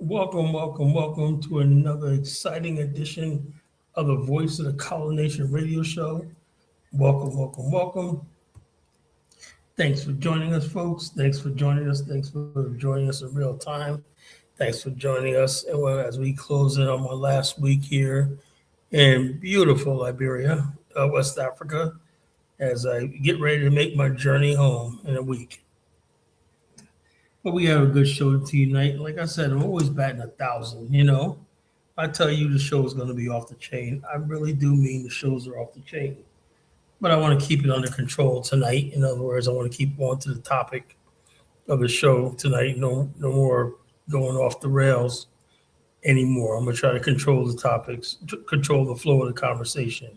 Welcome to another exciting edition of the Voice of the Color Nation radio show. Welcome. Thanks for joining us, folks. Thanks for joining us. Thanks for joining us in real time. Thanks for joining us as we close in on my last week here in beautiful Liberia, West Africa, as I get ready to make my journey home in a week. But we have a good show tonight. Like I said, I'm always batting 1,000. I tell you the show is going to be off the chain. I really do mean the shows are off the chain. But I want to keep it under control tonight. In other words, I want to keep on to the topic of the show tonight. No more going off the rails anymore. I'm going to try to control the topics, control the flow of the conversation.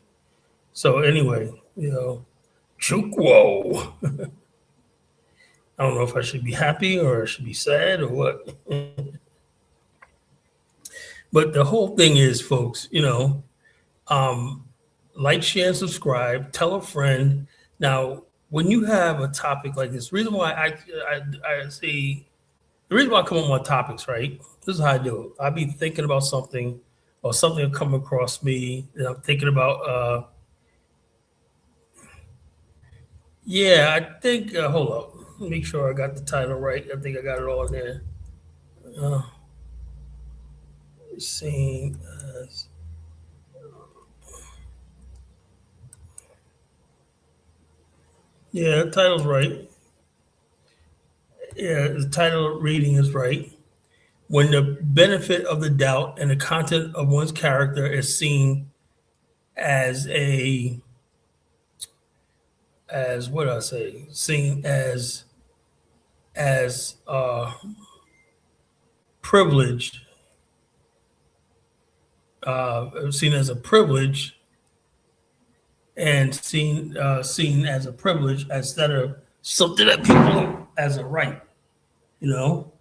So anyway, Chukwo. I don't know if I should be happy or I should be sad or what. But the whole thing is, folks, like, share, and subscribe, tell a friend. Now, when you have a topic like this, the reason why I say, the reason why I come up with topics, right? This is how I do it. I'll be thinking about something or something will come across me and I'm thinking about, I think, hold up. Make sure I got the title right. I think I got it all in there. Seen as the title's right. Yeah, the title reading is right. When the benefit of the doubt and the content of one's character is seen as what do I say? Seen as privileged, seen as a privilege, and seen as a privilege instead of something that people as a right. Well,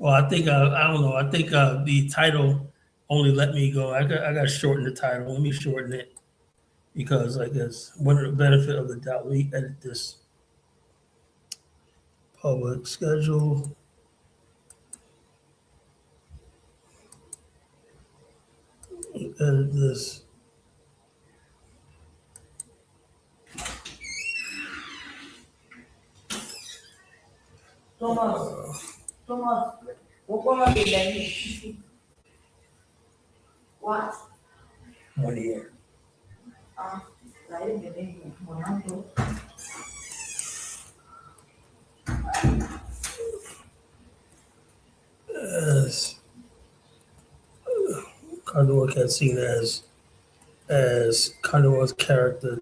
I think I don't know. I think the title only let me go. I got to shorten the title. Let me shorten it because I guess one of the benefit of the doubt. Let me edit this. Public schedule. Edit this. Thomas, what gonna be like? What? 1 year. As Condor can seen as Condor's character,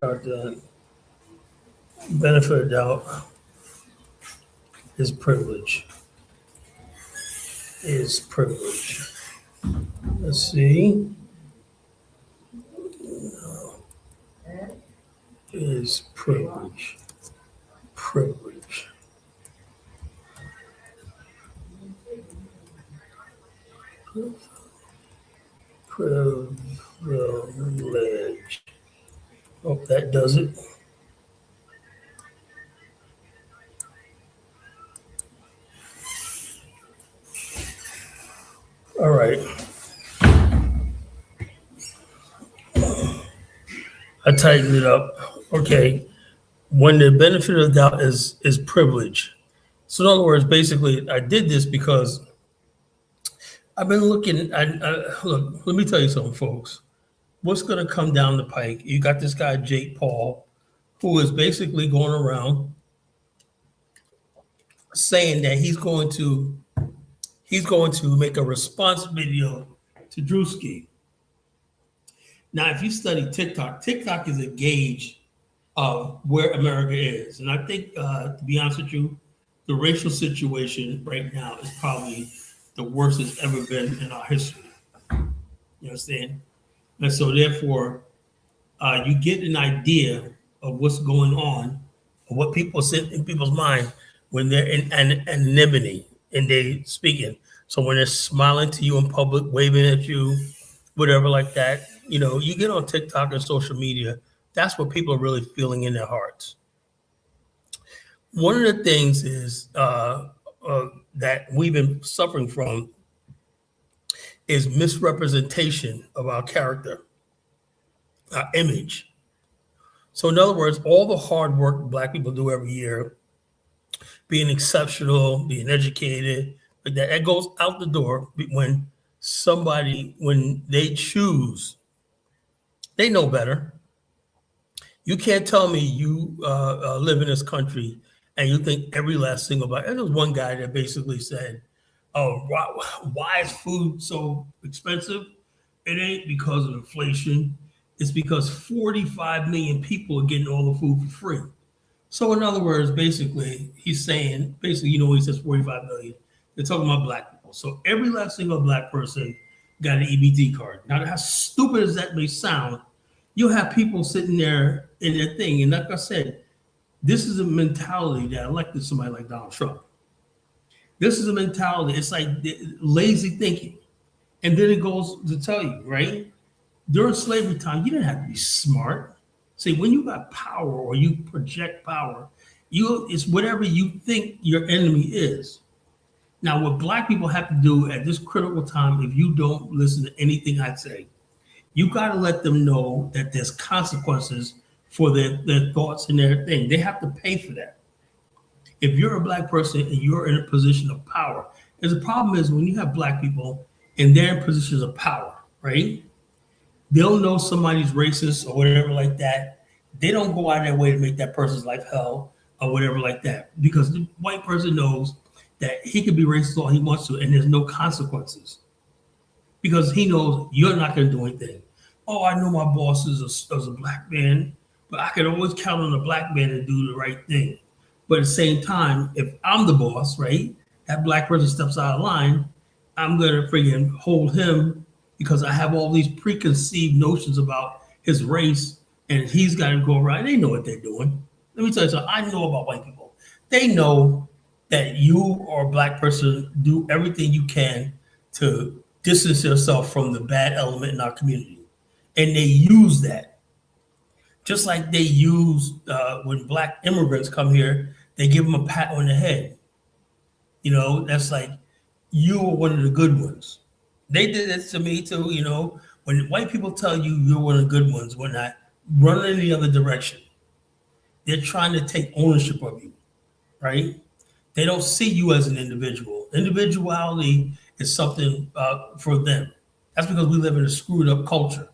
benefit of doubt is privilege. Let's see. Is privilege. Privilege. Hope that does it. All right. I tightened it up. Okay. When the benefit of the doubt is privilege. So in other words, basically, I did this because I've been looking. Look, let me tell you something, folks. What's going to come down the pike? You got this guy Jake Paul, who is basically going around saying that he's going to make a response video to Drewski. Now, if you study TikTok is a gauge of where America is, and I think, to be honest with you, the racial situation right now is probably the worst it's ever been in our history. You understand? And so therefore, you get an idea of what's going on, of what people sit in people's mind when they're in anonymity and they speaking. So when they're smiling to you in public, waving at you, whatever like that, you get on TikTok and social media, that's what people are really feeling in their hearts. One of the things is that we've been suffering from is misrepresentation of our character, our image. So, in other words, all the hard work Black people do every year, being exceptional, being educated, like that goes out the door when when they choose, they know better. You can't tell me you live in this country and you think every last single Black. And there was one guy that basically said, "Oh, why is food so expensive? It ain't because of inflation. It's because 45 million people are getting all the food for free." So in other words, basically, he's saying, he says 45 million. They're talking about Black people. So every last single Black person got an EBT card. Now, how stupid as that may sound, you'll have people sitting there in their thing. And like I said, this is a mentality that elected somebody like Donald Trump. This is a mentality. It's like lazy thinking. And then it goes to tell you, right? During slavery time, you didn't have to be smart. See, when you got power or you project power, it's whatever you think your enemy is. Now, what Black people have to do at this critical time, if you don't listen to anything I say, you got to let them know that there's consequences for their thoughts and their thing. They have to pay for that. If you're a Black person and you're in a position of power, and the problem is when you have Black people and they're in positions of power, right? They'll know somebody's racist or whatever like that. They don't go out of their way to make that person's life hell or whatever like that, because the white person knows that he can be racist all he wants to and there's no consequences because he knows you're not going to do anything. Oh, I know my boss is a Black man, but I can always count on a Black man to do the right thing. But at the same time, if I'm the boss, right, that Black person steps out of line, I'm going to freaking hold him because I have all these preconceived notions about his race, and he's got to go around. They know what they're doing. Let me tell you something. I know about white people. They know that you or a Black person do everything you can to distance yourself from the bad element in our community. And they use that. Just like they use when Black immigrants come here, they give them a pat on the head. That's like, you are one of the good ones. They did this to me too, when white people tell you you're one of the good ones, we're not running in the other direction. They're trying to take ownership of you, right? They don't see you as an individual. Individuality is something for them. That's because we live in a screwed up culture.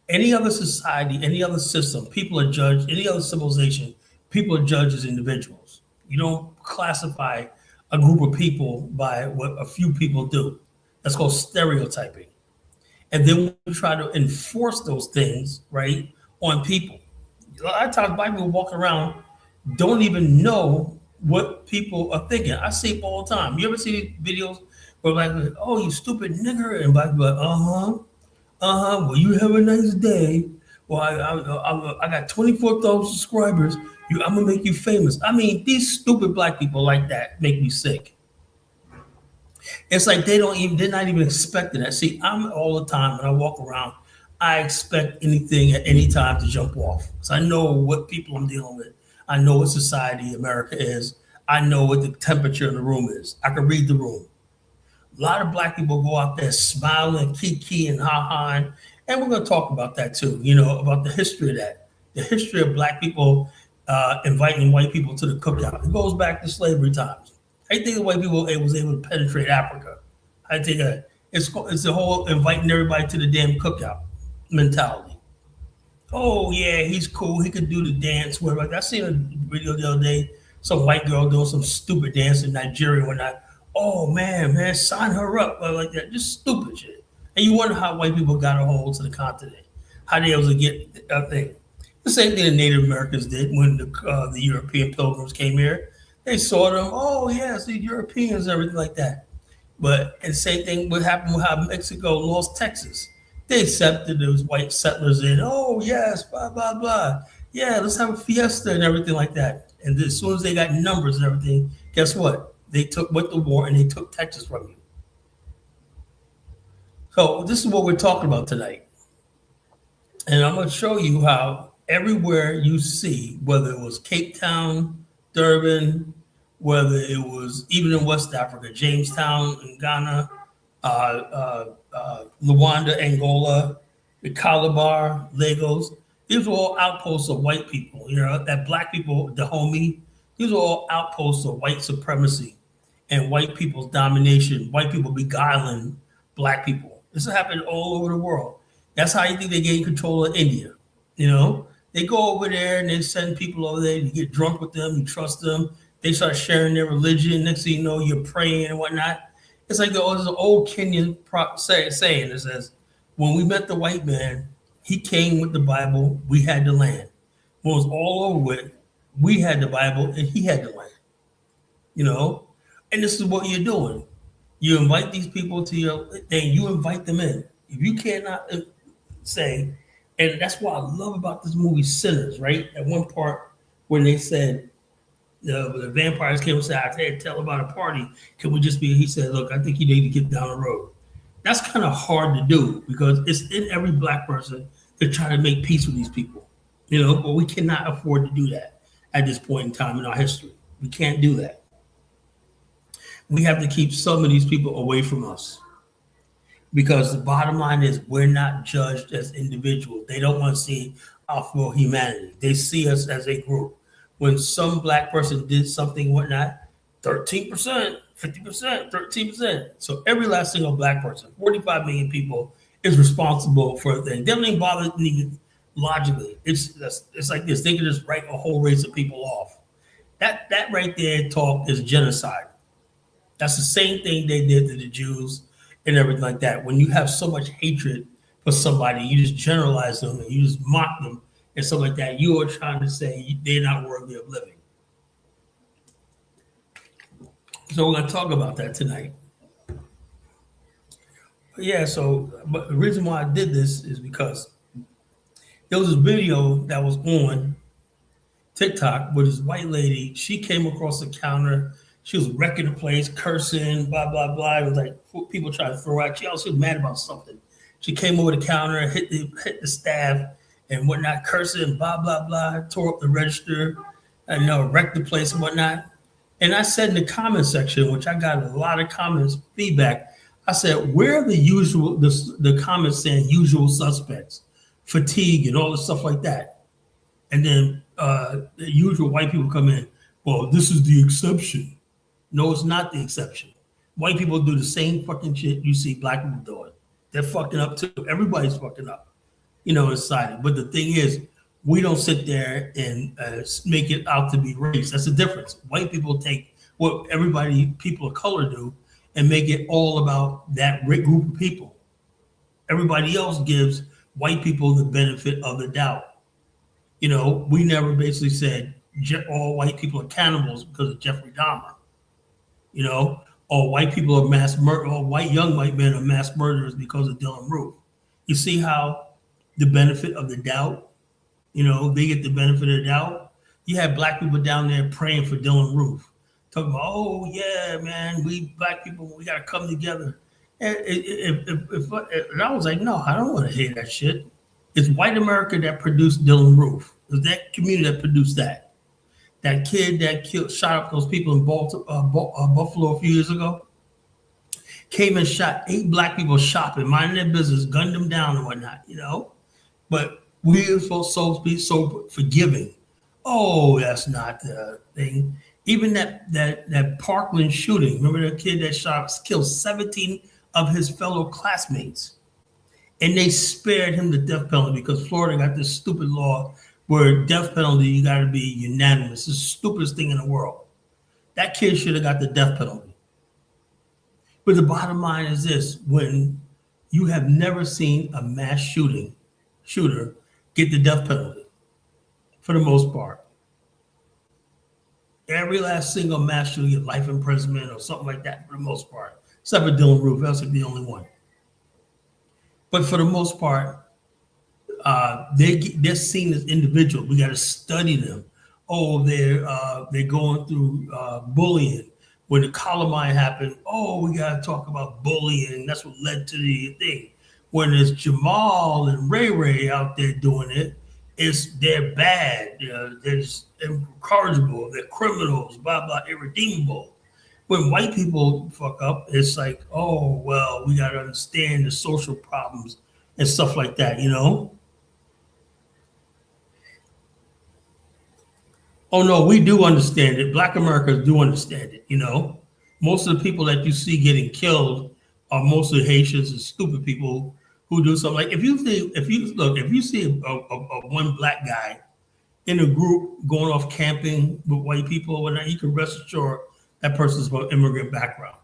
Any other society, any other system, people are judged, any other civilization, people are judged as individuals. You don't classify a group of people by what a few people do. That's called stereotyping. And then we try to enforce those things, right, on people. A lot of times, Black people walk around, don't even know what people are thinking. I see it all the time. You ever see videos where Black people, oh, you stupid nigger, and Black people are like, well, you have a nice day. Well, I got 24,000 subscribers. I'm gonna make you famous. I mean, these stupid Black people like that make me sick. It's like they're not even expecting that. See, I'm all the time when I walk around, I expect anything at any time to jump off. So I know what people I'm dealing with. I know what society America is. I know what the temperature in the room is. I can read the room. A lot of Black people go out there smiling, kiki and ha-ha, and we're going to talk about that too, about the history of that. The history of Black people inviting white people to the cookout. It goes back to slavery times. I think the white people was able to penetrate Africa. I think it's the whole inviting everybody to the damn cookout mentality. Oh yeah, he's cool. He could do the dance. Whatever. I seen a video the other day. Some white girl doing some stupid dance in Nigeria. When oh man, sign her up like that. Just stupid shit. And you wonder how white people got a hold to the continent. How they able to get a thing. The same thing the Native Americans did when the European pilgrims came here. They saw them, oh, yes, the Europeans, everything like that. But the same thing would happen with how Mexico lost Texas. They accepted those white settlers in, oh, yes, blah, blah, blah. Yeah, let's have a fiesta and everything like that. And as soon as they got numbers and everything, guess what? They went to war and they took Texas from you. So this is what we're talking about tonight. And I'm going to show you how everywhere you see, whether it was Cape Town, Durban, whether it was even in West Africa, Jamestown in Ghana, Luanda, Angola, the Calabar, Lagos. These were all outposts of white people. You know, that black people, the homie, these are all outposts of white supremacy and white people's domination, white people beguiling black people. This has happened all over the world. That's how you think they gain control of India. You know, they go over there and they send people over there. You get drunk with them, you trust them. They start sharing their religion. Next thing you know, you're praying and whatnot. It's like there's an old Kenyan saying that says, when we met the white man, he came with the Bible, we had the land. When it was all over with, we had the Bible and he had the land. You know, and this is what you're doing. You invite these people to your thing, you invite them in. If you cannot say, and that's what I love about this movie, Sinners, right? At one part when they said, the vampires came and said, I can't tell about a party. Can we just be, he said, look, I think you need to get down the road. That's kind of hard to do because it's in every black person to try to make peace with these people, you know, but we cannot afford to do that at this point in time in our history. We can't do that. We have to keep some of these people away from us because the bottom line is we're not judged as individuals. They don't want to see our full humanity. They see us as a group. When some black person did something, whatnot, 13%, 50%, 13%. So every last single black person, 45 million people, is responsible for a thing. They don't even bother logically. It's like this. They can just write a whole race of people off. That right there talk is genocide. That's the same thing they did to the Jews and everything like that. When you have so much hatred for somebody, you just generalize them and you just mock them and stuff like that. You are trying to say they're not worthy of living. So we're going to talk about that tonight. But yeah, but the reason why I did this is because there was this video that was on TikTok with this white lady. She came across the counter. She was wrecking the place, cursing, blah, blah, blah. It was like people trying to throw out. She was mad about something. She came over the counter, hit the staff and whatnot, cursing, blah, blah, blah, tore up the register, and wrecked the place and whatnot. And I said in the comment section, which I got a lot of comments, feedback, I said, where are the comments saying usual suspects, fatigue and all the stuff like that? And then the usual white people come in, well, this is the exception. No, it's not the exception. White people do the same fucking shit you see black people doing. They're fucking up too. Everybody's fucking up, in society. But the thing is, we don't sit there and make it out to be race. That's the difference. White people take what people of color do and make it all about that group of people. Everybody else gives white people the benefit of the doubt. We never basically said all white people are cannibals because of Jeffrey Dahmer. All white people are mass murder. All young white men are mass murderers because of Dylan Roof. You see how the benefit of the doubt, they get the benefit of the doubt. You have black people down there praying for Dylan Roof, talking about, oh yeah, man, we black people, we gotta come together. And I was like, no, I don't want to hear that shit. It's white America that produced Dylan Roof. It was that community that produced that. That kid that shot up those people in Buffalo a few years ago, came and shot 8 black people shopping, minding their business, gunned them down and whatnot, But we're supposed to be so forgiving. Oh, that's not the thing. Even that Parkland shooting, remember that kid that killed 17 of his fellow classmates? And they spared him the death penalty because Florida got this stupid law where death penalty, you got to be unanimous. It's the stupidest thing in the world. That kid should have got the death penalty. But the bottom line is this: when you have never seen a mass shooter get the death penalty, for the most part. Every last single mass shooter get life imprisonment or something like that for the most part. Except for Dylan Roof, that's like the only one. But for the most part, they're seen as individuals. We got to study them. Oh, they're going through bullying. When the Columbine happened, we got to talk about bullying. That's what led to the thing. When there's Jamal and Ray Ray out there doing it, they're bad, they're just incorrigible, they're criminals, blah blah, irredeemable. When white people fuck up, it's like, oh well, we gotta understand the social problems and stuff like that, you know? Oh no, we do understand it. Black Americans do understand it, you know? Most of the people that you see getting killed are mostly Haitians and stupid people who do something. Like if you see a one black guy in a group going off camping with white people or whatnot, you can rest assured that person's from immigrant background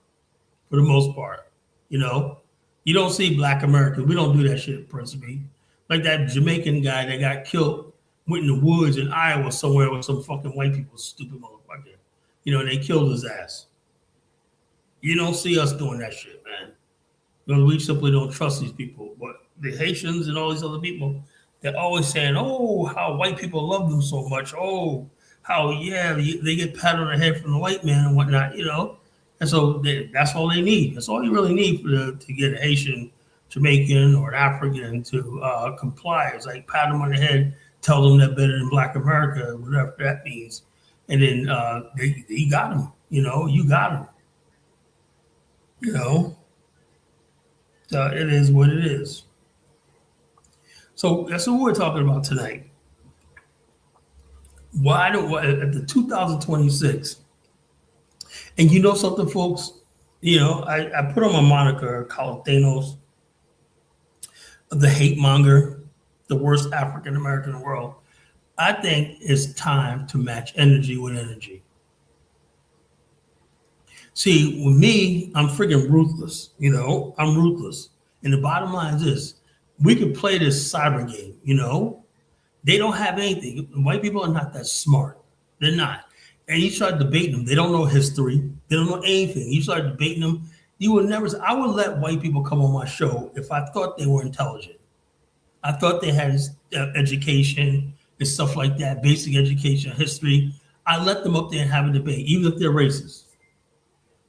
for the most part. You know, you don't see black Americans. We don't do that shit principally. Like that Jamaican guy that got killed, went in the woods in Iowa somewhere with some fucking white people, stupid motherfucker. You know, and they killed his ass. You don't see us doing that shit, man. Because we simply don't trust these people. But the Haitians and all these other people, they're always saying, "Oh, how white people love them so much. Oh, how yeah, they get pat on the head from the white man and whatnot." You know, and so that's all they need. That's all you really need to get a Haitian, Jamaican, or an African to comply. It's like pat them on the head, tell them they're better than Black America, whatever that means, and then they got them. You know, you got them. You know, it is what it is. So that's what we're talking about tonight. Why do at the 2026? And you know something, folks? You know, I put on my moniker, called Thanos, the hate monger, the worst African American in the world. I think it's time to match energy with energy. See, with me, I'm freaking ruthless. You know, I'm ruthless. And the bottom line is this: we could play this cyber game. You know, they don't have anything. White people are not that smart. They're not. And you start debating them. They don't know history. They don't know anything. You start debating them. You would never. I would let white people come on my show if I thought they were intelligent. I thought they had education and stuff like that, basic education, history. I let them up there and have a debate, even if they're racist.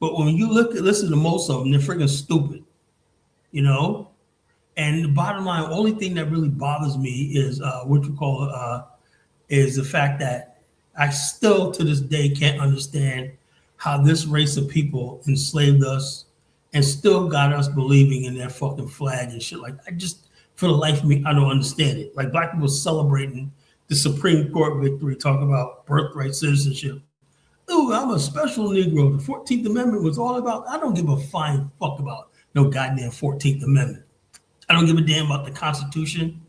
But when you listen to most of them, they're freaking stupid, you know. And the bottom line, only thing that really bothers me is what you call is the fact that I still to this day can't understand how this race of people enslaved us and still got us believing in their fucking flag and shit like that. I just, for the life of me, I don't understand it. Like black people celebrating the Supreme Court victory, talking about birthright citizenship. Ooh, I'm a special Negro. The 14th Amendment was all about, I don't give a flying fuck about no goddamn 14th Amendment. I don't give a damn about the Constitution.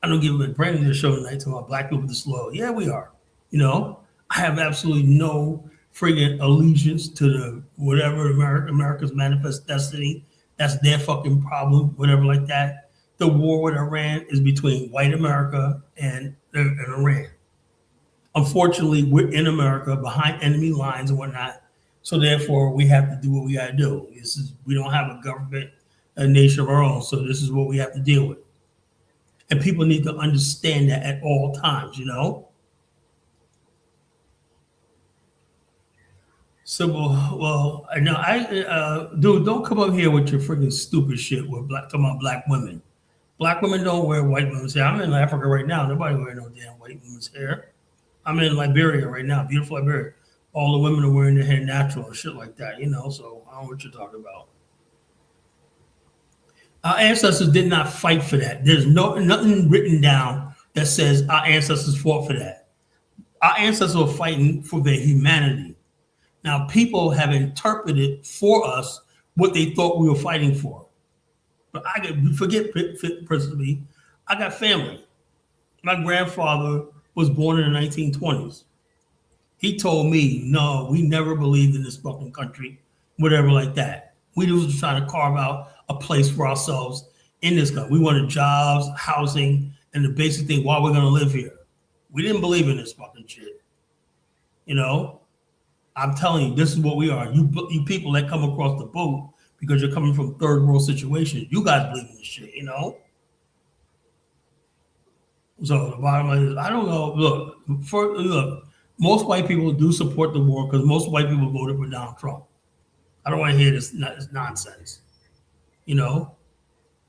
I don't give a brand new show tonight to about black people disloyal. Yeah, we are. You know, I have absolutely no friggin' allegiance to the whatever America's manifest destiny. That's their fucking problem, whatever like that. The war with Iran is between white America and Iran. Unfortunately, we're in America behind enemy lines and whatnot. So therefore, we have to do what we got to do. We don't have a government, a nation of our own. So this is what we have to deal with. And people need to understand that at all times, you know? So, well, dude, don't come up here with your freaking stupid shit with talking about black women. Black women don't wear white women's hair. I'm in Africa right now. Nobody wearing no damn white women's hair. I'm in Liberia right now, beautiful Liberia. All the women are wearing their hair natural and shit like that, you know? So I don't know what you're talking about. Our ancestors did not fight for that. There's nothing written down that says our ancestors fought for that. Our ancestors were fighting for their humanity. Now, people have interpreted for us what they thought we were fighting for. But forget principally, I got family. My grandfather was born in the 1920s. He told me, no, we never believed in this fucking country, whatever like that. We was just trying to carve out a place for ourselves in this country. We wanted jobs, housing, and the basic thing, why we're going to live here. We didn't believe in this fucking shit. You know, I'm telling you, this is what we are. You people that come across the boat because you're coming from third world situations, you guys believe in this shit, you know? So the bottom line is, I don't know. Look, most white people do support the war because most white people voted for Donald Trump. I don't want to hear this nonsense. You know,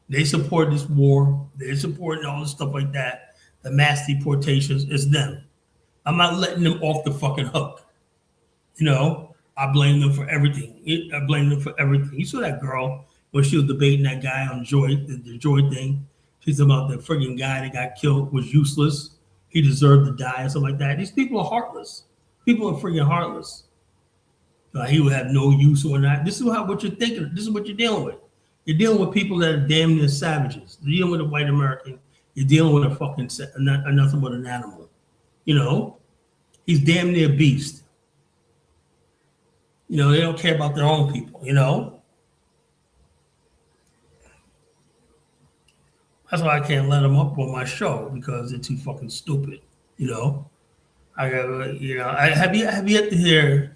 they support this war. They're supporting all this stuff like that. the mass deportations, it's them. I'm not letting them off the fucking hook. You know, I blame them for everything. I blame them for everything. You saw that girl when she was debating that guy on Joy, the Joy thing. She's about the frigging guy that got killed was useless. He deserved to die or something like that. These people are heartless. People are friggin' heartless. He would have no use or not. This is what you're thinking. This is what you're dealing with. You're dealing with people that are damn near savages. You're dealing with a white American. You're dealing with a fucking nothing but an animal. You know, he's damn near a beast. You know, they don't care about their own people. You know, that's why I can't let them up on my show because they're too fucking stupid. You know, I have yet to hear.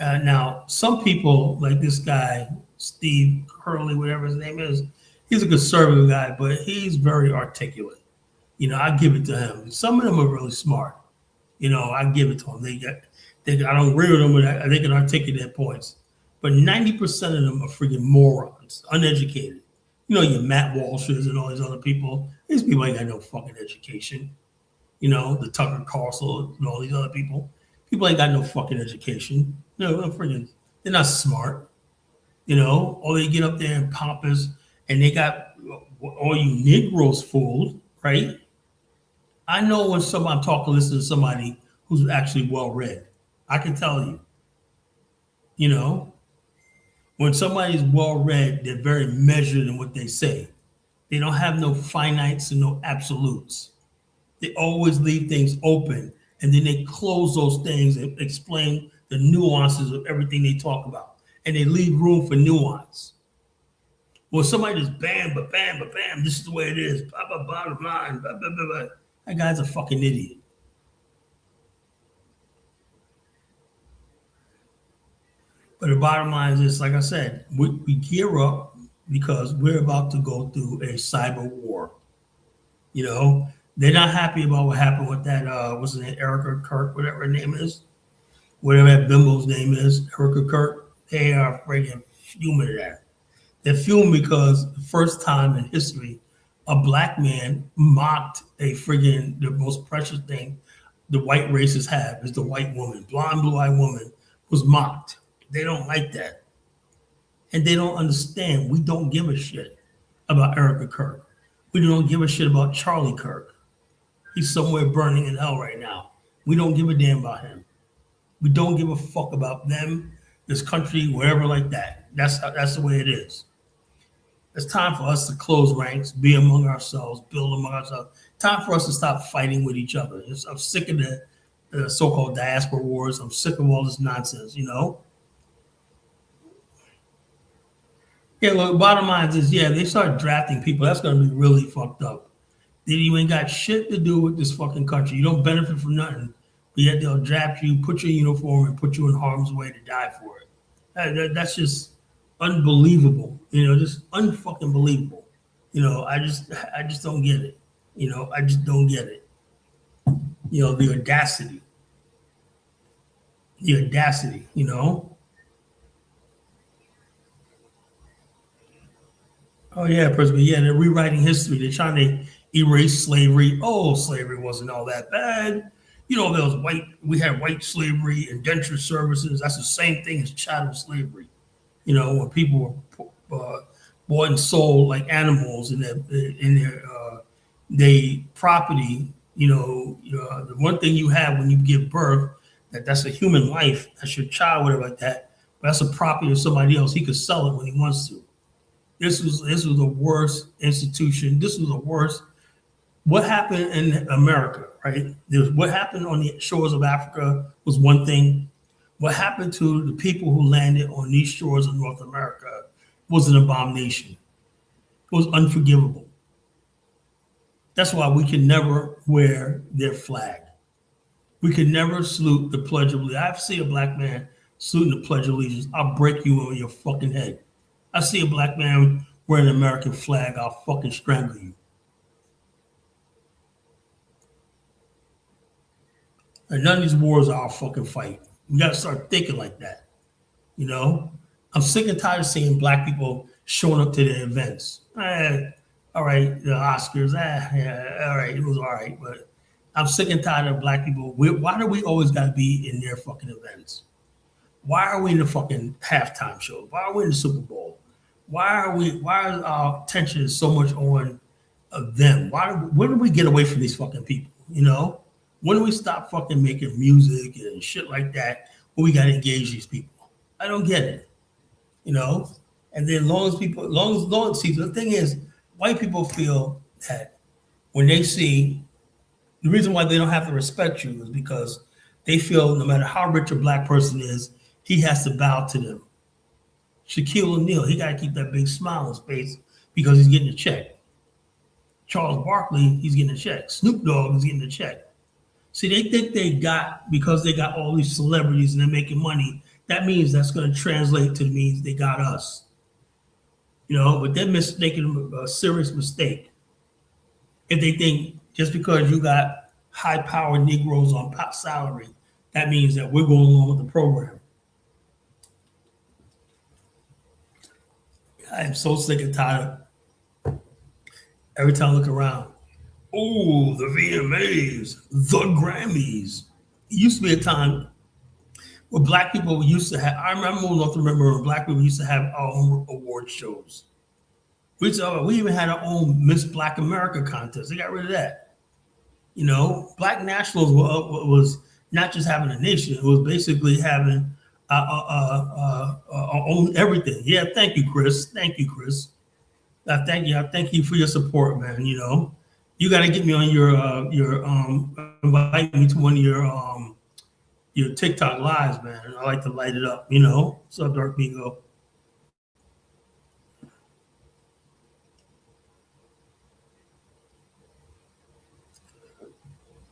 Now, some people like this guy, Steve Curley, whatever his name is, he's a conservative guy, but he's very articulate. You know, I give it to him. Some of them are really smart. You know, I give it to them. I don't agree with them, but they can articulate their points. But 90% of them are freaking morons, uneducated. You know, your Matt Walshes and all these other people. These people ain't got no fucking education. You know, the Tucker Carlson and all these other people. People ain't got no fucking education. No, they're not smart. You know, or they get up there and pompous and they got all you Negroes fooled, right? I know when listening to somebody who's actually well read. I can tell you. You know, when somebody's well read, they're very measured in what they say. They don't have no finites and no absolutes. They always leave things open. And then they close those things and explain the nuances of everything they talk about. And they leave room for nuance. Well, somebody just bam, but bam, but bam, this is the way it is. Blah, blah, bottom line, blah, blah, blah, blah. That guy's a fucking idiot. But the bottom line is, like I said, we gear up because we're about to go through a cyber war. You know, they're not happy about what happened with that, what's her name, Erica Kirk, whatever her name is, whatever that bimbo's name is, Erica Kirk. They are freaking fuming at that. They're fuming because the first time in history, a black man mocked the most precious thing the white races have is the white woman. Blonde, blue-eyed woman was mocked. They don't like that. And they don't understand. We don't give a shit about Erica Kirk. We don't give a shit about Charlie Kirk. He's somewhere burning in hell right now. We don't give a damn about him. We don't give a fuck about them, this country, wherever like that. That's the way it is. It's time for us to close ranks, be among ourselves, build among ourselves. Time for us to stop fighting with each other. I'm sick of the so-called diaspora wars. I'm sick of all this nonsense, you know? Yeah, look, bottom line is, they start drafting people. That's going to be really fucked up. Then you ain't got shit to do with this fucking country. You don't benefit from nothing. But yet they'll draft you, put you in uniform, and put you in harm's way to die for it. That's just unbelievable. You know, just unfucking believable. You know, I just don't get it. You know, I just don't get it. You know, the audacity. You know. Oh yeah, President. Yeah, they're rewriting history. They're trying to erase slavery. Oh, slavery wasn't all that bad. You know, we had white slavery, indentured services. That's the same thing as chattel slavery. You know, when people were bought and sold like animals in their property. You know, the one thing you have when you give birth, that's a human life. That's your child, whatever like that. But that's a property of somebody else. He could sell it when he wants to. This was the worst institution. This was the worst. What happened in America, right? What happened on the shores of Africa was one thing. What happened to the people who landed on these shores of North America was an abomination. It was unforgivable. That's why we can never wear their flag. We can never salute the Pledge of Allegiance. I see a black man saluting the Pledge of Allegiance, I'll break you over your fucking head. I see a black man wearing an American flag, I'll fucking strangle you. And none of these wars are our fucking fight. We got to start thinking like that. You know, I'm sick and tired of seeing black people showing up to their events. All right, the Oscars, yeah, all right, it was all right, but I'm sick and tired of black people. Why do we always got to be in their fucking events? Why are we in the fucking halftime show? Why are we in the Super Bowl? Why are we? Why is our attention so much on them? When do we get away from these fucking people? You know, when do we stop fucking making music and shit like that? When we got to engage these people? I don't get it. You know, and then see, the thing is, white people feel that when they see the reason why they don't have to respect you is because they feel no matter how rich a black person is, he has to bow to them. Shaquille O'Neal, he got to keep that big smile on his face because he's getting a check. Charles Barkley, he's getting a check. Snoop Dogg is getting a check. See, they think because they got all these celebrities and they're making money, that means that's going to translate to means they got us. You know, but they're making a serious mistake if they think just because you got high-powered Negroes on top salary, that means that we're going along with the program. I am so sick and tired of every time I look around. Oh, the VMAs, the Grammys. It used to be a time where black people used to have, I remember when black people used to have our own award shows. We even had our own Miss Black America contest. They got rid of that. You know, black nationals was not just having a nation; it was basically having our own everything. Yeah, thank you, Chris. Thank you, Chris. I thank you for your support, man. You know, you got to get me on your invite me to one of your TikTok lives, man. I like to light it up. You know, what's up, Dark Migo?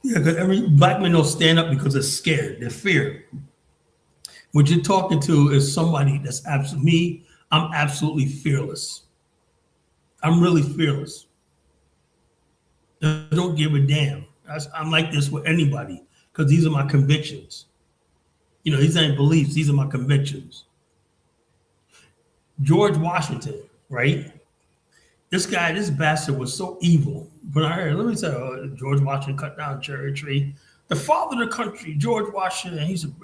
Yeah, because every black man don't stand up because they're scared, they're feared. What you're talking to is somebody that's absolutely me. I'm absolutely fearless. I'm really fearless. I don't give a damn. I'm like this with anybody because these are my convictions. You know, these ain't beliefs. These are my convictions. George Washington, right? This bastard was so evil. But I heard, let me tell you, George Washington cut down a cherry tree. The father of the country, George Washington, he said,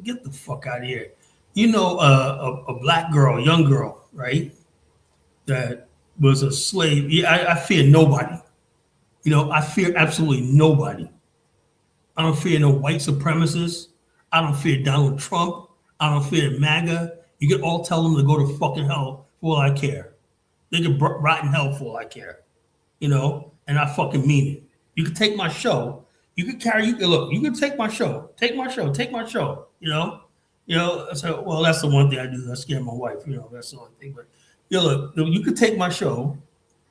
get the fuck out of here. You know, a black girl, a young girl, right? That was a slave. Yeah, I fear nobody. You know, I fear absolutely nobody. I don't fear no white supremacists. I don't fear Donald Trump. I don't fear MAGA. You can all tell them to go to fucking hell for all I care. They can rot in hell for all I care. You know, and I fucking mean it. You can take my show. You can look, you can take my show. Take my show. You know, so well, that's the one thing I do. I scare my wife, you know, that's the only thing. But you know, look, you can take my show,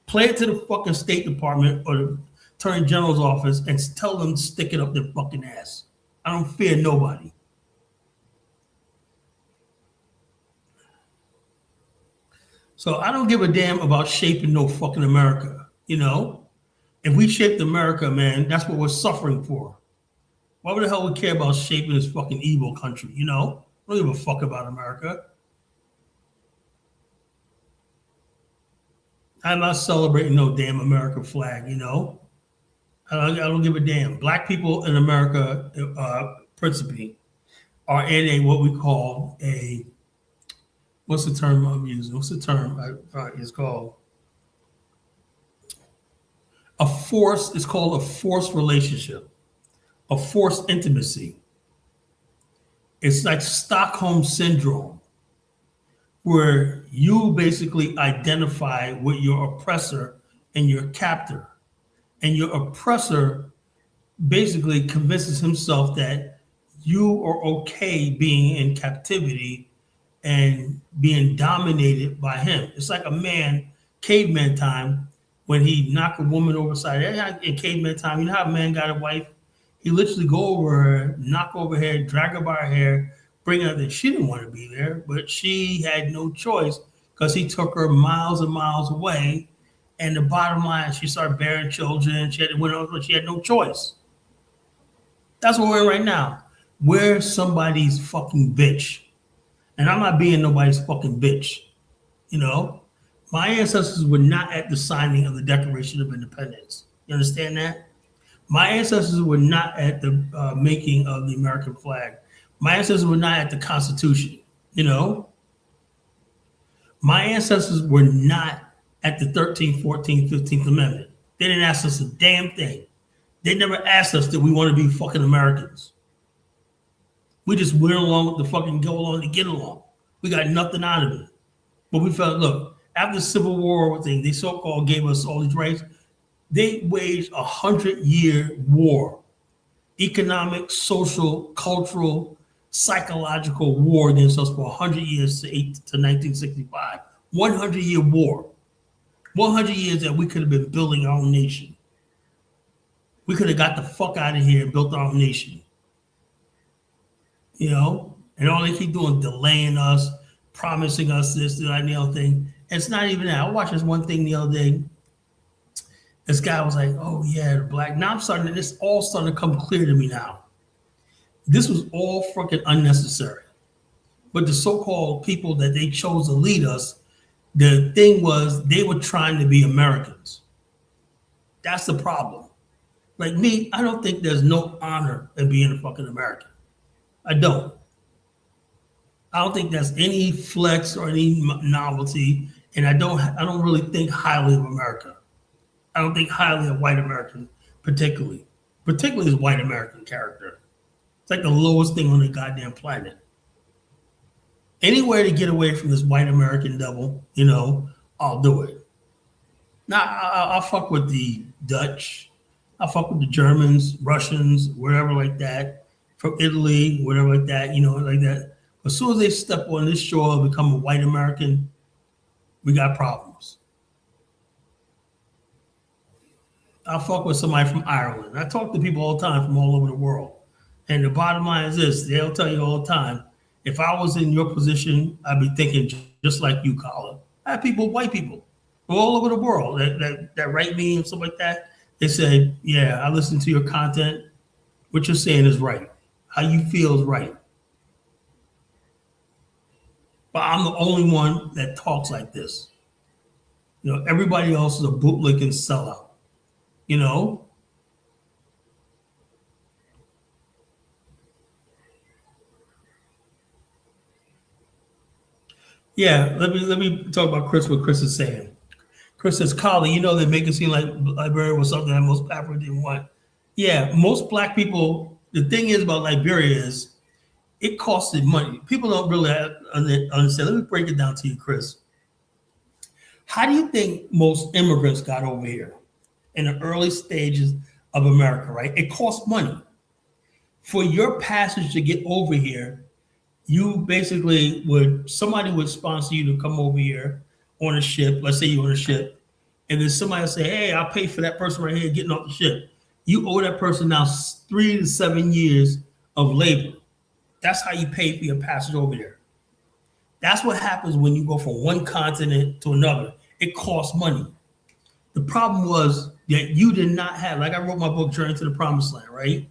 play it to the fucking State Department or the Attorney General's office and tell them to stick it up their fucking ass. I don't fear nobody. So I don't give a damn about shaping no fucking America. You know, if we shaped America, man, that's what we're suffering for. Why the hell we care about shaping this fucking evil country? You know, I don't give a fuck about America. I'm not celebrating no damn American flag. You know, I don't give a damn. Black people in America, principally, are in a what we call a what's the term I'm using? What's the term? It's called a force. It's called a forced relationship, a forced intimacy. It's like Stockholm syndrome, where you basically identify with your oppressor and your captor, and your oppressor basically convinces himself that you are okay being in captivity and being dominated by him. It's like a man, caveman time, when he knocked a woman over side. In caveman time, you know how a man got a wife? He literally go over her, knock over her, drag her by her hair, bring her there. She didn't want to be there, but she had no choice because he took her miles and miles away. And the bottom line, she started bearing children. She had no choice. That's what we're in right now. We're somebody's fucking bitch. And I'm not being nobody's fucking bitch. You know, My ancestors were not at the signing of the Declaration of Independence. You understand that? My ancestors were not at the making of the American flag. My ancestors were not at the Constitution. You know, my ancestors were not at the 13th, 14th, 15th Amendment. They didn't ask us a damn thing. They never asked us that we want to be fucking Americans. We just went along with the fucking go along to get along. We got nothing out of it. But we felt, look, after the Civil War thing, they so-called gave us all these rights. They waged 100-year war, economic, social, cultural, psychological war against us for 100 years to 1965. 100-year war. 100 years that we could have been building our own nation. We could have got the fuck out of here and built our own nation. You know? And all they keep doing, delaying us, promising us this, that, and the other thing. And it's not even that. I watched this one thing the other day. This guy was like, oh yeah, the black. Now it's all starting to come clear to me now. This was all fucking unnecessary. But the so-called people that they chose to lead us, the thing was they were trying to be Americans. That's the problem. Like me, I don't think there's no honor in being a fucking American. I don't. I don't think that's any flex or any novelty, and I don't really think highly of America. I don't think highly of white Americans, particularly as white American character. It's like the lowest thing on the goddamn planet. Anywhere to get away from this white American devil, you know, I'll do it. Now, I'll fuck with the Dutch. I'll fuck with the Germans, Russians, wherever like that, from Italy, whatever like that, you know, like that. As soon as they step on this shore and become a white American, we got problems. I'll fuck with somebody from Ireland. I talk to people all the time from all over the world. And the bottom line is this, they'll tell you all the time, if I was in your position, I'd be thinking just like you, Colin. I have people, white people, from all over the world that write me and stuff like that. They say, yeah, I listen to your content. What you're saying is right. How you feel is right. But I'm the only one that talks like this. You know, everybody else is a bootlick and sellout. You know? Yeah, let me talk about Chris, what Chris is saying. Chris says, Colin, you know, they make it seem like Liberia was something that most Africans didn't want. Yeah, most black people, the thing is about Liberia is it costed money. People don't really understand. Let me break it down to you, Chris. How do you think most immigrants got over here in the early stages of America, right? It cost money. For your passage to get over here, you basically somebody would sponsor you to come over here on a ship. Let's say you're on a ship, and then somebody will say, hey, I'll pay for that person right here getting off the ship. You owe that person now 3 to 7 years of labor. That's how you pay for your passage over there. That's what happens when you go from one continent to another. It costs money. The problem was that you did not have, like I wrote my book, Journey to the Promised Land, right?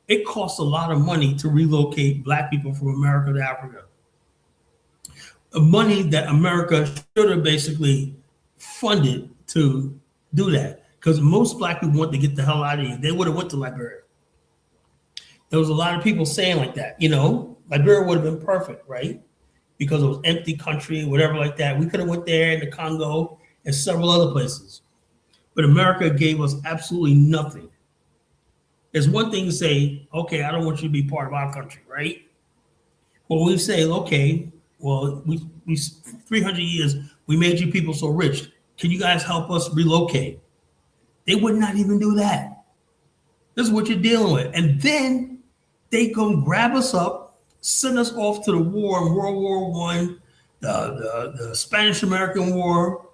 It costs a lot of money to relocate black people from America to Africa. Money that America should have basically funded to do that. Because most black people want to get the hell out of here. They would have went to Liberia. There was a lot of people saying like that, you know, Liberia would have been perfect, right? Because it was empty country, whatever like that. We could have went there in the Congo and several other places. But America gave us absolutely nothing. There's one thing to say, okay, I don't want you to be part of our country, right? But we say, okay, well, we 300 years, we made you people so rich. Can you guys help us relocate? They would not even do that. This is what you're dealing with. And then they come grab us up, send us off to the war in World War I, the Spanish-American War,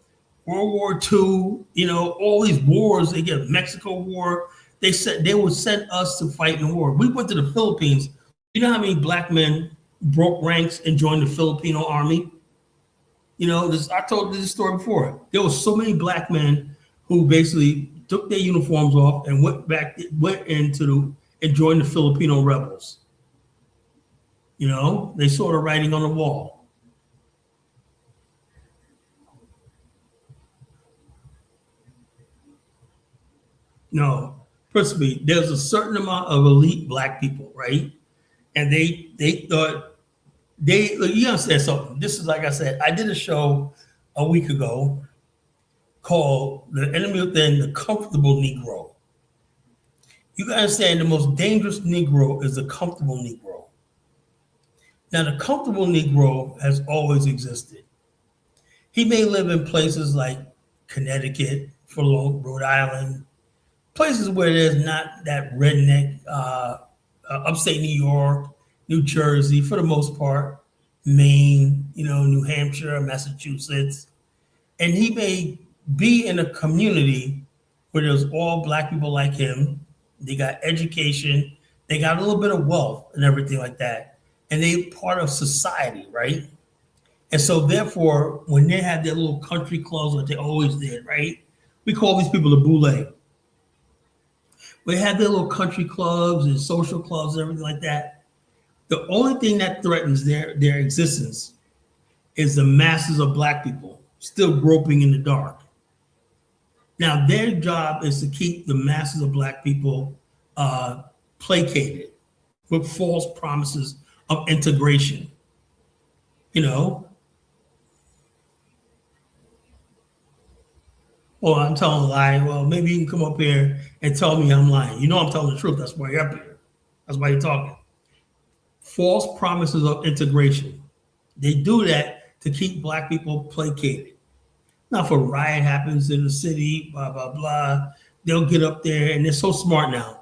World War II, you know, all these wars. They get Mexico War. They said they would send us to fight in the war. We went to the Philippines. You know how many black men broke ranks and joined the Filipino army? You know, I told this story before. There were so many black men who basically took their uniforms off and went into and joined the Filipino rebels. You know, they saw the writing on the wall. No, principally, there's a certain amount of elite black people, right? And they thought you understand something. This is like I said, I did a show a week ago called "The Enemy Within: The Comfortable Negro." You gotta understand the most dangerous Negro is the comfortable Negro. Now, the comfortable Negro has always existed. He may live in places like Connecticut, Rhode Island, places where there's not that redneck, upstate New York, New Jersey, for the most part, Maine, New Hampshire, Massachusetts. And he may be in a community where there's all black people like him. They got education, they got a little bit of wealth and everything like that. And they part of society, right? And so therefore, when they had their little country clubs like they always did, right? We call these people the boule. We had their little country clubs and social clubs and everything like that. The only thing that threatens their existence is the masses of black people still groping in the dark. Now, their job is to keep the masses of black people placated with false promises of integration. Well, I'm telling a lie. Well, maybe you can come up here and tell me I'm lying. I'm telling the truth. That's why you're up here. That's why you're talking. False promises of integration. They do that to keep black people placated. Now, if a riot happens in the city, blah, blah, blah, they'll get up there, and they're so smart now.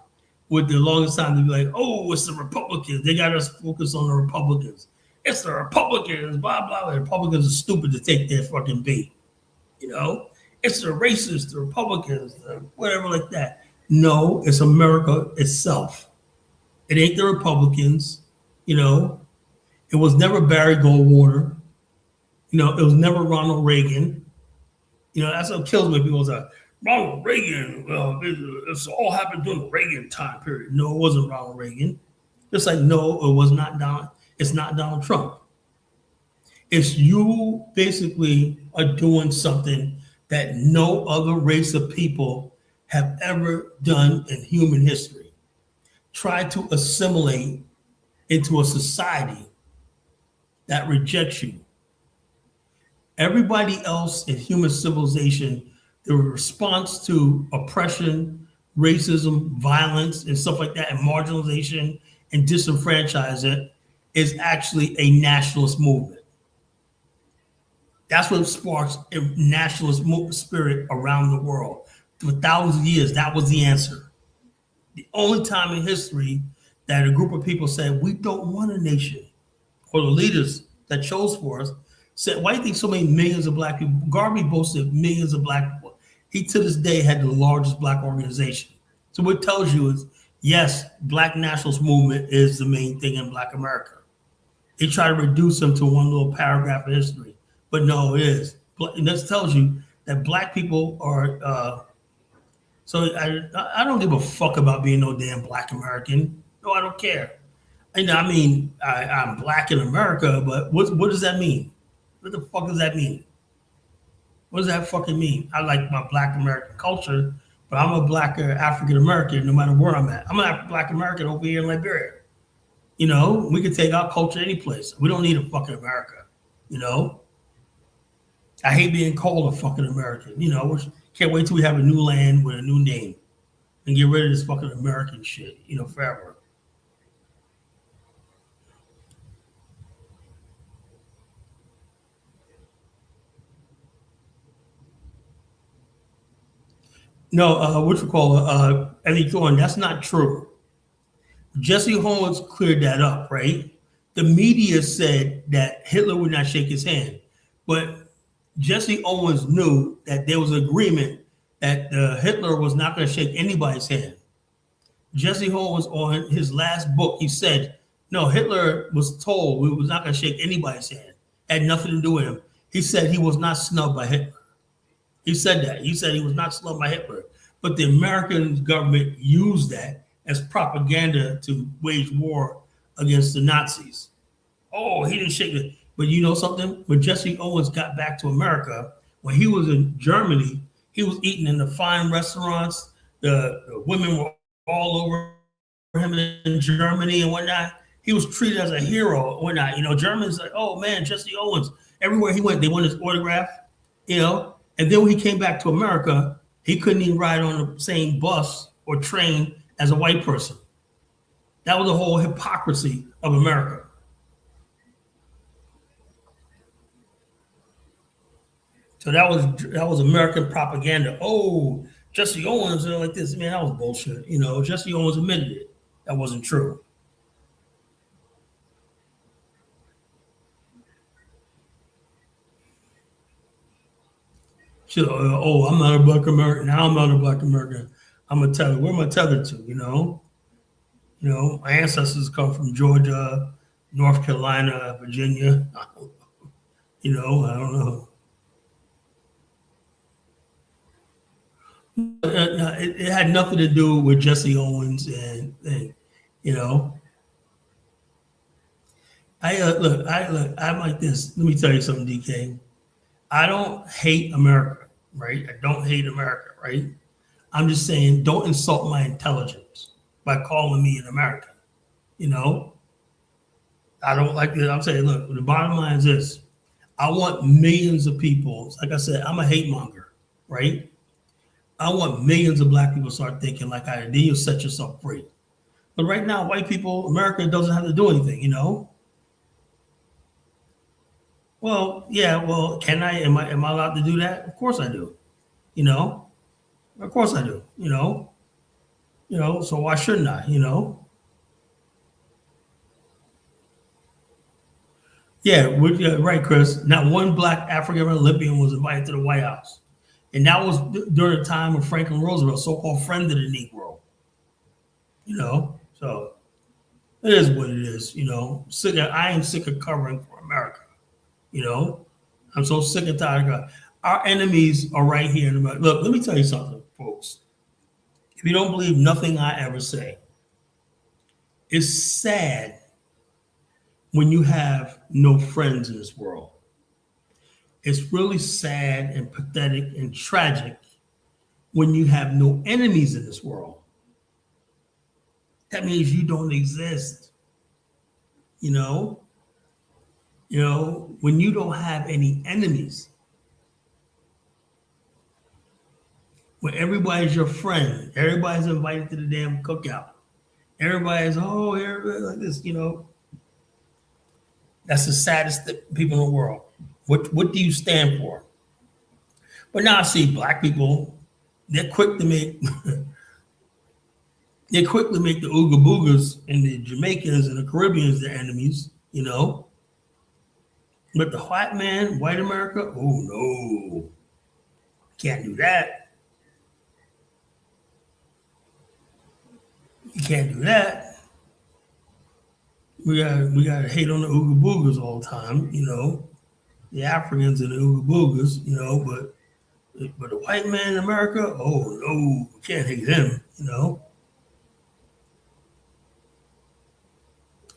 With the longest time, they'll be like, oh, it's the Republicans. They got us focused on the Republicans. It's the Republicans, blah, blah. The Republicans are stupid to take their fucking bait. It's the racists, the Republicans, whatever like that. No, it's America itself. It ain't the Republicans. It was never Barry Goldwater. It was never Ronald Reagan. That's what kills me. People say, Ronald Reagan, well, it's all happened during the Reagan time period. No, it wasn't Ronald Reagan. Just like, no, it was not Donald. It's not Donald Trump. It's you basically are doing something that no other race of people have ever done in human history. Try to assimilate into a society that rejects you. Everybody else in human civilization, the response to oppression, racism, violence, and stuff like that, and marginalization and disenfranchisement is actually a nationalist movement. That's what sparks a nationalist spirit around the world. For thousands of years, that was the answer. The only time in history that a group of people said, we don't want a nation, or the leaders that chose for us said, why do you think so many millions of black people? Garvey boasted millions of black people. He to this day had the largest black organization. So what it tells you is, yes, black nationalist movement is the main thing in black America. They try to reduce them to one little paragraph of history, but no, it is. And this tells you that black people are, so I don't give a fuck about being no damn black American. No, I don't care. I'm black in America, but what does that mean? What the fuck does that mean? What does that fucking mean? I like my black American culture, but I'm a black African American no matter where I'm at. I'm a black American over here in Liberia. We can take our culture any place. We don't need a fucking America. I hate being called a fucking American. Can't wait till we have a new land with a new name and get rid of this fucking American shit, forever. No, Eddie Thorne, that's not true. Jesse Owens cleared that up, right? The media said that Hitler would not shake his hand, but Jesse Owens knew that there was an agreement that Hitler was not going to shake anybody's hand. Jesse Owens, on his last book, he said, no, Hitler was told we was not going to shake anybody's hand. Had nothing to do with him. He said he was not snubbed by Hitler. He said that. He said he was not snubbed by Hitler. But the American government used that as propaganda to wage war against the Nazis. Oh, he didn't shake it. But you know something? When Jesse Owens got back to America, when he was in Germany, he was eating in the fine restaurants, the women were all over him in Germany and whatnot. He was treated as a hero and whatnot. Germans like, oh man, Jesse Owens. Everywhere he went, they wanted his autograph. And then when he came back to America, he couldn't even ride on the same bus or train as a white person. That was the whole hypocrisy of America. So that was American propaganda. Oh, Jesse Owens like this, man, that was bullshit. Jesse Owens admitted it. That wasn't true. So, I'm not a Black American. Now I'm not a Black American. I'm a tether. Where am I tethered to? My ancestors come from Georgia, North Carolina, Virginia. I don't know. It had nothing to do with Jesse Owens and I'm like this. Let me tell you something, DK. I don't hate America, right? I don't hate America, right? I'm just saying, don't insult my intelligence by calling me an American. I don't like this. I'm saying, look, the bottom line is this. I want millions of people, like I said, I'm a hate monger, right? I want millions of Black people to start thinking like I did. Then you'll set yourself free. But right now, white people, America doesn't have to do anything, Well, yeah, well, can I? Am I allowed to do that? Of course I do. Of course I do. So why shouldn't I? Yeah, right, Chris. Not one Black African Olympian was invited to the White House. And that was during the time of Franklin Roosevelt, so-called friend of the Negro. So it is what it is. I am sick of covering for America. I'm so sick and tired of our enemies are right here in America. Look, let me tell you something, folks. If you don't believe nothing I ever say, it's sad when you have no friends in this world. It's really sad and pathetic and tragic when you have no enemies in this world. That means you don't exist. When you don't have any enemies, when everybody's your friend, everybody's invited to the damn cookout. Everybody's, everybody like this, That's the saddest people in the world. What do you stand for? But now I see Black people, they're quick to make the Ooga Boogas and the Jamaicans and the Caribbeans their enemies, But the white man, white America, oh no, can't do that. You can't do that. We got to hate on the Ooga Boogas all the time, the Africans and the Ooga Boogas, but the white man in America, oh no, we can't hate him,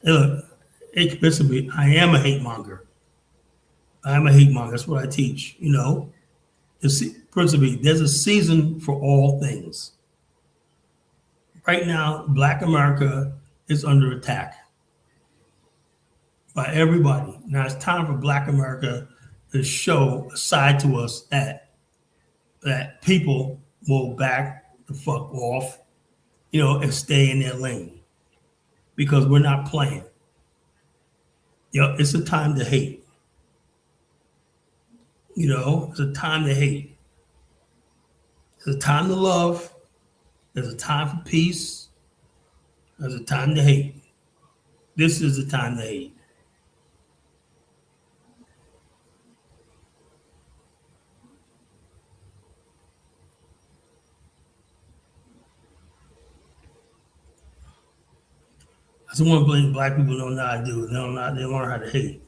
Hey, look, explicitly, I am a hate monger. I'm a hate monger. That's what I teach, Principally, there's a season for all things. Right now, Black America is under attack by everybody. Now it's time for Black America to show a side to us that people will back the fuck off, and stay in their lane because we're not playing. It's a time to hate. It's a time to hate. There's a time to love. There's a time for peace. There's a time to hate. This is the time to hate. I just want to blame Black people don't know how to do it. They learn how to hate.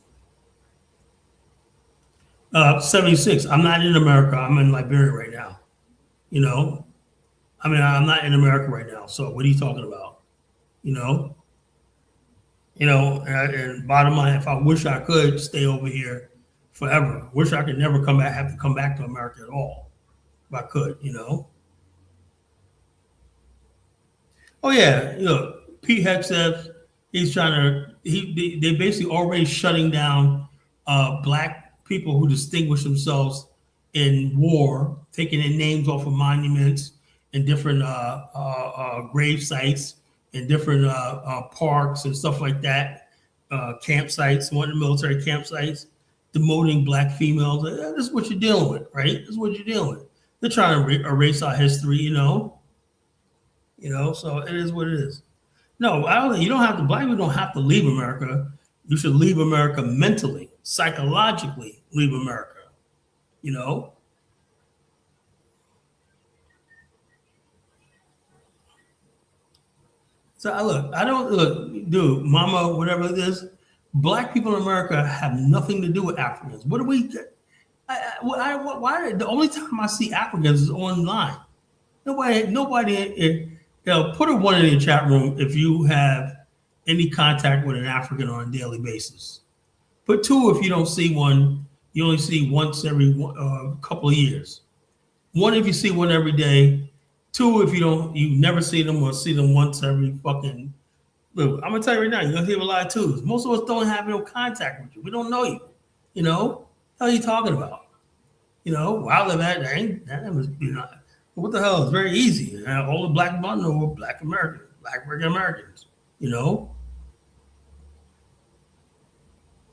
76. I'm not in America. I'm in Liberia right now. I'm not in America right now. So what are you talking about? And bottom line, if I wish I could stay over here forever, wish I could never have to come back to America at all. If I could, Oh yeah, Pete Hegseth, he's trying to. They basically already shutting down black people who distinguish themselves in war, taking their names off of monuments and different grave sites and different parks and stuff like that, campsites, one of the military campsites, demoting black females. This is what you're dealing with, right? This is what you're dealing with. They're trying to erase our history, so it is what it is. No, I don't. You don't have to. Black people don't have to leave America. You should leave America mentally, psychologically. Leave America. You know. So I look. I don't look, dude, mama, whatever it is. Black people in America have nothing to do with Africans. What do we? Why? The only time I see Africans is online. Nobody. Put a one in the chat room if you have any contact with an African on a daily basis. Put two if you don't see one. You only see once every couple of years. One if you see one every day. Two if you never see them or see them once every fucking. Look, I'm gonna tell you right now, you're gonna hear a lot of twos. Most of us don't have no contact with you. We don't know you. What are you talking about? Where I live at, that was, what the hell? It's very easy. All the black people I know are black Americans, black American Americans.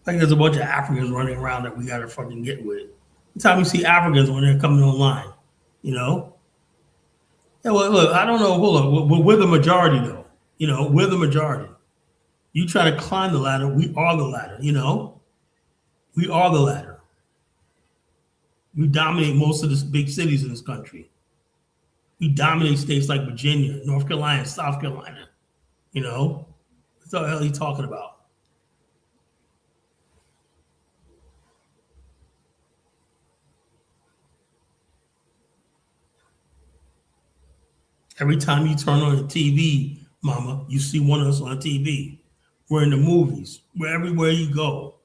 Like there's a bunch of Africans running around that we gotta fucking get with. The time you see Africans when they're coming online, Yeah, well, look, I don't know. Hold on, we're the majority though. We're the majority. You try to climb the ladder, we are the ladder. We are the ladder. We dominate most of the big cities in this country. We dominate states like Virginia, North Carolina, South Carolina. What the hell are you talking about? Every time you turn on the TV, mama, you see one of us on TV. We're in the movies. We're everywhere you go.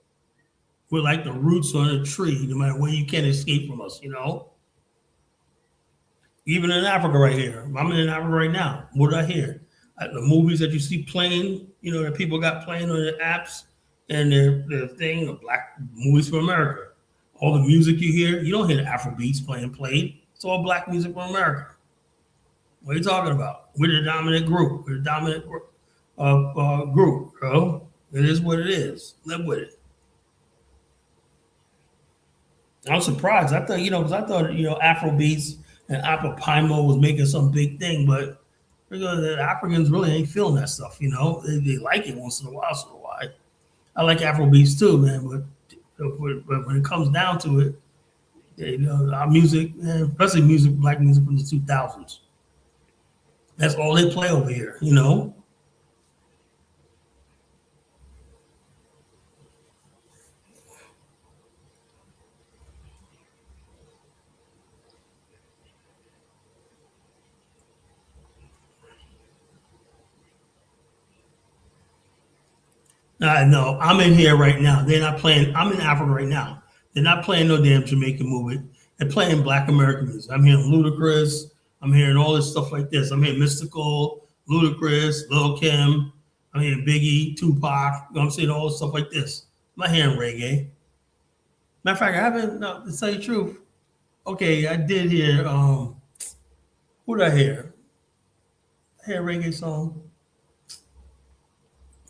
We're like the roots on a tree, no matter where you can't escape from us, Even in Africa right here. I'm in Africa right now. What do I hear? The movies that you see playing, that people got playing on their apps and their thing, the black movies from America. All the music you hear, you don't hear the Afro beats played. It's all black music from America. What are you talking about? We're the dominant group. We're the dominant group, bro. It is what it is. Live with it. I was surprised. I thought, because I thought, Afro beats and Apple Pimo was making some big thing, but the Africans really ain't feeling that stuff, They like it once in a while, so why? I like Afro beats too, man, but when it comes down to it, our music, especially black music from the 2000s. That's all they play over here, No, I'm in here right now. They're not playing. I'm in Africa right now. They're not playing no damn Jamaican movie. They're playing black American music. I'm hearing Ludacris. I'm hearing all this stuff like this. I'm hearing Mystical, Ludacris, Lil Kim. I'm hearing Biggie, Tupac. I'm seeing all this stuff like this. I'm not hearing reggae. Matter of fact, I haven't. No, to tell you the truth. Okay, I did hear. Who did I hear? I heard a reggae song.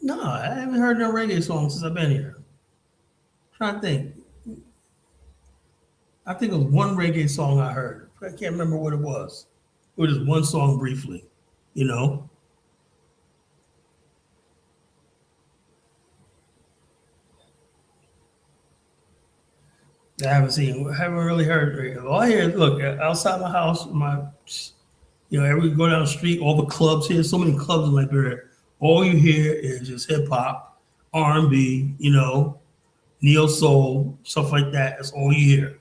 No, I haven't heard no reggae song since I've been here. I'm trying to think. I think it was one reggae song I heard. I can't remember what it was. It was just one song briefly, I haven't really heard reggae. All I hear, look, outside my house, every go down the street, all the clubs here, so many clubs in Liberia. All you hear is just hip hop, R&B, neo soul, stuff like that. That's all you hear.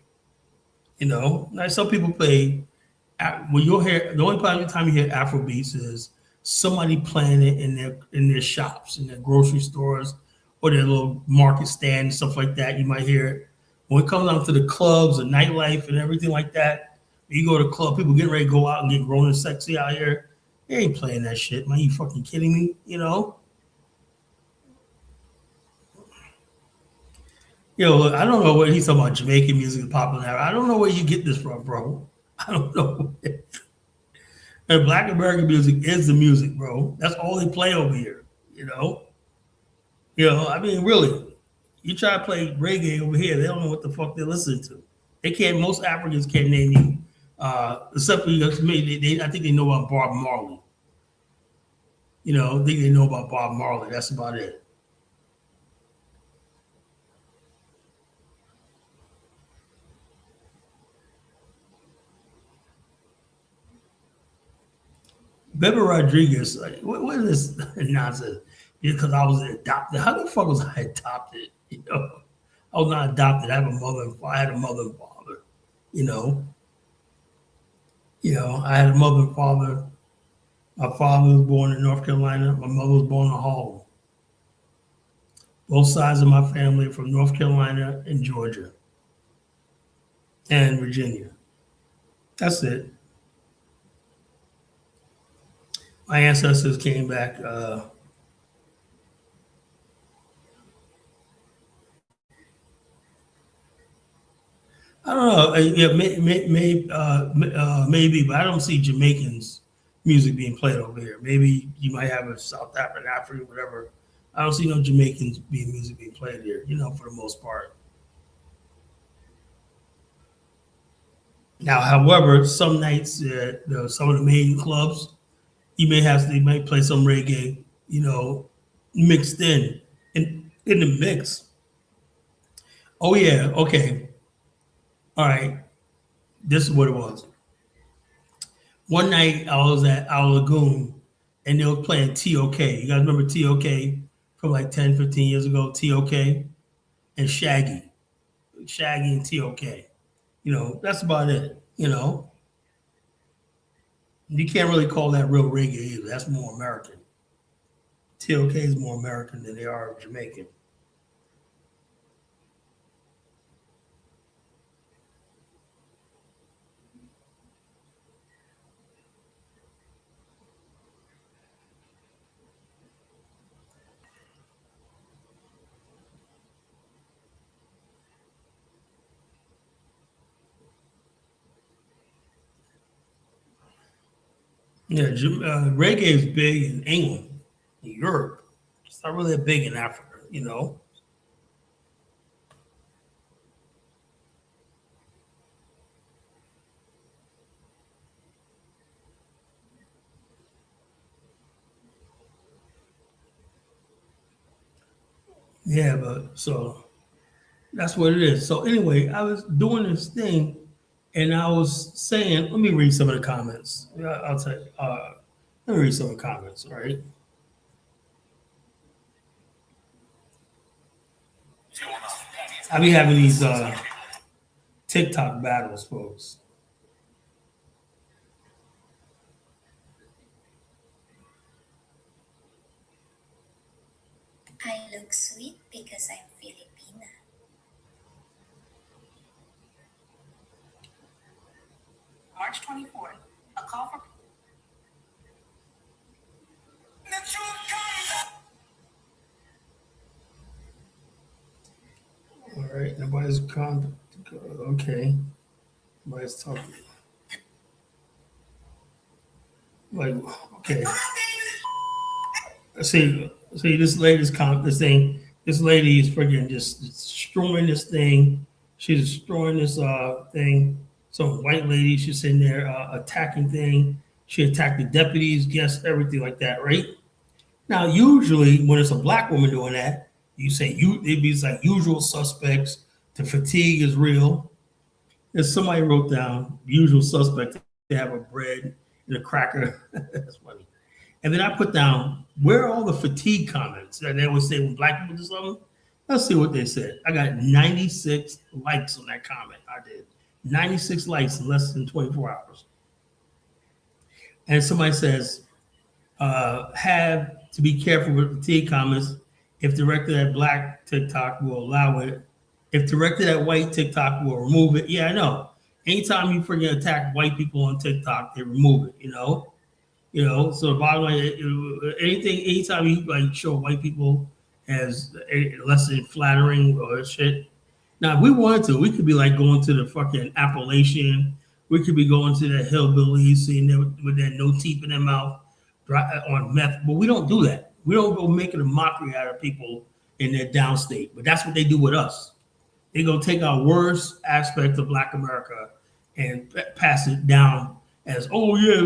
Now some people play. Well, you'll hear the only time you hear Afro beats is somebody playing it in their shops, in their grocery stores, or their little market stand and stuff like that. You might hear it. When it comes down to the clubs and nightlife and everything like that, you go to the club, people getting ready to go out and get grown and sexy out here. He ain't playing that shit, man. You fucking kidding me? Yo, look, I don't know what he's talking about. Jamaican music is popular. I don't know where you get this from, bro. I don't know. And Black American music is the music, bro. That's all they play over here. You know. I mean, really, you try to play reggae over here, they don't know what the fuck they're listening to. They can't. Most Africans can't name you, except for me. I think they know about Bob Marley. I think they know about Bob Marley. That's about it. Bebe Rodriguez, like, what is this nonsense? Because I was adopted. How the fuck was I adopted? I was not adopted. I have a mother. I had a mother and father. You know. I had a mother and father. My father was born in North Carolina. My mother was born in Harlem. Both sides of my family are from North Carolina and Georgia and Virginia. That's it. My ancestors came back. I don't know. Yeah, maybe, but I don't see Jamaicans music being played over here. Maybe you might have a South African, whatever. I don't see no Jamaicans music being played here. For the most part. Now, however, some nights, some of the main clubs, they might play some reggae, mixed in the mix. Oh yeah, okay, all right. This is what it was. One night I was at Our Lagoon and they were playing TOK. You guys remember TOK from like 10, 15 years ago? TOK and Shaggy and TOK. That's about it. You can't really call that real reggae either. That's more American. TOK is more American than they are Jamaican. Yeah, reggae is big in England, in Europe. It's not really big in Africa. Yeah, but so that's what it is. So anyway, I was doing this thing, and I was saying, let me read some of the comments. Yeah, I'll tell you. Let me read some of the comments. All right. I be having these TikTok battles, folks. I look sweet because I'm Filipina. March 24th, a call for... All right, nobody's okay. Nobody's talking. Like, okay. See, this lady's this thing. This lady is freaking just destroying this thing. She's destroying this thing. Some white lady, she's sitting there attacking thing. She attacked the deputies, guests, everything like that, right? Now, usually when it's a black woman doing that, you say it'd be like usual suspects. The fatigue is real. And somebody wrote down usual suspect. They have a bread and a cracker. That's funny. And then I put down where are all the fatigue comments that they always say when black people do something. Let's see what they said. I got 96 likes on that comment. I did 96 likes in less than 24 hours. And somebody says, have to be careful with fatigue comments. If directed at black, TikTok will allow it. If directed at white, TikTok will remove it. Yeah, I know. Anytime you freaking attack white people on TikTok, they remove it, So the bottom line, anytime you like show white people as less than flattering or shit. Now, if we wanted to, we could be like going to the fucking Appalachian. We could be going to the hillbillies, seeing them with their no teeth in their mouth on meth. But we don't do that. We don't go making a mockery out of people in their downstate. But that's what they do with us. They go take our worst aspect of Black America and pass it down as, oh yeah,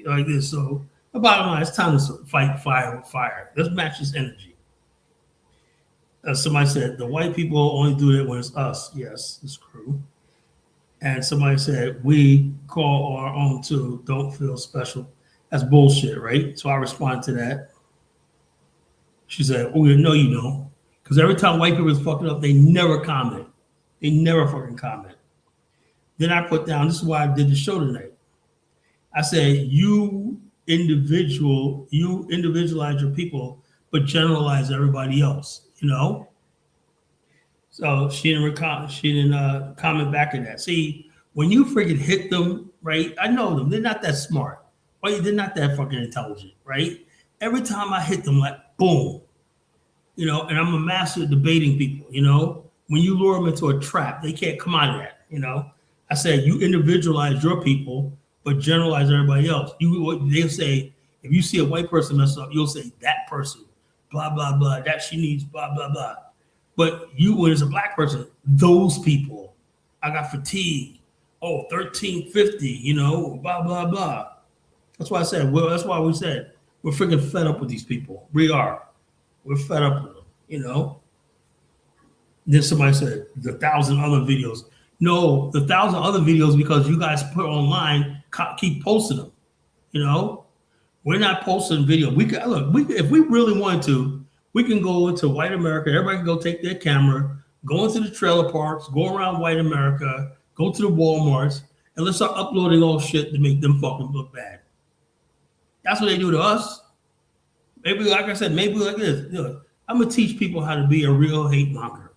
like this. So the bottom line, it's time to fight fire with fire. Let's match this energy. Somebody said the white people only do it when it's us. Yes, it's true. And somebody said we call our own too. Don't feel special. That's bullshit, right? So I responded to that. She said, "Oh, no, you don't." Because every time white people is fucking up, they never comment. They never fucking comment. Then I put down, this is why I did the show tonight. I said, you individualize your people, but generalize everybody else, So she didn't comment back on that. See, when you freaking hit them, right? I know them. They're not that smart. Right? They're not that fucking intelligent, right? Every time I hit them, like, boom. And I'm a master at debating people, When you lure them into a trap, they can't come out of that, I said, you individualize your people, but generalize everybody else. They'll say, if you see a white person mess up, you'll say, that person, blah, blah, blah, that she needs, blah, blah, blah. But when it's a Black person, those people, I got fatigue. Oh, 1350, blah, blah, blah. That's why I said, that's why we said, we're freaking fed up with these people. We are. We're fed up with them, Then somebody said, the 1,000 other videos. No, the 1,000 other videos because you guys put online, keep posting them, We're not posting video. If we really wanted to, we can go into white America. Everybody can go take their camera, go into the trailer parks, go around white America, go to the Walmarts, and let's start uploading all shit to make them fucking look bad. That's what they do to us. Maybe, like I said, maybe like this. I'm going to teach people how to be a real hate monger.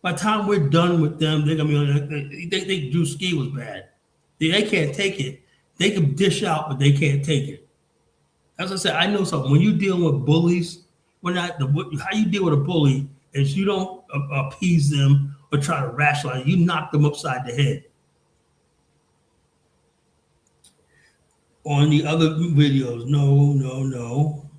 By the time we're done with them, they're going to be they think Drew Ski was bad. They can't take it. They can dish out, but they can't take it. As I said, I know something. When you're dealing with bullies, how you deal with a bully is you don't appease them or try to rationalize. You knock them upside the head. On the other videos, no.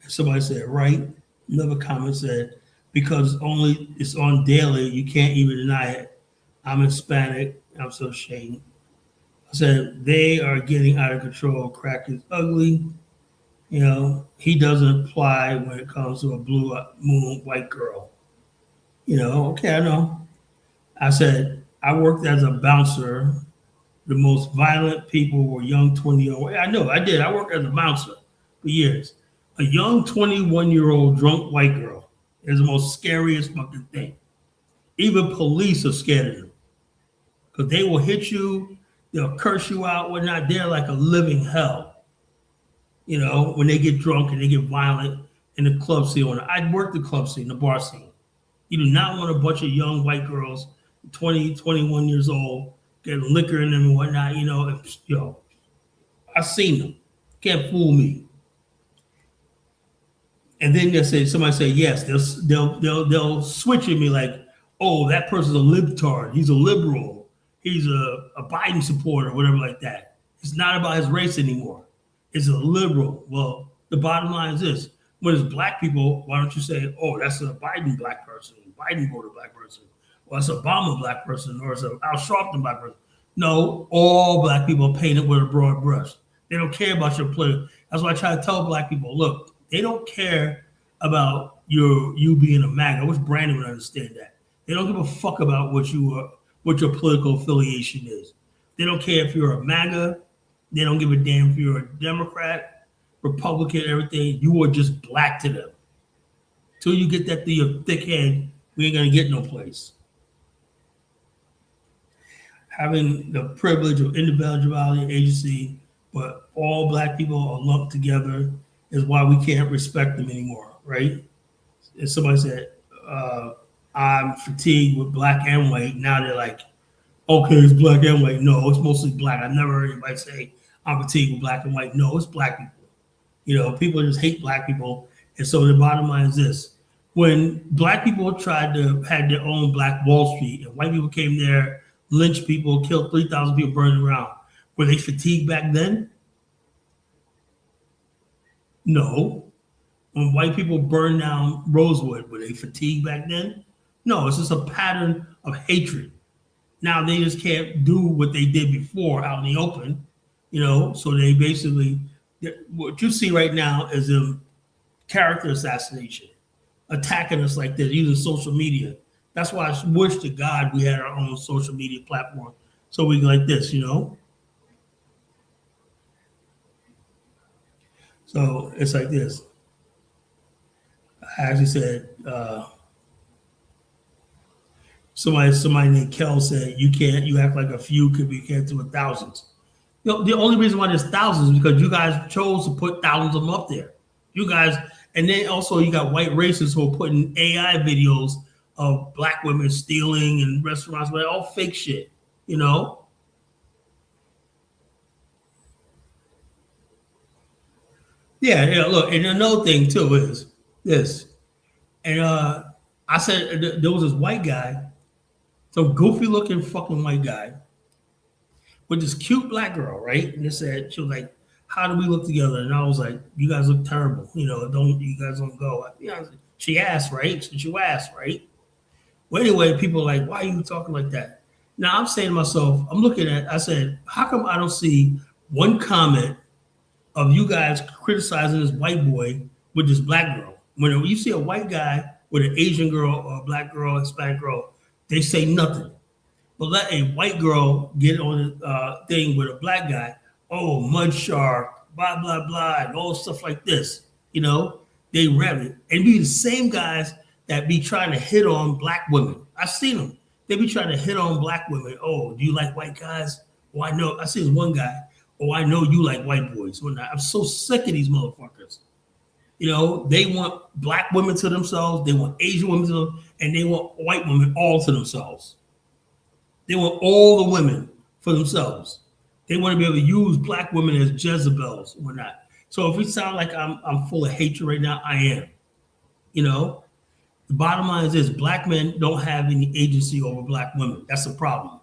Somebody said, right. Another comment said, because only it's on daily, you can't even deny it. I'm Hispanic. I'm so ashamed. I said, they are getting out of control. Crack is ugly. He doesn't apply when it comes to a blue moon white girl. Okay, I know. I said, I worked as a bouncer. The most violent people were young 20-year-old. I know, I did. I worked as a bouncer for years. A young 21-year-old drunk white girl is the most scariest fucking thing. Even police are scared of them. Because they will hit you, they'll curse you out, whatnot. They're like a living hell. When they get drunk and they get violent in the club scene. I worked the club scene, the bar scene. You do not want a bunch of young white girls, 20, 21 years old, getting liquor in them and whatnot, I've seen them. Can't fool me. And then somebody say, yes, they'll switch at me like, oh, that person's a libtard. He's a liberal. He's a Biden supporter, whatever like that. It's not about his race anymore. It's a liberal. Well, the bottom line is this. When it's Black people, why don't you say, oh, that's a Biden Black person, Biden voter Black person, or it's a Obama Black person, or it's a Al Sharpton Black person. No, all Black people are painted with a broad brush. They don't care about your political. That's why I try to tell Black people, look, they don't care about you being a MAGA. I wish Brandon would understand that. They don't give a fuck about what your political affiliation is. They don't care if you're a MAGA. They don't give a damn if you're a Democrat, Republican, everything. You are just Black to them. Till you get that through your thick head, we ain't gonna get no place. Having the privilege of individuality and agency, but all Black people are lumped together is why we can't respect them anymore, right? And somebody said, I'm fatigued with Black and white. Now they're like, okay, it's black and white. No, it's mostly black. I've never heard anybody say I'm fatigued with black and white. No, it's black people. People just hate black people. And so the bottom line is this. When black people tried to had their own Black Wall Street and white people came there, lynched people, killed 3,000 people, burned around, were they fatigued back then? No. When white people burned down Rosewood, were they fatigued back then? No, it's just a pattern of hatred. Now they just can't do what they did before out in the open, so they basically, what you see right now is a character assassination, attacking us like this, using social media. That's why I wish to God we had our own social media platform so we like this. So it's like this. I actually said, somebody named Kel said, you act like a few could be compared to thousands. The only reason why there's thousands is because you guys chose to put thousands of them up there. You guys, and then also you got white racists who are putting AI videos of black women stealing in restaurants, but all fake shit, Yeah, yeah, look, and another thing too is this. And I said there was this white guy, some goofy looking fucking white guy with this cute black girl, right? And they said, she was like, how do we look together? And I was like, you guys look terrible. You guys don't go. She asked, right? Since you asked, right? Well, anyway, people are like, why are you talking like that? Now I'm saying to myself, I said, how come I don't see one comment of you guys criticizing this white boy with this black girl? When you see a white guy with an Asian girl or a black girl, Hispanic girl, they say nothing. But let a white girl get on the thing with a black guy, oh, mud shark, blah, blah, blah, and all stuff like this. They rev it. And be the same guys that be trying to hit on black women. I've seen them. They be trying to hit on black women. Oh, do you like white guys? Oh, I know. I see this one guy. Oh, I know you like white boys. I'm so sick of these motherfuckers. They want black women to themselves. They want Asian women to them, and they want white women all to themselves. They want all the women for themselves. They want to be able to use black women as Jezebels or not. So if we sound like I'm full of hatred right now, I am. The bottom line is this: black men don't have any agency over black women. That's the problem.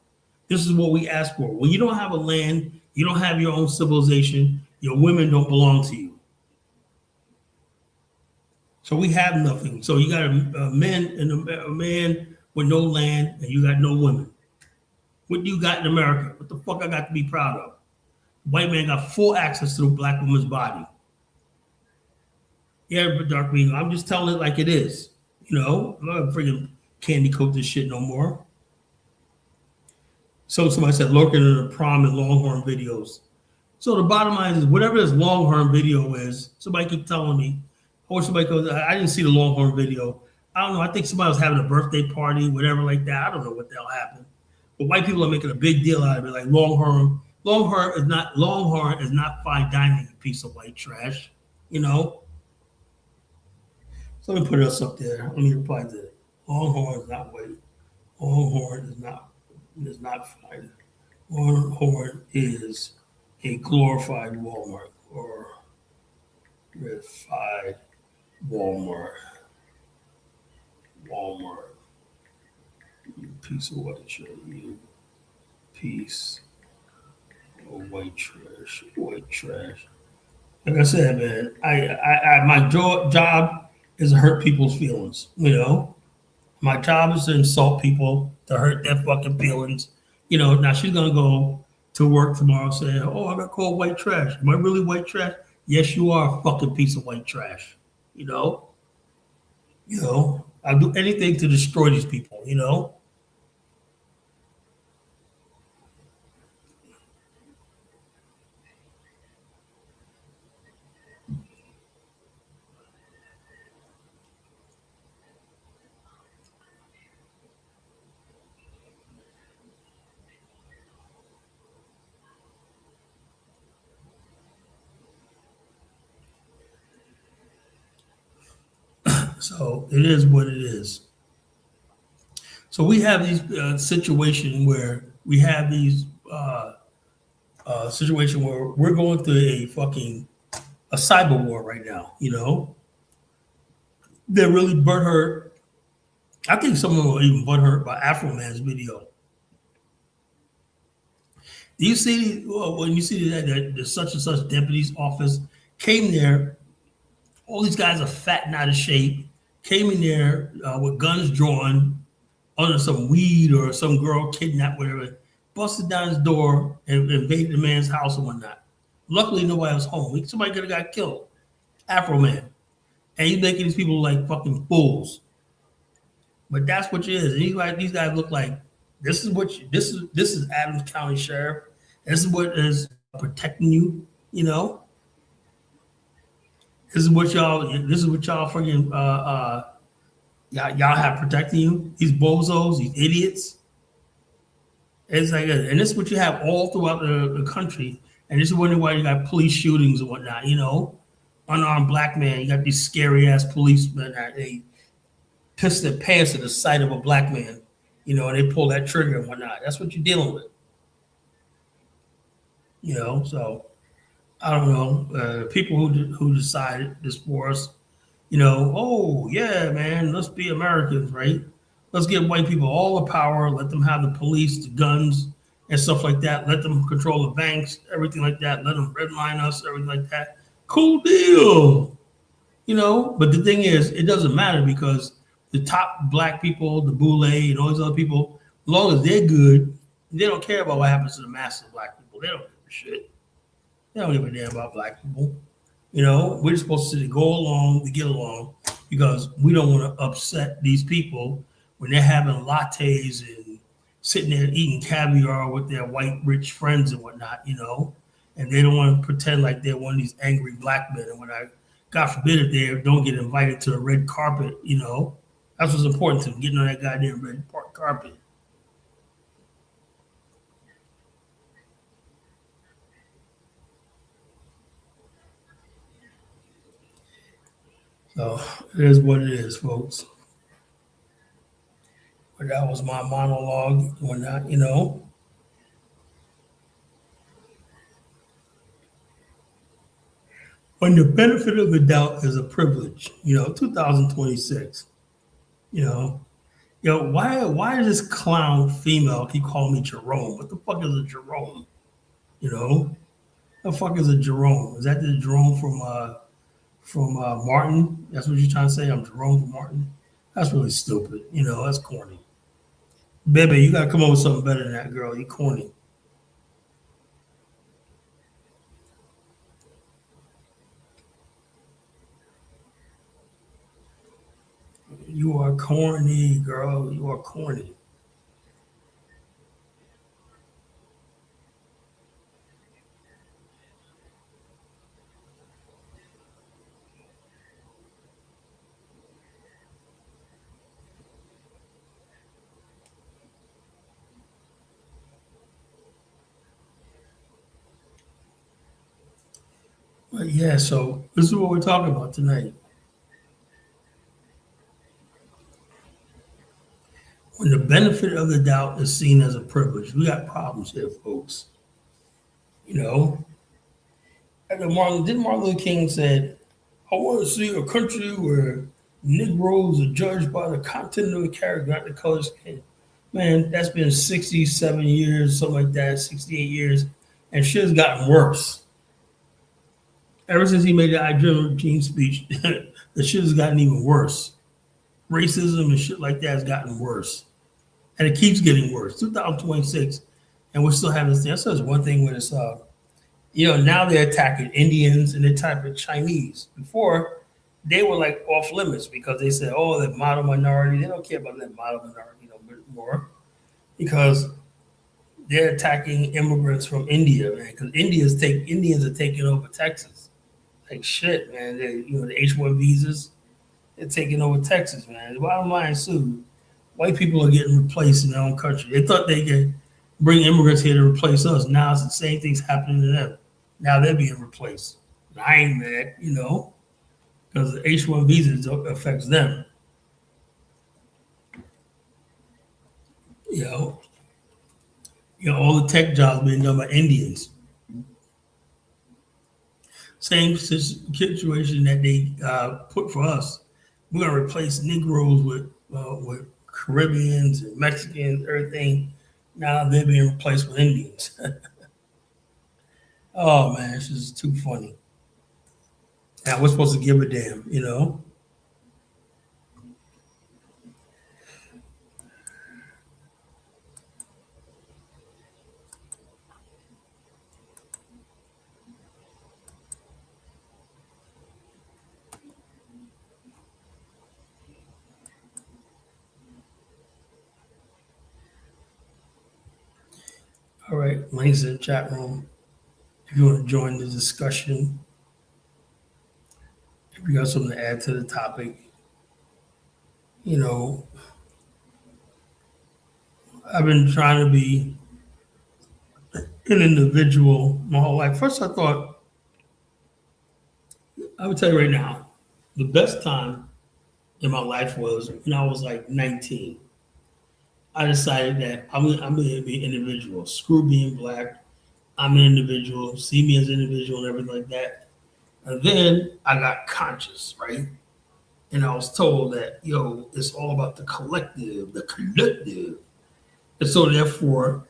This is what we ask for. When you don't have a land, you don't have your own civilization, your women don't belong to you. So we have nothing. So you got a man with no land, and you got no women. What do you got in America? What the fuck I got to be proud of? White man got full access to the black woman's body. Yeah, but dark mean, I'm just telling it like it is. I'm not gonna freaking candy coat this shit no more. So somebody said lurking in the prom and Longhorn videos. So the bottom line is whatever this Longhorn video is, somebody keep telling me, or somebody goes, I didn't see the Longhorn video. I don't know. I think somebody was having a birthday party, whatever like that. I don't know what the hell happened. But white people are making a big deal out of it, like Longhorn. Longhorn is not fine dining, you piece of white trash. So let me put us up there. Let me reply to it. Longhorn is not white. Longhorn is not fine. Longhorn is a glorified Walmart or refined Walmart. You piece of white trash. You piece of white trash. White trash. Like I said, man, my job is to hurt people's feelings. My job is to insult people, to hurt their fucking feelings. Now she's gonna go to work tomorrow saying, "Oh, I got called white trash. Am I really white trash? Yes, you are a fucking piece of white trash." I'll do anything to destroy these people. So it is what it is. So we have these situations where we have these situation where we're going through a cyber war right now. They're really butthurt. I think someone will even butthurt by Afro Man's video. Do you see when you see that the such and such deputy's office came there? All these guys are fat and out of shape. Came in there with guns drawn, under some weed or some girl kidnapped, whatever. Busted down his door and invaded the man's house and whatnot. Luckily, nobody was home. Somebody could have got killed. Afro Man, and he's making these people like fucking fools. But that's what it is. And these guys look like this is Adams County Sheriff. This is what is protecting you. This is what y'all freaking y'all have protecting you. These bozos, these idiots. It's like, and this is what you have all throughout the country. And this is why you got police shootings and whatnot. Unarmed black man. You got these scary ass policemen that they piss their pants at the sight of a black man. And they pull that trigger and whatnot. That's what you're dealing with. So I don't know. People who decided this for us, oh yeah, man, let's be Americans, right? Let's give white people all the power, let them have the police, the guns, and stuff like that. Let them control the banks, everything like that. Let them redline us, everything like that. Cool deal. But the thing is, it doesn't matter because the top black people, the Boule, and all these other people, as long as they're good, they don't care about what happens to the mass of black people. They don't give a shit. They don't give a damn about black people. We're supposed to go along to get along because we don't want to upset these people when they're having lattes and sitting there eating caviar with their white rich friends and whatnot, and they don't want to pretend like they're one of these angry black men. And when God forbid if they don't get invited to a red carpet, that's what's important to them, getting on that goddamn red carpet. So it is what it is, folks. But that was my monologue when when the benefit of the doubt is a privilege, 2026, why does this clown female keep calling me Jerome? What the fuck is a Jerome? The fuck is a Jerome? Is that the Jerome from Martin? That's what you're trying to say? I'm Jerome from Martin? That's really stupid. That's corny. Baby, you gotta come up with something better than that, girl. You corny. You are corny, girl. You are corny. But yeah, so this is what we're talking about tonight. When the benefit of the doubt is seen as a privilege, we got problems here, folks. And didn't Martin Luther King said, I want to see a country where Negroes are judged by the content of the character, not the color skin. Man, that's been 67 years, something like that, 68 years, and shit has gotten worse. Ever since he made the I Dream Gene speech, the shit has gotten even worse. Racism and shit like that has gotten worse. And it keeps getting worse. 2026, and we're still having this thing. So there's one thing where it's, now they're attacking Indians and they're attacking Chinese. Before, they were like off limits because they said, oh, they're model minority. They don't care about that model minority no bit more because they're attacking immigrants from India, man. Because Indians are taking over Texas. Like shit, man. The H-1 visas, they're taking over Texas, man. The bottom line is, white people are getting replaced in their own country. They thought they could bring immigrants here to replace us. Now it's the same thing's happening to them. Now they're being replaced. And I ain't mad, because the H-1 visa affects them. all the tech jobs being done by Indians. Same situation that they put for us. We're gonna replace Negroes with Caribbeans and Mexicans, everything. Now they're being replaced with Indians. Oh man, this is too funny. Now we're supposed to give a damn. All right, links in the chat room. If you want to join the discussion, if you got something to add to the topic, I've been trying to be an individual my whole life. First, I would tell you right now, the best time in my life was when I was like 19. I decided that I'm going to be an individual. Screw being black. I'm an individual. See me as an individual and everything like that. And then I got conscious, right? And I was told that, it's all about the collective, the collective. And so therefore,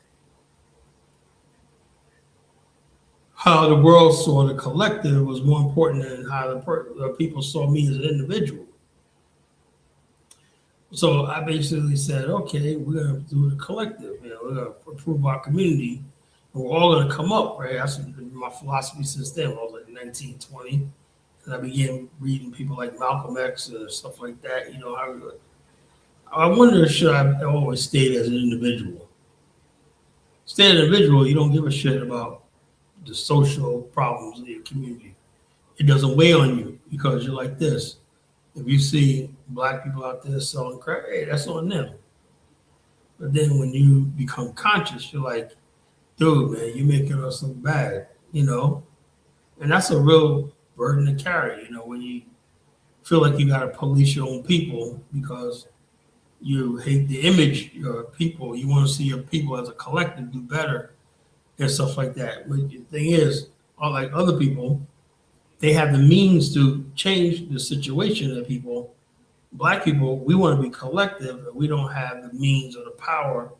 how the world saw the collective was more important than how the people saw me as an individual. So I basically said, okay, we're going to do the collective. We're going to improve our community. And we're all going to come up, right? That's been my philosophy since then. When I was like 19, 20. And I began reading people like Malcolm X and stuff like that. I wonder, should I always stay as an individual? Stay an individual, you don't give a shit about the social problems of your community. It doesn't weigh on you because you're like this. If you see black people out there selling crack, hey, that's on them. But then when you become conscious, you're like, dude, man, you're making us look bad, And that's a real burden to carry, when you feel like you got to police your own people because you hate the image of your people. You want to see your people as a collective do better and stuff like that. But the thing is, unlike other people, they have the means to change the situation of people. Black people, we want to be collective, and we don't have the means or the power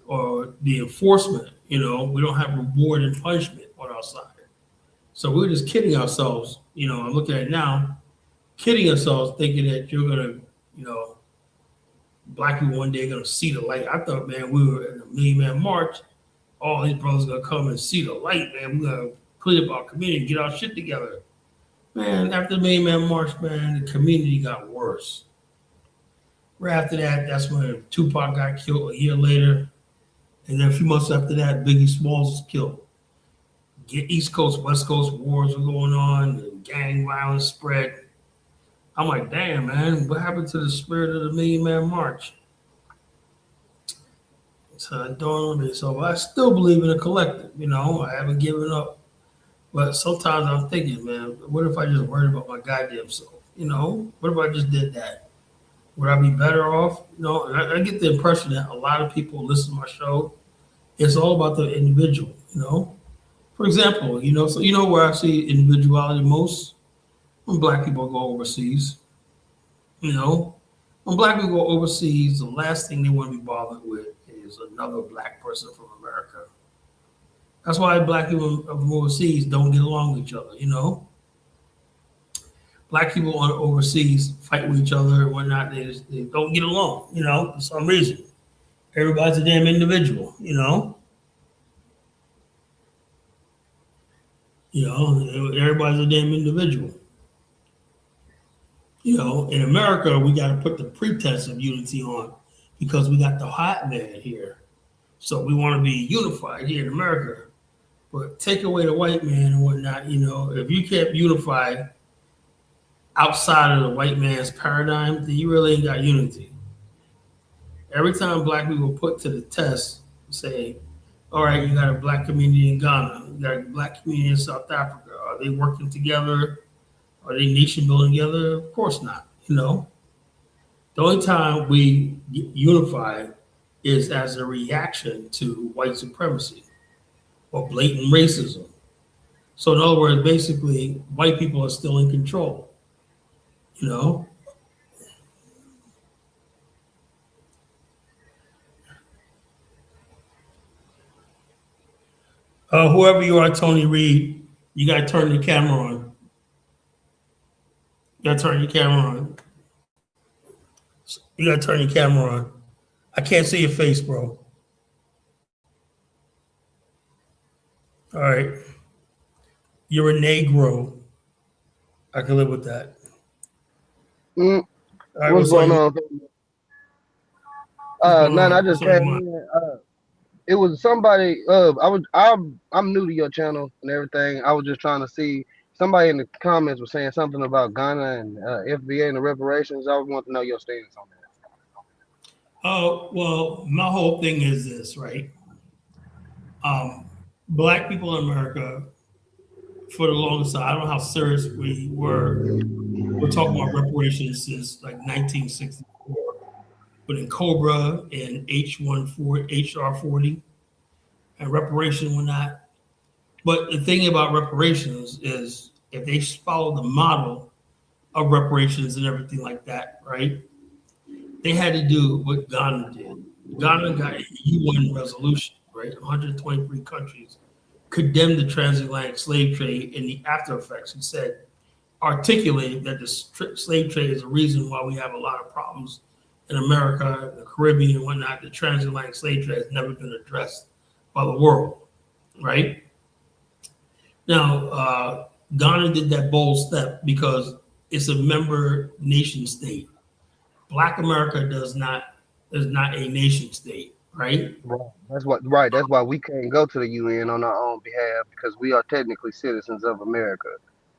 or the enforcement. We don't have reward and punishment on our side. So we're just kidding ourselves. I'm looking at it now, kidding ourselves, thinking that you're gonna, black people one day are gonna see the light. I thought, man, we were in a Million Man March. All these brothers gonna come and see the light, man. We're gonna clean up our community, get our shit together. Man, after the Million Man March, man, the community got worse. Right after that, that's when Tupac got killed a year later. And then a few months after that, Biggie Smalls was killed. East Coast, West Coast wars were going on, and gang violence spread. I'm like, damn, man, what happened to the spirit of the Million Man March? So it dawned on me. So I still believe in a collective, I haven't given up. But sometimes I'm thinking, man, what if I just worried about my goddamn self? What if I just did that? Would I be better off? And I get the impression that a lot of people listen to my show. It's all about the individual, For example, so where I see individuality most? When black people go overseas. When black people go overseas, the last thing they want to be bothered with is another black person from America. That's why black people from overseas don't get along with each other, Black people overseas fight with each other and whatnot. They don't get along, for some reason. Everybody's a damn individual, Everybody's a damn individual. In America, we got to put the pretense of unity on because we got the hot man here. So we want to be unified here in America. But take away the white man and whatnot, if you can't unify outside of the white man's paradigm, then you really ain't got unity. Every time black people put to the test, say, all right, you got a black community in Ghana, you got a black community in South Africa. Are they working together? Are they nation building together? Of course not, The only time we get unified is as a reaction to white supremacy or blatant racism. So in other words, basically, white people are still in control. You know, whoever you are, Tony Reed, you got to turn your camera on. You got to turn your camera on. You got to turn your camera on. I can't see your face, bro. All right. You're a negro. I can live with that. Mm, All right, what's what's on going your, on? what's going None. I on? just What's on came your mind? in. It was somebody. I'm new to your channel and everything. I was just trying to see. Somebody in the comments was saying something about Ghana and FBA and the reparations. I want to know your stance on that. Oh, well, my whole thing is this, right? Black people in America, for the longest time, I don't know how serious we were. We're talking about reparations since like 1964, but in Cobra and HR 40 and reparation were not. But the thing about reparations is if they follow the model of reparations and everything like that, right? They had to do what Ghana did. Ghana got a UN resolution, right? 123 countries condemned the transatlantic slave trade and the after effects. He said, articulated that the slave trade is the reason why we have a lot of problems in America, the Caribbean, and whatnot. The transatlantic slave trade has never been addressed by the world, right? Now, Ghana did that bold step because it's a member nation state. Black America is not a nation state, right? Right. That's what. Right. That's why we can't go to the UN on our own behalf because we are technically citizens of America.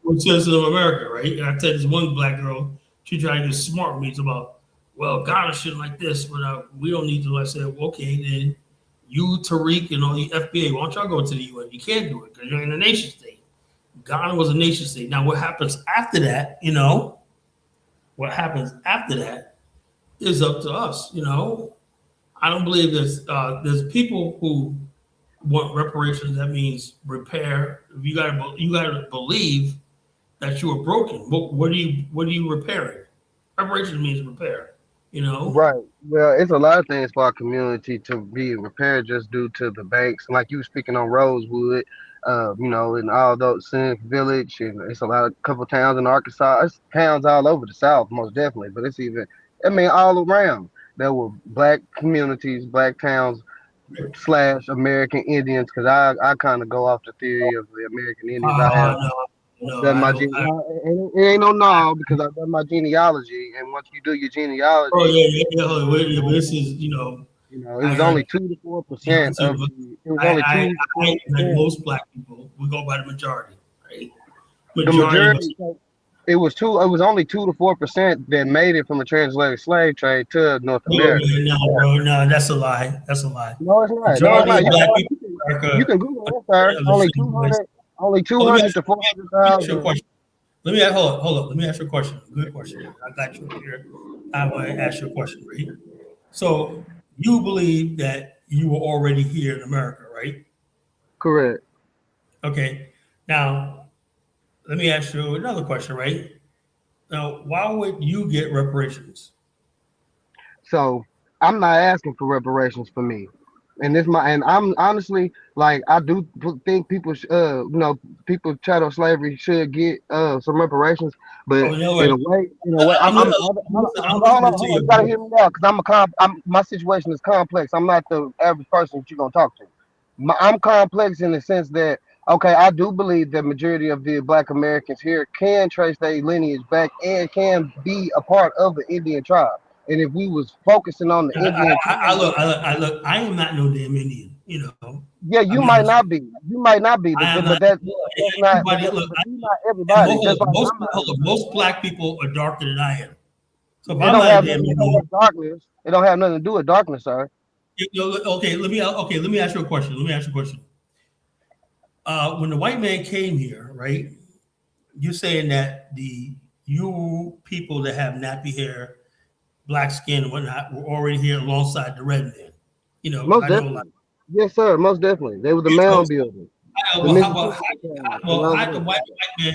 We're citizens of America, right? And I tell this one black girl, she tried to get smart with me. It's about, well, Ghana shouldn't like this, but we don't need to. I said, well, okay, then you, Tariq, and all the FBA, why don't y'all go to the UN? You can't do it because you're in a nation state. Ghana was a nation state. Now, what happens after that, what happens after that is up to us, I don't believe there's people who want reparations. That means repair. You gotta believe that you were broken. What are you repairing? Reparations means repair. Right. Well, it's a lot of things for our community to be repaired just due to the banks. Like you were speaking on Rosewood, and all those Sin Village, and it's a lot of couple towns in Arkansas. It's towns all over the South, most definitely. But it's even, I mean, all around. There were black communities, black towns slash American Indians, because I kind of go off the theory of the American Indians. I have No, no, done I my don't. it ain't no no because I've done my genealogy, and once you do your Oh genealogy, yeah. But this is it I was got only 2 to 4% see, of the. It was only I like 2 to 4%. most black people. We go by the majority, right? The Majority of us. majority. It was two. It was only 2 to 4% that made it from a transatlantic slave trade to North No, America. man, no, bro, no, that's a lie. That's a lie. No, it's not. No, it's Majority not. of You can black go. people in You America can Google it, are sir. of the Only same race. 200. Only Oh, let 200 to me ask you a 400,000. question. Hold up. Let me ask you a question. Good question. I got you up here. I want to ask you a question, right? So you believe that you were already here in America, right? Correct. Okay. Now, let me ask you another question, right? Now, why would you get reparations? So I'm not asking for reparations for me. And I'm honestly like I do think people people chattel slavery should get some reparations, but Oh, you know what? in a way I'm hold listening on, to you you. gotta hear me out because my situation is complex. I'm not the average person that you're gonna talk to. I'm complex in the sense that okay, I do believe that majority of the Black Americans here can trace their lineage back and can be a part of the Indian tribe. And if we was focusing on the Indian tribe, I am not no damn Indian. yeah, I'll you be might honest with not be, you might not be, you. I am but not. that, Yeah, that's not, everybody, look, but you not and everybody. Just like I'm not everybody. most black people are darker than I am. So if It I'm don't not a have damn nothing to do Indian, with darkness. It don't have nothing to do with darkness, sir. let me ask you a question. When the white man came here, right? You're saying that you people that have nappy hair, black skin, and whatnot were already here alongside the red man. You know, Most I know like definitely. Yes, sir. Most definitely. They were the so, mound so builders. The well, how about Mississippi came well, along how with the it. white man?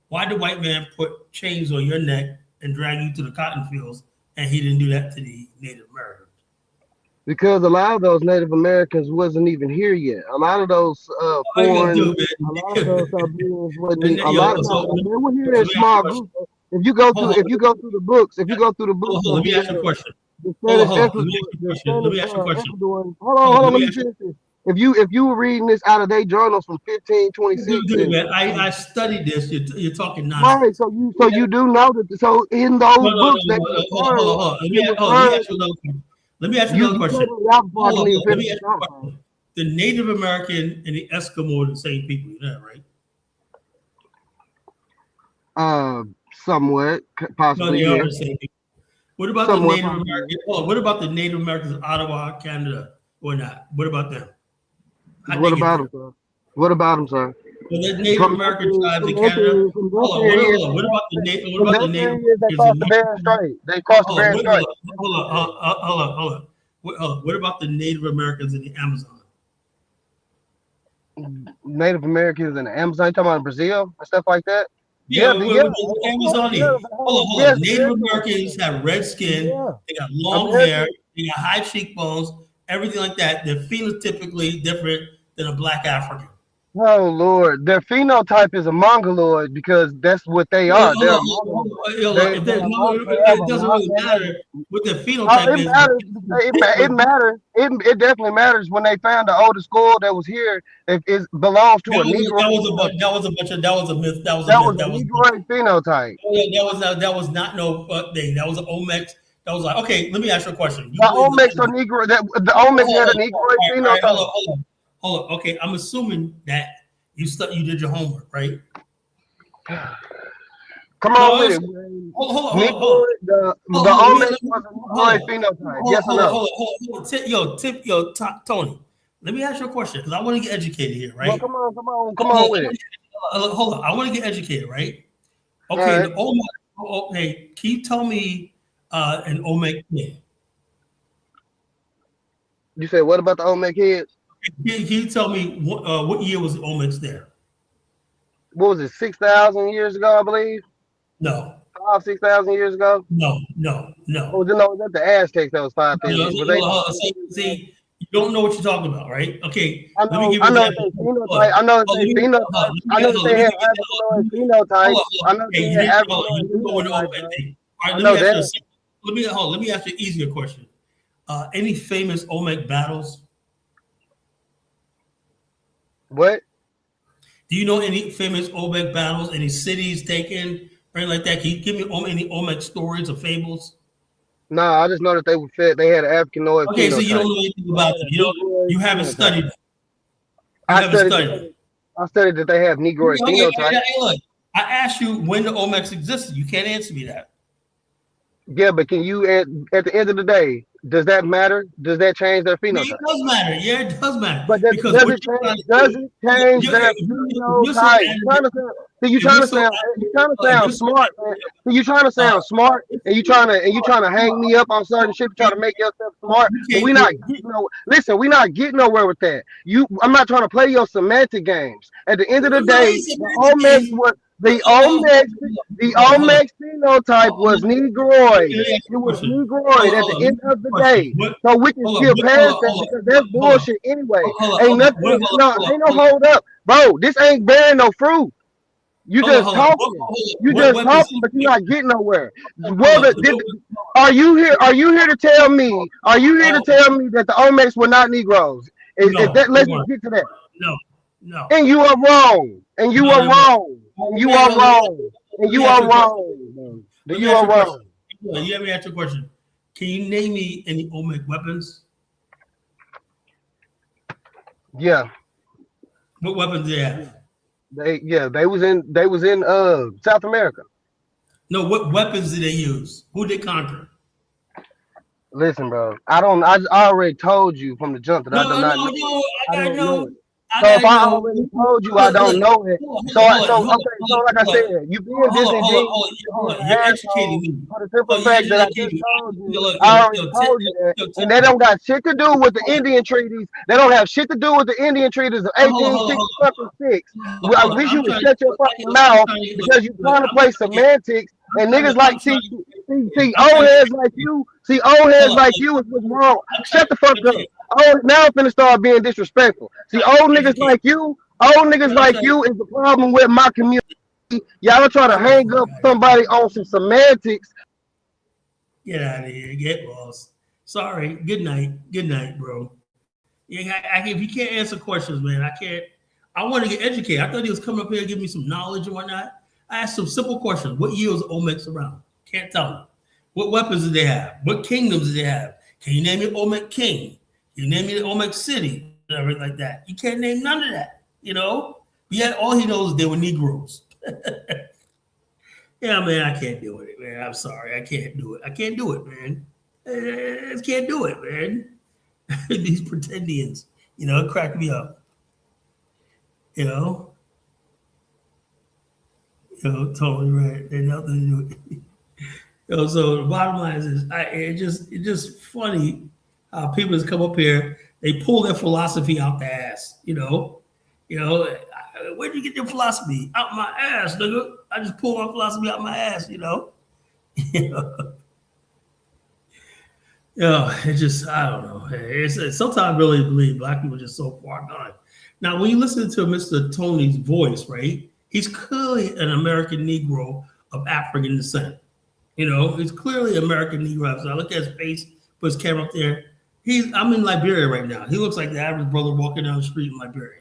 Why did the white man put chains on your neck and drag you to the cotton fields, and he didn't do that to the Native Americans? Because a lot of those Native Americans wasn't even here yet. A lot of those All you gotta foreign, do, a lot of man. those Siberians wasn't And, a yo, lot. so No, let they were here in me ask you a small question. groups. If you go Hold through, on, if you go through the books, if you go through the hold books on, of let me ask you a question. The Hold on, Spanish hold on. Let me ask you a the question. Let Spanish me ask you a question. Ecuador. Hold on, Hold on, let let me me ask you. finish this. If you were reading this out of their journals from 1526 Dude, and man, I studied this. You're talking right, nonsense. so you do know that. So in No, those no, no, books, no, no. Hold on. Let me ask you another question. Let me ask you another You cut question. me out before I can even Let finish me the ask you a thought. question. The Native American and the Eskimo are the same people, you know, that, right? Uh, somewhat, No, possibly, they are yes. the same people. What about the Somewhat, Native possibly. American? Oh, what about the Native Americans of Ottawa, Canada, or not? What about them? How'd What they get about them, there? sir? What about them, sir? So the Native American tribes in Canada. From that period, Hold on. What from about the that Native period, they Americans in crossed the Bering Mexico? Strait. They crossed the Hold on, Bering Strait. hold on. What about the Native Americans in the Amazon? Native Americans in the Amazon, you talking about Brazil and stuff like that? Yeah, Yeah, yeah, with the of course, yeah, Amazonian. Hold yes, on. the Native territory. Americans have red skin, Yeah, they got long hair, Americans. they got high cheekbones, everything like that. They're phenotypically different than a black African. Oh Lord, their phenotype is a mongoloid because that's what they are. They're a mongoloid. Hold on. If They're there's a no, they have it a doesn't mon- really they have matter what their Oh, phenotype it is. matters. It matters. It definitely matters when they found the oldest skull that was here. It belongs to a Negro phenotype. That was a myth. That was a That myth. was a Negroid phenotype. That was not no thing. That was an Omex. That was like, okay, let me ask you a question. You The believe in Olmecs the are Omex? Negro. The Hold on, Olmecs hold had a on. Negroid All right, phenotype. hold on. Okay, I'm assuming that you did your homework, right? Come No, on with it. Negroid. The Olmecs was a Negroid phenotype. Yes or no? hold on. Tony. Let me ask you a question because I want to get educated here, Well, right? come on with it. Hold on. I want to get educated, right? All Okay, right. the Olmec. Okay, can you tell me an Olmec king? You said what about the Olmec heads? Can you tell me what year was the Olmecs there? What was it? 6,000 years ago, I believe. No, 6,000 years ago. no. Oh, no, was that the Aztecs that was You 5,000? know, Was they? see, you don't know what you're talking about, right? Okay, I let me know, give you I an know example. that they phenotype. I know that they phenotype. I know that Let they me have give you. Africanoid phenotypes. I know Okay, they you have didn't. Africanoid You didn't know when the phenotypes, Olmec bro. thing. All right, I let me know ask you. that. Let me ask you an easier question. Any famous Olmec battles? What? Do you know any famous Olmec battles? Any cities taken or anything like that? Can you give me any Olmec stories or fables? No, I just know that they were fed. They had an Africanoid Okay, so you don't phenotype. know anything They about had them. a Negroid You haven't phenotype. studied them. You I haven't studied. studied them. I studied that they have Negroid Okay, phenotype. hey, look, I asked you when the Olmecs existed. You can't answer me that. Yeah, but can you at the end of the day, does that matter? Does that change their Yeah, it phenotype? does matter. Yeah, it does matter But because what you're trying to does do, it change you're, their you're so phenotype? animated. If you're so You animated, trying to if sound you're so smart, man. You trying to uh, sound smart, and you trying to hang me up on certain shit, trying to make yourself smart. you But can't. we not getting no. Listen, we not getting nowhere with that. I'm not trying to play your semantic games. At the end of the No, day, it's a the magic Olmecs game. was the Hold on, Olmecs. The Olmecs phenotype was Negroid. Let me ask It you a was question. Negroid at the Let me end ask you of a the question. day. So we can skip past that because that's bullshit anyway. Ain't nothing. Ain't no hold up, bro. This ain't bearing no fruit. You just talking. You What just weapons? talking, but you're not getting nowhere. Hold Whether up. are you here? Are you here to tell me? Are you here to tell me that the Olmecs were not Negroes? Is No, that? they Let's just weren't. get to that. No, no, And you are wrong. And you no, are they weren't. wrong. And you are wrong. And Let me you ask are you a question. wrong. Let me You ask are you a question. wrong. You let me ask you a question. Can you name me any Olmec weapons? Yeah. What weapons do they have? They was in South America. No, what weapons did they use? Who did they conquer? Listen, bro. I already told you from the jump that I do not know. No. I don't know it. I So if gotta I know. already told you I Look, don't look. know it, Hold on, so hold on, hold on, okay, so like I hold on, said, you being disingenuous, you hold being on. You're an educating asshole me. for the simple Oh, you're fact that I educating just me. told you, I already Yo, told you that, and tell they me. don't got shit to do with the Indian treaties. They don't have shit to do with the Indian treaties of Hold 1860 on. fucking six. Well, I wish you I'm would trying. shut your fucking mouth because you trying to play semantics and niggas I'm like trying. see I'm old trying heads to. like you, see old heads Hold on. like you is what's wrong. I'm trying. Shut the fuck I'm trying. up. Oh, now I'm finna start being disrespectful. See, Trying old to niggas educate. like you, old niggas I'm like trying. you is the problem with my community. Y'all try to Get the hang fuck up out of here. somebody on some semantics. Get out of here. Get lost. Sorry. Good night. Good night, bro. Yeah, if you can't answer questions, man, I can't. I want to get educated. I thought he was coming up here and give me some knowledge and whatnot. I asked some simple questions. What year was Olmecs around? Can't tell me. What weapons did they have? What kingdoms did they have? Can you name me Olmec king? Can you name me the Olmec city? Everything like that. You can't name none of that. You know. Yet all he knows is they were Negroes. Yeah, man, I can't do it, man. I'm sorry, I can't do it. I can't do it, man. I can't do it, man. These pretendians, it cracked me up. You know, totally right. There's nothing to do with it. So the bottom line is, it's just funny how people just come up here, they pull their philosophy out the ass. Where'd you get your philosophy? Out my ass, nigga. I just pull my philosophy out my ass. You know. It just, I don't know. It's sometimes I really believe black people are just so far gone. Now, when you listen to Mr. Tony's voice, right, he's clearly an American Negro of African descent. He's clearly American Negro. So I look at his face, put his camera up there. I'm in Liberia right now. He looks like the average brother walking down the street in Liberia.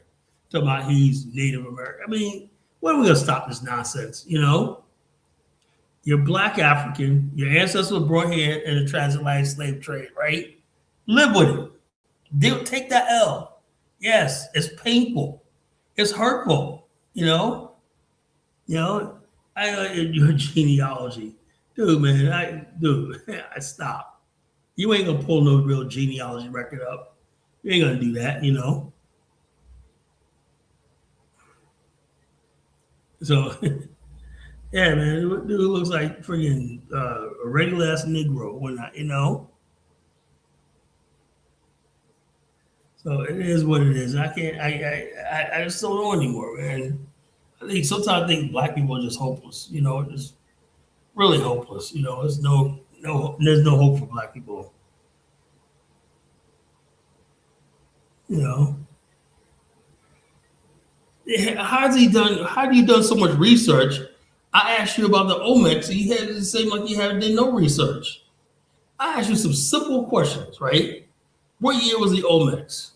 Talking about he's Native American. I mean, when are we gonna stop this nonsense? You're black African. Your ancestors were brought here in the transatlantic slave trade, right? Live with it. Take that L. Yes, it's painful. It's hurtful. You know. Your genealogy, dude, man. I stop. You ain't gonna pull no real genealogy record up. You ain't gonna do that. So. Yeah, man, dude looks like freaking a regular ass Negro when So it is what it is. I can't. I just don't know anymore, man. I think sometimes I think black people are just hopeless. Just really hopeless. There's no hope for black people. You know. How do you done so much research? I asked you about the Olmecs, and you had the same like you had did no research. I asked you some simple questions, right? What year was the Olmecs?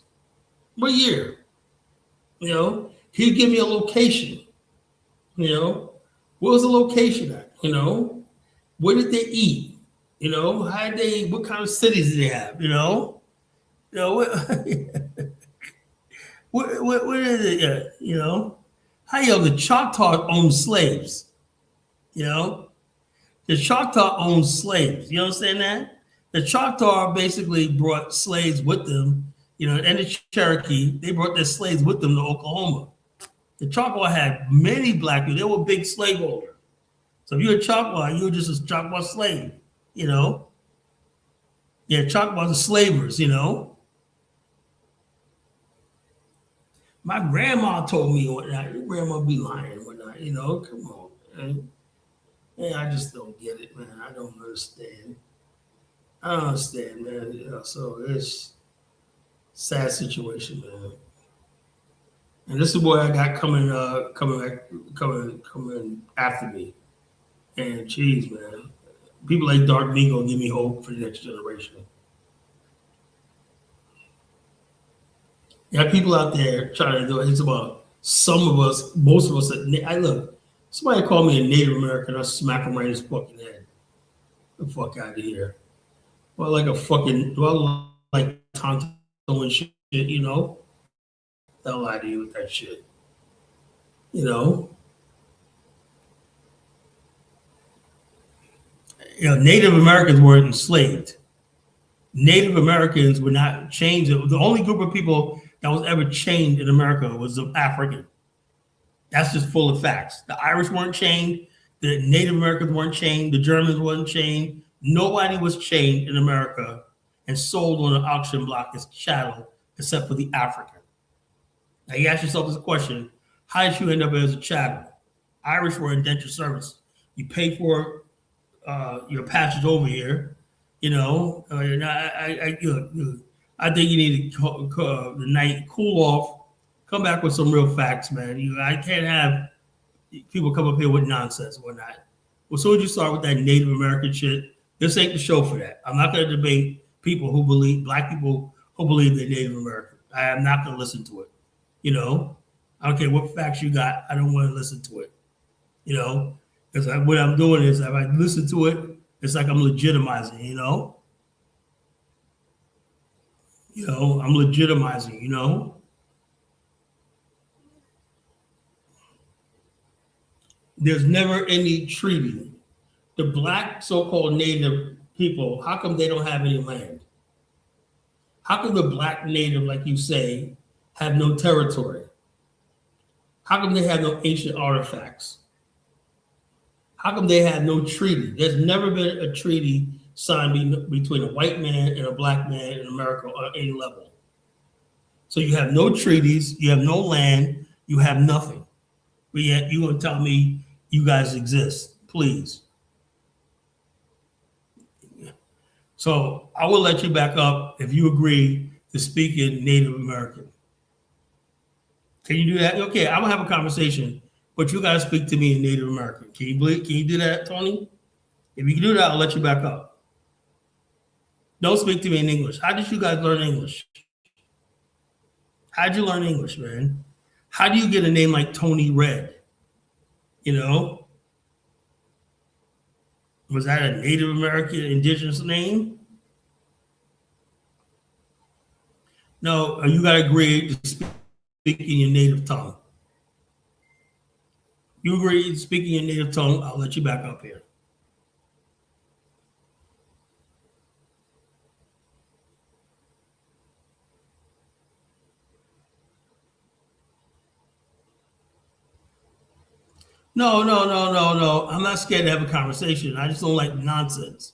What year? He give me a location. What was the location at? Where did they eat? What kind of cities did they have? What, what is it? How the Choctaw owned slaves? The Choctaw owned slaves. You understand that? The Choctaw basically brought slaves with them, and the Cherokee, they brought their slaves with them to Oklahoma. The Choctaw had many black people. They were big slaveholders. So if you're a Choctaw, you were just a Choctaw slave, Yeah, Choctaws are slavers. My grandma told me whatnot. Your grandma be lying and whatnot, Come on, man. Yeah, I just don't get it, man. I don't understand. I don't understand, man. So it's sad situation, man. And this is what I got coming after me. And geez, man, people like Dark Negro give me hope for the next generation. You have people out there trying to do it. It's about some of us, most of us. I look, somebody call me a Native American, I'll smack him right in his fucking head. Get the fuck out of here. Like Tonto and shit, The hell out of you with that shit. Native Americans weren't enslaved. Native Americans were not changed. The only group of people that was ever chained in America was African. That's just full of facts. The Irish weren't chained. The Native Americans weren't chained. The Germans weren't chained. Nobody was chained in America and sold on an auction block as chattel except for the African. Now you ask yourself this question: how did you end up as a chattel? Irish were indentured servants. You pay for your passage over here. I think you need to the night cool off, come back with some real facts, man. I can't have people come up here with nonsense and whatnot. Well, so would you start with that Native American shit? This ain't the show for that. I'm not going to debate black people who believe they're Native American. I am not going to listen to it. I don't care what facts you got. I don't want to listen to it. Because what I'm doing is if I listen to it, it's like I'm legitimizing, I'm legitimizing, There's never any treaty. The black so-called native people, how come they don't have any land? How come the black native, like you say, have no territory? How come they have no ancient artifacts? How come they have no treaty? There's never been a treaty signed between a white man and a black man in America on any level. So you have no treaties, you have no land, you have nothing. But yet you want to tell me you guys exist, please. So I will let you back up if you agree to speak in Native American. Can you do that? Okay, I'm gonna have a conversation, but you gotta speak to me in Native American. Can you do that, Tony? If you can do that, I'll let you back up. Don't speak to me in English. How did you guys learn English? How'd you learn English, man? How do you get a name like Tony Red? Was that a Native American indigenous name? No, you got to agree to speak in your native tongue. You agree to speak in your native tongue, I'll let you back up here. No. I'm not scared to have a conversation. I just don't like nonsense.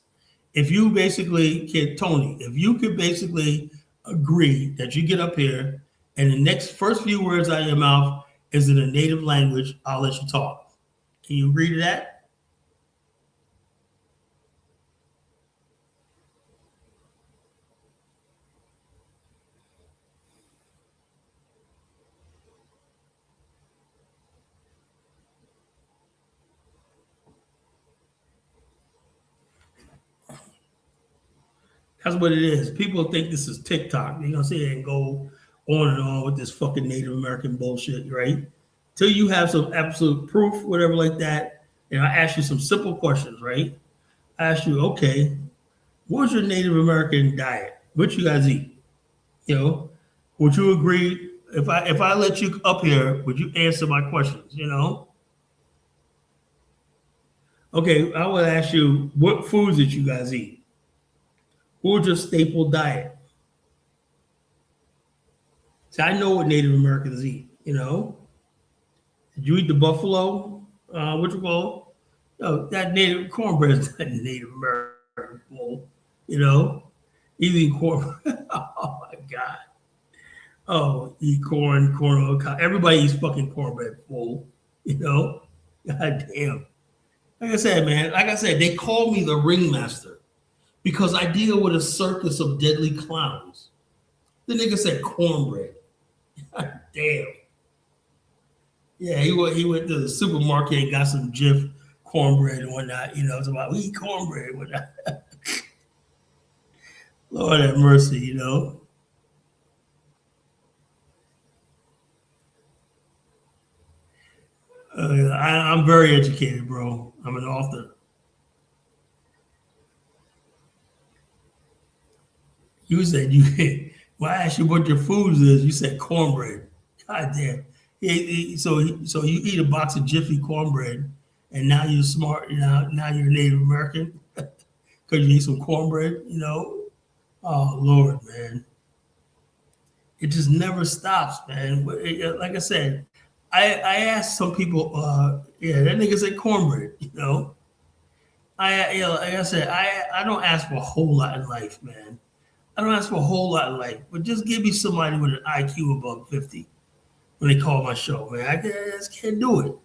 If you basically Tony, if you could basically agree that you get up here and the next first few words out of your mouth is in a native language, I'll let you talk. Can you agree to that? That's what it is. People think this is TikTok. They're gonna sit here and go on and on with this fucking Native American bullshit, right? Till you have some absolute proof, whatever like that. And I ask you some simple questions, right? I ask you, okay, what's your Native American diet? What you guys eat? Would you agree if I let you up here, would you answer my questions? Okay, I would ask you what foods did you guys eat? What was your staple diet? See, I know what Native Americans eat, Did you eat the buffalo? What you call it? No, that native cornbread is not Native American food, Eating corn. Oh my God. Oh, eat corn oil. Everybody eats fucking cornbread, fool. God damn. Like I said, they call me the ringmaster because I deal with a circus of deadly clowns. The nigga said cornbread. God damn. Yeah, he went to the supermarket and got some Jif cornbread and whatnot. It's about we eat cornbread and whatnot. Lord have mercy, I'm very educated, bro. I'm an author. You said well, I asked you what your foods is. You said cornbread. God damn. So you eat a box of Jiffy cornbread, and now you're smart. Now you're Native American because you eat some cornbread. Oh Lord, man. It just never stops, man. Like I said, I asked some people, yeah, that nigga said cornbread, you know. Like I said, I don't ask for a whole lot in life, man. I don't ask for a whole lot in life, but just give me somebody with an IQ above 50 when they call my show, man. I just can't do it.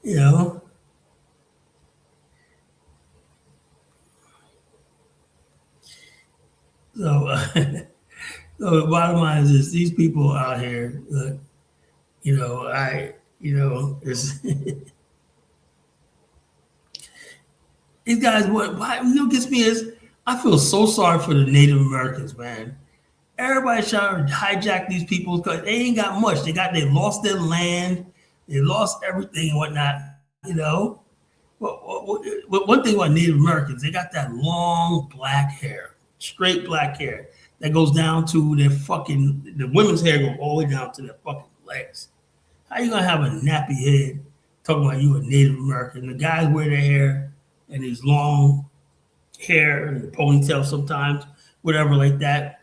You know? So, so the bottom line is this, these people out here, you know, it's these guys, why, you know, gets me is, I feel so sorry for the Native Americans, man. Everybody's trying to hijack these people because they ain't got much. They lost their land, they lost everything and whatnot, you know. One thing about Native Americans, they got that long black hair, straight black hair that goes down to their fucking, the women's hair go all the way down to their fucking legs. How you gonna have a nappy head talking about you a Native American? The guys wear their hair and these long hair and ponytail sometimes, whatever like that.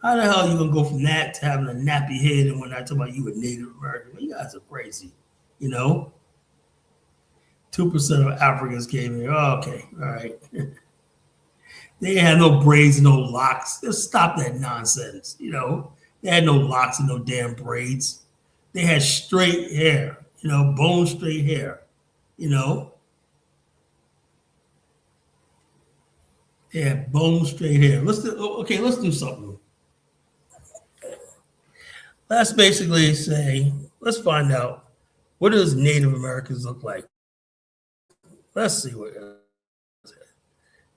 How the hell are you gonna go from that to having a nappy head and when I talk about you a Native American? Well, you guys are crazy, you know? 2% of Africans came here. Oh, okay, all right. They had no braids and no locks. Just stop that nonsense, you know? They had no locks and no damn braids. They had straight hair, you know, bone straight hair, you know? They had bone straight hair. Let's do something. Let's basically say, let's find out what does Native Americans look like. Let's see what.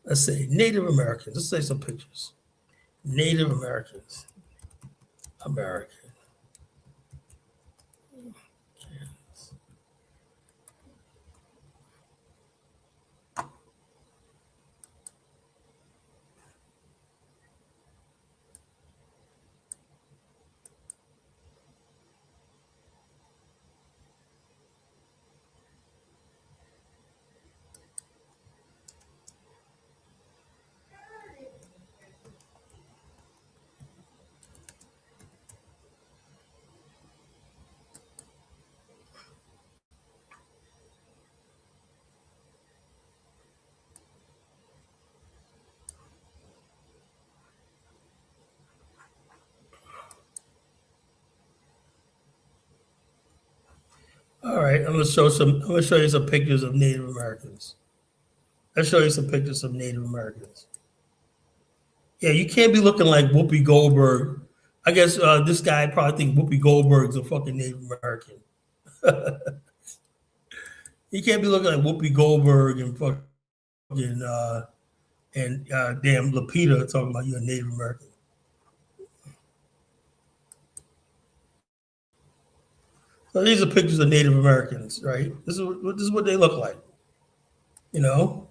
Let's say Native Americans. Let's say some pictures. Native Americans. American. All right, I'm gonna show some. I'm gonna show you some pictures of Native Americans. Let's show you some pictures of Native Americans. Yeah, you can't be looking like Whoopi Goldberg. I guess this guy probably think Whoopi Goldberg's a fucking Native American. You can't be looking like Whoopi Goldberg and fucking damn Lapita talking about you a Native American. So these are pictures of Native Americans, right? This is what they look like. You know,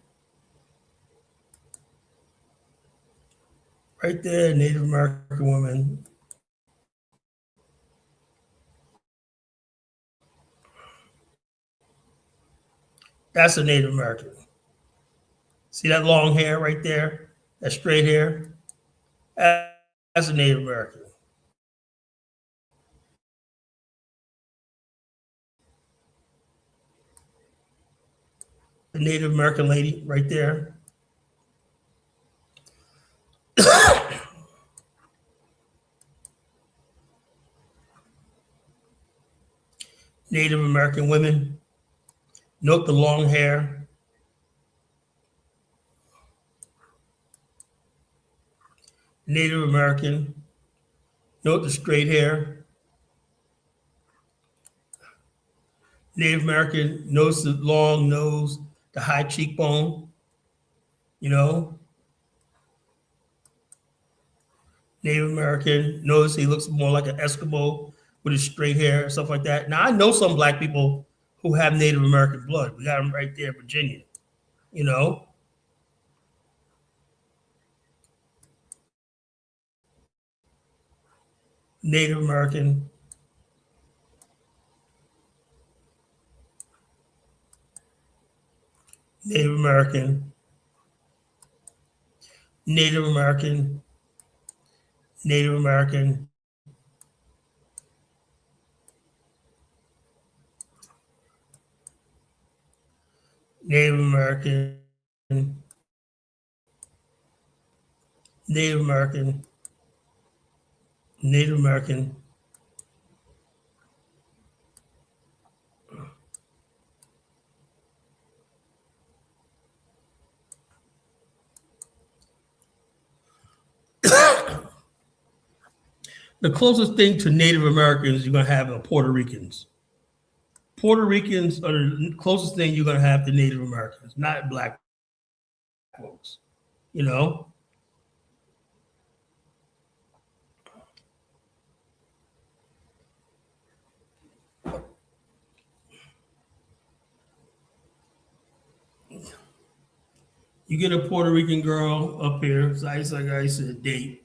right there, Native American woman. That's a Native American. See that long hair right there? That straight hair? That's a Native American. The Native American lady right there. Native American women. Note the long hair. Native American. Note the straight hair. Native American, notice the long nose, the high cheekbone, you know. Native American, notice he looks more like an Eskimo with his straight hair and stuff like that. Now, I know some black people who have Native American blood. We got them right there in Virginia, you know. Native American. Native American, Native American, Native American, Native American, Native American, Native American. The closest thing to Native Americans you're gonna have are Puerto Ricans. Puerto Ricans are the closest thing you're gonna have to Native Americans, not black folks. You know, you get a Puerto Rican girl up here. So I used to date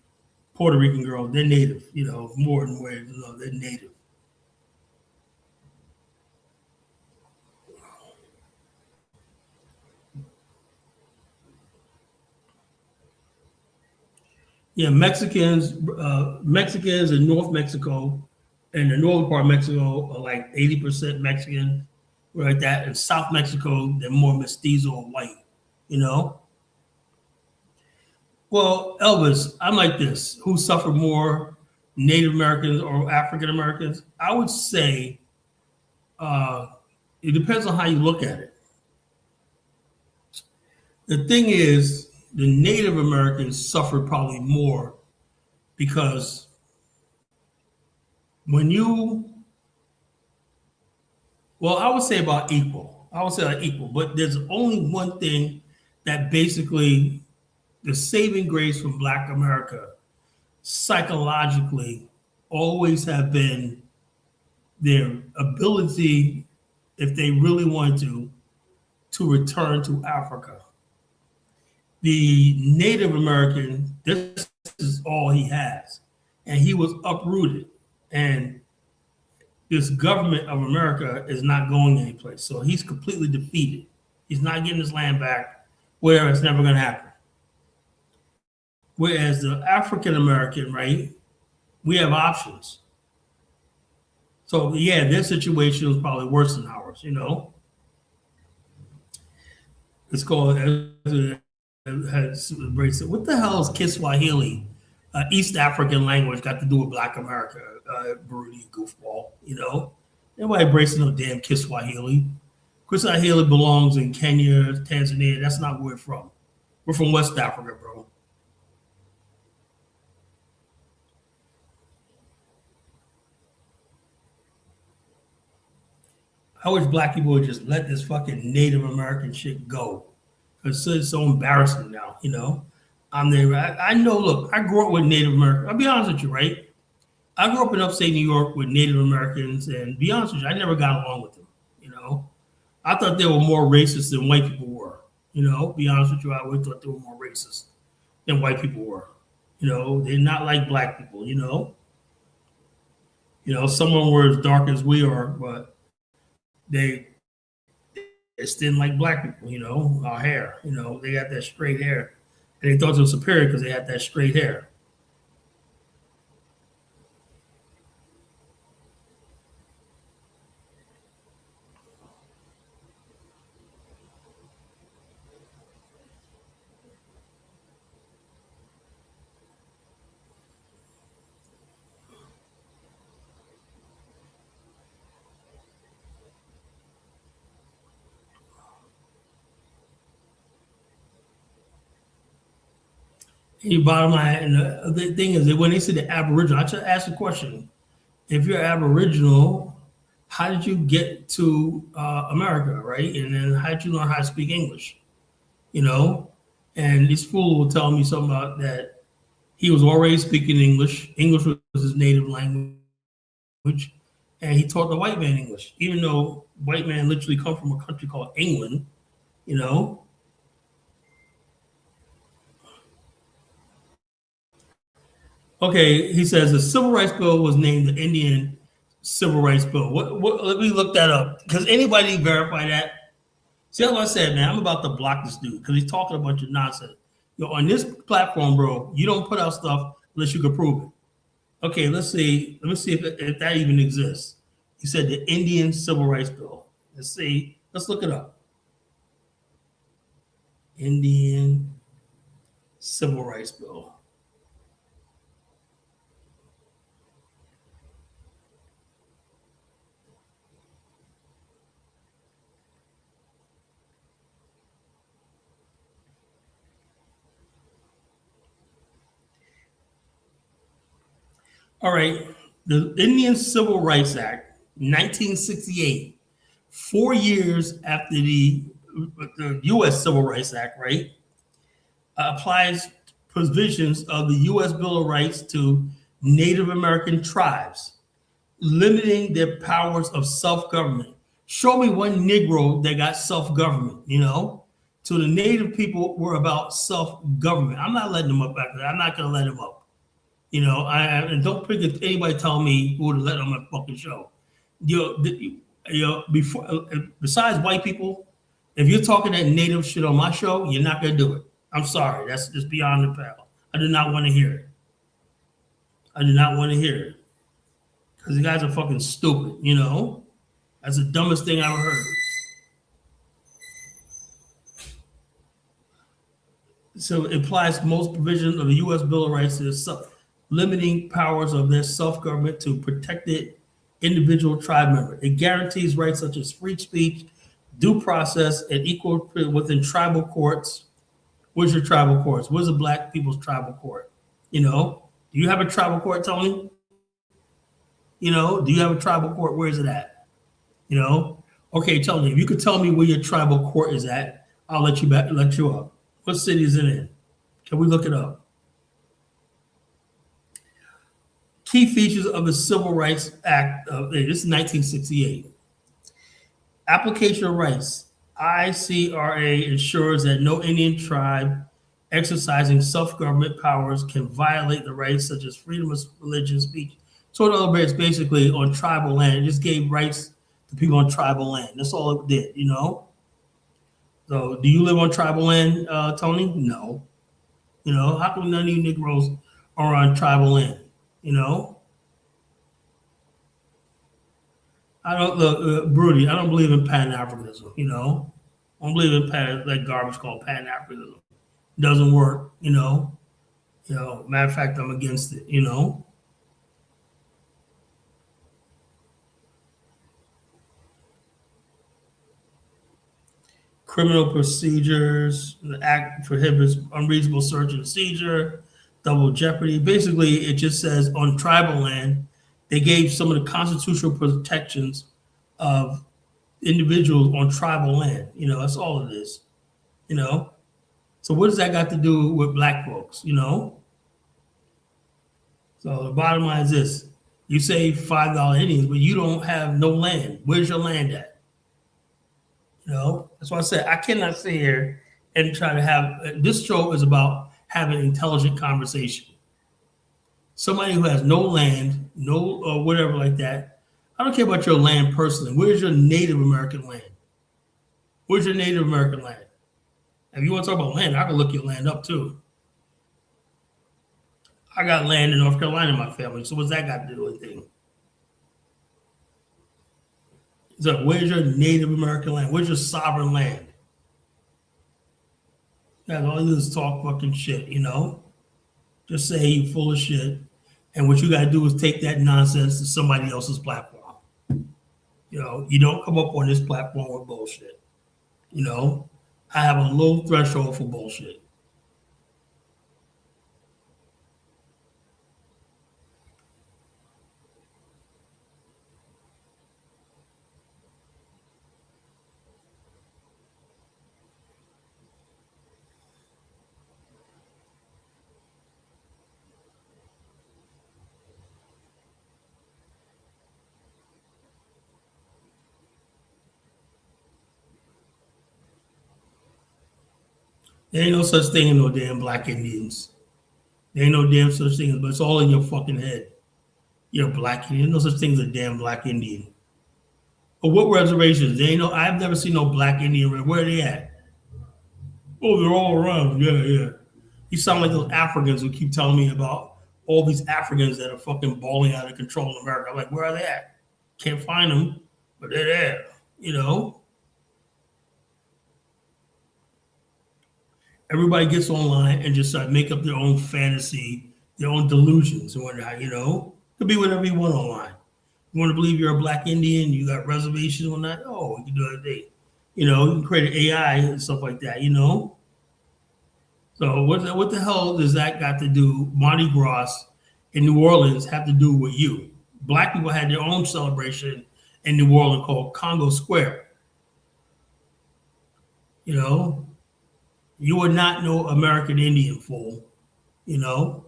Puerto Rican girl. They're native. You know, more than way. You know, they're native. Yeah, Mexicans in North Mexico, and the northern part of Mexico are like 80% Mexican, like that. In South Mexico, they're more mestizo or white. You know. Well, Elvis, I'm like this. Who suffer more, Native Americans or African Americans? I would say it depends on how you look at it. The thing is, the Native Americans suffered probably more because when you, well, I would say about equal. I would say like equal, but there's only one thing that basically the saving grace from Black America psychologically always have been their ability, if they really wanted to return to Africa. The Native American, this is all he has. And he was uprooted. And this government of America is not going anyplace. So he's completely defeated. He's not getting his land back, where it's never going to happen. Whereas the African American, right, we have options. So yeah, their situation was probably worse than ours, you know. It's called, what the hell is Kiswahili? East African language got to do with Black America, Burundi goofball, you know. Nobody embracing no damn Kiswahili. Kiswahili belongs in Kenya, Tanzania. That's not where we're from. We're from West Africa, bro. I wish Black people would just let this fucking Native American shit go. Because it's so embarrassing now, you know. I'm there. I know, look, I grew up with Native Americans. I'll be honest with you, right? I grew up in upstate New York with Native Americans, and be honest with you, I never got along with them, you know. I thought they were more racist than white people were, you know. Be honest with you, I always thought they were more racist than white people were. You know, they're not like Black people, you know. You know, some of them were as dark as we are, but they didn't like Black people, you know, our hair, you know, they got that straight hair. And they thought they were superior because they had that straight hair. And bottom line, and the thing is that when they say the Aboriginal, I just ask the question: if you're Aboriginal, how did you get to America, right? And then how did you learn how to speak English? You know, and this fool will tell me something about that. He was already speaking English. English was his native language, and he taught the white man English, even though white man literally come from a country called England. You know. Okay, he says the Civil Rights Bill was named the Indian Civil Rights Bill. What let me look that up because anybody verify that? See, that's what I said, man. I'm about to block this dude because he's talking a bunch of nonsense. On this platform, bro, you don't put out stuff unless you can prove it. Okay, let's see. Let me see if that even exists. He said the Indian Civil Rights Bill. Let's see. Let's look it up. Indian Civil Rights Bill. All right. The Indian Civil Rights Act, 1968, 4 years after the U.S. Civil Rights Act, right, applies provisions of the U.S. Bill of Rights to Native American tribes, limiting their powers of self-government. Show me one Negro that got self-government, So the Native people were about self-government. I'm not letting them up back there. I'm not going to let them up. And don't pick anybody tell me who to let on my fucking show. Besides white people, if you're talking that Native shit on my show, you're not going to do it. I'm sorry. That's just beyond the pale. I do not want to hear it. I do not want to hear it. Because you guys are fucking stupid, That's the dumbest thing I ever heard. So it applies most provisions of the U.S. Bill of Rights to limiting powers of their self-government to protected individual tribe member. It guarantees rights such as free speech, due process, and equal within tribal courts. Where's your tribal courts? Where's the black people's tribal court? Do you have a tribal court, Tony? Do you have a tribal court? Where is it at? Okay, Tony, if you could tell me where your tribal court is at, I'll let you up. What city is it in? Can we look it up? Key features of the Civil Rights Act this is 1968. Application of rights. ICRA ensures that no Indian tribe exercising self-government powers can violate the rights such as freedom of religion, speech. So in other words, basically on tribal land, it just gave rights to people on tribal land. That's all it did, So do you live on tribal land, Tony? No. How come none of you Negroes are on tribal land? I don't, Broody, I don't believe in Pan-Africanism, I don't believe in that garbage called Pan-Africanism. It doesn't work, Matter of fact, I'm against it, Criminal procedures, the act prohibits unreasonable search and seizure, double jeopardy. Basically, it just says on tribal land, they gave some of the constitutional protections of individuals on tribal land. That's all it is. So what does that got to do with black folks? So the bottom line is this: you say $5 Indians, but you don't have no land. Where's your land at? That's why I said I cannot sit here and try to have this show is about having intelligent conversation. Somebody who has no land, no or whatever like that. I don't care about your land personally. Where's your Native American land? Where's your Native American land? If you want to talk about land, I can look your land up too. I got land in North Carolina in my family, so what's that got to do with anything? So where's your Native American land? Where's your sovereign land? Guys, all you do is talk fucking shit, Just say you full of shit. And what you got to do is take that nonsense to somebody else's platform. You don't come up on this platform with bullshit. I have a low threshold for bullshit. There ain't no such thing as no damn black Indians. There ain't no damn such thing, but it's all in your fucking head. You're black Indian. There's no such thing as a damn black Indian. But what reservations? They ain't no. I've never seen no black Indian. Where are they at? Oh, they're all around. Yeah, yeah. You sound like those Africans who keep telling me about all these Africans that are fucking balling out of control in America. I'm like, where are they at? Can't find them, but they're there. You know. Everybody gets online and just make up their own fantasy, their own delusions and whatnot. You know, could be whatever you want online. You want to believe you're a black Indian, you got reservations or not? Oh, you can do it. You know, you can create an AI and stuff like that. You know. So what the hell does that got to do? Mardi Gras in New Orleans have to do with you? Black people had their own celebration in New Orleans called Congo Square. You know, you are not no American Indian fool. You know,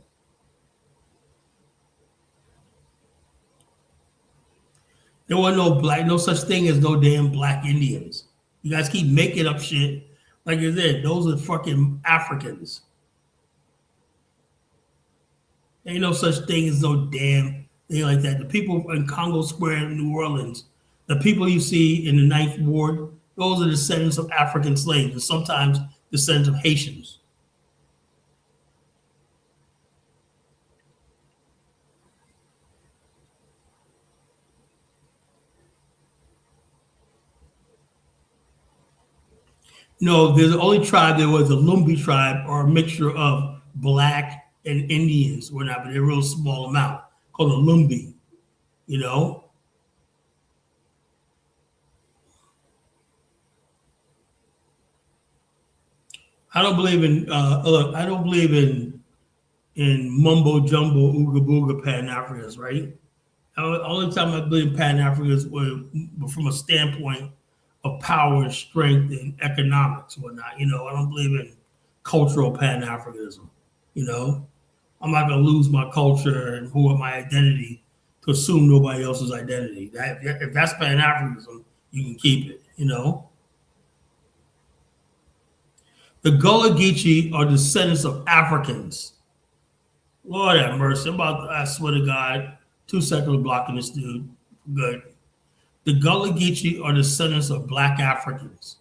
there was no such thing as no damn black Indians. You guys keep making up shit. Like I said, those are fucking Africans. Ain't no such thing as no damn thing like that. The people in Congo Square in New Orleans, the people you see in the Ninth Ward, those are descendants of African slaves and sometimes descendants of Haitians. No, there's the only tribe there was a Lumbi tribe or a mixture of black and Indians, whatnot, but they're a real small amount called a Lumbi, you know? I don't believe in look, I don't believe in mumbo jumbo ooga booga Pan Africans, right? Only time I believe in Pan Africans were from a standpoint of power and strength and economics and whatnot. You know, I don't believe in cultural Pan Africanism. You know, I'm not going to lose my culture and who are my identity to assume nobody else's identity. If that's Pan Africanism, you can keep it. You know, the Gullah Geechee are descendants of Africans. Lord have mercy. I swear to God, 2 seconds of blocking this dude. Good. The Gullah Geechee are descendants of black Africans.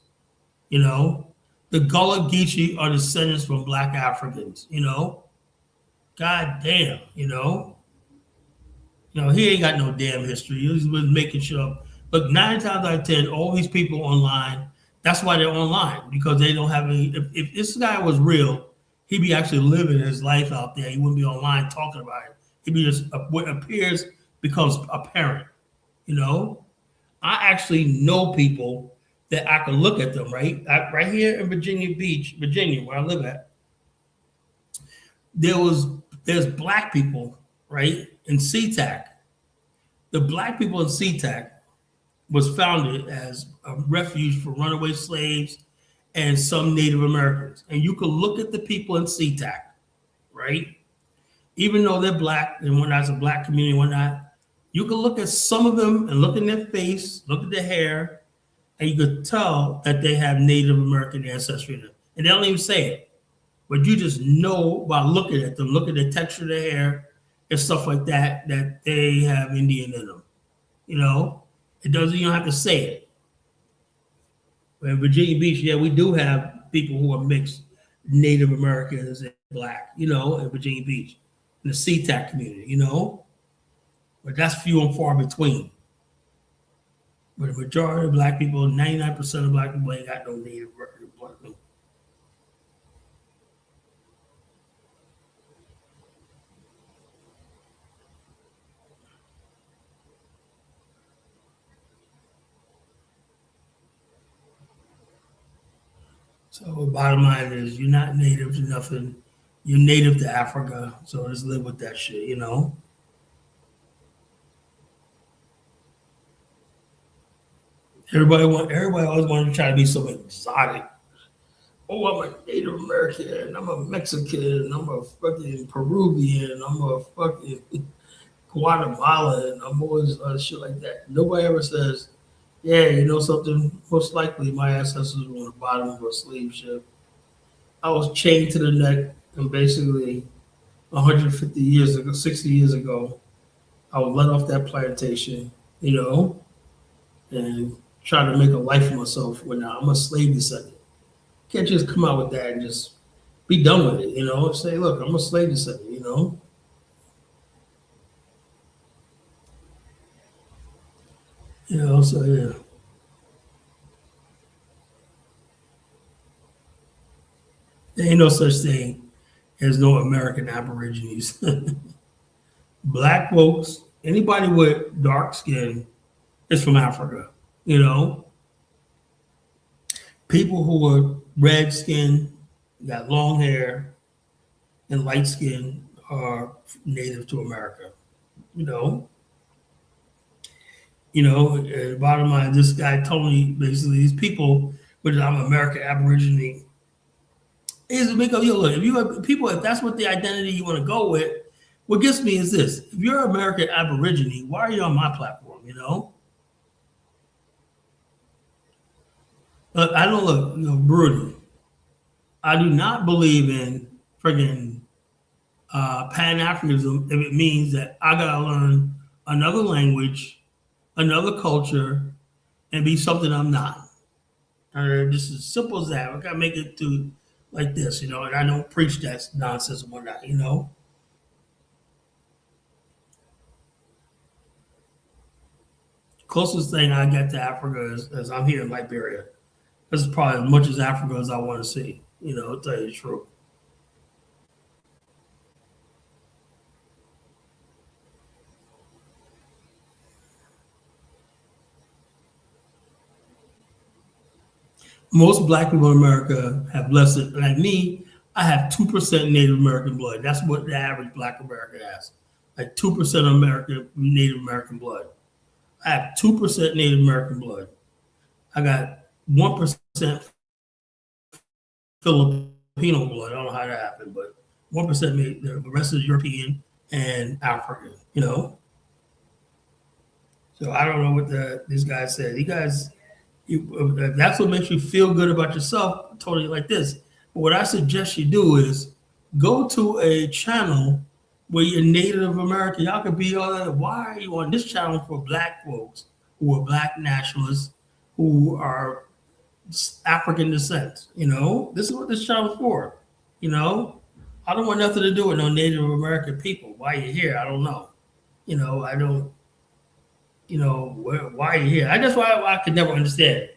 You know, the Gullah Geechee are descendants from black Africans. You know, God damn. You know, he ain't got no damn history. He's been making shit up. But 9 times out of 10, all these people online, that's why they're online, because they don't have any. If this guy was real, he'd be actually living his life out there. He wouldn't be online talking about it. He'd be just what appears becomes apparent. You know, I actually know people that I can look at them, right? Right here in Virginia Beach, Virginia, where I live at. There's black people, right, in SeaTac. The black people in SeaTac was founded as a refuge for runaway slaves and some Native Americans. And you can look at the people in SeaTac, right? Even though they're black and whatnot, it's a black community and whatnot, you can look at some of them and look in their face, look at their hair, and you could tell that they have Native American ancestry in them. And they don't even say it. But you just know by looking at them, look at the texture of their hair and stuff like that, that they have Indian in them. You know? You don't have to say it. But in Virginia Beach, yeah, we do have people who are mixed Native Americans and black, you know, in Virginia Beach, in the SeaTac community, you know? But that's few and far between. But the majority of black people, 99% of black people ain't got no Native American blood. So the bottom line is you're not native to nothing. You're native to Africa. So just live with that shit, you know? Everybody always wanted to try to be so exotic. Oh, I'm a Native American, I'm a Mexican, I'm a fucking Peruvian, I'm a fucking Guatemalan, I'm always shit like that. Nobody ever says, yeah, you know something? Most likely my ancestors were on the bottom of a slave ship. I was chained to the neck, and basically 150 years ago, 60 years ago, I was let off that plantation, you know, and try to make a life for myself when I'm a slave descendant. Can't just come out with that and just be done with it, you know. Say, look, I'm a slave descendant, you know. You know, so yeah. There ain't no such thing as no American Aborigines. Black folks, anybody with dark skin is from Africa, you know. People who are red skin, got long hair, and light skin are native to America, you know. You know, bottom line, this guy told me basically these people, which I'm American Aborigine, is to make up. Look, if you have people, if that's what the identity you want to go with, what gets me is this: if you're American Aborigine, why are you on my platform? You know, I don't look, you know, brutal. I do not believe in friggin' Pan Africanism if it means that I gotta learn another language, another culture, and be something I'm not. Just as simple as that. I gotta make it to like this, you know, and I don't preach that nonsense and whatnot, you know. Closest thing I get to Africa is I'm here in Liberia. This is probably as much as Africa as I want to see, you know, to tell you the truth. Most black people in America have less than, like me, I have 2% Native American blood. That's what the average black American has. Like 2% American Native American blood. I have 2% Native American blood. I got 1% Filipino blood. I don't know how that happened, but 1% the rest is European and African, you know? So I don't know what these guys said. You guys, that's what makes you feel good about yourself. I told you like this. But what I suggest you do is go to a channel where you're Native American. Y'all could be all that. Why are you on this channel for black folks who are black nationalists who are African descent? You know, this is what this channel's for. You know, I don't want nothing to do with no Native American people. Why you here? I don't know. You know, I don't. You know, why are you here? That's why I could never understand.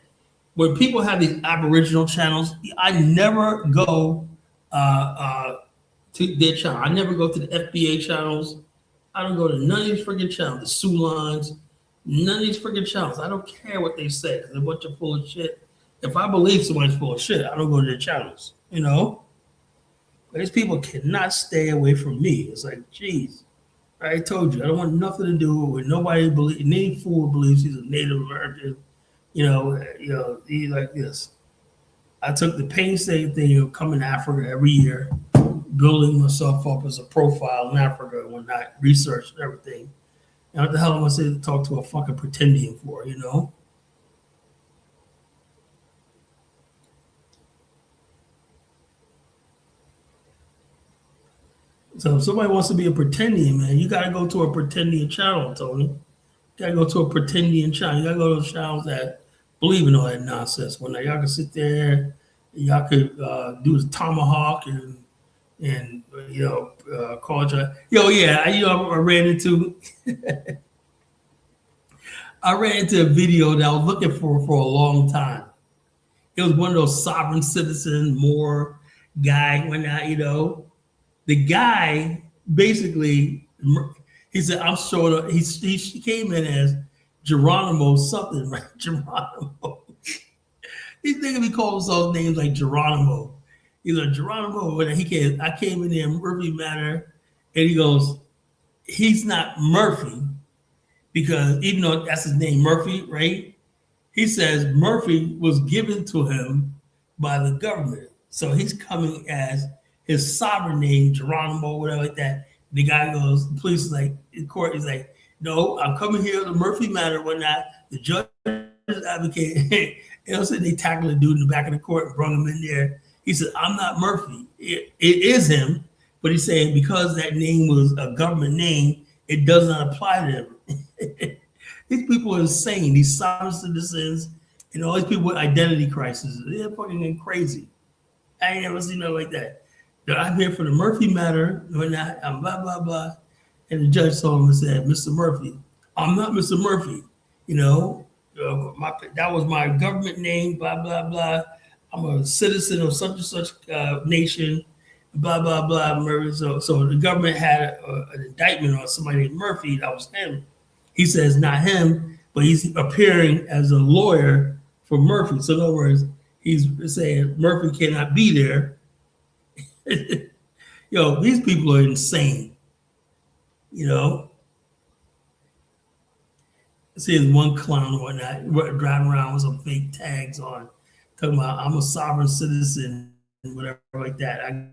When people have these Aboriginal channels, I never go to their channel. I never go to the FBA channels. I don't go to none of these freaking channels, the Sioux lines, none of these freaking channels. I don't care what they say because they're a bunch of full of shit. If I believe somebody's full of shit, I don't go to their channels, you know? But these people cannot stay away from me. It's like, geez. I told you, I don't want nothing to do with nobody believe. Any fool believes he's a Native American. You know, he's like this. I took the painstaking thing of coming to Africa every year, building myself up as a profile in Africa and whatnot, research and everything. And what the hell am I saying to talk to a fucking pretendian for, you know? So if somebody wants to be a pretendian, man, you got to go to a pretendian channel, Tony. You got to go to a pretendian channel. You got to go to those channels that believe in all that nonsense. When y'all can sit there, y'all could do the tomahawk and you know, call each other. Yo, yeah, I ran into I ran into a video that I was looking for a long time. It was one of those sovereign citizen Moor guy, whatnot, you know. The guy basically, he said, I'm showing up. He came in as Geronimo something, right? Geronimo. He's thinking he called himself names like Geronimo. He's like, Geronimo. I came in there, Murphy Manor, and he goes, he's not Murphy because even though that's his name, Murphy, right? He says Murphy was given to him by the government. So he's coming as his sovereign name, Geronimo, whatever like that. The guy goes, the police is like, in court, he's like, no, I'm coming here to Murphy Manor, whatnot. The judge is advocating. And so they tackled the dude in the back of the court and brought him in there. He said, I'm not Murphy. It is him, but he's saying because that name was a government name, it does not apply to him. These people are insane. These sovereign citizens and all these people with identity crises. They're fucking crazy. I ain't never seen nothing like that. I'm here for the Murphy matter. When I'm blah, blah, blah. And the judge told him and said, Mr. Murphy, I'm not Mr. Murphy. That was my government name, blah, blah, blah. I'm a citizen of such and such nation, blah, blah, blah. Murphy. So the government had an indictment on somebody named Murphy. That was him. He says, not him, but he's appearing as a lawyer for Murphy. So in other words, he's saying Murphy cannot be there. These people are insane. See, one clown or whatnot driving around with some fake tags on, talking about I'm a sovereign citizen, whatever like that. I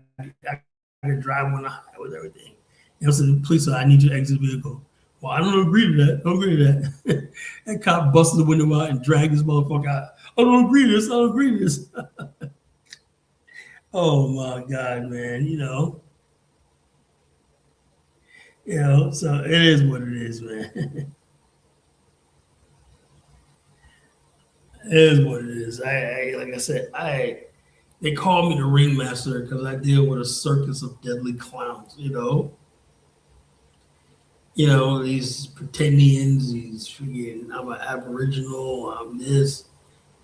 can drive on the highway with everything. So the police said, I need you to exit the vehicle. Well, I don't agree to that. I don't agree to that. That cop busted the window out and dragged this motherfucker out. I don't agree to this. I don't agree to this. Oh my God, man. So it is what it is, man. It is what it is. Like I said, they call me the ringmaster because I deal with a circus of deadly clowns. These pretendians, these freaking, I'm an Aboriginal, I'm this,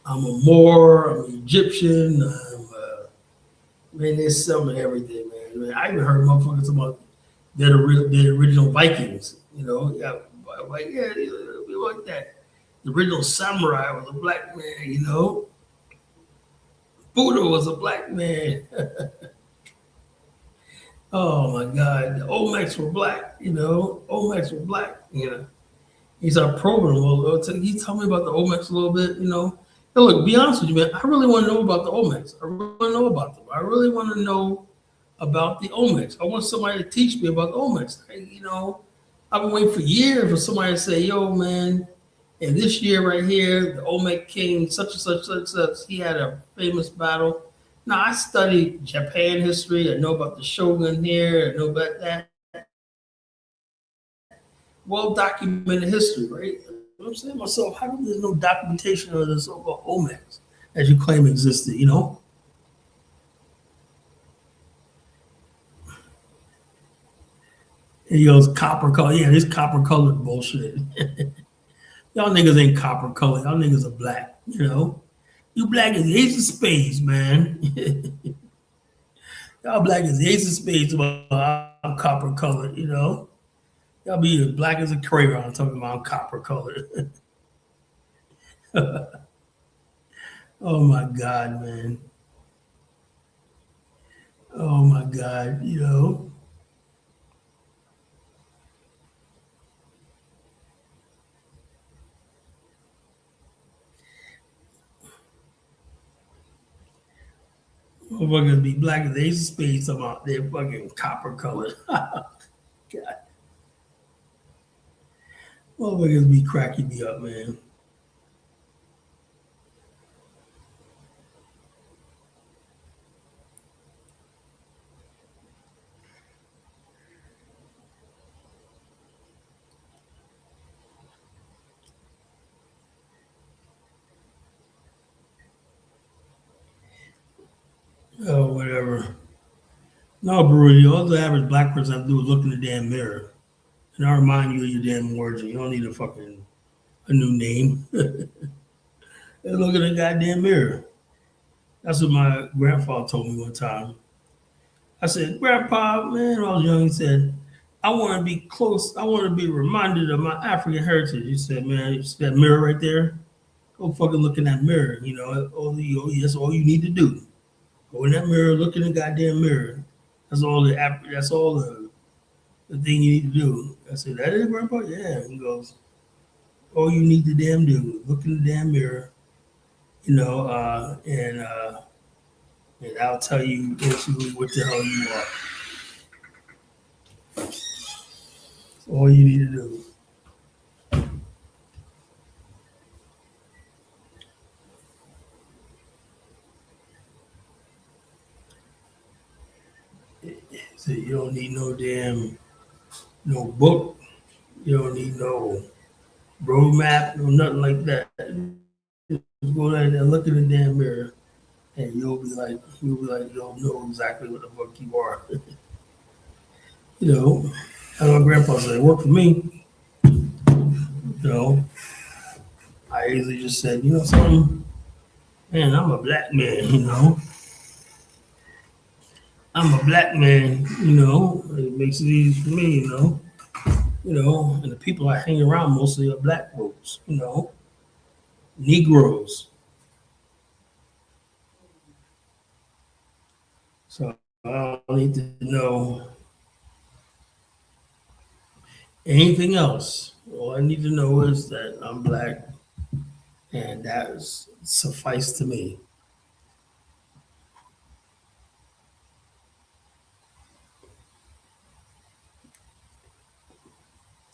I'm a Moor, I'm an Egyptian, man, there's some of everything, man. I even heard motherfuckers about they're the original Vikings, yeah, we like that. The original samurai was a black man, Buddha was a black man. Oh my God, the Olmecs were black, Olmecs were black, He's our program. Well, can you tell me about the Olmecs a little bit, Hey, look, be honest with you, man. I really want to know about the Olmecs. I really want to know about them. I really want to know about the Olmecs. I want somebody to teach me about the Olmecs. I've been waiting for years for somebody to say, yo, man, and this year right here, the Olmec king, such and such, such and such, he had a famous battle. Now, I studied Japan history. I know about the shogun here. I know about that. Well-documented history, right? I'm saying to myself, how come there's no documentation of the so-called Olmecs as you claim existed, And he goes, copper color. Yeah, this copper colored bullshit. Y'all niggas ain't copper colored. Y'all niggas are black, You black as the ace of spades, man. Y'all black as the ace of spades, about I'm copper colored, Y'all be as black as a crayon talking about I'm copper colored. Oh my God, man. Oh my God, Motherfuckers be black as the ace of spades talking about they're fucking copper colored. God. Motherfuckers be cracking me up, man. Oh, whatever. No, bro, all the average black person have to do is look in the damn mirror. And I remind you of your damn origin. You don't need a new name. And look in the goddamn mirror. That's what my grandfather told me one time. I said, Grandpa, man, when I was young, he said, I want to be close. I want to be reminded of my African heritage. He said, man, you see that mirror right there? Go fucking look in that mirror. That's all you need to do. Go in that mirror, look in the goddamn mirror. That's all the thing you need to do. I said, that is Grandpa? Yeah. He goes, all you need to damn do, look in the damn mirror, and I'll tell you basically what the hell you are. That's all you need to do. So you don't need no book. You don't need no roadmap, no nothing like that. Just go down there, look in the damn mirror, and you'll be like, you'll know exactly what the fuck you are. You know, as my grandpa said, it worked for me. You know, I easily just said, you know something, man, I'm a black man. You know, I'm a black man. You know, it makes it easy for me. You know, and the people I hang around mostly are black folks. You know, Negroes. So I don't need to know anything else. All I need to know is that I'm black, and that is suffice to me.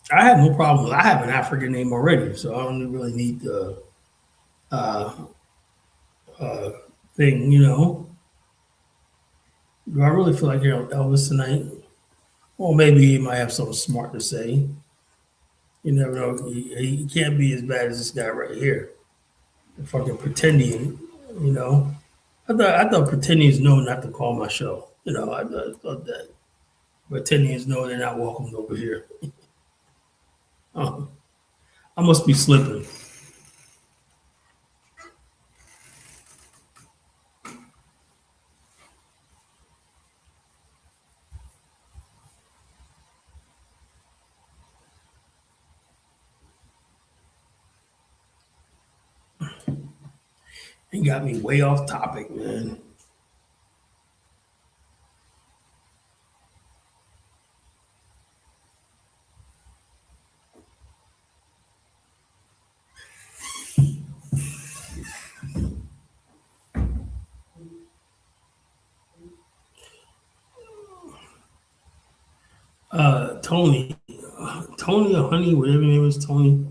I have no problem. I have an African name already, so I don't really need the uh, uh, thing. You know, do I really feel like hearing Elvis tonight? Or maybe he might have something smart to say. You never know. He can't be as bad as this guy right here. Fucking pretending. You know, I thought pretending is known not to call my show. You know, I thought that pretending is known they're not welcomed over here. Oh, I must be slipping. It got me way off topic, man. Tony or Honey, whatever your name is, Tony.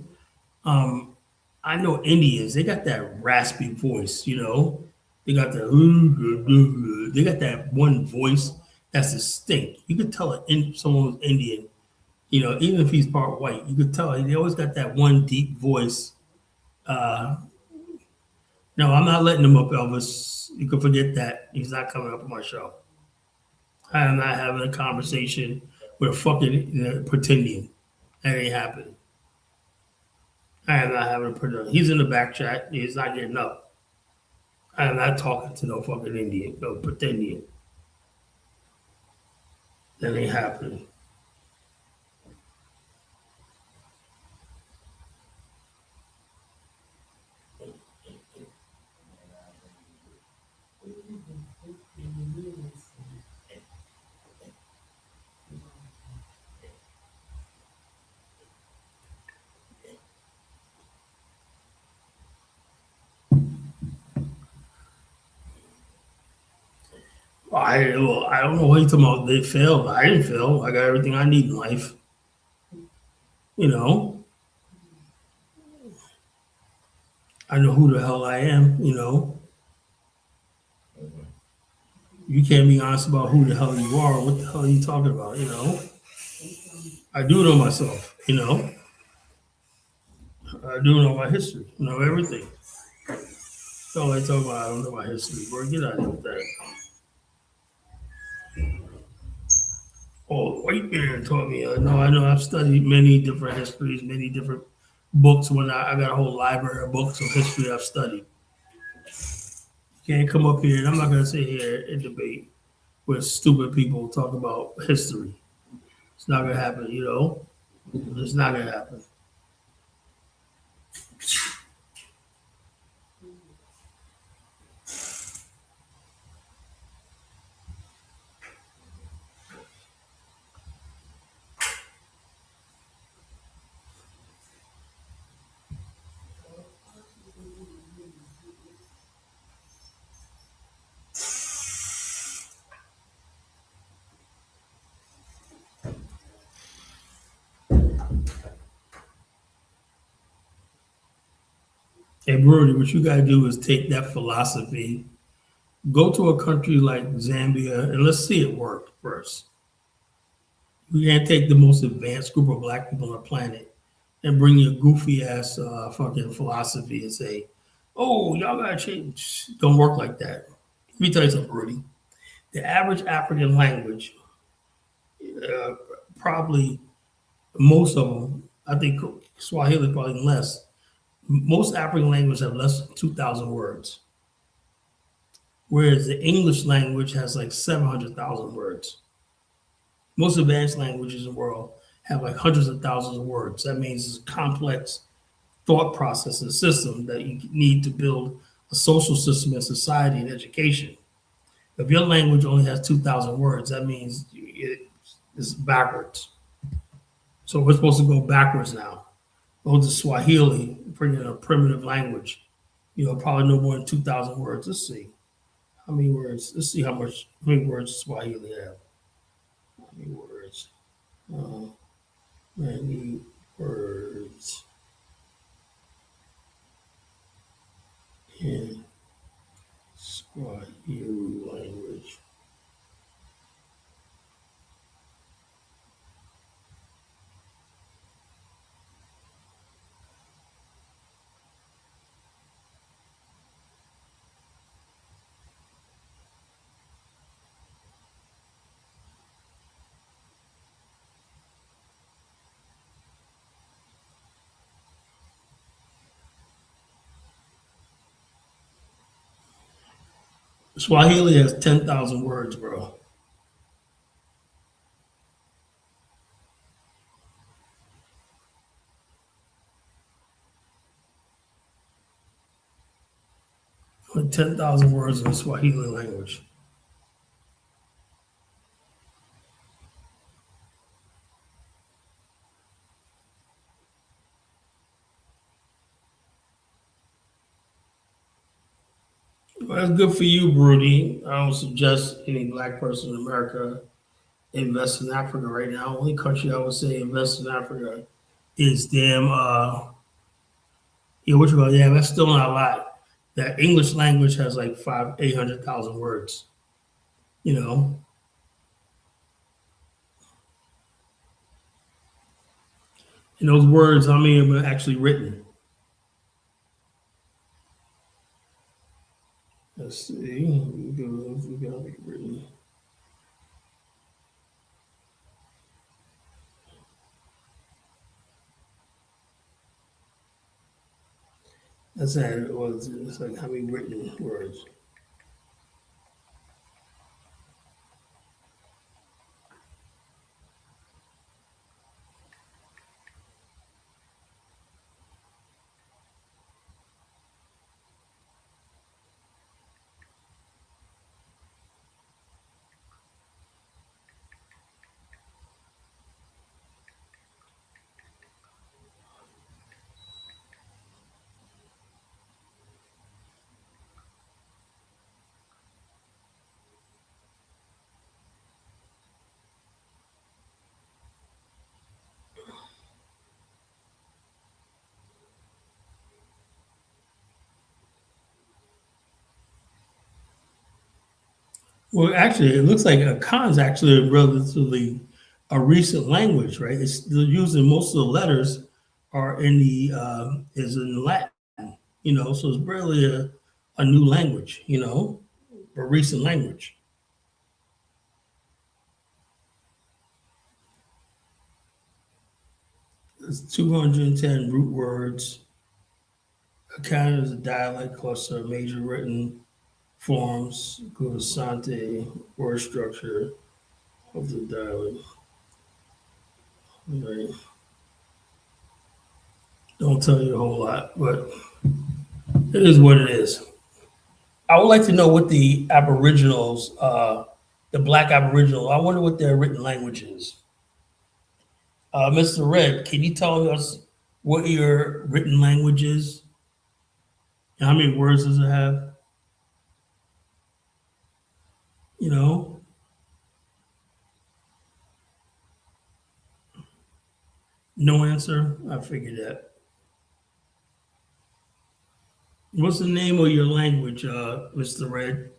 Um, I know Indians. They got that raspy voice. You know, they got that. They got that one voice that's distinct. You could tell someone was Indian. You know, even if he's part white, you could tell they always got that one deep voice. Uh, no, I'm not letting him up, Elvis. You can forget that. He's not coming up on my show. I am not having a conversation with a fucking pretending. That ain't happening. I am not having a pretend. He's in the back chat. He's not getting up. I am not talking to no fucking Indian, no pretending. That ain't happening. I don't know what you're talking about. They failed. I didn't fail. I got everything I need in life. You know, I know who the hell I am. You know, you can't be honest about who the hell you are. What the hell are you talking about? You know, I do know myself. You know, I do know my history. Know everything. So I talk about I don't know my history. Bro, get out of here with that. Oh, white man taught me. No, I know I've studied many different histories, many different books. When I got a whole library of books of history I've studied. You can't come up here, and I'm not going to sit here and debate with stupid people talk about history. It's not going to happen, you know? It's not going to happen. Hey, Brody, what you got to do is take that philosophy, go to a country like Zambia, and let's see it work first. You can't take the most advanced group of black people on the planet and bring your goofy ass fucking philosophy and say, "Oh, y'all gotta change." Don't work like that. Let me tell you something, Rudy. The average African language, uh, probably most of them, I think Swahili probably less. Most African languages have less than 2,000 words, whereas the English language has like 700,000 words. Most advanced languages in the world have like hundreds of thousands of words. That means it's a complex thought process and system that you need to build a social system in society and education. If your language only has 2,000 words, that means it's backwards. So we're supposed to go backwards now. Go to Swahili, bring in a primitive language. Probably no more than 2,000 words. Let's see. How many words? Let's see how many words Swahili have. How many words? Uh, many words in Swahili language. Swahili has 10,000 words, bro. Only 10,000 words in the Swahili language. Well, that's good for you, Brody. I don't suggest any black person in America invest in Africa right now. Only country I would say invest in Africa is damn yeah, what you call it? Yeah, that's still not a lot. That English language has like 800,000 words. You know, and those words, how many of them are actually written? Let's see. We got it written. That's it. Was it's like how many written words? Well, actually, it looks like Akan is actually a relatively a recent language, right? It's they're using most of the letters are in the is in Latin, so it's really a new language, a recent language. There's 210 root words. Akan is a dialect cluster of major written forms, including Sante, word structure of the dialect. Right. Don't tell you a whole lot, but it is what it is. I would like to know what the Aboriginals, the Black Aboriginal, I wonder what their written language is. Mr. Red, can you tell us what your written language is? And how many words does it have? You know, no answer. I figured that. What's the name of your language, Mr. Red?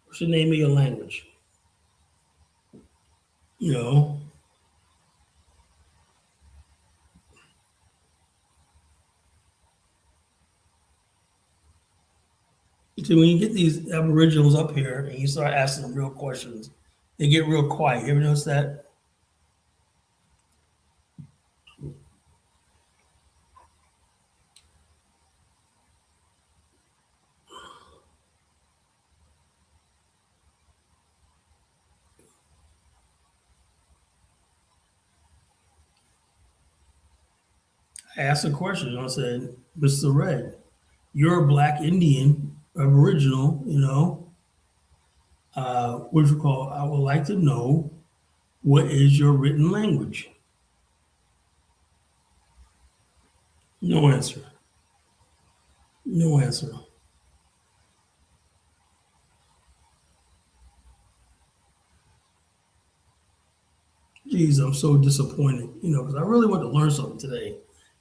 What's the name of your language? You know, See, when you get these Aboriginals up here and you start asking them real questions, they get real quiet. You ever notice that? I asked a question. I said, Mr. Red, you're a black Indian Aboriginal, what you call, I would like to know what is your written language? No answer. No answer. Geez, I'm so disappointed, because I really want to learn something today.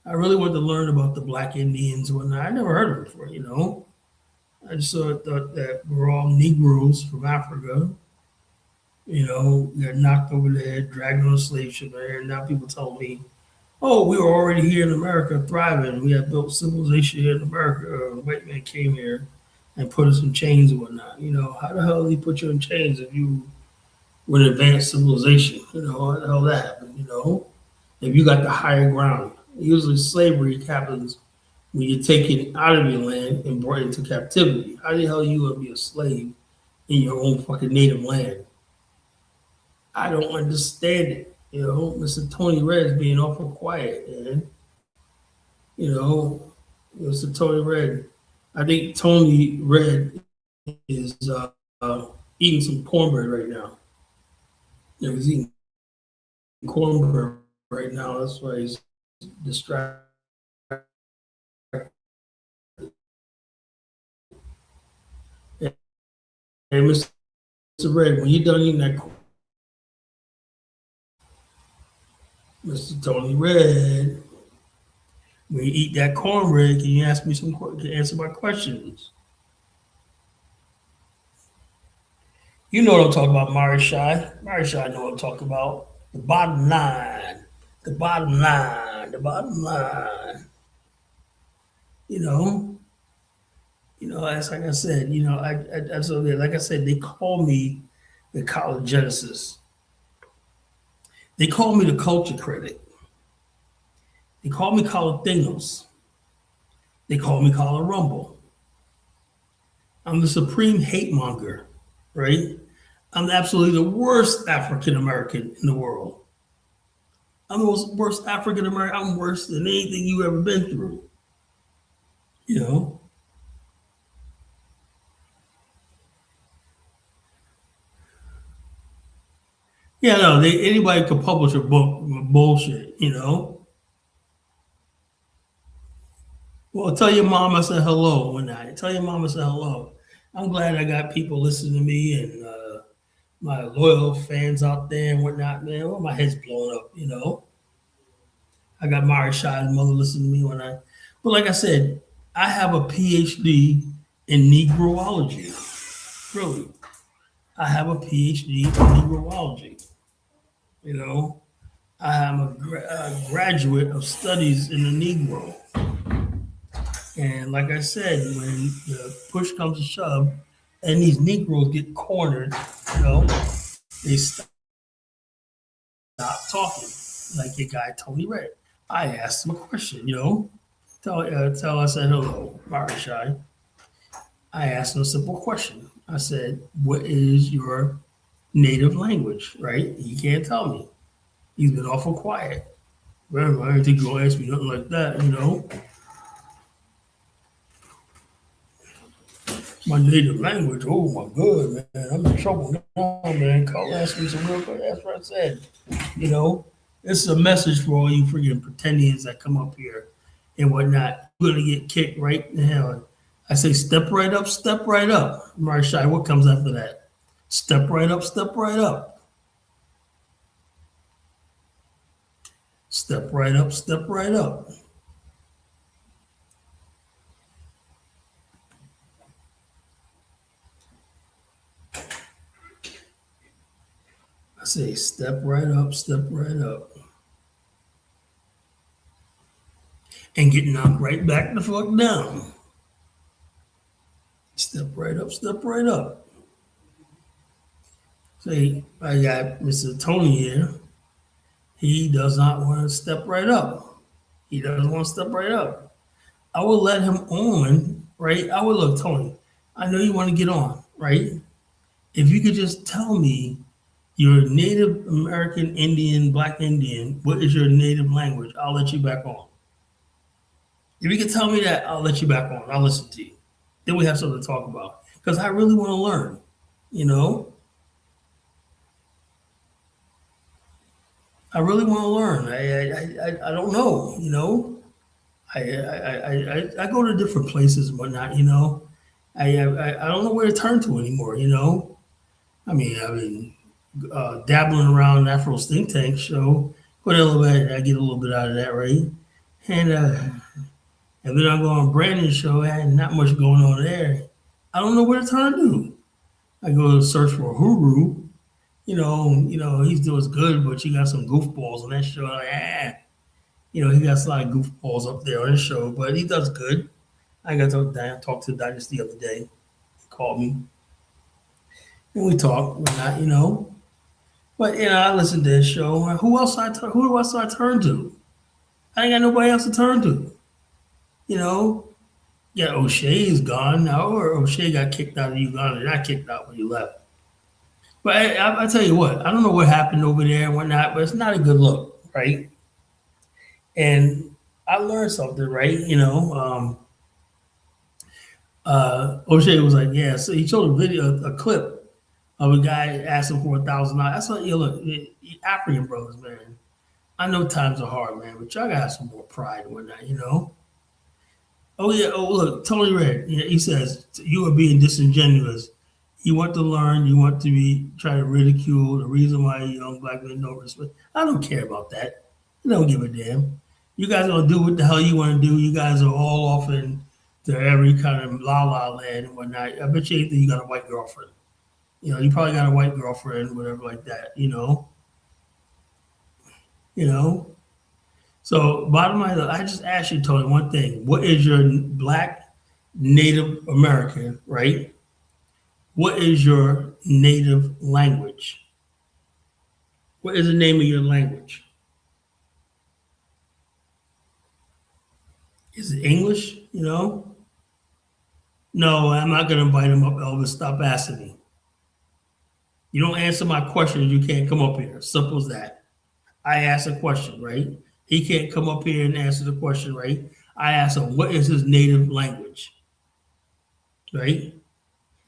I really want to learn about the black Indians and whatnot. I never heard of it before. I just thought that we're all Negroes from Africa, got knocked over the head, dragged on a slave ship there. And now people tell me, oh, we were already here in America thriving. We had built civilization here in America. A white man came here and put us in chains and whatnot. How the hell did he put you in chains if you were an advanced civilization? How the hell that happened? If you got the higher ground. Usually slavery happens when you're taken out of your land and brought into captivity. How the hell are you going to be a slave in your own fucking native land? I don't understand it. Mr. Tony Red's being awful quiet, man. Mr. Tony Red. I think Tony Red is eating some cornbread right now. He's eating cornbread right now. That's why he's distracted. Hey, Mr. Red, when you're done eating that, Mr. Tony Red, when you eat that cornbread, can you ask me answer my questions? You know what I'm talking about, Marishai. Marishai know what I'm talking about. The bottom line. The bottom line. The bottom line. As like I said, like I said, they call me the college Genesis. They call me the culture critic. They call me Calathenos. They call me Cala Rumble. I'm the supreme hate monger, right? I'm absolutely the worst African American in the world. I'm the worst African American. I'm worse than anything you've ever been through. Yeah, no, anybody could publish a book with bullshit, Well, tell your mom I said hello one night. Tell your mom I said hello. I'm glad I got people listening to me and my loyal fans out there and whatnot, man. Well, my head's blowing up. I got Mari Shai's mother listening to me but like I said, I have a PhD in Negroology. Really. I have a PhD in Negroology. I am a graduate of studies in the Negro. And like I said, when the push comes to shove and these Negroes get cornered, they stop talking. Like your guy, Tony Red. I asked him a question, Tell I said hello, Marishai. I asked him a simple question. I said, what is your native language, right? He can't tell me. He's been awful quiet. Well, I didn't think you're going to ask me nothing like that, My native language, oh my God, man, I'm in trouble now, man. Call ask me some real quick. That's what I said. It's a message for all you freaking pretendians that come up here and whatnot. You're going to get kicked right in the hell. I say, step right up, step right up. Marshai, what comes after that? Step right up, step right up. Step right up, step right up. I say, step right up, step right up. And get knocked right back the fuck down. Step right up, step right up. See, I got Mr. Tony here. He does not want to step right up. He doesn't want to step right up. I will let him on, right? I will look, Tony. I know you want to get on, right? If you could just tell me your Native American Indian, Black Indian, what is your native language? I'll let you back on. If you can tell me that, I'll let you back on. I'll listen to you. Then we have something to talk about. Because I really want to learn, you know? I really want to learn. I don't know, you know? I go to different places and whatnot, you know? I don't know where to turn to anymore, you know? I mean, dabbling around Afro's think tank show, go there a little bit, I get a little bit out of that, right? And then I go on Brandon's show, and not much going on there. I don't know what to turn to. I go to search for Huru. He's doing good, but you got some goofballs on that show. Like, he got a lot of goofballs up there on his show, but he does good. I got to talk to Dynasty the other day. He called me, and we talked. We're not, But I listened to his show. Who else I turn to? I ain't got nobody else to turn to. Yeah, O'Shea's gone now, or O'Shea got kicked out of Uganda. Not kicked out when you left. But I tell you what, I don't know what happened over there and whatnot, but it's not a good look, right? And I learned something, right? O'Shea was like, yeah. So he showed a clip of a guy asking for $1,000. That's what look, African brothers, man. I know times are hard, man, but y'all gotta have some more pride and whatnot, Oh yeah. Oh look, Tony Red. Yeah, he says you are being disingenuous. You want to learn. You want to try to ridicule the reason why young black men don't respect. I don't care about that. I don't give a damn. You guys gonna do what the hell you want to do. You guys are all off into every kind of la la land and whatnot. I bet you anything you got a white girlfriend. You probably got a white girlfriend, whatever like that. So bottom line, I just asked you, Tony, one thing. What is your Black Native American, right? What is your native language? What is the name of your language? Is it English, No, I'm not going to invite him up, Elvis. Stop asking me. You don't answer my questions, you can't come up here. Simple as that. I asked a question, right? He can't come up here and answer the question, right? I asked him, what is his native language? Right?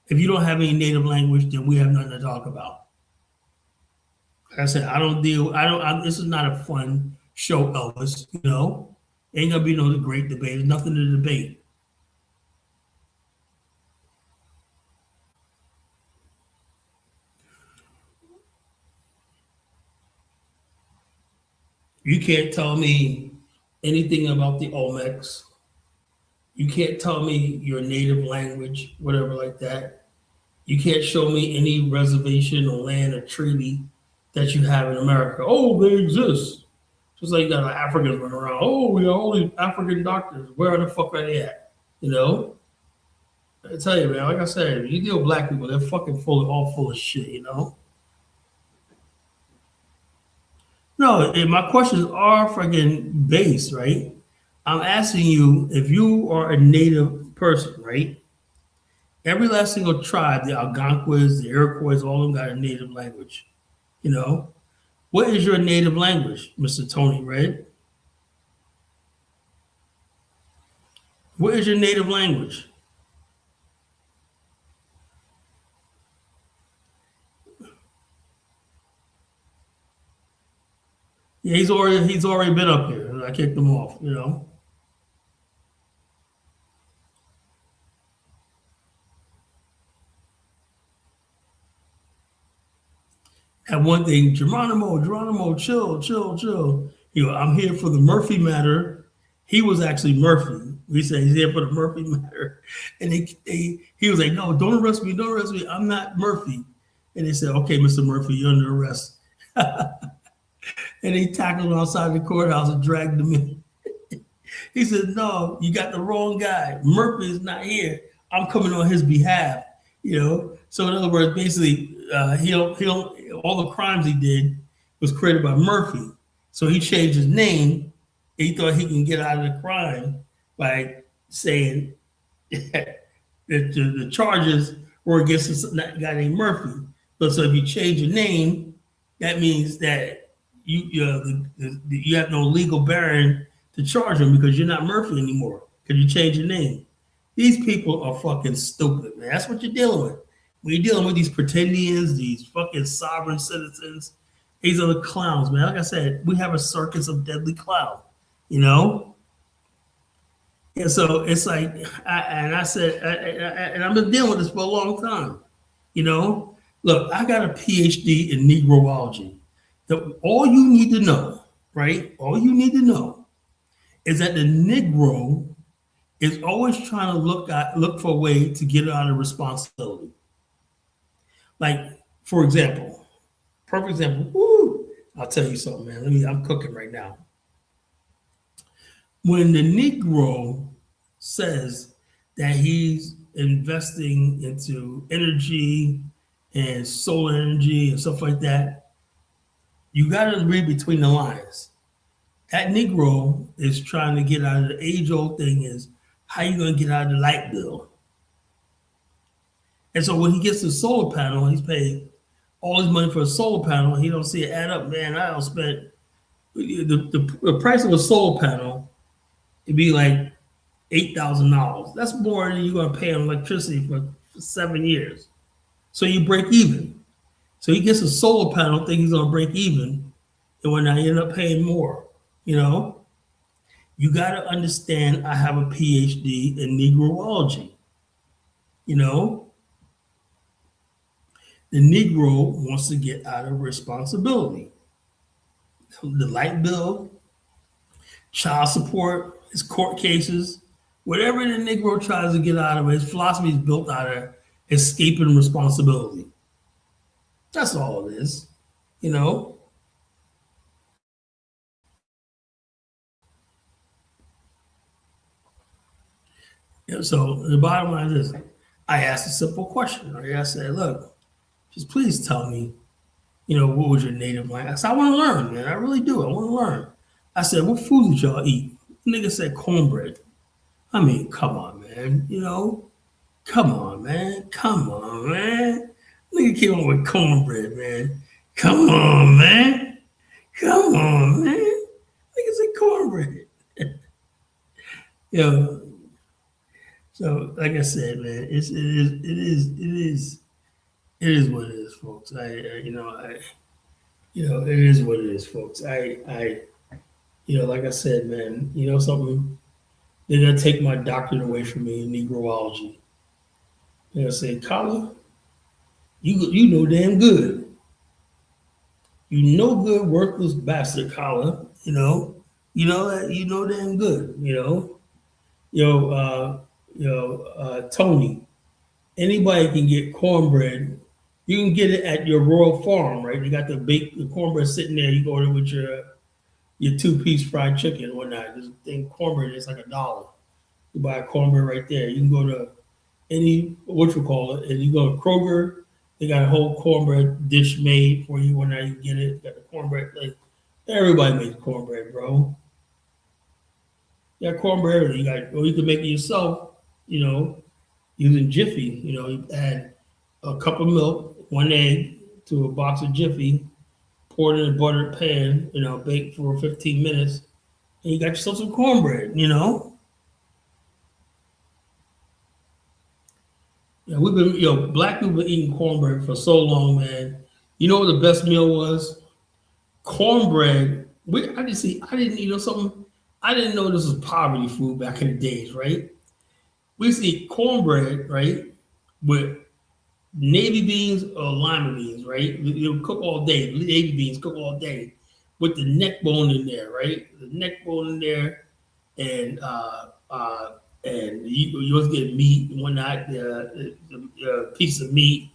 If you don't have any native language, then we have nothing to talk about. Like I said, this is not a fun show, Elvis, Ain't gonna be no great debate. There's nothing to debate. You can't tell me anything about the Olmecs. You can't tell me your native language, whatever like that. You can't show me any reservation or land or treaty that you have in America. Oh, they exist. Just like you got Africans running around. Oh, we got all these African doctors. Where the fuck are they at? I tell you, man, like I said, you deal with black people, they're fucking all full of shit, No, my questions are fucking based, right? I'm asking you if you are a native person, right? Every last single tribe, the Algonquins, the Iroquois, all of them got a native language. What is your native language, Mr. Tony Red? What is your native language? Yeah, he's already been up here. I kicked him off, And one thing, Geronimo, chill. I'm here for the Murphy matter. He was actually Murphy. We said he's here for the Murphy matter. And he was like, no, don't arrest me. I'm not Murphy. And they said, okay, Mr. Murphy, you're under arrest. And they tackled him outside the courthouse and dragged him in. He said, no, you got the wrong guy. Murphy is not here. I'm coming on his behalf, you know. So in other words, basically, he'll all the crimes he did was created by Murphy. So he changed his name. He thought he can get out of the crime by saying that the charges were against this guy named Murphy. So if you change your name, that means that you have no legal bearing to charge him because you're not Murphy anymore because you changed your name. These people are fucking stupid, man. That's what you're dealing with. When you're dealing with these pretendians, these fucking sovereign citizens, these are the clowns, man. Like I said, we have a circus of deadly clown, you know? And so it's like, and I've been dealing with this for a long time, you know? Look, I got a PhD in Negroology. All you need to know, right? All you need to know is that the Negro is always trying to look for a way to get out of responsibility. Like, for example, perfect example. Woo, I'll tell you something, man. I'm cooking right now. When the Negro says that he's investing into energy and solar energy and stuff like that, you got to read between the lines. That Negro is trying to get out of the age-old thing is, how you going to get out of the light bill? And so when he gets the solar panel, he's paid all his money for a solar panel. He don't see it add up, man. I don't spend the price of a solar panel. It'd be like $8,000. That's more than you're gonna pay on electricity for 7 years. So you break even. So he gets a solar panel, think he's gonna break even, and when I end up paying more, you know. You gotta understand. I have a PhD in Negroology. You know, the Negro wants to get out of responsibility. The light bill, child support, his court cases, whatever the Negro tries to get out of it, his philosophy is built out of escaping responsibility. That's all it is, you know. So the bottom line is this. I asked a simple question. Right? I said, look, just please tell me, you know, what was your native language? I said, I want to learn, man. I really do. I want to learn. I said, what food did y'all eat? The nigga said cornbread. I mean, come on, man. You know, come on, man. Come on, man. Nigga came on with cornbread, man. Come on, man. Come on, man. Nigga said cornbread. Yo, so like I said, man, it is what it is, folks. It is what it is, folks. Like I said, man, you know something? They're gonna take my doctorate away from me in Negroology. They're gonna say, Colin, you know damn good. You know good, worthless bastard, Colin. You know that you know damn good. Tony. Anybody can get cornbread. You can get it at your Royal Farm, right? You got the cornbread sitting there. You go there with your 2-piece fried chicken or whatnot. This thing cornbread is like $1. You buy a cornbread right there. You can go to any and you go to Kroger. They got a whole cornbread dish made for you. Whatnot, you get it. You got the cornbread. Like everybody makes cornbread, bro. You got cornbread. Or you can make it yourself. Using Jiffy. You add a cup of milk, 1 egg to a box of Jiffy, pour it in a buttered pan, bake for 15 minutes, and you got yourself some cornbread, Yeah, we've been, black people been eating cornbread for so long, man. You know what the best meal was? Cornbread. I didn't know this was poverty food back in the days, right? We used to eat cornbread, right, with navy beans or lima beans, right? They'll cook all day. Navy beans cook all day with the neck bone in there, right? The neck bone in there, and you always get meat and whatnot, the piece of meat,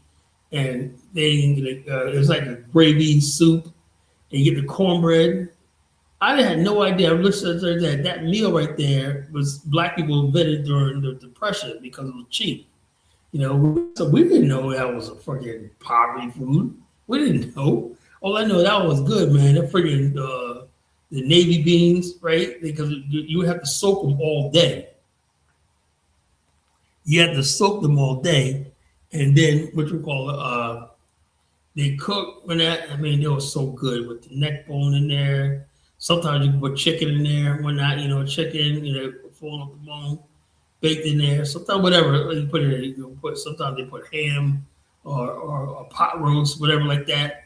and it's like a gravy soup, and you get the cornbread. I had no idea. I looked at that meal right there was black people invented during the Depression because it was cheap. So we didn't know that was a freaking poverty food. We didn't know. All I know that was good, man. That freaking the navy beans, right? Because you have to soak them all day. You have to soak them all day, and then what you call it, they cook when that. I mean, they were so good with the neck bone in there. Sometimes you can put chicken in there, whatnot. Chicken, fall off the bone, baked in there. Sometimes whatever you put in there, you put. Sometimes they put ham or a pot roast, whatever like that.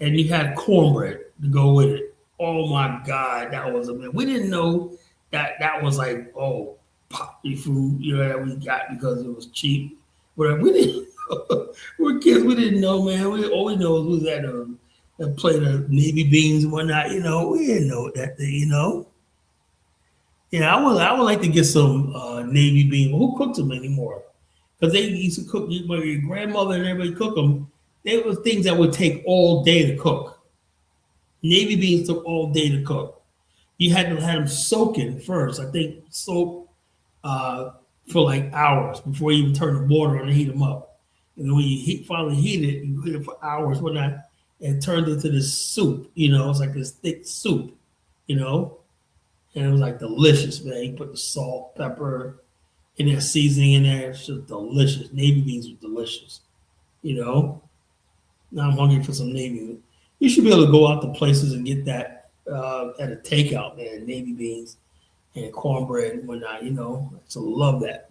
And you had cornbread to go with it. Oh my God, that was amazing. We didn't know that was like poppy food, that we got because it was cheap. Whatever. We didn't. We were kids. We didn't know, man. All we know was that a plate of navy beans and whatnot. We didn't know that thing. Yeah, I would like to get some navy beans. Who cooks them anymore? Because they used to cook. When your grandmother and everybody cook them, they were things that would take all day to cook. Navy beans took all day to cook. You had to have them soaking first. I think soak for like hours before you even turn the water on and heat them up. And then when you finally heat it, you heat it for hours, whatnot, and it turned into this soup. It's like this thick soup. You know, and it was like delicious, man. You put the salt, pepper, and that seasoning in there. It's just delicious. Navy beans were delicious. You know. Now I'm hungry for some navy. You should be able to go out to places and get that at a takeout, man. Navy beans and cornbread and whatnot. So love that.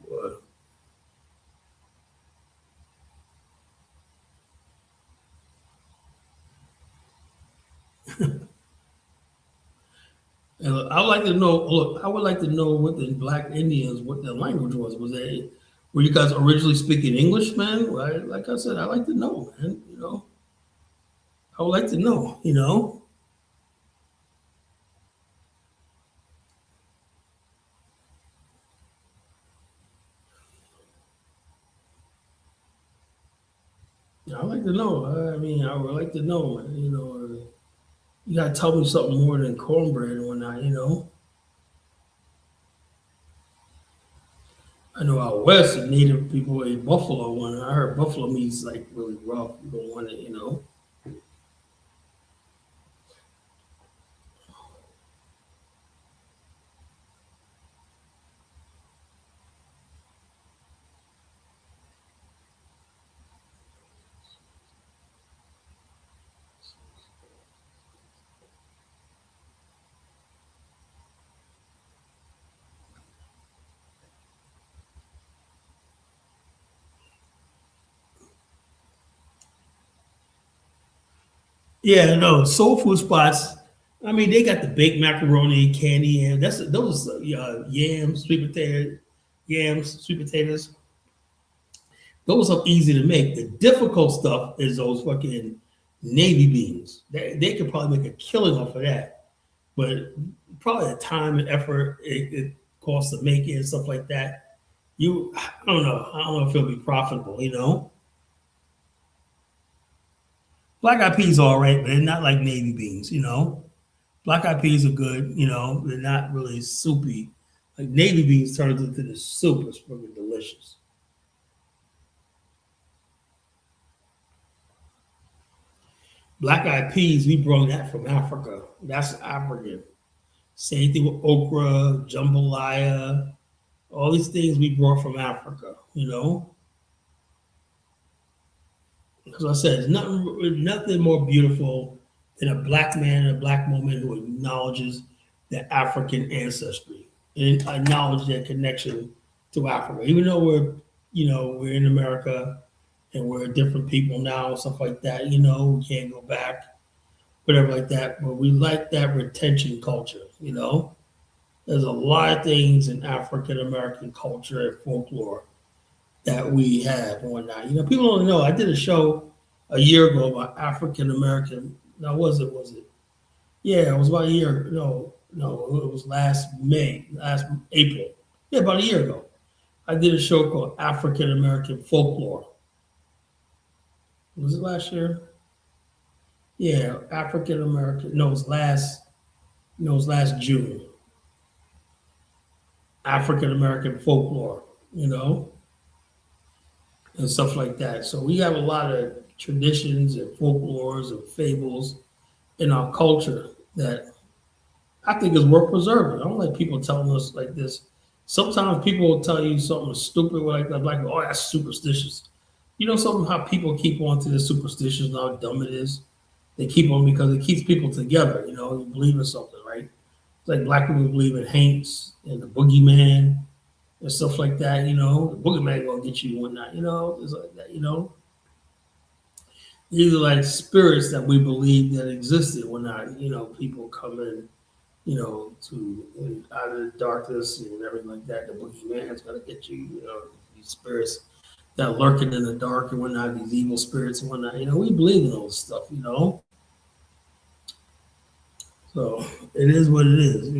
And I would like to know. Look, I would like to know what the Black Indians, what their language was. Were you guys originally speaking English, man? Right? Like I said, I like to know, man. I would like to know. I'd like to know. I mean, I would like to know, man. You gotta tell me something more than cornbread and whatnot. I know out west, the native people ate buffalo one. I heard buffalo meat's like really rough. You don't want it. Yeah, no, soul food spots. I mean, they got the baked macaroni, candy yam. Those yams, sweet potatoes. Those are easy to make. The difficult stuff is those fucking navy beans. They could probably make a killing off of that, but probably the time and effort it costs to make it and stuff like that. I don't know. I don't know if it'll be profitable. Black eyed peas are all right, but they're not like navy beans. Black eyed peas are good. They're not really soupy. Like navy beans turns into the soup. It's fucking delicious. Black eyed peas, we brought that from Africa. That's African. Same thing with okra, jambalaya, all these things we brought from Africa. Because I said, there's nothing more beautiful than a black man and a black woman who acknowledges their African ancestry and acknowledge their connection to Africa. Even though we're in America and we're different people now, stuff like that, we can't go back, whatever like that. But we like that retention culture. There's a lot of things in African American culture and folklore that we have and whatnot. People don't know. I did a show a year ago about African American. Now, was it? Yeah, it was about a year. No, it was last April. Yeah, about a year ago. I did a show called African American Folklore. Was it last year? Yeah, African American. No, it was last. No, it was last June. African American folklore. and stuff like that. So we have a lot of traditions and folklores and fables in our culture that I think is worth preserving. I don't like people telling us like this. Sometimes people will tell you something stupid like that, like, oh, that's superstitious. You know something how people keep on to the superstitions and how dumb it is? They keep on because it keeps people together, you believe in something, right? It's like black people believe in Hanks and the boogeyman and stuff like that, the boogeyman gonna get you and whatnot, it's like that. These are like spirits that we believe that existed when people come in out of the darkness and everything like that. The boogeyman's gonna get you, these spirits that lurking in the dark and whatnot, these evil spirits and whatnot. We believe in all this stuff. So it is what it is.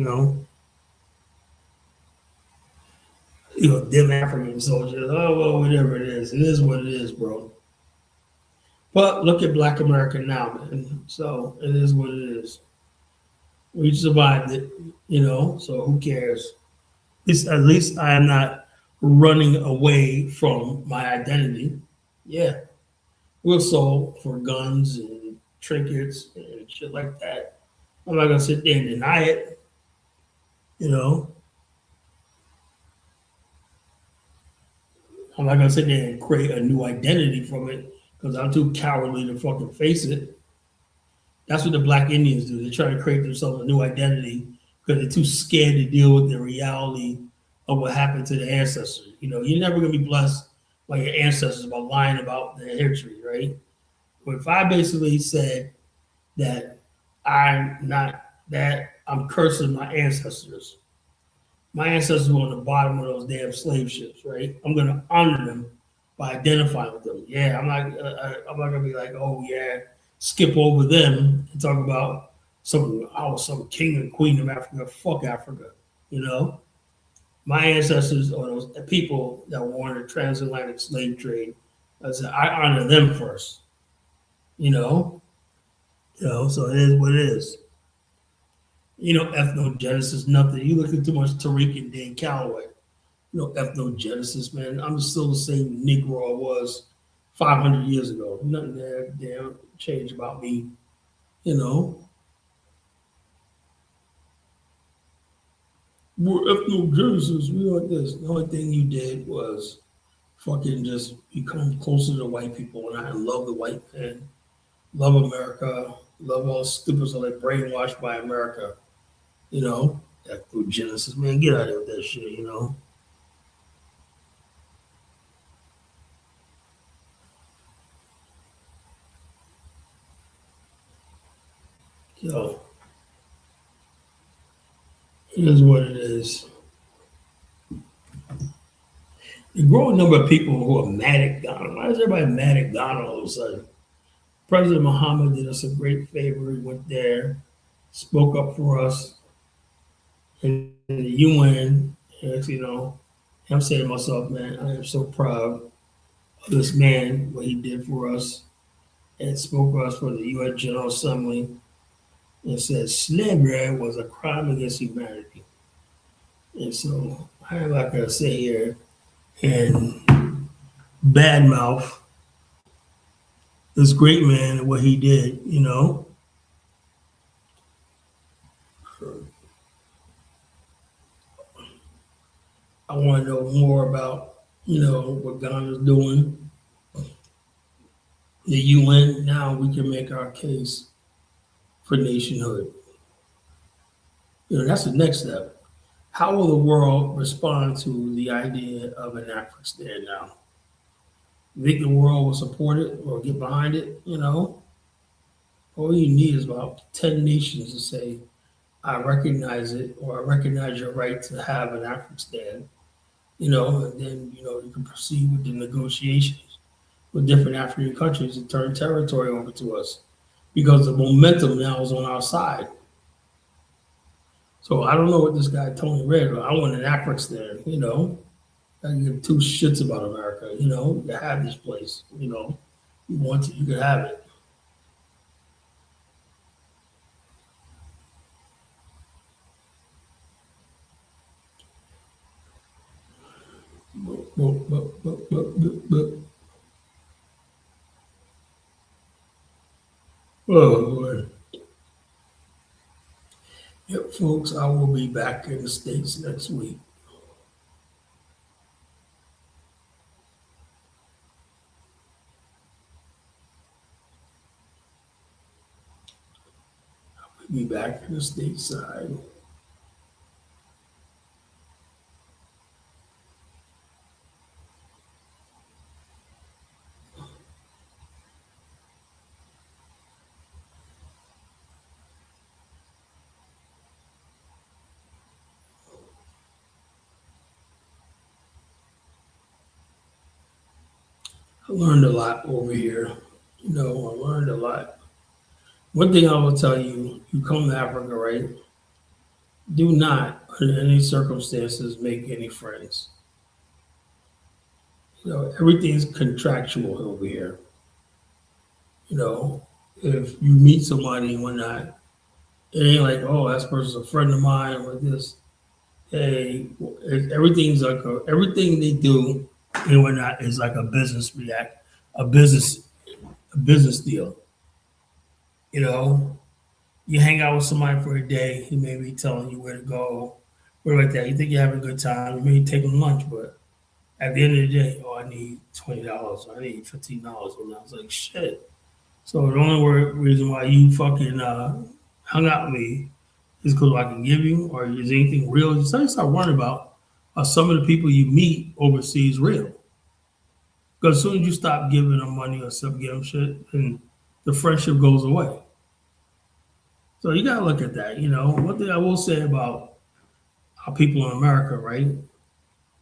Them African soldiers, oh well, whatever it is what it is, bro. But look at Black America now, man. So it is what it is. We survived it. So who cares? At least I am not running away from my identity. Yeah, we're sold for guns and trinkets and shit like that. I'm not gonna sit there and deny it. You know, I'm not gonna sit there and create a new identity from it because I'm too cowardly to fucking face it. That's what the Black Indians do. They try to create themselves a new identity because they're too scared to deal with the reality of what happened to their ancestors. You're never gonna be blessed by your ancestors by lying about their history, right? But if I basically said that I'm cursing my ancestors were on the bottom of those damn slave ships, right? I'm gonna honor them by identifying with them. Yeah, I'm not gonna be like, oh yeah, skip over them and talk about some king and queen of Africa. Fuck Africa, you know. My ancestors are those people that were on the transatlantic slave trade. I honor them first, you know. So it is what it is. Ethnogenesis, nothing. You look at too much Tariq and Dan Calloway. Ethnogenesis, man. I'm still the same Negro I was 500 years ago. Nothing there damn changed about me. You know, we're ethnogenesis. We like this. The only thing you did was fucking just become closer to white people, and I love the white man, love America, love all stupids that are brainwashed by America. Ethnogenesis, man. Get out of here with that shit. So it is what it is. The growing number of people who are mad at Ghana. Why is everybody mad at Ghana all of a sudden? President Muhammad did us a great favor. He went there, spoke up for us in the UN. I'm saying to myself, man, I am so proud of this man, what he did for us, and spoke for us for the UN General Assembly and said slavery was a crime against humanity. And so I'm not going to sit here and badmouth this great man and what he did. I want to know more about, what Ghana's doing. The UN, now we can make our case for nationhood. That's the next step. How will the world respond to the idea of an African stand now? You think the world will support it or get behind it? All you need is about 10 nations to say, I recognize it, or I recognize your right to have an African stand, and then, you can proceed with the negotiations with different African countries to turn territory over to us because the momentum now is on our side. So I don't know what this guy Tony read, but I want an African stand. I can give two shits about America. You can have this place. You want it, you can have it. But Oh, boy. Yep, folks, I will be back in the States next week. Be back in the stateside. I learned a lot over here. I learned a lot. One thing I will tell you, you come to Africa, right? Do not, under any circumstances, make any friends. Everything's contractual over here. If you meet somebody and whatnot, it ain't like, oh, that person's a friend of mine or this. Hey, everything's like everything they do and whatnot is like a business a business, a business deal. You know, you hang out with somebody for a day, he may be telling you where to go, where like that. You think you're having a good time, you may take them lunch, but at the end of the day, oh, I need $20, I need $15, and I was like, shit. So the only reason why you fucking hung out with me is because I can give you, or is anything real? You start worrying about are some of the people you meet overseas real? Because as soon as you stop giving them money or stop giving them shit, then the friendship goes away. So you gotta look at that. One thing I will say about our people in America, right?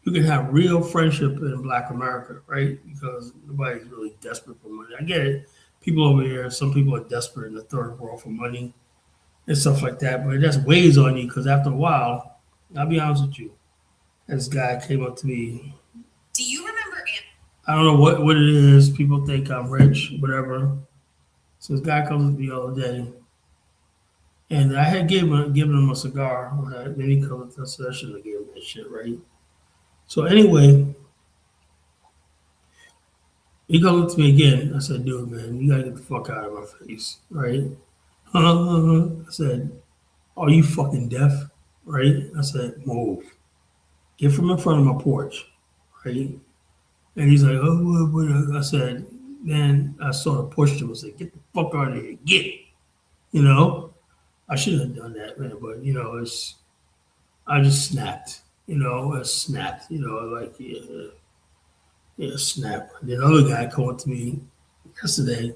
You can have real friendship in Black America, right? Because nobody's really desperate for money. I get it. People over here, some people are desperate in the third world for money and stuff like that, but it just weighs on you because after a while, I'll be honest with you, this guy came up to me. Do you remember I don't know what it is. People think I'm rich, whatever. So this guy comes up the other day, and I had given him a cigar. Then he comes to the session and gave him that shit, right? So anyway, he comes up to me again. I said, dude, man, you gotta get the fuck out of my face, right? I said, are you fucking deaf? Right? I said, move. Get from in front of my porch, right? And he's like, oh, what? I said, then I sort of pushed him and said, get the fuck out of here. Get. I shouldn't have done that, man, but, I just snapped. I snapped, like, yeah, snap. Then another guy came up to me yesterday.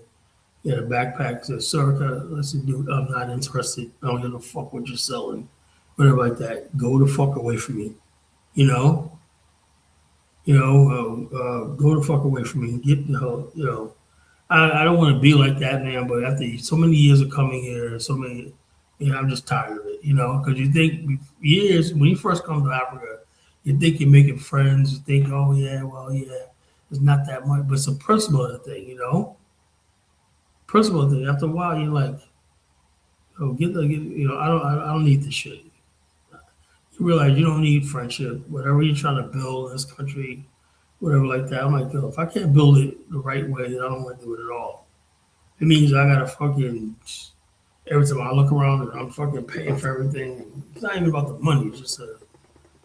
He had a backpack. Said, sir, I said, dude, I'm not interested. I don't give a fuck what you're selling. Whatever like that. Go the fuck away from me. Go the fuck away from me. Get the hell. I don't want to be like that, man. But after so many years of coming here, I'm just tired of it. Because you think years when you first come to Africa, you think you're making friends. You think, oh yeah, well yeah, it's not that much, but it's a principle thing. Principle thing. After a while, you're like, oh, I don't need this shit. You realize you don't need friendship. Whatever you're trying to build in this country, whatever like that. I'm like, yo, if I can't build it the right way, then I don't want to do it at all. It means I gotta fucking every time I look around and I'm fucking paying for everything. It's not even about the money. It's just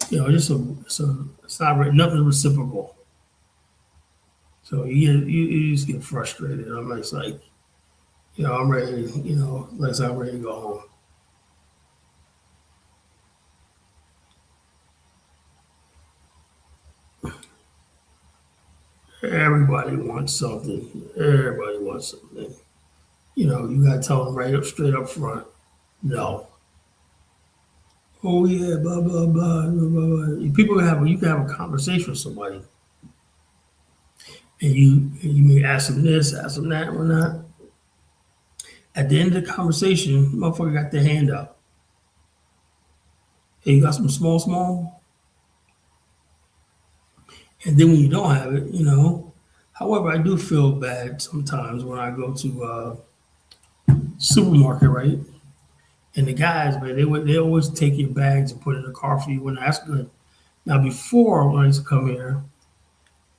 it's not nothing reciprocal. So you just get frustrated. I'm just like, I'm ready. Like I'm ready to go home. Everybody wants something. Everybody wants something. You gotta tell them right up, straight up front. No. Oh yeah, blah blah blah blah blah. You can have a conversation with somebody, and you may ask them this, ask them that, or not. At the end of the conversation, motherfucker got their hand up. Hey, you got some small, and then when you don't have it. However, I do feel bad sometimes when I go to supermarket, right? And the guys, man, they always take your bags and put it in the car for you. And that's good. Now, before when I used to come here,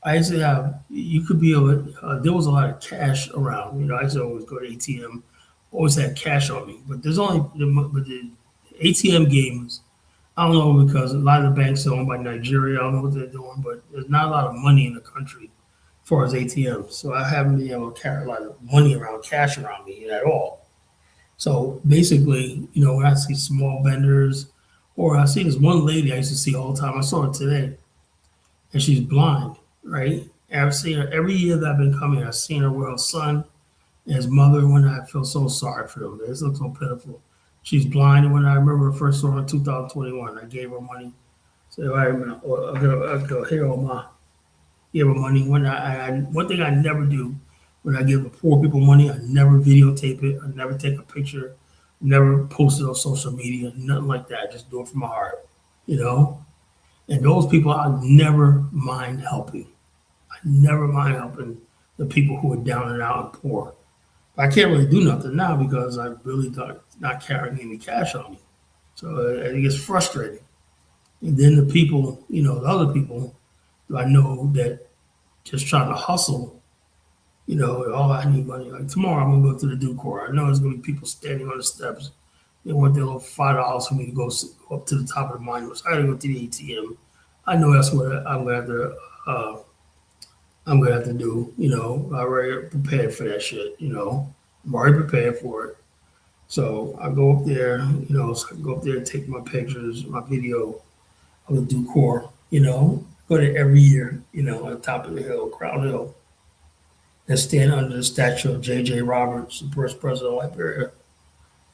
I used to have you could be able. There was a lot of cash around. I used to always go to ATM always had cash on me. But there's only the ATM games. I don't know because a lot of the banks are owned by Nigeria. I don't know what they're doing, but there's not a lot of money in the country as far as ATMs. So I haven't been able to carry a lot of money around, cash around me at all. So basically, when I see small vendors, or I see this one lady I used to see all the time. I saw her today, and she's blind, right? And I've seen her every year that I've been coming. I've seen her with her son and his mother. When I feel so sorry for them, they look so pitiful. She's blind, and when I remember first saw her in 2021, I gave her money. So I remember, I go here, Oma, give her money. When one thing I never do when I give the poor people money, I never videotape it. I never take a picture. Never post it on social media. Nothing like that. Just do it from my heart, you know. And those people, I never mind helping. I never mind helping the people who are down and out and poor. But I can't really do nothing now because I really not carrying any cash on me. So it gets frustrating. And then the people, the other people I know that just trying to hustle, oh, I need money. Like tomorrow I'm gonna go to the Duke. I know there's gonna be people standing on the steps. They want their little $5 for me to go up to the top of the monument. So I gotta go to the ATM. I know that's what I'm gonna have to. Do. I already prepared for that shit. I'm already prepared for it. So I go up there. So I go up there and take my pictures, my video of the Duke. Go there every year. On the top of the hill, Crown Hill, and stand under the statue of J.J. Roberts, the first president of Liberia.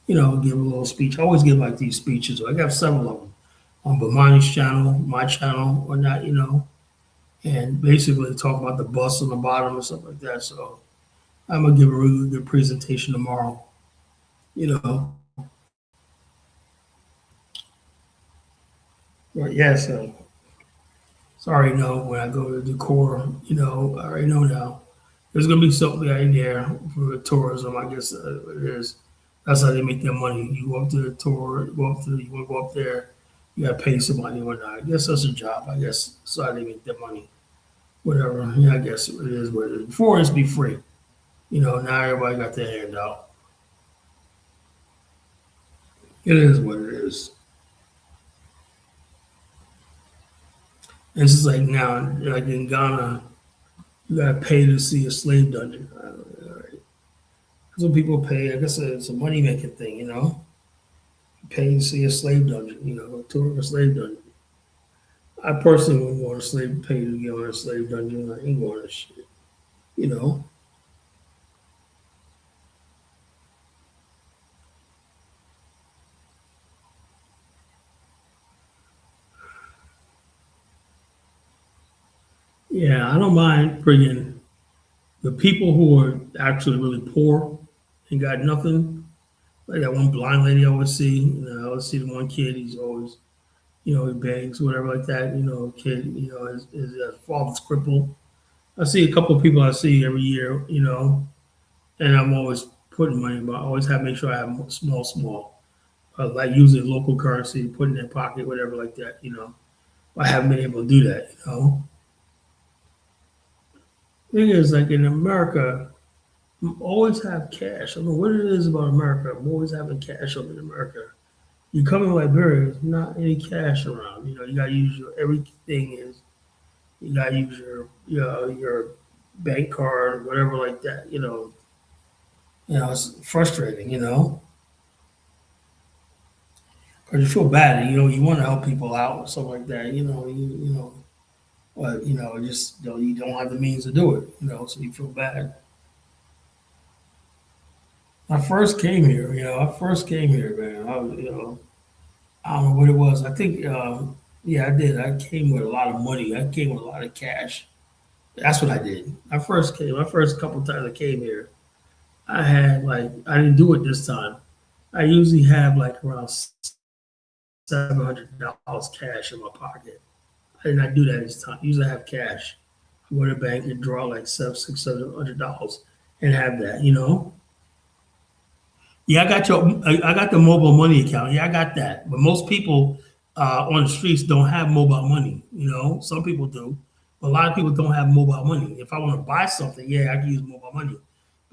Give a little speech. I always give like these speeches. I got several of them on Bamani's channel, my channel, or not, and basically talk about the bus on the bottom and stuff like that. So I'm gonna give a really good presentation tomorrow. But yeah, so sorry, when I go to the core, I already know now. There's gonna be something out there for tourism. I guess it is. That's how they make their money. You go up to the tour, you want to go up there, you gotta pay somebody or not. I guess that's a job. I guess that's how they make their money. Whatever. Yeah, I guess it is what it is. Before it's be free. Now everybody got their hand out. It is what it is. And it's just like now, like in Ghana, you gotta pay to see a slave dungeon. All right. That's what people pay. I guess it's a money making thing, You pay to see a slave dungeon, a tour of a slave dungeon. I personally wouldn't want pay to get on a slave dungeon. I ain't going to shit, Yeah, I don't mind bringing the people who are actually really poor and got nothing. Like that one blind lady I always see. I always see the one kid. He's always, he begs, whatever like that. Kid, his father's crippled. I see a couple of people I see every year, and I'm always putting money, but I always have to make sure I have small, like using local currency, put in their pocket, whatever like that, I haven't been able to do that. Thing is, like in America, you always have cash. I don't know what it is about America. I'm always having cash up in America. You come in Liberia, there's not any cash around. You gotta use everything is. You gotta use your bank card, whatever like that. It's frustrating. Because you feel bad. You want to help people out or something like that. But just you don't have the means to do it. So you feel bad. I first came here, man. I was, I don't know what it was. I think, yeah, I did. I came with a lot of money. I came with a lot of cash. That's what I did. My first couple times I came here, I had I didn't do it this time. I usually have around $700 cash in my pocket. I did not do that this time. Usually I have cash. I go to the bank and draw $600-700 and have that. Yeah, I got the mobile money account. Yeah, I got that. But most people on the streets don't have mobile money. Some people do, but a lot of people don't have mobile money. If I want to buy something, yeah, I can use mobile money.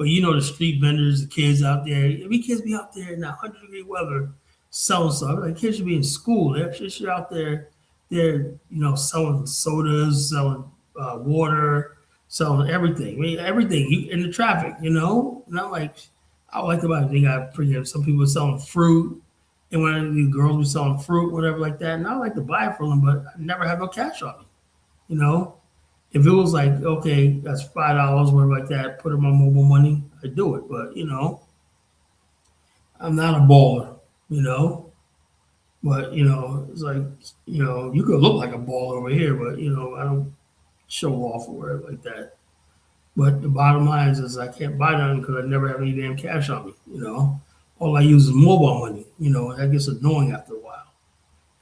But you know the street vendors, the kids out there. Every kids be out there in that 100-degree weather selling stuff. Like kids should be in school. They're just out there. They're selling sodas, selling water, selling everything. I mean everything in the traffic. Not like I like about it. They got some people selling fruit, and when the girls were selling fruit, whatever like that. And I like to buy it from them, but I never have no cash on me. You know, if it was like, okay, that's $5, whatever like that, put in my mobile money, I do it. But I'm not a baller. You know, but it's like you could look like a baller over here, but I don't show off or whatever like that. But the bottom line is I can't buy nothing because I never have any damn cash on me. All I use is mobile money. That gets annoying after a while.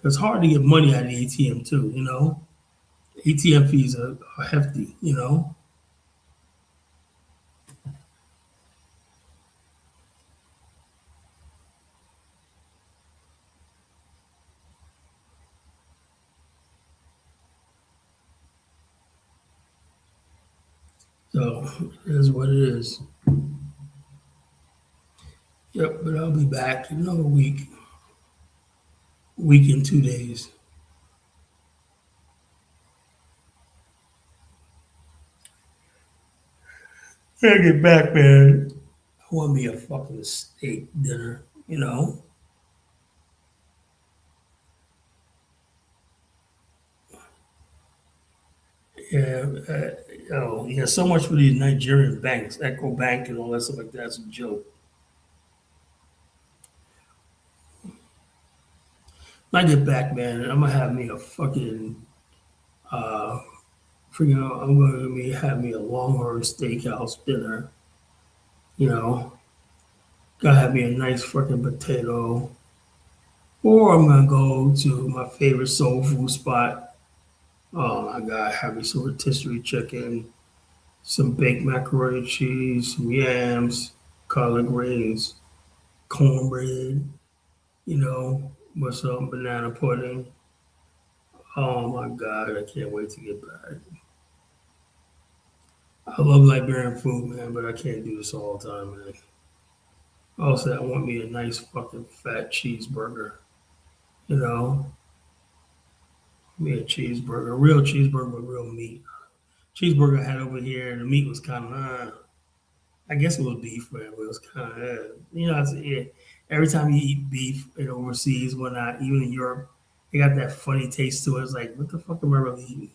It's hard to get money out of the ATM too. ATM fees are hefty. So it is what it is. Yep, but I'll be back in another week and 2 days. When I get back, man, I want me a fucking steak dinner. Yeah, yeah. So much for these Nigerian banks, Echo Bank, and all that stuff like that's a joke. When I get back, man, I'm gonna have me a fucking uh, I'm gonna have me a Longhorn Steakhouse dinner. You know, Gotta have me a nice fucking potato, or I'm gonna go to my favorite soul food spot. Oh my god, have me some rotisserie chicken, some baked macaroni and cheese, some yams, collard greens, cornbread, with some banana pudding. Oh my God, I can't wait to get back. I love Liberian food, man, but I can't do this all the time, man. Also, I want me a nice fucking fat cheeseburger, you know, me a cheeseburger, a real cheeseburger with real meat. Cheeseburger I had over here, the meat was kind of, I guess it was beef, but it was kind of, every time you eat beef in overseas, whatnot, even in Europe, it got that funny taste to it. It's like, what the fuck am I really eating?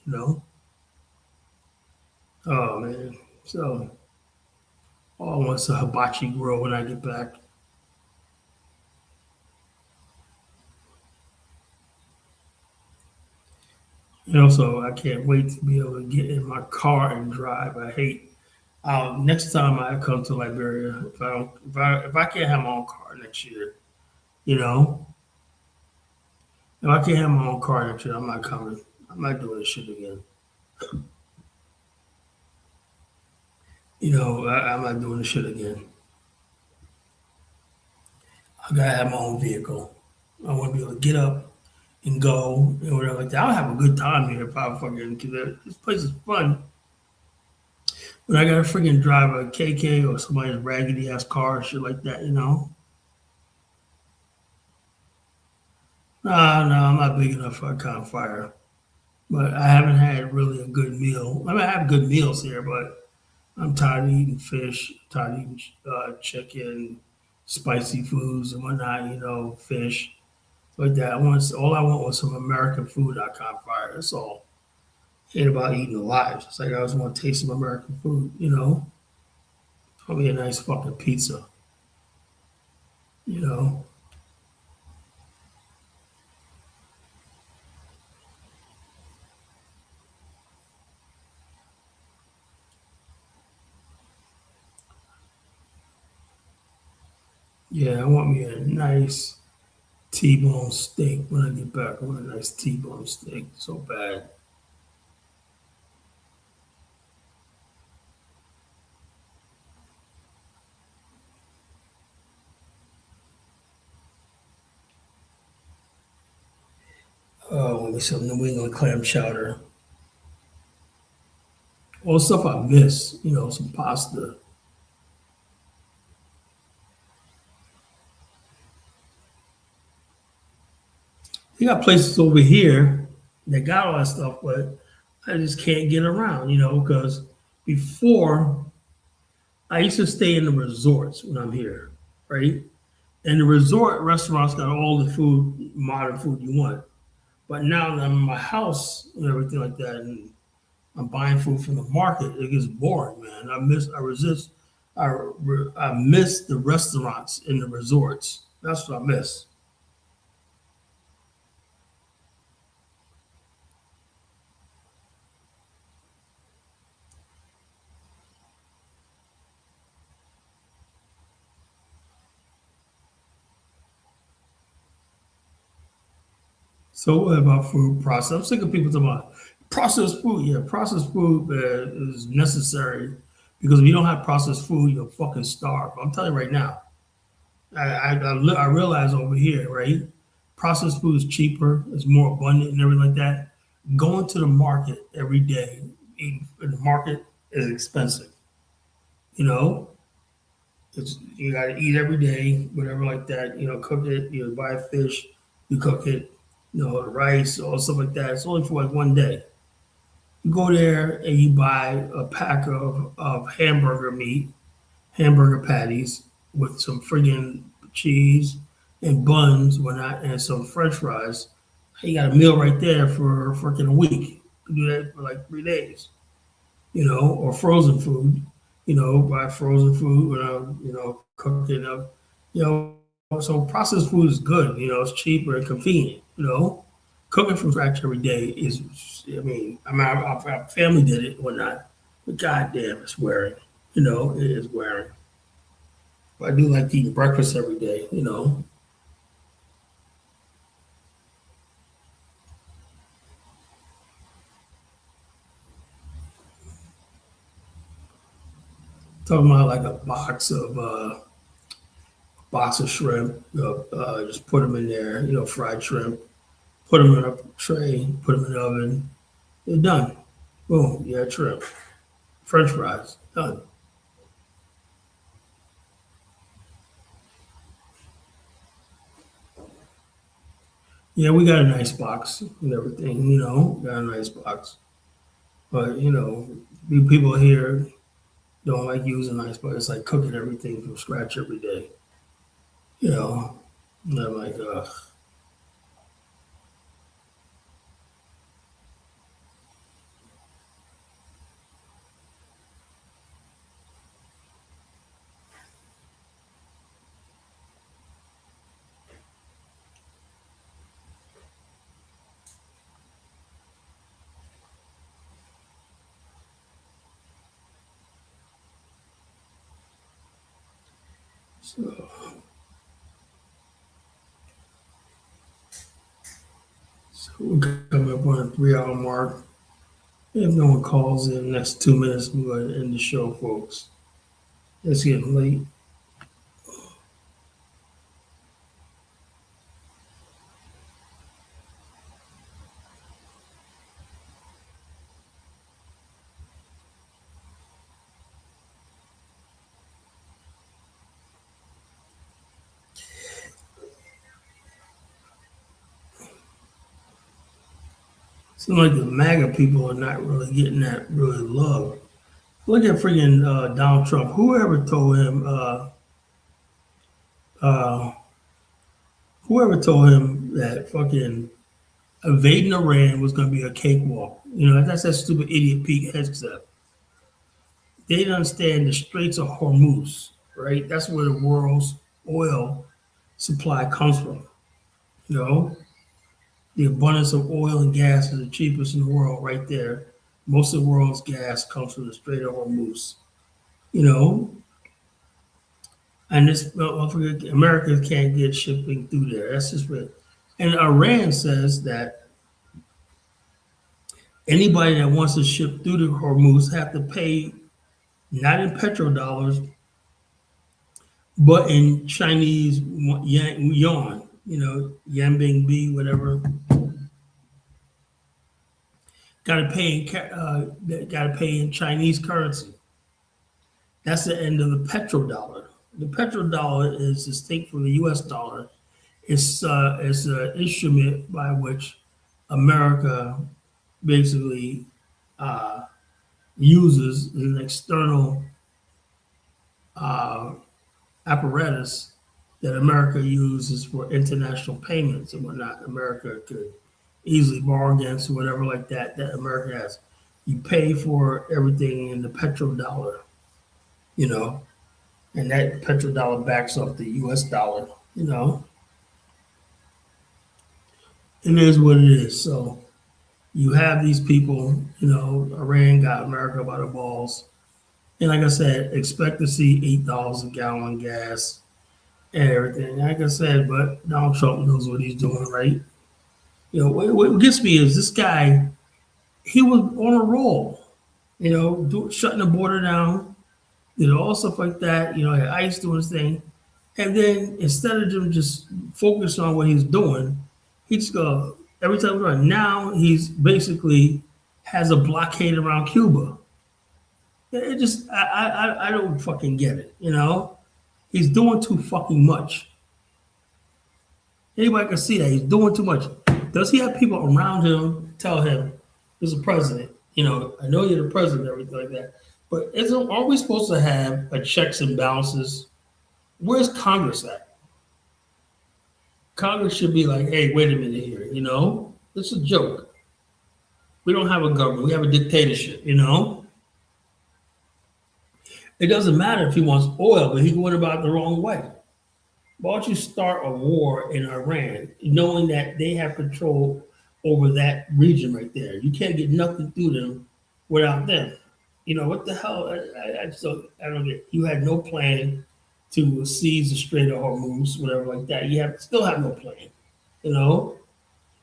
Oh man. So all I want is a hibachi grill when I get back. So I can't wait to be able to get in my car and drive. I hate. Next time I come to Liberia, if I can't have my own car next year, you know, if I can't have my own car next year, I'm not coming. I'm not doing this shit again. I'm not doing this shit again. I gotta have my own vehicle. I want to be able to get up and go and whatever like that. I'll have a good time here if I fucking, cause this place is fun. But I gotta freaking drive a KK or somebody's raggedy ass car, shit like that. Nah, no, I'm not big enough for a campfire. But I haven't had really a good meal. I mean, I have good meals here, but I'm tired of eating fish, tired of eating chicken, spicy foods and whatnot. Fish like that. All I want was some American food at campfire. That's all. It ain't about eating alive. It's like I just want to taste some American food. Probably a nice fucking pizza. You know. Yeah, I want me a nice T-bone steak when I get back. I want a nice T-bone steak so bad. Oh, I want me some New England clam chowder. All the stuff I miss, some pasta. You got places over here that got all that stuff, but I just can't get around, because before I used to stay in the resorts when I'm here, right? And the resort restaurants got all the food, modern food you want. But now that I'm in my house and everything like that, and I'm buying food from the market, it gets boring, man. I miss the restaurants in the resorts. That's what I miss. So what about food process? I'm sick of people talking about processed food. Yeah, processed food is necessary because if you don't have processed food, you'll fucking starve. I'm telling you right now. I realize over here, right? Processed food is cheaper, it's more abundant, and everything like that. Going to the market every day, eating in the market is expensive. You know, you got to eat every day, whatever like that. Cook it. Buy fish, you cook it. Rice or stuff like that. It's only for like one day. You go there and you buy a pack of hamburger meat, hamburger patties with some friggin' cheese and buns, whatnot, and some French fries. You got a meal right there for freaking a week. You do that for like 3 days, or frozen food. Buy frozen food, cook it up. So processed food is good. It's cheaper and convenient. Cooking from scratch every day is. Our family did it, whatnot, but goddamn, it's wearing. It is wearing. But I do like eating breakfast every day. Talking about like a box of shrimp. Just put them in there. Fried shrimp. Put them in a tray. Put them in the oven. They're done. Boom. Yeah, shrimp. French fries. Done. Yeah, we got a nice box and everything. Got a nice box. But people here don't like using nice box. It's like cooking everything from scratch every day. You know, and I'm like, so. So we're coming up on a 3 hour mark. If no one calls in the next 2 minutes, we're going to end the show, folks. It's getting late. Seems like the MAGA people are not really getting that really love. Look at freaking Donald Trump. Uh, whoever told him that fucking invading Iran was going to be a cakewalk. That's that stupid idiot Pete Hegseth. They didn't understand the Straits of Hormuz, right? That's where the world's oil supply comes from. You know, the abundance of oil and gas is the cheapest in the world, right there. Most of the world's gas comes from the Strait of Hormuz. You know, and America can't get shipping through there. That's just it. And Iran says that anybody that wants to ship through the Hormuz have to pay not in petrodollars, but in Chinese yuan. Yanbing, whatever. Got to pay in Chinese currency. That's the end of the petrodollar. The petrodollar is distinct from the U.S. dollar It's an instrument by which America basically uh, uses an external uh, apparatus that America uses for international payments and whatnot. America could easily borrow against whatever like that America has. You pay for everything in the petrodollar, you know, and that petrodollar backs up the U.S. dollar. You know, it is what it is. So you have these people. You know, Iran got America by the balls, and like I said, expect to see $8 a gallon gas and everything. Like I said, but Donald Trump knows what he's doing, right? You know, what gets me is this guy. He was on a roll. You know, shutting the border down, you know, all stuff like that. You know, had ICE doing his thing, and then instead of him just focus on what he's doing, he just go every time we run. Now he's basically has a blockade around Cuba. It just I don't fucking get it. You know, he's doing too fucking much. Anybody can see that he's doing too much. Does he have people around him tell him, "There's a president. You know, I know you're the president, everything like that." But aren't we supposed to have a checks and balances? Where's Congress at? Congress should be like, "Hey, wait a minute here. You know, this is a joke. We don't have a government. We have a dictatorship. You know, it doesn't matter if he wants oil, but he went about it the wrong way. Why don't you start a war in Iran, knowing that they have control over that region right there? You can't get nothing through them without them. You know what the hell? I don't get. You had no plan to seize the Strait of Hormuz, whatever like that. You still have no plan. You know,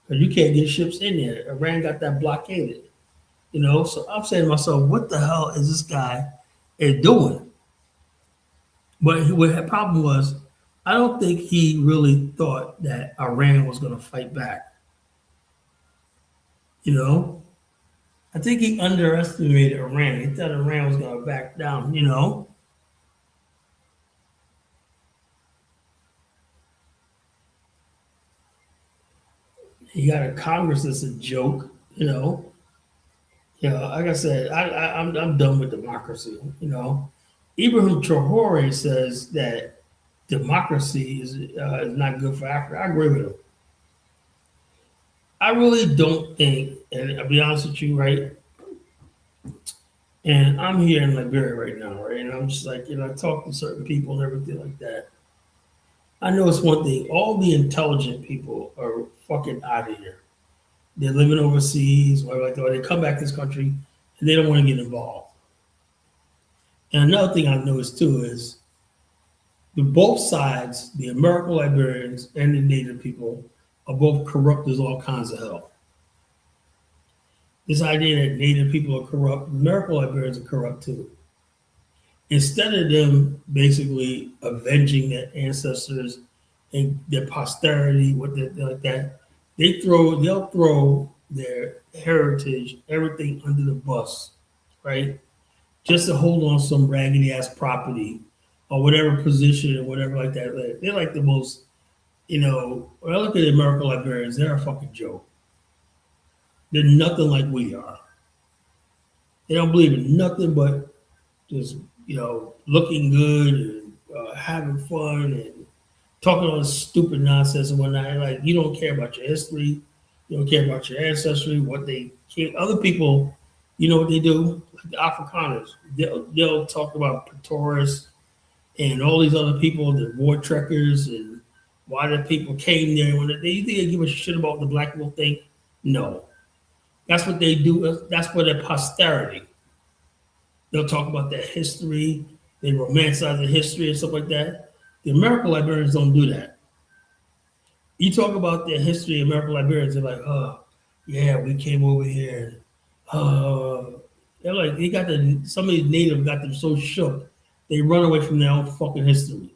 because you can't get ships in there. Iran got that blockaded. You know, so I'm saying to myself, what the hell is this guy doing? But what the problem was, I don't think he really thought that Iran was going to fight back. You know, I think he underestimated Iran. He thought Iran was going to back down. You know, he got a Congress that's a joke. You know, like I said, I'm done with democracy. You know, Ibrahim Traore says that democracy is not good for Africa. I agree with him. I really don't think, and I'll be honest with you, right? And I'm here in Liberia right now, right? And I'm just like, you know, I talk to certain people and everything like that. I know it's one thing. All the intelligent people are fucking out of here. They're living overseas, or like, or they come back to this country and they don't want to get involved. And another thing I've noticed too is the both sides, the American Liberians and the Native people, are both corrupt as all kinds of hell. This idea that Native people are corrupt, American Liberians are corrupt too. Instead of them basically avenging their ancestors and their posterity, like that, they'll throw their heritage, everything under the bus, right? Just to hold on some raggedy ass property or whatever position or whatever like that. They're like the most, you know, when I look at the American Liberians, they're a fucking joke. They're nothing like we are. They don't believe in nothing but just, you know, looking good and having fun and talking all this stupid nonsense and whatnot. Like, you don't care about your history. You don't care about your ancestry, what they care. Other people, you know what they do? Like the Afrikaners, they'll talk about Pretorius and all these other people, the war trekkers, and why the people came there. When you think they give a shit about what the black people think? No. That's what they do. That's for their posterity. They'll talk about their history. They romanticize the history and stuff like that. The American Liberians don't do that. You talk about their history, American Liberians, they're like, oh, yeah, we came over here. They're like, some of these natives got them so shook, they run away from their own fucking history.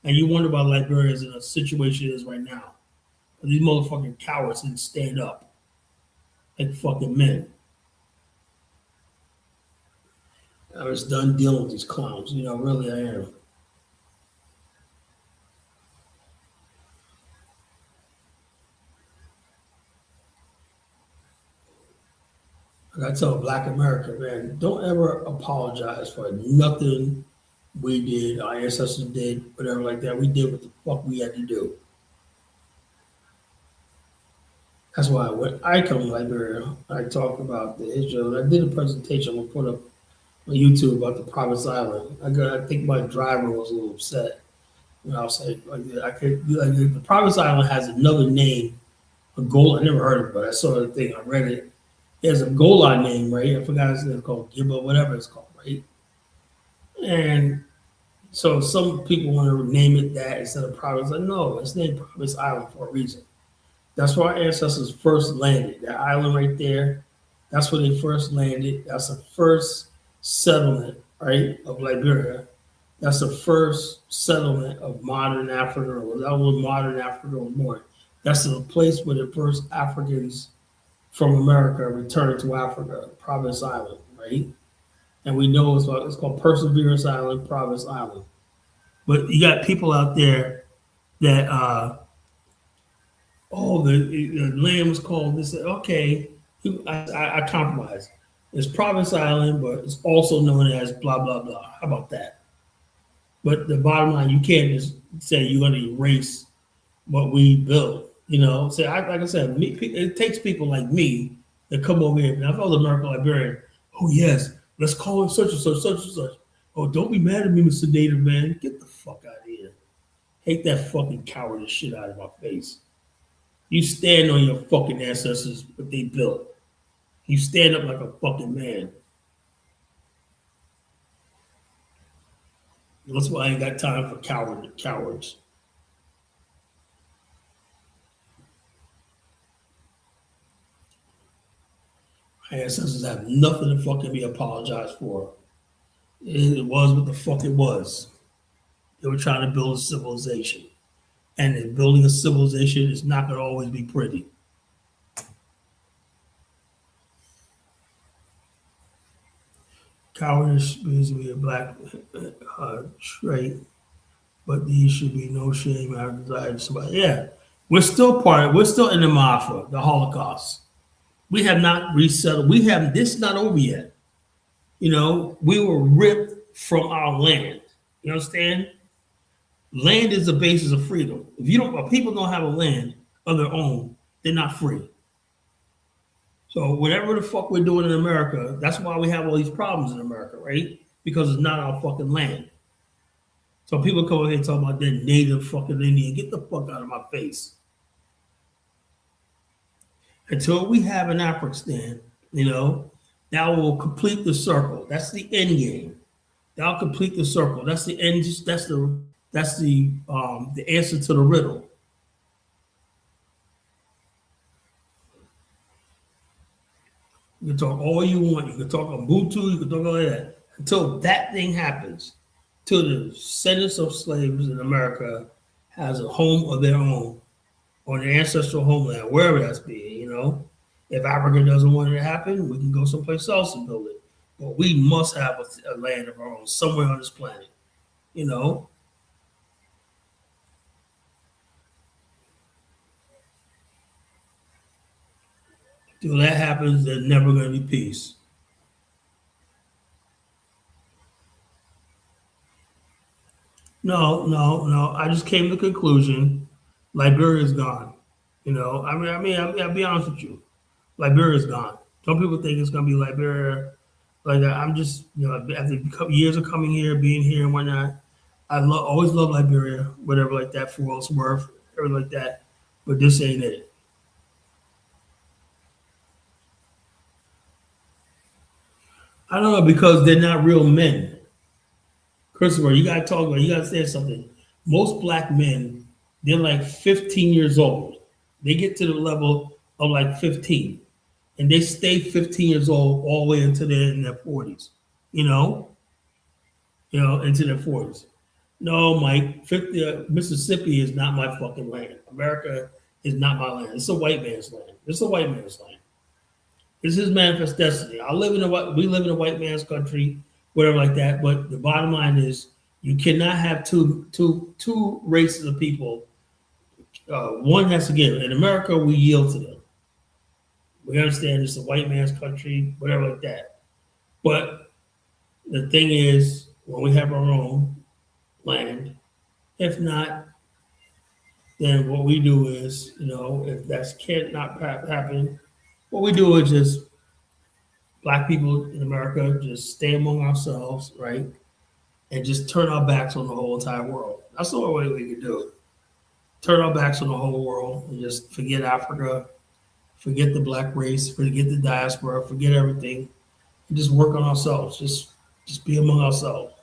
And you wonder about Liberians in a situation is right now. These motherfucking cowards didn't stand up like fucking men. I was done dealing with these clowns. You know, really, I am. I gotta tell Black America, man, don't ever apologize for nothing we did, our ancestors did, whatever like that. We did what the fuck we had to do. That's why when I come to Liberia, I talk about the history. I did a presentation I'm gonna put up on YouTube about the Province Island. I think my driver was a little upset. And I was like I could like the Province Island has another name, a goal. I never heard of it, but I saw the thing. I read it. It has a Golan name, right? I forgot his name. It's called Gibba, whatever it's called, right? And so some people want to name it that instead of Province. Like, no, it's named Province Island for a reason. That's where our ancestors first landed. That island right there, that's where they first landed. That's the first settlement, right, of Liberia. That's the first settlement of modern Africa, or that was modern Africa was born. That's the place where the first Africans from America returned to Africa, Province Island, right? And we know it's called Perseverance Island, Province Island. But you got people out there that the land was called this. Okay, I compromise. It's Province Island, but it's also known as blah blah blah. How about that? But the bottom line, you can't just say you're going to erase what we built. You know, so like I said, it takes people like me that come over here. And I felt American Liberian. Oh yes, let's call it such and such, such and such. Oh, don't be mad at me, Mr. Native man. Get the fuck out of here. Hate that fucking cowardice shit out of my face. You stand on your fucking ancestors, what they built. You stand up like a fucking man. That's why I ain't got time for cowards. My ancestors have nothing to fucking be apologized for. It was what the fuck it was. They were trying to build a civilization. And in building a civilization is not going to always be pretty. Cowardice means to be a black trait, but these should be no shame or desire. Yeah, we're still we're still in the Mafia, the Holocaust. We have not resettled. This is not over yet. You know, we were ripped from our land. You understand? Land is the basis of freedom. If people don't have a land of their own, they're not free. So whatever the fuck we're doing in America, that's why we have all these problems in America, right? Because it's not our fucking land. So people come over here and talk about their native fucking Indian. Get the fuck out of my face. Until we have an Afghanistan, you know, that will complete the circle. That's the end game. That'll complete the circle. That's the end. That's the answer to the riddle. You can talk all you want. You can talk Ubuntu. You can talk all that. Until that thing happens, till the descendants of slaves in America has a home of their own, or an ancestral homeland, wherever that's being, you know. If Africa doesn't want it to happen, we can go someplace else and build it. But we must have a land of our own somewhere on this planet, you know. Till that happens, there's never going to be peace. No. I just came to the conclusion Liberia is gone. You know, I'll be honest with you. Liberia is gone. Some people think it's going to be Liberia. Like, I'm just, you know, after years of coming here, being here and whatnot, always love Liberia, whatever like that, for what it's worth, everything like that. But this ain't it. I don't know, because they're not real men. Christopher, you got to say something. Most black men, they're like 15 years old. They get to the level of like 15. And they stay 15 years old all the way into their 40s. You know, into their 40s. No, Mike, Mississippi is not my fucking land. America is not my land. It's a white man's land. It's a white man's land. It's his manifest destiny. We live in a white man's country, whatever like that. But the bottom line is, you cannot have two races of people. One has to give. In America, we yield to them. We understand it's a white man's country, whatever like that. But the thing is, when we have our own land, if not, then what we do is, if that can't not happen, what we do is just black people in America just stay among ourselves, right? And just turn our backs on the whole entire world. That's the only way we can do it. Turn our backs on the whole world and just forget Africa, forget the black race, forget the diaspora, forget everything, and just work on ourselves. Just be among ourselves.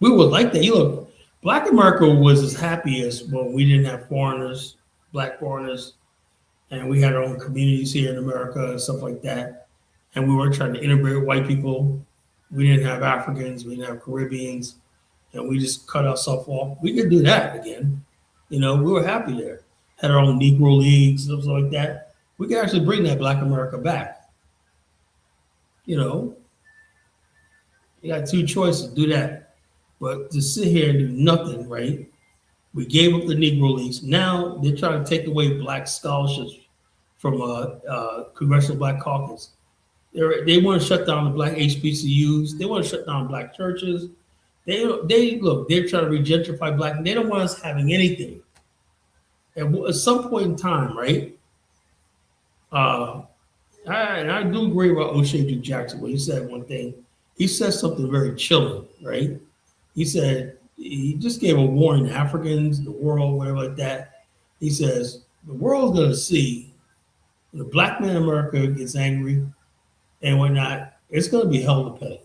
We would like that. You look, Black America was as happy as when we didn't have foreigners, black foreigners, and we had our own communities here in America and stuff like that. And we weren't trying to integrate white people. We didn't have Africans, we didn't have Caribbeans, and we just cut ourselves off. We could do that again. We were happy there. Had our own Negro leagues, stuff like that. We could actually bring that Black America back. You got two choices, do that. But to sit here and do nothing, right? We gave up the Negro leagues. Now they're trying to take away black scholarships from Congressional Black Caucus. They want to shut down the black HBCUs. They want to shut down black churches. They're trying to regentrify black. They don't want us having anything. At some point in time, right? I do agree about O'Shea Jackson when he said one thing. He said something very chilling, right? He said he just gave a warning to Africans, the world, whatever like that. He says the world's going to see when the black man in America gets angry and whatnot, it's going to be hell to pay.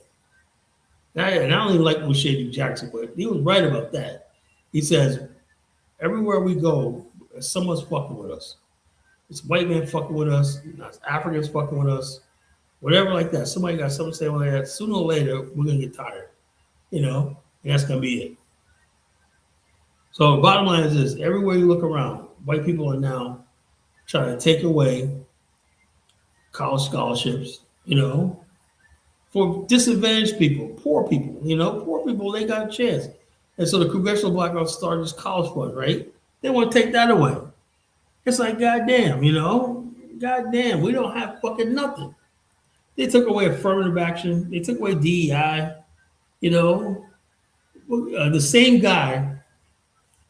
And I don't even like O'Shea Jackson, but he was right about that. He says, everywhere we go, someone's fucking with us. It's white man fucking with us, it's Africans fucking with us, whatever like that. Somebody got something to say like that. Sooner or later, we're going to get tired, and that's going to be it. So bottom line is this, everywhere you look around, white people are now trying to take away college scholarships, for disadvantaged people, poor people, poor people, they got a chance. And so the Congressional Black Caucus started this college fund, right? They want to take that away. It's like, goddamn, goddamn, we don't have fucking nothing. They took away affirmative action. They took away DEI, the same guy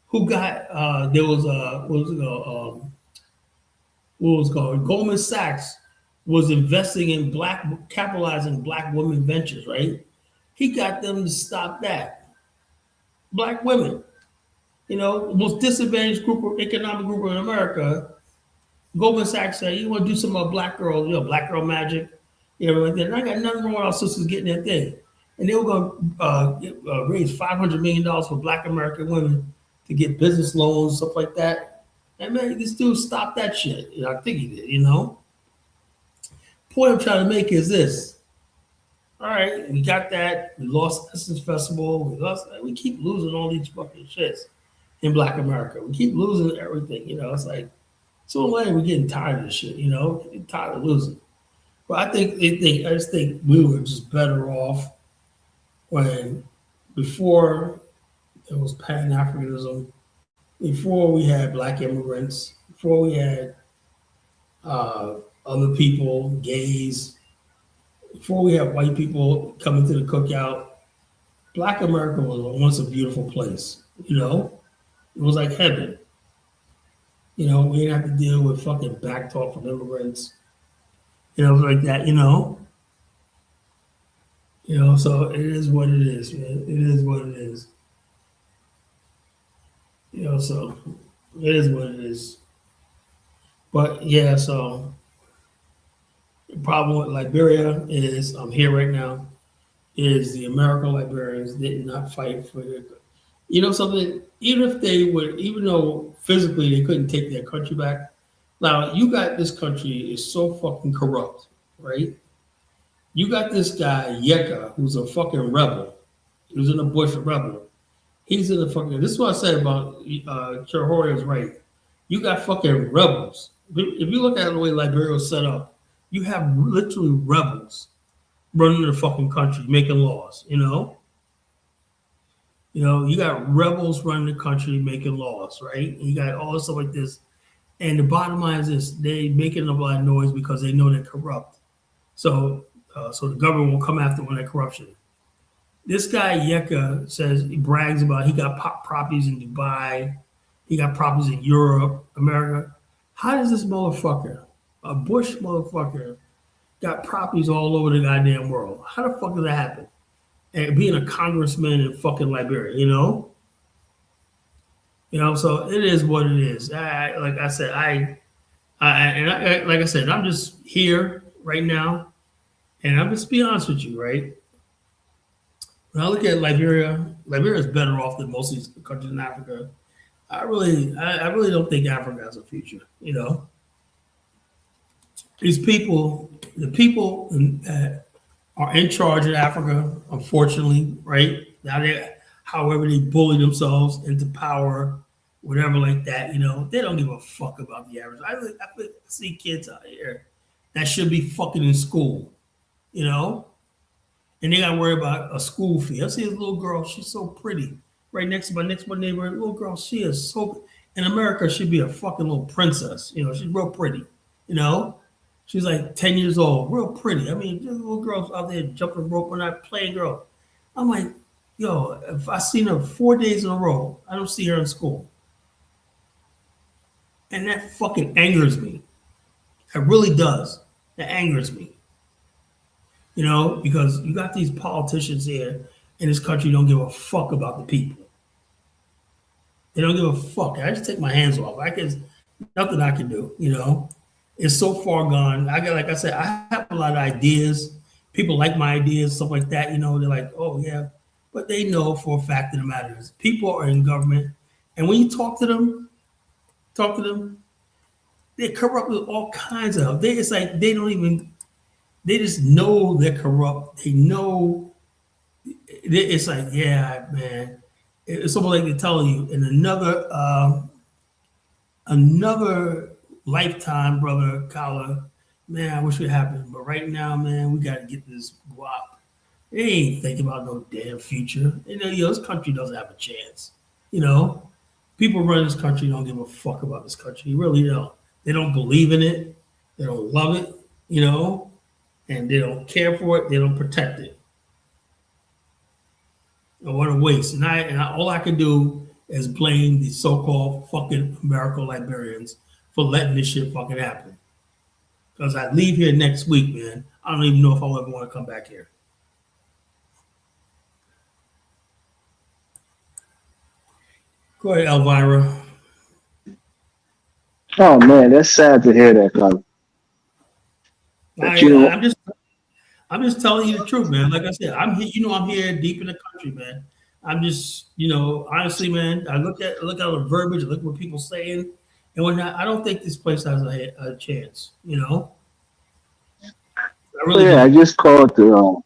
who got, there was, what was it called? Goldman Sachs was investing in capitalizing black women ventures, right? He got them to stop that. Black women, the most disadvantaged economic group in America. Goldman Sachs said, you want to do something about black girls, black girl magic, like that. And I got nothing wrong with our sisters getting that thing. And they were going to raise $500 million for black American women to get business loans, stuff like that. And man, this dude stopped that shit. I think he did, Point I'm trying to make is this. All right, we got that. We lost Essence Festival. We keep losing all these fucking shits in Black America. We keep losing everything. It's like, so we're getting tired of this shit. Getting tired of losing. But I just think we were just better off when before there was Pan-Africanism, before we had black immigrants, before we had other people, gays, before we had white people coming to the cookout, Black America was once a beautiful place, It was like heaven. We didn't have to deal with fucking backtalk from immigrants, like that, so it is what it is, man. It is what it is. So it is what it is. But yeah, so the problem with Liberia is, I'm here right now, is the American Liberians did not fight for their, something, even if they would, even though physically they couldn't take their country back. Now, you got this country is so fucking corrupt, right? You got this guy, Yeka, who's a fucking rebel. He was in the bush, a rebel. He's in the fucking, this is what I said about Chahori is right. You got fucking rebels. If you look at the way Liberia was set up, you have literally rebels running the fucking country, making laws, You got rebels running the country, making laws, right? And you got all stuff like this. And the bottom line is this: they making a lot of noise because they know they're corrupt. So, so the government will come after when they're corruption. This guy Yeka says he brags about he got properties in Dubai, he got properties in Europe, America. How does this motherfucker, a Bush motherfucker, got properties all over the goddamn world? How the fuck does that happen? And being a congressman in fucking Liberia, so it is what it is. Like I said, like I said, I'm just here right now, and I'm just be honest with you, right? When I look at Liberia, Liberia is better off than most of these countries in Africa. I really don't think Africa has a future. These people, the people that are in charge of Africa, unfortunately, right now however they bully themselves into power, whatever like that, they don't give a fuck about the average. I see kids out here that should be fucking in school, you know, and they got to worry about a school fee. I see this little girl; she's so pretty, right next to my next door neighbor. Little girl, she is so. In America, she'd be a fucking little princess. She's real pretty. You know, she's like 10 years old, real pretty. I mean, there's little girls out there jumping rope when I playing girl. I'm like, yo, if I seen her 4 days in a row, I don't see her in school, and that fucking angers me. It really does. That angers me. Because you got these politicians here in this country who don't give a fuck about the people. They don't give a fuck. I just take my hands off. Nothing I can do. It's so far gone. Like I said, I have a lot of ideas. People like my ideas, stuff like that. They're like, oh yeah, but they know for a fact of the matter is people are in government, and when you talk to them, they're corrupt with all kinds of. It's like they don't even. They just know they're corrupt. They know. It's like, yeah, man. It's almost like they're telling you in another lifetime, brother Kala, man, I wish it happened. But right now, man, we got to get this guap. They ain't thinking about no damn future. This country doesn't have a chance. People running this country don't give a fuck about this country. You really don't. They don't believe in it. They don't love it, and they don't care for it. They don't protect it. What a waste. And all I can do is blame the so-called fucking American Liberians for letting this shit fucking happen. Because I leave here next week, man. I don't even know if I'll ever want to come back here. Go ahead, Elvira. Oh man, that's sad to hear that, Carl. I'm just telling you the truth, man. Like I said, I'm here. I'm here deep in the country, man. I'm just, honestly, man. I look at the verbiage, I look at what people saying, and whatnot. I don't think this place has a chance. I really I just called to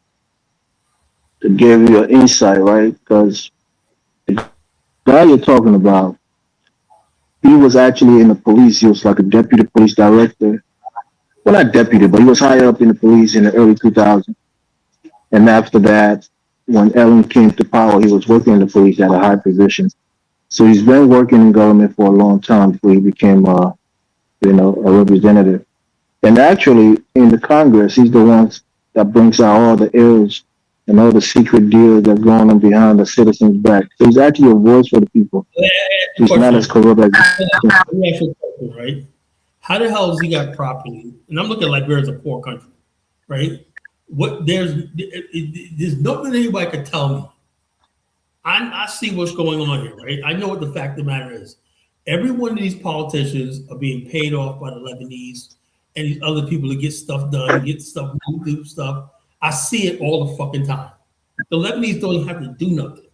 give you an insight, right? Because the guy you're talking about, he was actually in the police. He was like a deputy police director. Well, not deputy, but he was higher up in the police in the early 2000s. And after that, when Ellen came to power, he was working in the police at a high position. So he's been working in government for a long time before he became, a representative. And actually, in the Congress, he's the one that brings out all the ills and all the secret deals that's going on behind the citizens' back. So he's actually a voice for the people. He's not as corrupt as. Right? How the hell has he got property? And I'm looking at Liberia as a poor country, right? There's nothing anybody could tell me. I see what's going on here, right? I know what the fact of the matter is. Every one of these politicians are being paid off by the Lebanese and these other people to get stuff done, get stuff, do stuff. I see it all the fucking time. The Lebanese don't even have to do nothing.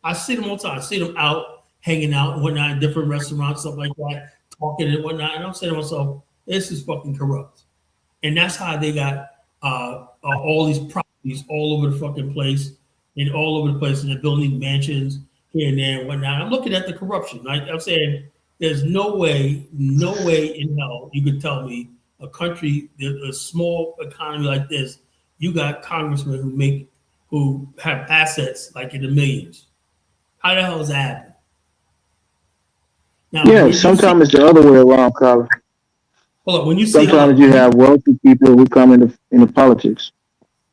I see them all the time. I see them out, hanging out and whatnot in different restaurants, stuff like that, talking and whatnot. And I'm saying to myself, this is fucking corrupt. And that's how they got all these properties all over the fucking place and all over the place. And they're building mansions here and there and whatnot. I'm looking at the corruption. Right? I'm saying there's no way in hell you could tell me a country, a small economy like this, you got congressmen who have assets like in the millions. How the hell is that happen? Now, Yeah, when you see, sometimes it's the other way around, Colin. hold on, when you see, hold Sometimes on, you when you, have wealthy people who come into politics.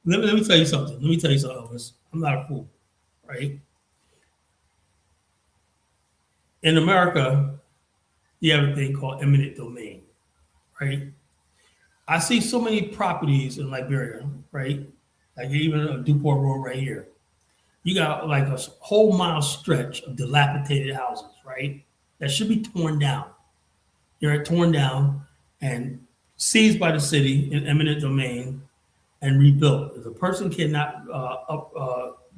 let me tell you something. Let me tell you something, Elvis. I'm not a fool, right? In America, you have a thing called eminent domain, right? I see so many properties in Liberia, right? Like even a Duport Road right here. You got like a whole mile stretch of dilapidated houses, right? That should be torn down. They're torn down and seized by the city in eminent domain and rebuilt. If a person cannot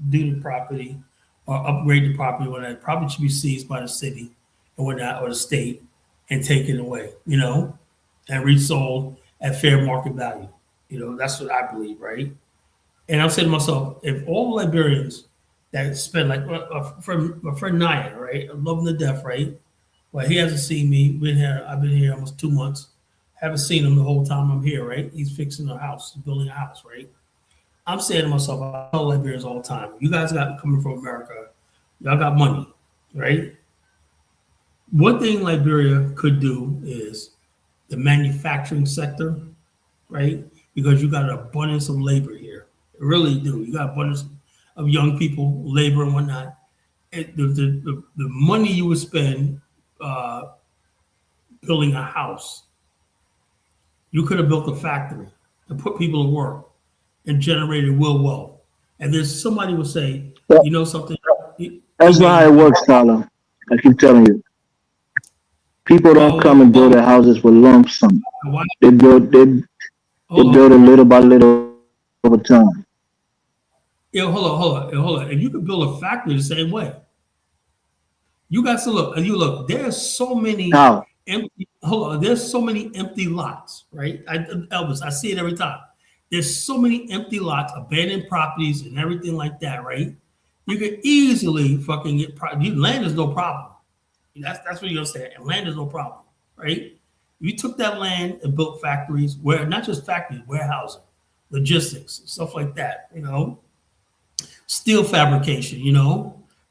do the property or upgrade the property, when that property should be seized by the city and whatnot, or the state, and taken away, and resold at fair market value. That's what I believe, right? And I'm saying to myself, if all Liberians that spend like my friend Naya, right? I love him to death, right? Well, he hasn't seen me. I've been here almost 2 months. Haven't seen him the whole time I'm here, right? He's fixing a house, building a house, right? I'm saying to myself, I tell Liberians all the time, you guys got coming from America, y'all got money, right? One thing Liberia could do is the manufacturing sector, right? Because you got an abundance of labor here. You really do. You got abundance of young people, labor and whatnot. The money you would spend uh, building a house, you could have built a factory and put people to work and generated real wealth. And then somebody would say, But you know something, he that's not how it made, works, Colin. I keep telling you. People don't come and build well, their houses with lump sum. why, They build they, they hold build on. it little by little over time. Yeah, hold on. If you could build a factory the same way, you got to look, and you look, there's so many How? there's so many empty lots, right? Elvis, I see it every time. There's so many empty lots, abandoned properties, and everything like that, right? You could easily fucking get land is no problem. That's what you're saying. And land is no problem, right? You took that land and built factories, where not just factories, warehousing, logistics, stuff like that, steel fabrication,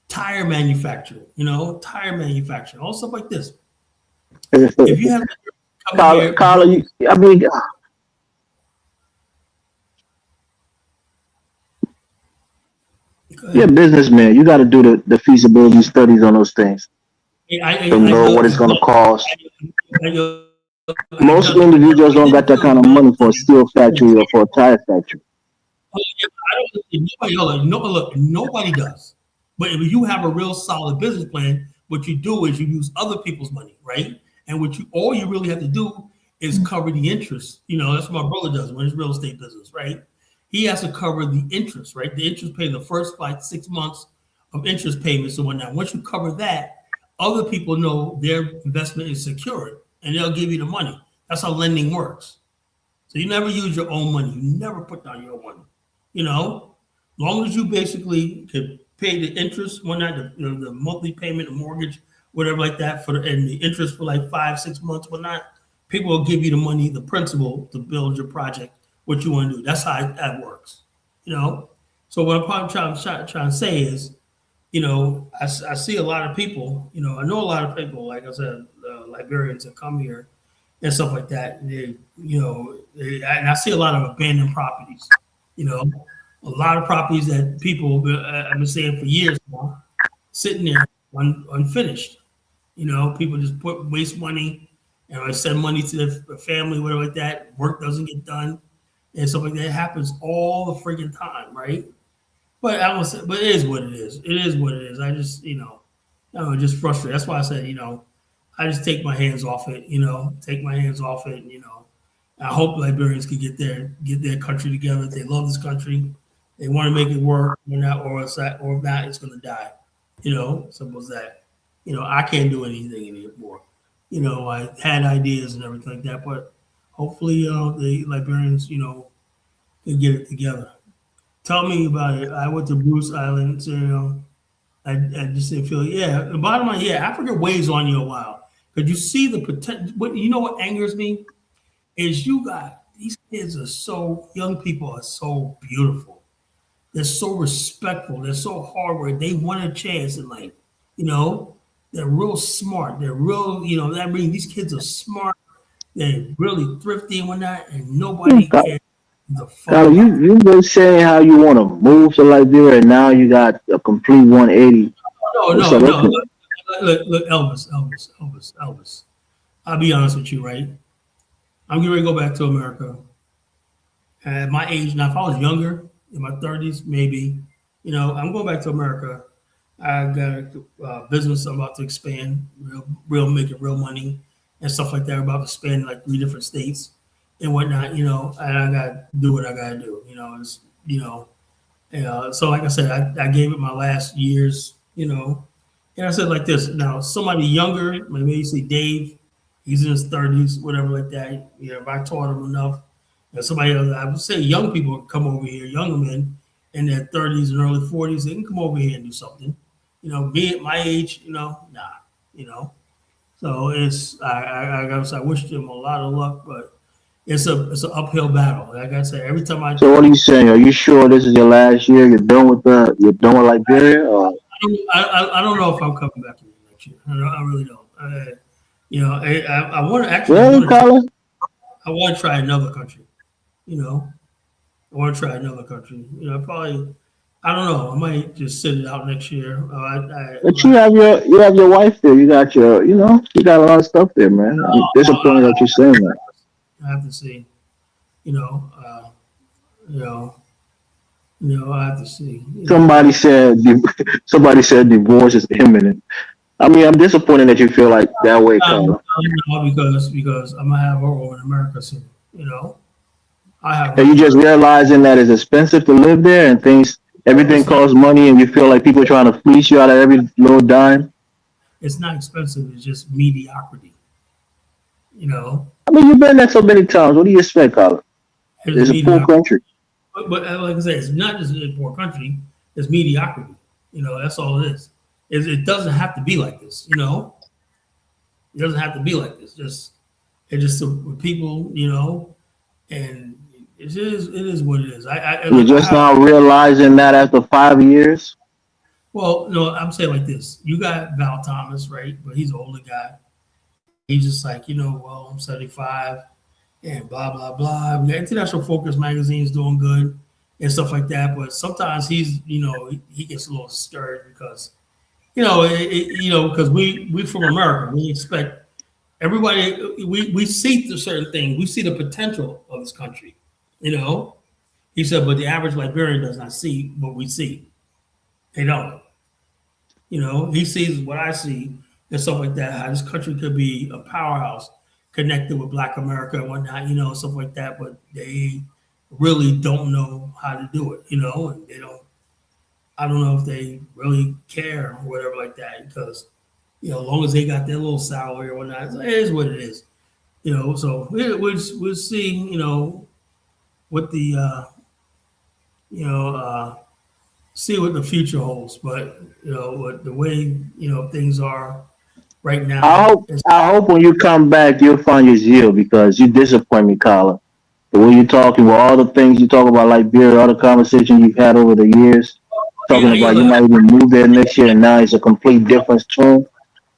tire manufacturing, all stuff like this. If you have come here, Colin, I mean, go you're a ahead. businessman. You got to do the feasibility studies on those things to I know know, what it's going to cost. I Most done it, but individuals I don't got didn't that do kind of build money for a things. steel factory or for a tire factory. Oh, yeah, nobody, look, nobody does. But if you have a real solid business plan, what you do is you use other people's money, right? And all you really have to do is cover the interest. That's what my brother does when his real estate business, right? He has to cover the interest, right? The interest paid the first like 6 months of interest payments and whatnot. Once you cover that, other people know their investment is secured and they'll give you the money. That's how lending works. So you never use your own money. You never put down your own money. Long as you basically can pay the interest, one night, the monthly payment, the mortgage, whatever like that, and the interest for like 5, 6 months, whatnot, people will give you the money, the principal to build your project, what you want to do. That's how that works. You know. So what I'm trying to say is, I see a lot of people. I know a lot of people, like I said, Liberians that come here and stuff like that. And I see a lot of abandoned properties. A lot of properties that people I've been saying for years now, sitting there unfinished. People just waste money and send money to their family, whatever like that. Work doesn't get done and stuff like that. It happens all the freaking time, right? But but it is what it is. It is what it is. I just, just frustrated. That's why I said, I just take my hands off it. Take my hands off it. I hope Liberians can get their country together. They love this country. They want to make it work. Or if not, it's going to die. Simple as that. I can't do anything anymore. I had ideas and everything like that, but hopefully, the Liberians, can get it together. Tell me about it. I went to Bruce Island. I just didn't feel. Yeah, the bottom line. Yeah, Africa weighs on you a while because you see the potential. What angers me is these kids are so young. People are so beautiful. They're so respectful. They're so hardworking. They want a chance in life. You know, They're real smart. They're real, that means these kids are smart. They're really thrifty and whatnot, and nobody cares the fuck Tyler, about them. you've been saying how you want to move to Liberia, and now you got a complete 180. No, What's no, up? no. Okay. Look, Elvis. I'll be honest with you, right? I'm getting ready to go back to America. At my age now, if I was younger, in my 30s, maybe, I'm going back to America. I got a business I'm about to expand, making real money and stuff like that. I'm about to expand like 3 different states and whatnot, and I got to do what I got to do, it's, so like I said, I gave it my last years, and I said like this. Now, somebody younger, maybe you say Dave, he's in his 30s, whatever like that. If I taught him enough, somebody else, I would say young people can come over here, younger men in their 30s and early 40s, they can come over here and do something. Me at my age, nah, you know. So I wish them a lot of luck, but it's an uphill battle. Like I said, every time So what are you saying? Are you sure this is your last year? You're done with Liberia? Or? I don't know if I'm coming back here next year. I really don't. I want to actually Really, Colin? I want to try another country. You know, I want to try another country. Probably I don't know. I might just sit it out next year. But you have your wife there. You got you got a lot of stuff there, man. I'm disappointed that you're saying that. I have to see. You know, uh, you know, I have to see. Somebody said somebody said divorce is imminent. I mean, I'm disappointed that you feel like that way, Colin. Because I'm gonna have her over in America soon. I have Are her you over. just realizing that it's expensive to live there and everything It's not. costs money and you feel like people are trying to fleece you out of every little dime? It's not expensive. It's just mediocrity. You know, I mean, you've been there so many times. What do you expect, Colin? it's It's a poor mediocrity. country. But like I said, it's not just a poor country. It's mediocrity. That's all it is. It doesn't have to be like this. It doesn't have to be like this. It's just the people. And it is what it is. You're Look. I just have. now realizing that after 5 years. Well, no, I'm saying like this. You got Val Thomas, right? But he's an older guy. He's just like, well, I'm 75 and blah, blah, blah. The International Focus magazine is doing good and stuff like that. But sometimes he gets a little discouraged because, because we from America, we expect everybody, we see the certain things. We see the potential of this country, you know. He said, but the average Liberian does not see what we see. They don't. He sees what I see and stuff like that, how this country could be a powerhouse connected with Black America and whatnot, stuff like that, but they really don't know how to do it, and they don't, I don't know if they really care or whatever like that, because, as long as they got their little salary or whatnot, it is what it is, so we'll see, what the, see what the future holds, but, what the way, things are right I now hope is. I hope when you come back you'll find your zeal because you disappoint me, Colin. The way you're talking, with all the things you talk about Liberia, all the conversations you've had over the years, talking about you Look, might even move there next year, and now it's a complete different tone.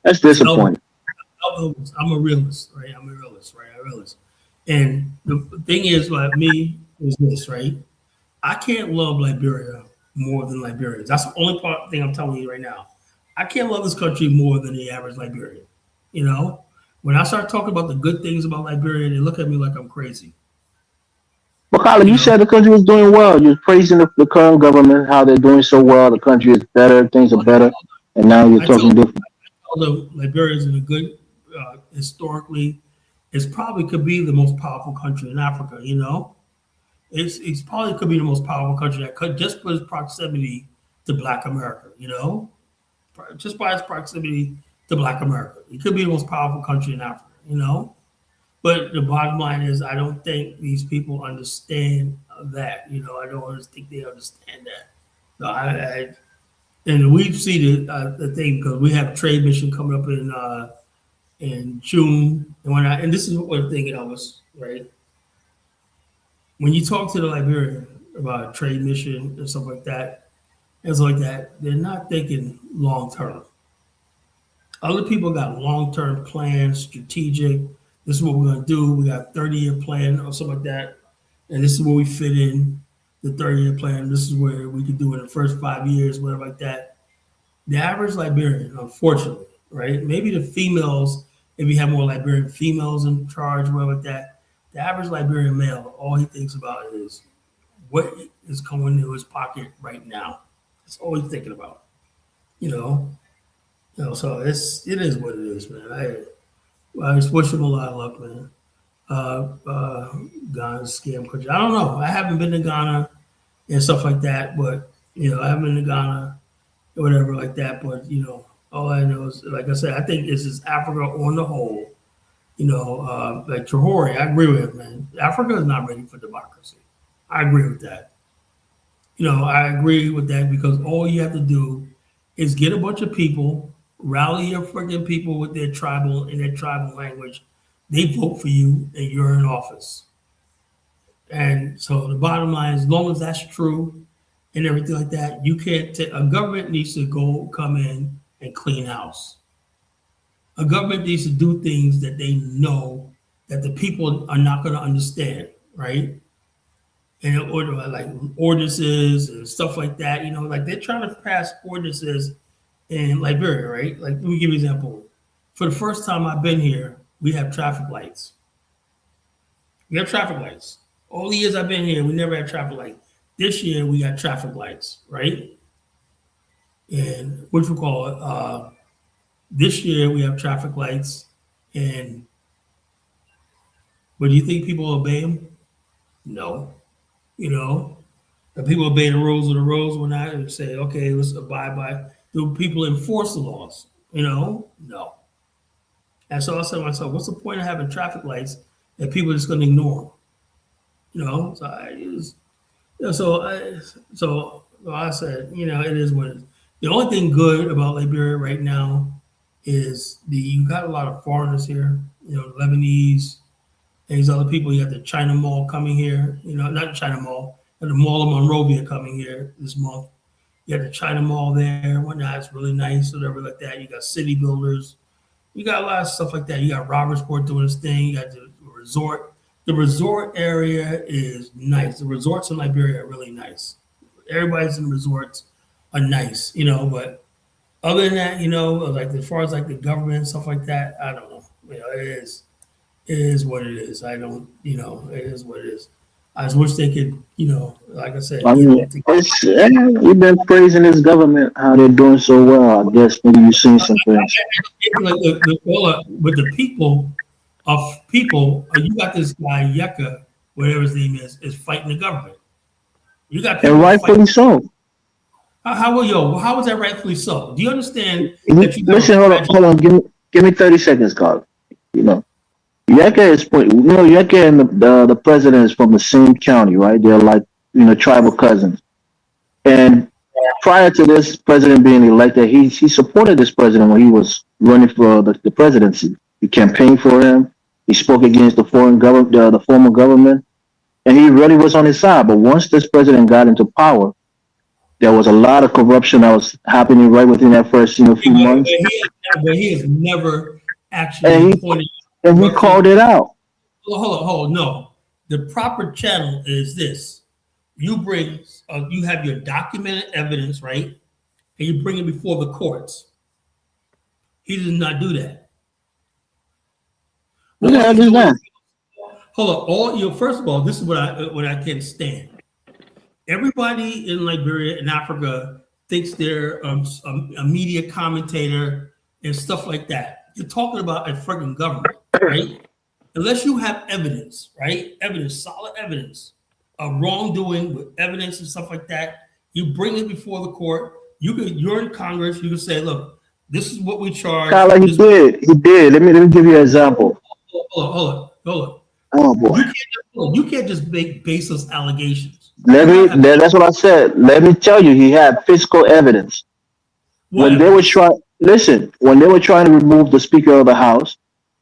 That's listen, Elvis, disappointing. I'm a realist, right? I'm a realist, right? A realist. And the thing is, like me, is this, right? I can't love Liberia more than Liberians. That's the only thing I'm telling you right now. I can't love this country more than the average Liberian. You know, when I start talking about the good things about Liberia, they look at me like I'm crazy. But Colin, You you know, said the country was doing well. You're praising the current government, how they're doing so well. The country is better, things are better, and now you're I talking told different. all the Liberians in a good, historically, it's probably could be the most powerful country in Africa. It's probably could be the most powerful country that could just for its proximity to Black America. Just by its proximity to Black America, it could be the most powerful country in Africa. But the bottom line is, I don't think these people understand that. I don't think they understand that. So and we see the thing because we have trade mission coming up in June and whatnot. And this is what the thing, Elvis, right? When you talk to the Liberian about a trade mission and stuff like that, they're not thinking long term. Other people got long-term plans, strategic. This is what we're gonna do. We got 30-year plan or something like that, and this is where we fit in the 30-year plan. This is where we could do in the first 5 years, whatever like that. The average Liberian, unfortunately, right? Maybe the females, if you have more Liberian females in charge, whatever like that. The average Liberian male, all he thinks about is what is coming into his pocket right now. That's all he's thinking about. You know, so it is what it is, man. I just wish him a lot of luck, man. Ghana's scam country. I don't know. I haven't been to Ghana and stuff like that, but I haven't been to Ghana or whatever like that. But all I know is, like I said, I think this is Africa on the whole. Like Traore, I agree with him, man. Africa is not ready for democracy. I agree with that. I agree with that because all you have to do is get a bunch of people, rally your freaking people with their tribal language. They vote for you, and you're in office. And so the bottom line is, as long as that's true and everything like that, you can't. A government needs to come in and clean house. A government needs to do things that they know that the people are not going to understand, right? And in order, like ordinances and stuff like that, like they're trying to pass ordinances in Liberia, right? Like, let me give you an example. For the first time I've been here, we have traffic lights. We have traffic lights. All the years I've been here, we never had traffic lights. This year, we got traffic lights, right? And what you call it? This year, we have traffic lights. And but do you think people obey them? No. The people obey the rules of the roads when I say, okay, let's abide by. Do people enforce the laws? No. And so I said to myself, what's the point of having traffic lights that people are just going to ignore them? So I said, it is what it is. The only thing good about Liberia right now is you got a lot of foreigners here, Lebanese, and these other people. You got the China Mall coming here, not China Mall, but the Mall of Monrovia coming here this month. You got the China Mall there, whatnot. It's really nice, whatever like that. You got city builders. You got a lot of stuff like that. You got Robertsport doing his thing. You got the resort. The resort area is nice. The resorts in Liberia are really nice. Everybody's in the resorts are nice, but other than that, like as far as like the government and stuff like that, I don't know. It is what it is. I don't, it is what it is. I just wish they could, like I said. I mean, we've been praising this government, how they're doing so well. I guess maybe you've seen some things. But the people, you got this guy, Yeka, whatever his name is fighting the government. You got people and rightfully so. How is that rightfully so? Do you understand? Listen, hold on. Give me 30 seconds, Carl. Yeka is, Yeka and the president is from the same county, right? They're like, tribal cousins. And prior to this president being elected, he supported this president when he was running for the presidency. He campaigned for him. He spoke against the foreign government, the former government, and he really was on his side. But once this president got into power, there was a lot of corruption that was happening right within that first few months. But he has never actually pointed. And he called it out. Hold on. No, the proper channel is this: you have your documented evidence, right, and you bring it before the courts. He did not do that. Hold on. First of all, this is what I can't stand. Everybody in Liberia and Africa thinks they're a media commentator and stuff like that. You're talking about a freaking government, right? Unless you have evidence, right? Solid evidence of wrongdoing with evidence and stuff like that. You bring it before the court. You're in Congress. You can say, look, this is what we charge. Carla, he did. Let me give you an example. Hold on. Oh boy. You can't just make baseless allegations. That's what I said. Let me tell you, he had physical evidence. When they were trying to remove the Speaker of the House,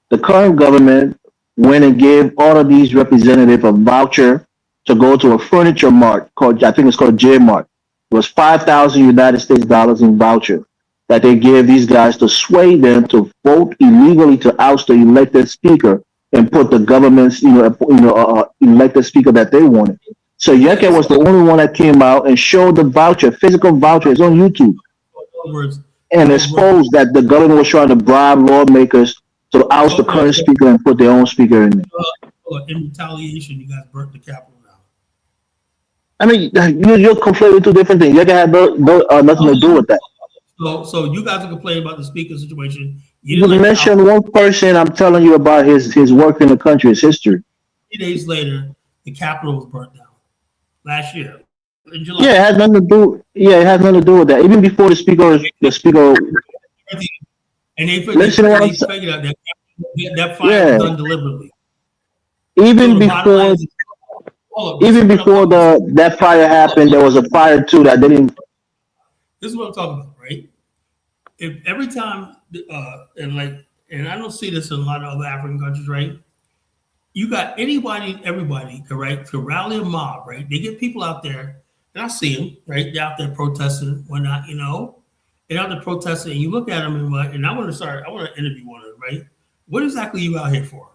the current government went and gave all of these representatives a voucher to go to a furniture mart I think it's called J Mart. It was 5,000 United States dollars in voucher. that they gave these guys to sway them to vote illegally to oust the elected speaker and put the government's, elected speaker that they wanted. So Yeke was the only one that came out and showed the voucher, physical voucher, it's on YouTube, and exposed that the government was trying to bribe lawmakers to oust the current speaker and put their own speaker in there. In retaliation, you guys burnt the Capitol down. I mean, you're conflating two different things. Yeke had nothing to do with that. So you guys are complaining about the speaker situation. You mentioned one person. I'm telling you about his work in the country, his history. 3 days later, the Capitol was burnt down last year in July. Yeah, it has nothing to do. Yeah, it has nothing to do with that. Even before the speaker. And they figured out that fire was done deliberately. Even before that fire happened, there was a fire too that didn't. This is what I'm talking about, right? If every time, and I don't see this in a lot of other African countries, right? You got everybody, correct, to rally a mob, right? They get people out there, and I see them, right? They're out there protesting, whatnot, They're out there protesting, and you look at them and I want to interview one of them, right? What exactly are you out here for?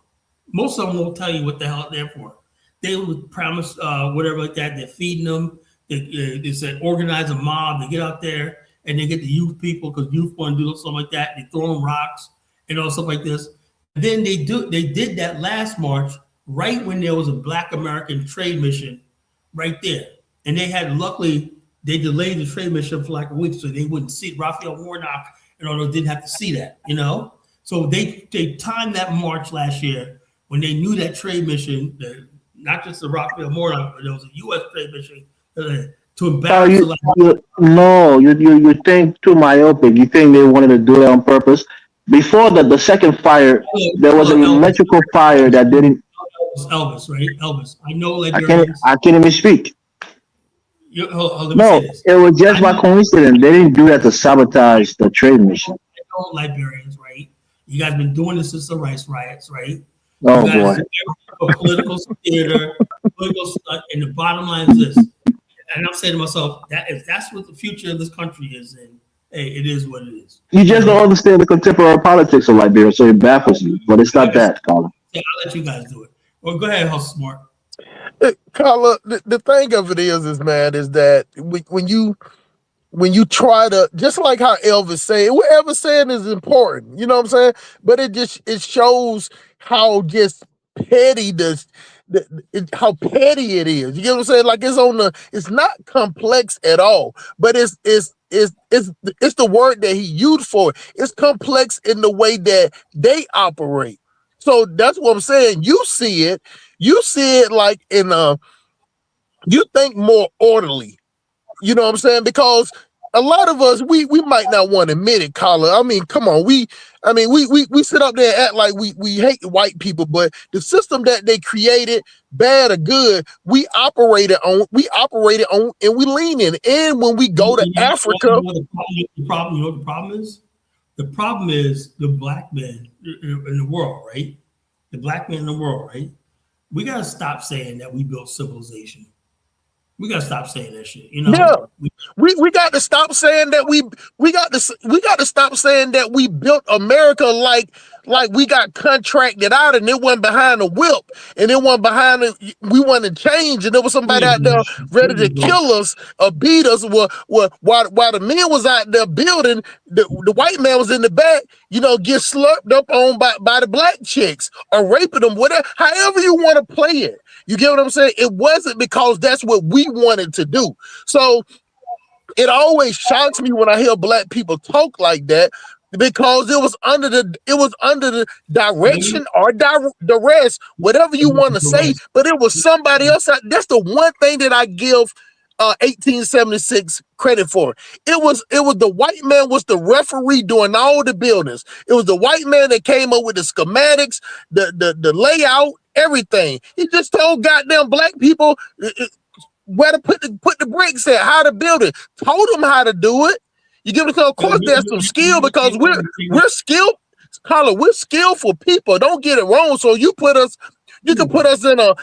Most of them won't tell you what the hell they're for. They would promise whatever like that. They're feeding them. They said organize a mob. They get out there and they get the youth people because youth want to do something like that. They throw them rocks and all stuff like this. And then they did that last march right when there was a Black American trade mission right there. And luckily they delayed the trade mission for like a week so they wouldn't see Raphael Warnock and all those didn't have to see that, So they timed that march last year when they knew that trade mission, not just the Raphael Warnock, but there was a U.S. trade mission to embarrass. You think too myopic. You think they wanted to do that on purpose. Before the second fire, there was an electrical fire that didn't. Elvis, right? Elvis. I know. I can't even speak. It was just by coincidence. They didn't do that to sabotage the trade mission. I know Liberians, right? You guys been doing this since the rice riots, right? Oh boy. Political theater, and the bottom line is this. And I'm saying to myself, that if that's what the future of this country is, then hey, it is what it is. You just don't understand the contemporary politics of Liberia, so it baffles you. But it's not that, Colin. Yeah, I'll let you guys do it. Well, go ahead, Hustle Smart. Carla, the thing of it is that when you try to, just like how Elvis said, whatever saying is important, you know what I'm saying? But it shows how just petty how petty it is. You get what I'm saying? Like it's not complex at all, but it's the word that he used for it. It's complex in the way that they operate. So that's what I'm saying. You see it like you think more orderly. You know what I'm saying? Because a lot of us, we might not want to admit it, Carla. I mean, come on. We sit up there and act like we hate white people, but the system that they created, bad or good, we operate it on, and we lean in. And when we go to Africa, the problem is? The problem is the Black men in the world, right? The Black men in the world, right? We gotta stop saying that we built civilization. We gotta stop saying that shit. Yeah. We got to stop saying that we got to stop saying that we built America like we got contracted out and it wasn't behind the whip and it wasn't behind it. We wanted to change and there was somebody out there ready to kill us or beat us. While the men was out there building, the white man was in the back, get slurped up on by the black chicks or raping them, whatever, however you want to play it. You get what I'm saying? It wasn't because that's what we wanted to do. So it always shocks me when I hear Black people talk like that because it was under the direction or duress, whatever you want to say, but it was somebody else. That's the one thing that I give 1876 credit for. It was the white man was the referee doing all the buildings. It was the white man that came up with the schematics, the layout, everything. He just told goddamn Black people where to put the bricks at, how to build it, told them how to do it. You give it, of course there's some skill because we're skilled, Carla, we're skillful people. Don't get it wrong. So you put us You can put us in a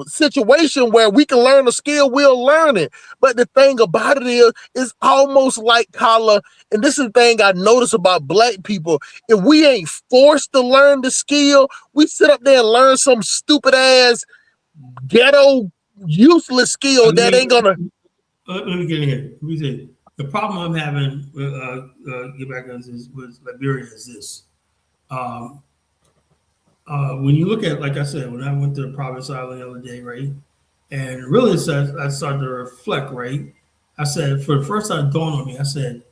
situation where we can learn a skill, we'll learn it. But the thing about it is, it's almost like collar. And this is the thing I notice about black people. If we ain't forced to learn the skill, we sit up there and learn some stupid ass ghetto useless skill that ain't gonna. Let me get in here. Let me say the problem I'm having. Get back on this with Liberia is this. Um, when you look at, like I said, when I went to the province island the other day, right, and really I started to reflect, right. I said, for the first time, it dawned on me. I said,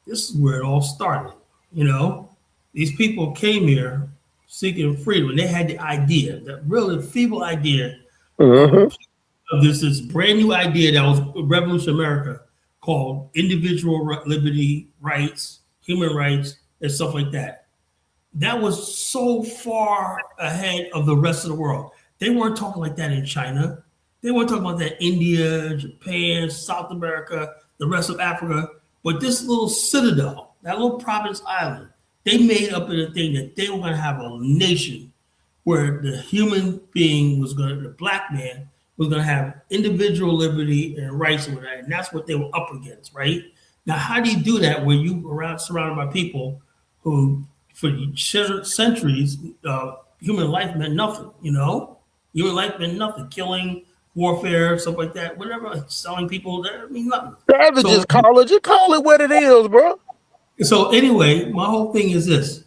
this is where it all started. You know, these people came here seeking freedom, and they had the idea, that really feeble idea of this brand new idea that was Revolution America called individual liberty rights, human rights, and stuff like that. That was so far ahead of the rest of the world. They weren't talking like that in China. They weren't talking about that in India, Japan, South America, the rest of Africa. But this little citadel, that little province island, they made up in a thing that they were going to have a nation where the human being was going to, the black man was going to have individual liberty and rights and that. And that's what they were up against, right? Now, how do you do that when you are surrounded by people who, for centuries, human life meant nothing, you know? Human life meant nothing. Killing, warfare, stuff like that, whatever, selling people, that means nothing. Savages, college, you call it what it is, bro. So anyway, my whole thing is this.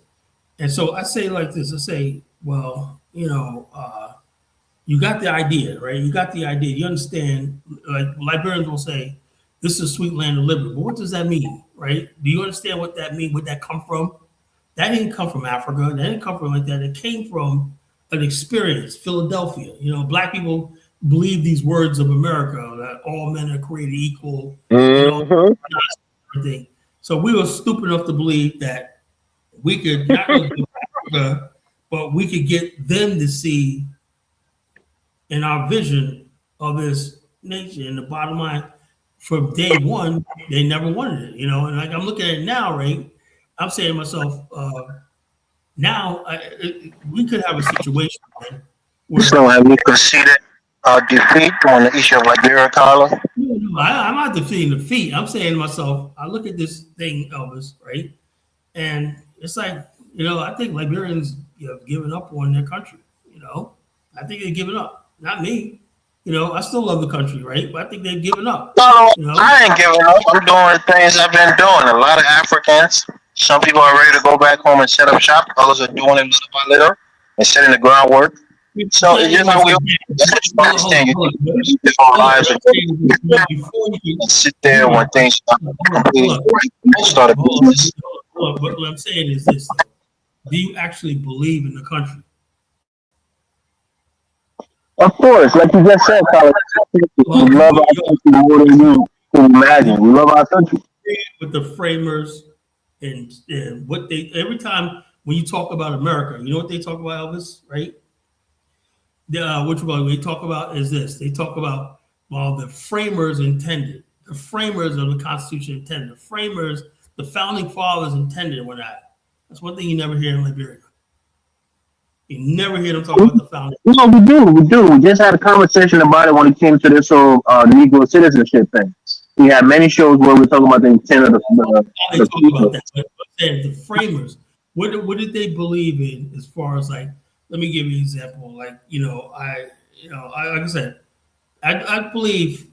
And so I say like this, I say, well, you know, you got the idea, right? You got the idea. You understand, like Liberians will say, this is sweet land of liberty. But what does that mean, right? Do you understand what that means? Where that come from? That didn't come from Africa. That didn't come from like that. It came from an experience, Philadelphia. You know, black people believe these words of America, that all men are created equal, you know, everything. So we were stupid enough to believe that we could not only do Africa, but we could get them to see in our vision of this nation. And the bottom line, from day one, they never wanted it, you know. And like I'm looking at it now, right? I'm saying to myself, now we could have a situation where. So have you considered defeat on the issue of Liberia, Carla? I'm not defeating defeat. I'm saying to myself, I look at this thing, Elvis, right? And it's like, you know, I think Liberians have given up on their country, you know. I think they've given up. Not me. You know, I still love the country, right? But I think they've given up. No, you know? I ain't giving up. I'm doing the things I've been doing. A lot of Africans, some people are ready to go back home and set up shop. Others are doing it little by little and setting the groundwork. So it's just how we understand different lives. Sit there when things start a business. But what I'm saying is this: do you actually believe in the country? Of course, like you just said, Colin, we love our country more than you can imagine. We love our country. With the framers and what they, every time when you talk about America, you know what they talk about, Elvis, right? What they talk about is this. They talk about, well, the framers intended. The framers of the Constitution intended. The framers, the founding fathers intended when that. That's one thing you never hear in Liberia. You never hear them talk about the founding. No, we do. We just had a conversation about it when it came to this whole Negro citizenship thing. We had many shows where we're talking about the intent of the people. About that. But the framers, what did they believe in as far as, like, let me give you an example. Like, like I said, I believe,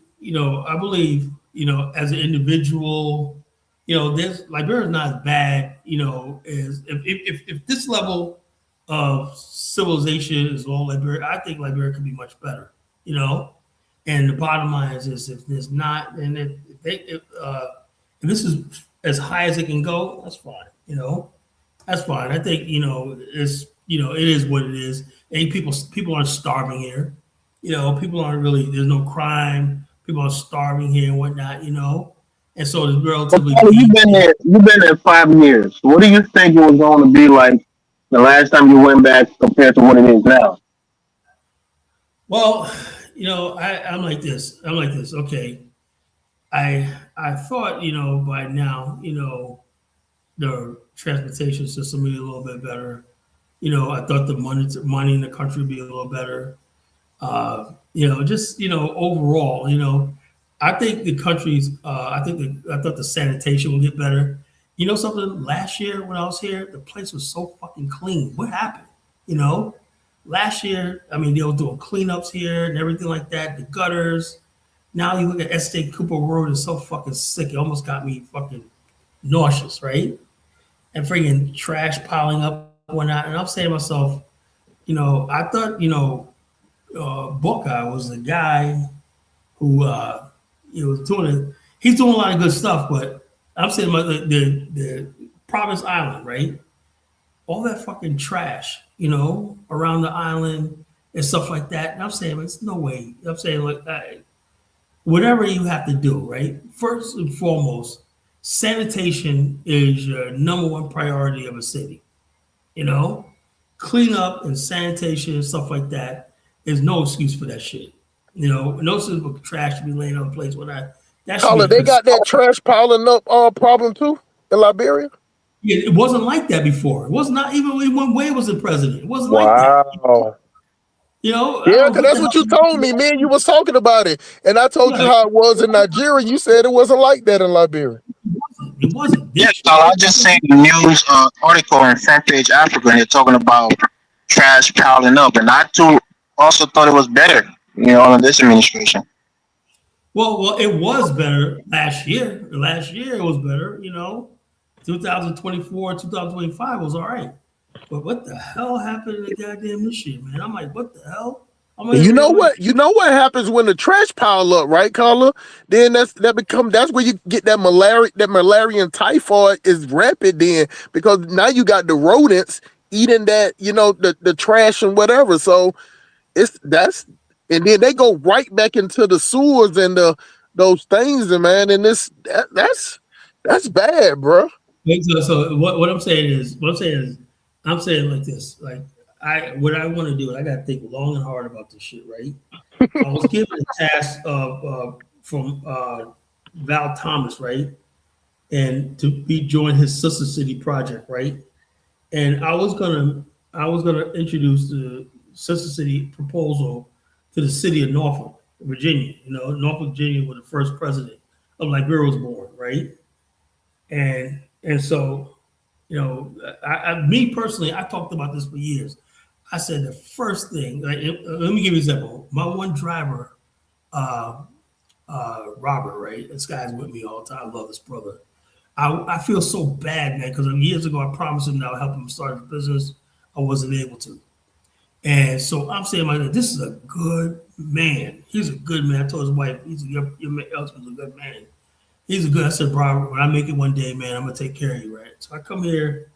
as an individual, this Liberia is not as bad, as if this level of civilization is all Liberia, I think Liberia could be much better, And the bottom line is if there's not, and if this is as high as it can go, that's fine, that's fine. I think, it's, it is what it is. And people aren't starving here. People aren't really, there's no crime. People are starving here and whatnot, And so it's relatively. You've been there 5 years. What do you think it was going to be like the last time you went back compared to what it is now? Well, I'm like this. Okay. I thought, by now, the transportation system would be a little bit better. I thought the money in the country would be a little better. Just overall, I think the country's. I thought the sanitation would get better. You know something? Last year when I was here, the place was so fucking clean. What happened? You know, last year, I mean, they were doing cleanups here and everything like that. The gutters. Now you look at Estate Cooper Road, it's so fucking sick. It almost got me fucking nauseous, right? And freaking trash piling up and whatnot. And I'm saying to myself, I thought, Buckeye was the guy who was doing it. He's doing a lot of good stuff, but I'm saying about the Providence Island, right? All that fucking trash, around the island and stuff like that. And I'm saying, it's no way. I'm saying, whatever you have to do, right? First and foremost, sanitation is your number one priority of a city. Clean up and sanitation and stuff like that is no excuse for that shit. No excuse for trash to be laying on the place when that should Colin, be they got that trash piling up problem too in Liberia. It wasn't like that before. It was not even when Wade was the president. It wasn't like Wow. that. Yeah, because that's what you told me. Man, you was talking about it. And I told you how it was in Nigeria. You said it wasn't like that in Liberia. It wasn't. Yes, so I just seen the news article in Front Page Africa, and they're talking about trash piling up, and I too also thought it was better, in this administration. Well, it was better last year. Last year it was better. 2024, 2025 was all right. But what the hell happened in the goddamn this year, man? I'm like, what the hell? You know what happens when the trash pile up, right, Carla? Then that's where you get that malaria and typhoid is rapid then, because now you got the rodents eating that, the trash and whatever. So and then they go right back into the sewers and those things, and man, and that's bad, bro. So what I'm saying is I'm saying like this, like what I want to do, I got to think long and hard about this shit, right? I was given a task from Val Thomas, right, and to be join his Sister City project, right, and I was gonna introduce the Sister City proposal to the city of Norfolk, Virginia. Norfolk, Virginia, where the first president of Liberia was born, right, and so. Me personally, I talked about this for years. I said the first thing, let me give you an example. My one driver, Robert, right? This guy's with me all the time. I love this brother. I feel so bad, man, because years ago I promised him that I would help him start his business. I wasn't able to. And so I'm saying, this is a good man. He's a good man. I told his wife, your husband's a good man. He's a good. I said, bro, when I make it one day, man, I'm gonna take care of you, right? So I come here.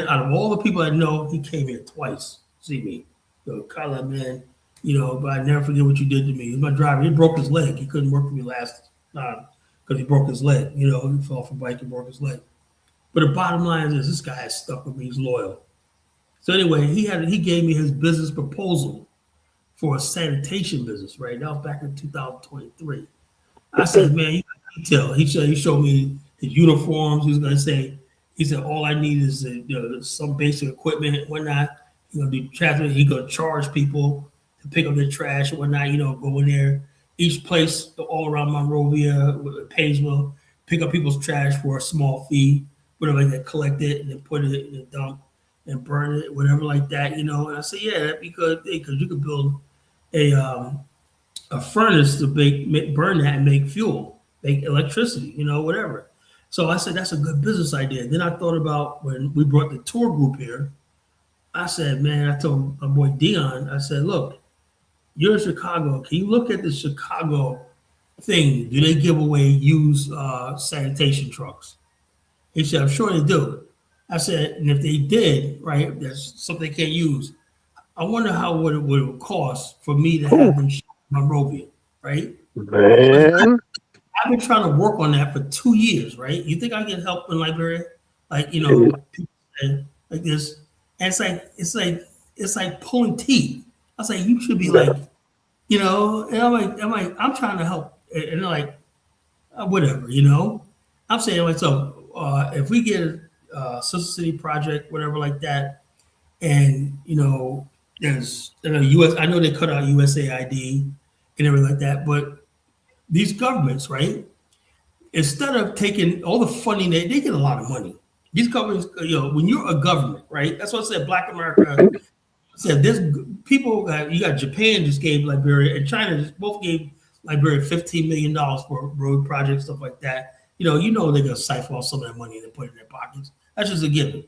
Out of all the people I know, he came here twice to see me. Kyla, man, but I never forget what you did to me. He's my driver. He broke his leg. He couldn't work for me last time because he broke his leg. He fell off a bike and broke his leg. But the bottom line is this guy is stuck with me. He's loyal. So anyway, he gave me his business proposal for a sanitation business, right? That was back in 2023. I said, man, you got detail. He showed me his uniforms. He was going to say, he said, all I need is some basic equipment and whatnot. He's going to do traffic. He's going to charge people to pick up their trash and whatnot, go in there. Each place all around Monrovia, Painesville, pick up people's trash for a small fee, whatever, like that, collect it and then put it in the dump and burn it, whatever like that, And I said, yeah, that'd be good, because you could build a furnace to burn that and make fuel, make electricity, whatever. So I said, that's a good business idea. Then I thought about when we brought the tour group here, I said, man, I told my boy Dion, I said, look, you're in Chicago. Can you look at the Chicago thing? Do they give away used sanitation trucks? He said, I'm sure they do. I said, and if they did, right, if there's something they can't use, I wonder what it would cost for me to have them ship in Monrovia, right? Man. I've been trying to work on that for 2 years, right? You think I get help in Liberia? People say like this. And it's like pulling teeth. I was like, you should be like, and I'm trying to help. And they're like, whatever, I'm saying, like, so if we get a Sister City project, whatever like that, And there's US. I know they cut out USAID and everything like that, but these governments, right? Instead of taking all the funding, they get a lot of money. These governments, when you're a government, right? That's what I said. Black America said this. People, you got Japan just gave Liberia, and China just both gave Liberia $15 million for road projects, stuff like that. They're gonna siphon off some of that money and put it in their pockets. That's just a given.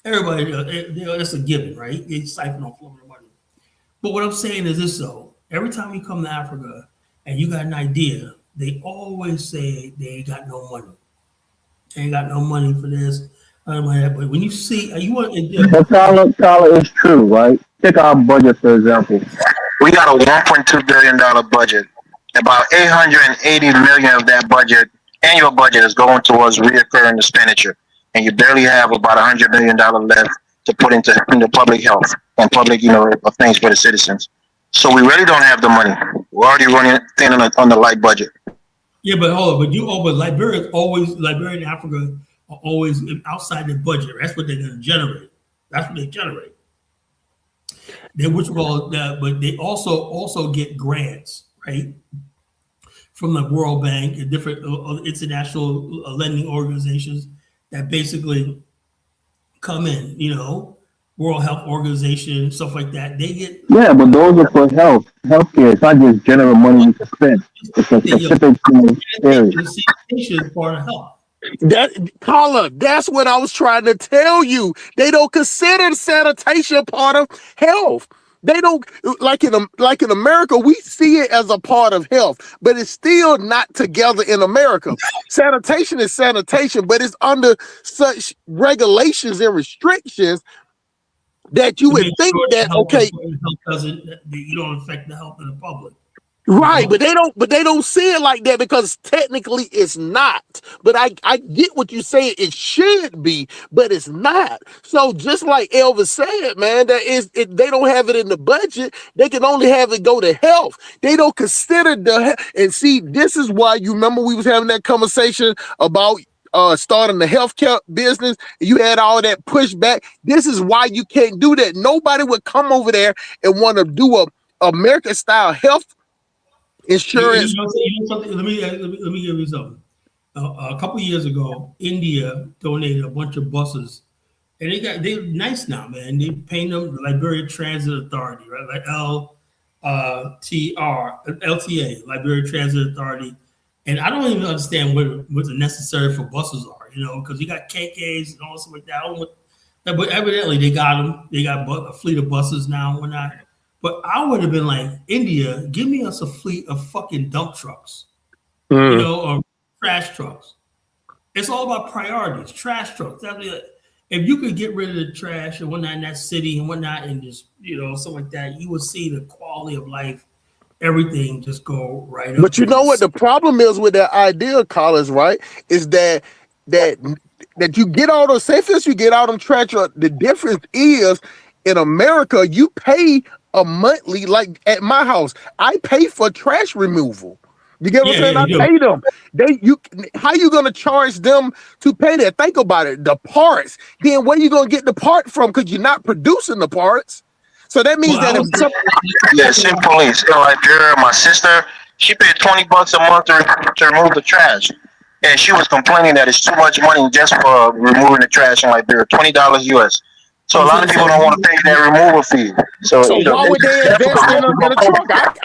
Everybody, that's a given, right? They siphon off a lot of money. But what I'm saying is this, though: every time you come to Africa and you got an idea, they always say they ain't got no money. They ain't got no money for this. But when you see, But Tyler is true, right? Take our budget for example. We got a $1.2 billion budget. About 880 million of that budget, annual budget, is going towards reoccurring expenditure, and you barely have about $100 million left to put into public health and public, things for the citizens. So we really don't have the money. We're already running thin on the light budget. Yeah, but hold on, but Liberia and Africa are always outside the budget. That's what they're going to generate. That's what they generate. But they also get grants, right, from the World Bank and different international lending organizations that basically come in. World Health Organization, stuff like that. They get but those are for healthcare. It's not just general money you can spend. It's a specific area. Sanitation is part of health. That's what I was trying to tell you. They don't consider sanitation part of health. They don't like in America, we see it as a part of health, but it's still not together in America. Sanitation is sanitation, but it's under such regulations and restrictions that you would think that health doesn't, you don't affect the health of the public. Right, but they don't see it like that because technically it's not. But I get what you say it should be, but it's not. So just like Elvis said, man, they don't have it in the budget. They can only have it go to health. They don't consider and see, this is why you remember we was having that conversation about starting the healthcare business. You had all that pushback. This is why you can't do that. Nobody would come over there and want to do a American style health insurance. Let me give you something. A couple of years ago, India donated a bunch of buses, and they're nice now, man. They paint them the Liberia Transit Authority, right? Like LTA, Liberia Transit Authority. And I don't even understand what the necessary for buses are, because you got KKs and all stuff like that. But evidently they got them. They got a fleet of buses now and whatnot. But I would have been like, India, give me us a fleet of fucking dump trucks, or trash trucks. It's all about priorities. Trash trucks. If you could get rid of the trash and whatnot in that city and whatnot, and just stuff like that, you would see the quality of life, everything just go right up. But you know what the problem is with that idea, Collins, right? Is that you get all those safest, you get all them trash trucks. The difference is in America, you pay a monthly, like at my house, I pay for trash removal. You get what I'm saying? I pay them. How you gonna charge them to pay that? Think about it. The parts. Then where you gonna get the part from? Because you're not producing the parts. So that means simple. Like my sister, she paid $20 a month to remove the trash, and she was complaining that it's too much money just for removing the trash in Liberia, $20 US. So a lot of people don't want to pay that removal fee. So why would they invest in a truck?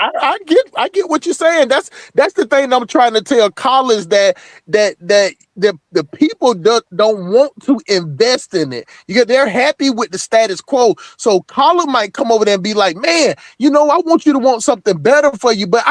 I get what you're saying. That's the thing I'm trying to tell Collins, that the people don't want to invest in it. They're happy with the status quo. So Collins might come over there and be like, man, I want you to want something better for you. But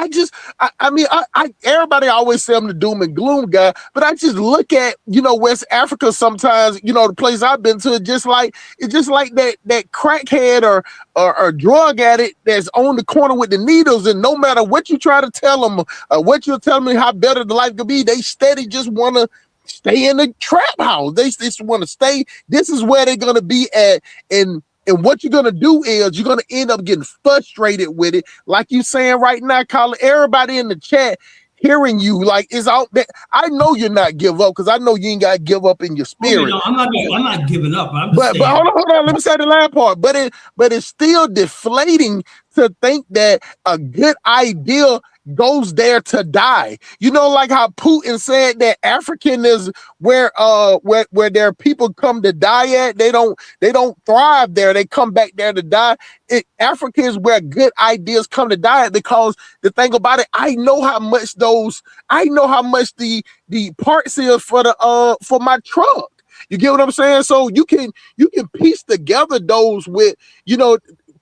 everybody always say I'm the doom and gloom guy, but I just look at, West Africa sometimes, the place I've been to, just like that crackhead or drug addict that's on the corner with the needles, and no matter what you try to tell them, what you're telling me how better the life could be, they steady just want to stay in the trap house. They just want to stay. This is where they're going to be at. And what you're going to do is you're going to end up getting frustrated with it. Like you saying right now, Colin, everybody in the chat, hearing you, like it's out there. I know you're not give up because I know you ain't got to give up in your spirit. I'm not giving up. I'm just But saying. hold on. Let me say the last part. But it's still deflating to think that a good idea goes there to die. You know, like how Putin said that African is where their people come to die at. They don't thrive there. They come back there to die. Africa is where good ideas come to die at, because the thing about it, I know how much the parts is for my truck. You get what I'm saying? So you can piece together those with,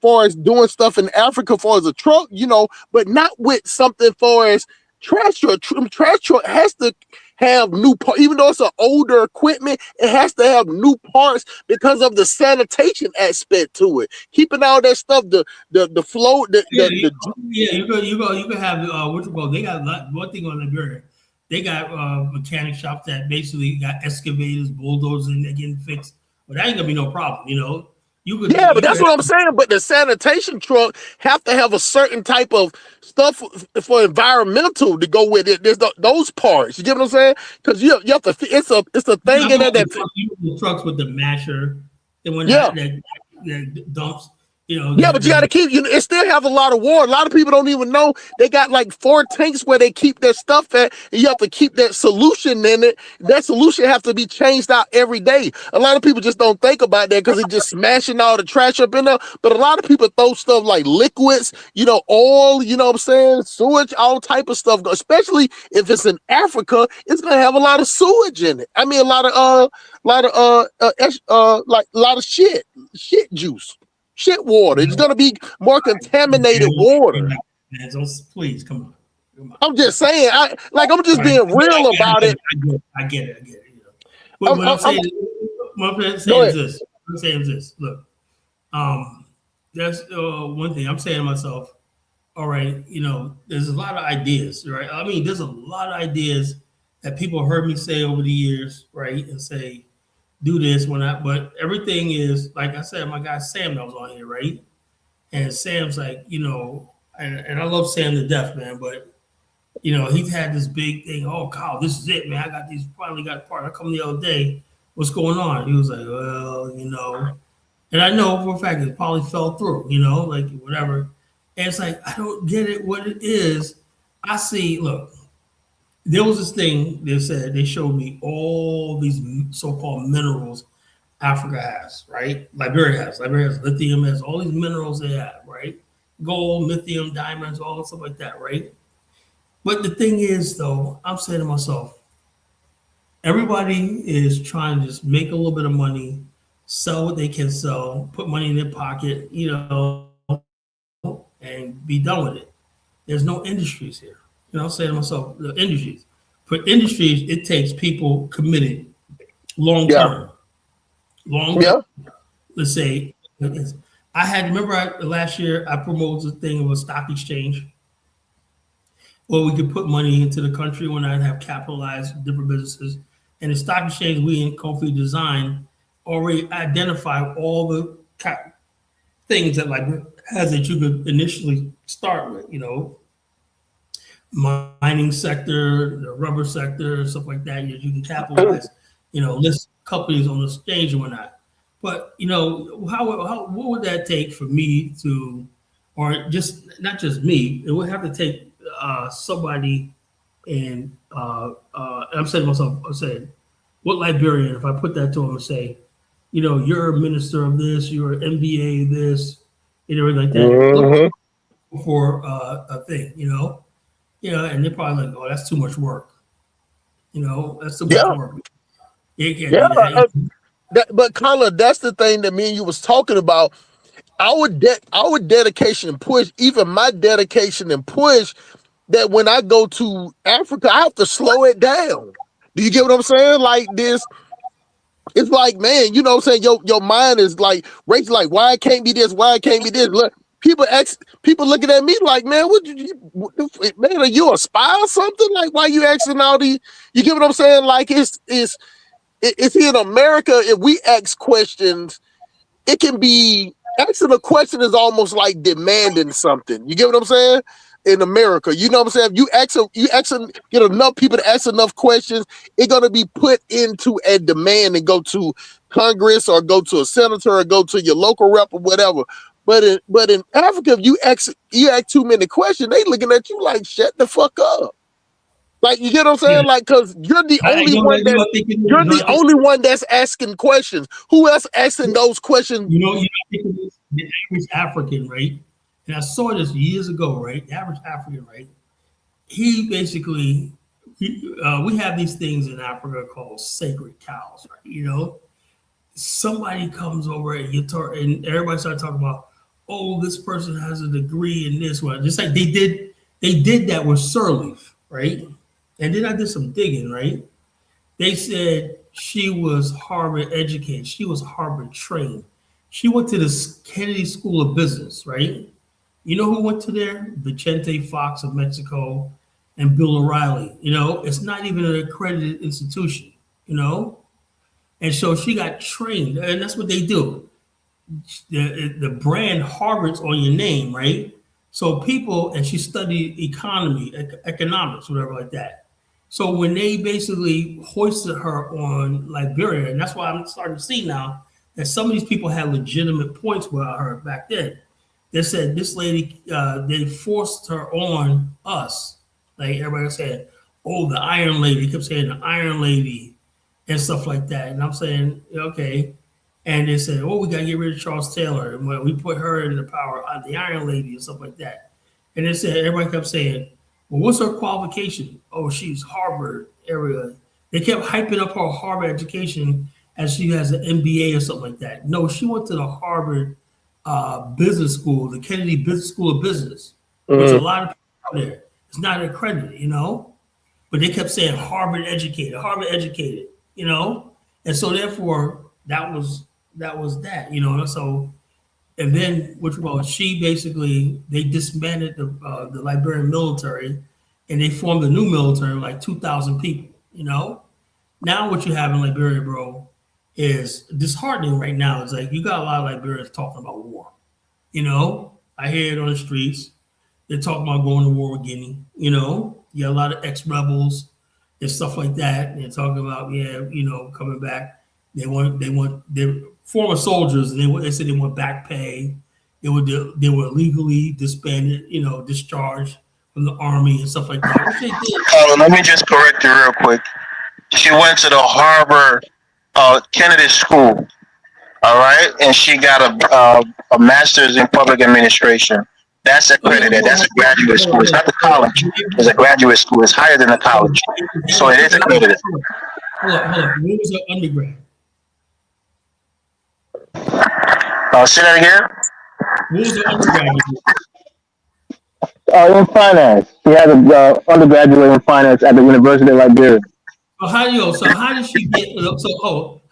far as doing stuff in Africa for as a truck, but not with something for as trash truck. Trash truck has to have new parts, even though it's an older equipment, it has to have new parts because of the sanitation aspect to it. Keeping all that stuff, the flow, you can have what you call. They got one thing on Liberia. They got mechanic shops that basically got excavators, bulldozers, and they're getting fixed. But that ain't gonna be no problem, but that's what I'm saying. But the sanitation truck have to have a certain type of stuff for environmental to go with it. There's those parts. You get what I'm saying? Because you have to. It's a thing in there that the trucks with the masher, the one that dumps. But you got to keep. It still have a lot of water. A lot of people don't even know they got like 4 tanks where they keep their stuff at. And you have to keep that solution in it. That solution have to be changed out every day. A lot of people just don't think about that because it's just smashing all the trash up in there. But a lot of people throw stuff like liquids, oil. You know what I'm saying? Sewage, all type of stuff. Especially if it's in Africa, it's gonna have a lot of sewage in it. I mean, a lot of shit juice. Shit water. It's gonna be more contaminated water. Please come on. I'm just saying. I'm just being real about it. I get it. What I'm saying is this. Look, that's one thing I'm saying to myself. All right, there's a lot of ideas, right? I mean, there's a lot of ideas that people heard me say over the years, right, and say, do this but everything is, like I said, my guy Sam that was on here, right? And Sam's like, and I love Sam to death, man, but he's had this big thing. Oh, Kyle, this is it, man. Finally got part. I come the other day. What's going on? He was like, well, and I know for a fact it probably fell through, like whatever. And it's like, I don't get it, what it is. I see, look, there was this thing they showed me all these so-called minerals Africa has, right? Liberia has lithium, has all these minerals they have, right? Gold, lithium, diamonds, all stuff like that, right? But the thing is, though, I'm saying to myself, everybody is trying to just make a little bit of money, sell what they can sell, put money in their pocket, and be done with it. There's no industries here. I'm saying to myself, the industries. For industries, it takes people committed long term. Let's say, last year I promoted a thing of a stock exchange where we could put money into the country when I'd have capitalized different businesses. And the stock exchange we in Kofi Design already identify all the things that that you could initially start with, mining sector, the rubber sector, stuff like that. You can capitalize, list companies on the exchange and whatnot. But what would that take for me to, or just not just me? It would have to take somebody, and I'm saying to myself, what Liberian? If I put that to him and say, you're a minister of this, you're an MBA of this, and everything like that, for a thing, and they're probably like, oh, that's too much work. That's too much work. But Carla, that's the thing that me and you was talking about. Our dedication and push, even my dedication and push, that when I go to Africa, I have to slow it down. Do you get what I'm saying? Like this, it's like, man, you know what I'm saying? Your mind is like racing, like, why it can't be this, why it can't be this. Look, people looking at me like, man, man, are you a spy or something? Like, why you asking all these? You get what I'm saying? Like, it's here in America. If we ask questions, it can be asking a question is almost like demanding something. You get what I'm saying? in America. You know what I'm saying? Get enough people to ask enough questions, it's gonna be put into a demand and go to Congress or go to a senator or go to your local rep or whatever. But in Africa, if you ask too many questions, they looking at you like shut the fuck up. Like, you get what I'm saying? Yeah. Like, cause you're the only one that's asking questions. Who else asking those questions? You know, the average African, right? And I saw this years ago, right? The average African, right? He basically, we have these things in Africa called sacred cows, right? You know, somebody comes over and and everybody started talking about, oh, this person has a degree in this one, just like they did that with Sirleaf, right? And then I did some digging, right? They said she was Harvard educated. She was Harvard trained. She went to the Kennedy School of Business, right? You know who went to there? Vicente Fox of Mexico and Bill O'Reilly. You know, it's not even an accredited institution, you know? And so she got trained, and that's what they do. The brand Harvard's on your name, right? So people, and she studied economy, economics, whatever like that. So when they basically hoisted her on Liberia, and that's why I'm starting to see now that some of these people had legitimate points about her back then. They said this lady, they forced her on us. Like everybody was saying, oh, the Iron Lady. They kept saying the Iron Lady and stuff like that. And I'm saying, okay. And they said, oh, we got to get rid of Charles Taylor. And we put her in the power of the Iron Lady and stuff like that. And they said, everybody kept saying, well, what's her qualification? Oh, she's Harvard area. They kept hyping up her Harvard education as she has an MBA or something like that. No, she went to the Harvard Business School, the Kennedy Business School of Business, which a lot of people out there. It's not accredited, you know? But they kept saying Harvard educated, you know? And so therefore, that was that, you know? So, and then, she basically, they disbanded the Liberian military and they formed a new military, like 2,000 people, you know? Now what you have in Liberia, bro, is disheartening right now. It's like you got a lot of Liberians talking about war. You know, I hear it on the streets. They're talking about going to war with Guinea. You know, you got a lot of ex-rebels and stuff like that. And they're talking about, coming back. They want their former soldiers. They said they want back pay. They were legally disbanded, discharged from the army and stuff like that. Which they did. Let me just correct you real quick. She went to the Harvard Kennedy School, all right, and she got a master's in public administration. That's accredited. That's a graduate school. It's not the college. It's a graduate school. It's higher than the college, so it is accredited. Hold on. What was her undergrad? Say that again. What was her undergrad? In finance. She has an undergraduate in finance at the University of Liberia. So how did she get?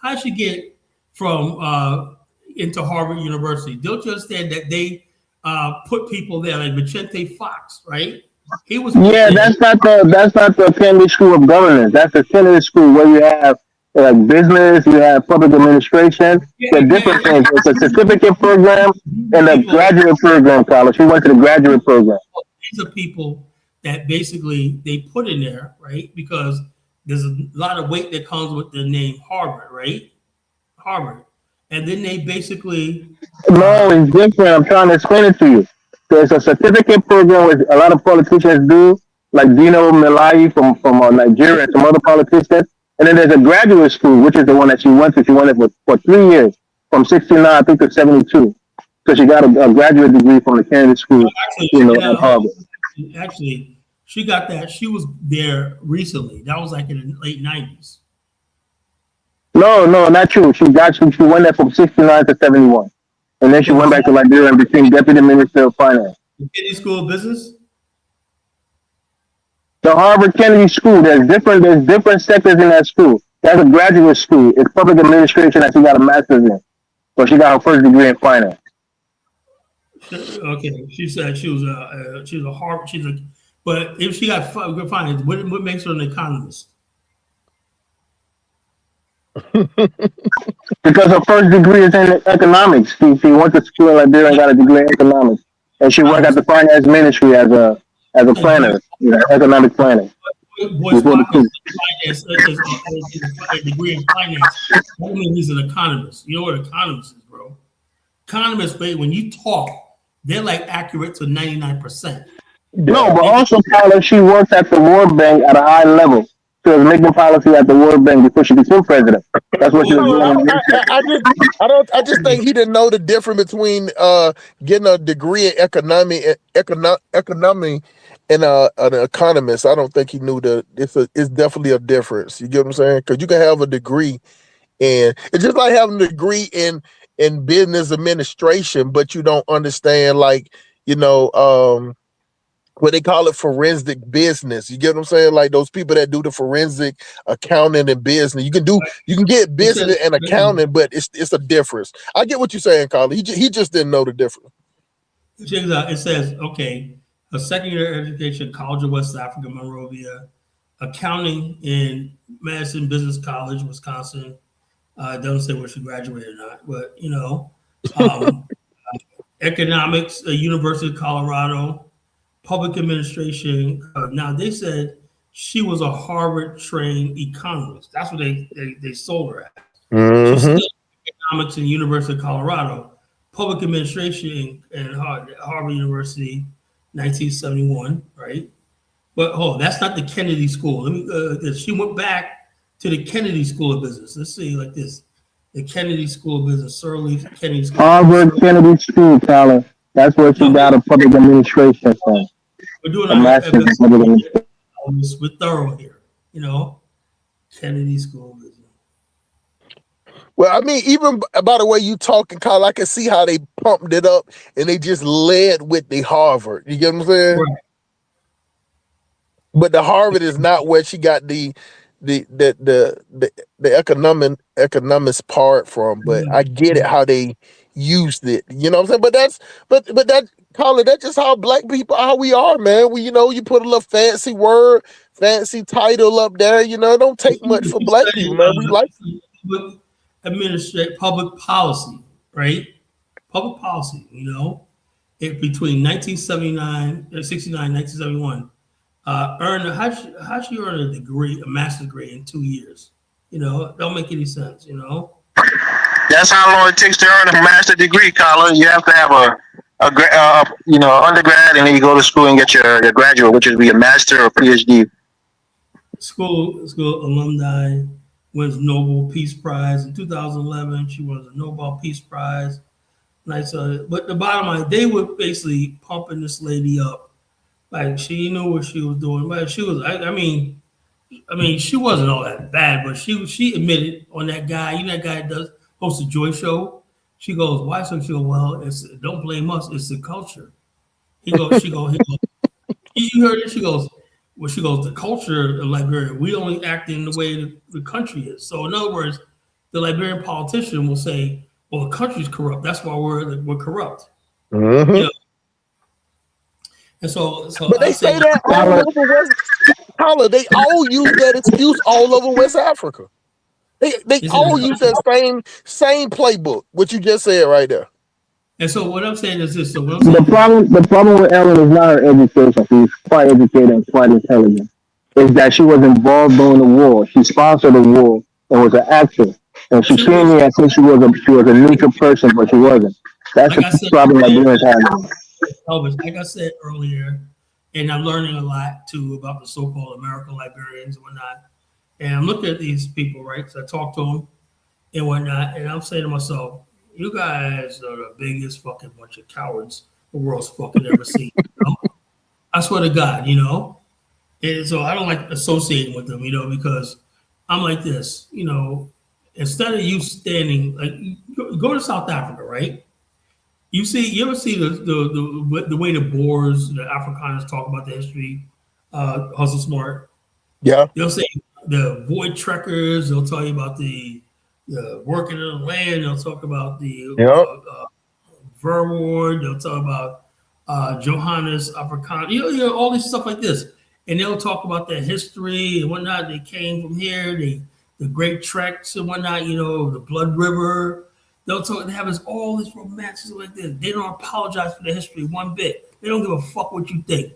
How did she get from into Harvard University? Don't you understand that they put people there like Vicente Fox, right? He was. Yeah, that's not the Kennedy School of Governance. That's the Kennedy School where you have like business, you have public administration, the different things. It's a certificate program and a graduate program. College. She went to the graduate program. These are people that basically they put in there, right? Because there's a lot of weight that comes with the name Harvard, right? Harvard. And then they basically... No, it's different. I'm trying to explain it to you. There's a certificate program which a lot of politicians do, like Dino Melaye from Nigeria and some other politicians. And then there's a graduate school, which is the one that she went to. She went for 3 years, from 69, I think, to 72. So she got a graduate degree from the Kennedy School, at Harvard. Actually, she got that. She was there recently. That was like in the late 90s. No, not true. She went there from 69 to 71. And then she went back to Liberia and became Deputy Minister of Finance. The Kennedy School of Business? The Harvard Kennedy School, there's different sectors in that school. That's a graduate school. It's public administration that she got a master's in. So she got her first degree in finance. Okay, she said she was a Harvard. But if she got finance, what makes her an economist? Because her first degree is in economics. She went to school in Liberia and got a degree in economics. And she worked at the finance ministry as a as a planner, economic planner Boyce before the Watkins coup. is a degree in finance. That don't mean he's an economist. You know what economist is, bro? Economists, when you talk, they're like accurate to 99%. No, Yeah. but also, Paula, she worked at the World Bank at a high level. She was making policy at the World Bank before she became president. That's what she was No, doing. I just think he didn't know the difference between getting a degree in economy and an economist. I don't think he knew that it's definitely a difference. You get what I'm saying? Because you can have a degree, and it's just like having a degree in business administration, but you don't understand, like, what they call it, forensic business. You get what I'm saying? Like those people that do the forensic accounting and business. You can get It says, business and accounting, but it's a difference. I get what you're saying, Colin. He just didn't know the difference. it says, okay, a secondary education, College of West Africa, Monrovia, accounting in Madison Business College, Wisconsin. It doesn't say where she graduated or not, but um, economics, University of Colorado, public administration. Now they said she was a Harvard-trained economist. That's what they sold her at. She studied economics in University of Colorado, public administration in Harvard University, 1971, right? But that's not the Kennedy School. She went back to the Kennedy School of Business. Let's see, like this: the Kennedy School of Business, Sirleaf Kennedy School. Harvard Kennedy School, Tyler. That's where she got a public administration from. We're doing A master's in public administration. We're thorough here, Kennedy School of Business. Well, I mean, even by the way you talking, Kyle, I can see how they pumped it up and they just led with the Harvard. You get what I'm saying? Right. But the Harvard is not where she got the economics part from. But I get it how they used it. You know what I'm saying? But that, Colin, that's just how black people, how we are, man. We, you put a little fancy word, fancy title up there. It don't take much for black people, man. We like administrate public policy, right? Public policy, between 1969, 69, 1971, how she earn a degree, a master's degree in 2 years? It don't make any sense, That's how long it takes to earn a master's degree, Colin. You have to have a undergrad, and then you go to school and get your graduate, which would be a master or PhD. School alumni, wins Nobel Peace Prize in 2011. She won the Nobel Peace Prize. But the bottom line, they were basically pumping this lady up, like she knew what she was doing. But she was, I mean, she wasn't all that bad. But she admitted on that guy, that guy that does host a Joy show. She goes, why so? She goes, well, don't blame us. It's the culture. He goes, you heard it? She goes, the culture of Liberia, we only act in the way the country is. So in other words, the Liberian politician will say, well, the country's corrupt. That's why we're corrupt. Mm-hmm. And so but they say that all over West Africa. They all use that excuse all over West Africa. They all use that same playbook, what you just said right there. And so what I'm saying is this. So the problem with Ellen is not her education. She's quite educated and quite intelligent. Is that she was involved during the war. She sponsored the war and was an actress. And she came here and said she was a neutral person, but she wasn't. That's the problem Liberians have. Elvis, like I said earlier, and I'm learning a lot too about the so-called American Liberians and whatnot. And I'm looking at these people, right? Because I talk to them and whatnot, and I'm saying to myself, you guys are the biggest fucking bunch of cowards the world's fucking ever seen. I swear to God, And so I don't like associating with them, because I'm like this, instead of you standing, like, go to South Africa, right? You ever see the way the Boers, the Afrikaners talk about the history, Hustle Smart? Yeah. They'll say the void trekkers. They'll tell you about the working in the land. They'll talk about the Verwoerd. They'll talk about Johannes Afrikaner. All this stuff like this. And they'll talk about their history and whatnot. They came from here. The Great Treks and whatnot. The Blood River. They'll talk. They have all this romances like this. They don't apologize for their history one bit. They don't give a fuck what you think.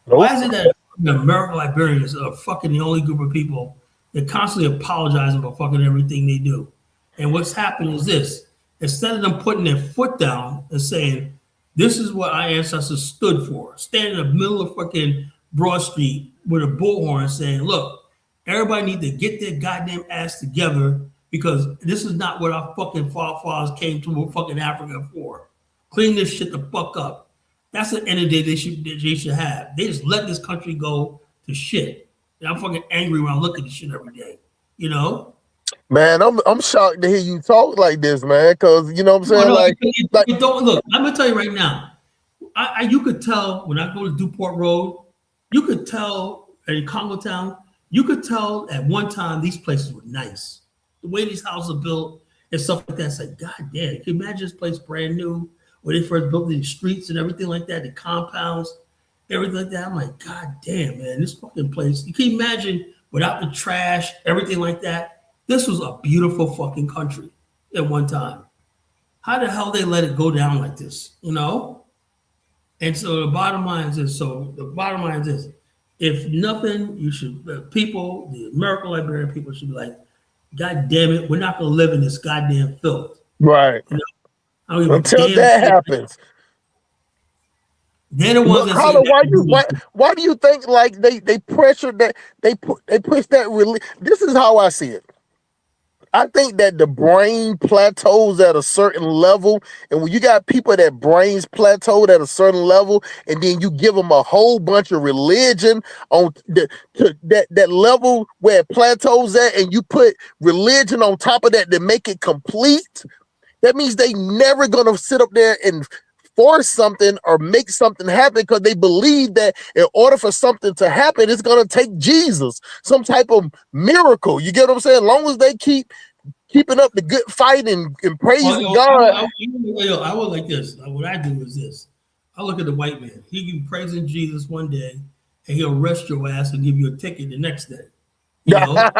Nope. Why is it that the American Liberians are fucking the only group of people that constantly apologizing for fucking everything they do? And what's happened is this: instead of them putting their foot down and saying, "This is what our ancestors stood for," standing in the middle of fucking Broad Street with a bullhorn saying, "Look, everybody need to get their goddamn ass together because this is not what our fucking forefathers came to fucking Africa for. Clean this shit the fuck up." That's the end of the day they should have. They just let this country go to shit. And I'm fucking angry when I look at this shit every day. You know? Man, I'm shocked to hear you talk like this, man. Because you know what I'm saying, No, like you don't look. I'm gonna tell you right now. You could tell when I go to Duport Road. You could tell in Congo Town. You could tell at one time these places were nice. The way these houses are built and stuff like that. It's like, God damn, can you imagine this place brand new? When they first built these streets and everything like that, the compounds, everything like that. I'm like, God damn, man, this fucking place. You can imagine without the trash, everything like that. This was a beautiful fucking country at one time. How the hell they let it go down like this, you know? And so the bottom line is this. If nothing, you should, the American Liberian people should be like, God damn it, we're not going to live in this goddamn filth. right. You know? Until that happens. They're the ones that Holla, why do you think like they pressure that they push that this is how I see it. I think that the brain plateaus at a certain level, and when you got people that brains plateaued at a certain level, and then you give them a whole bunch of religion on that level where it plateaus at, and you put religion on top of that to make it complete. That means they never gonna sit up there and force something or make something happen because they believe that in order for something to happen, it's gonna take Jesus, some type of miracle. You get what I'm saying? As long as they keeping up the good fight and praising God. I would like this. What I do is this. I look at the white man. He can be praising Jesus one day, and he'll arrest your ass and give you a ticket the next day. You know,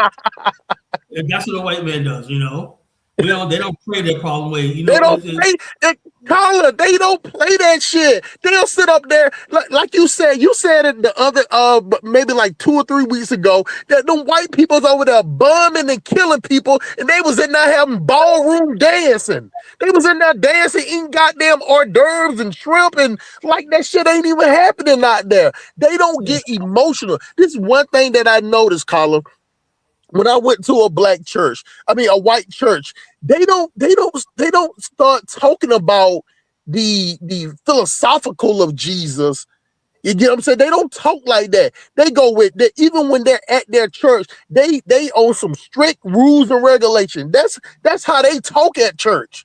and that's what the white man does. You know. They don't pray that problem away. You know, they don't play, Carla, they don't play that shit. They'll sit up there like you said it the other maybe like 2 or 3 weeks ago that them white people's over there bombing and killing people, and they was in there having ballroom dancing. They was in there dancing, eating goddamn hors d'oeuvres and shrimp, and like that shit ain't even happening out there. They don't get emotional. This is one thing that I noticed, Carla. When I went to a white church, they don't start talking about the philosophical of Jesus. You get what I'm saying? They don't talk like that. They go with that. Even when they're at their church, they own some strict rules and regulations. That's how they talk at church.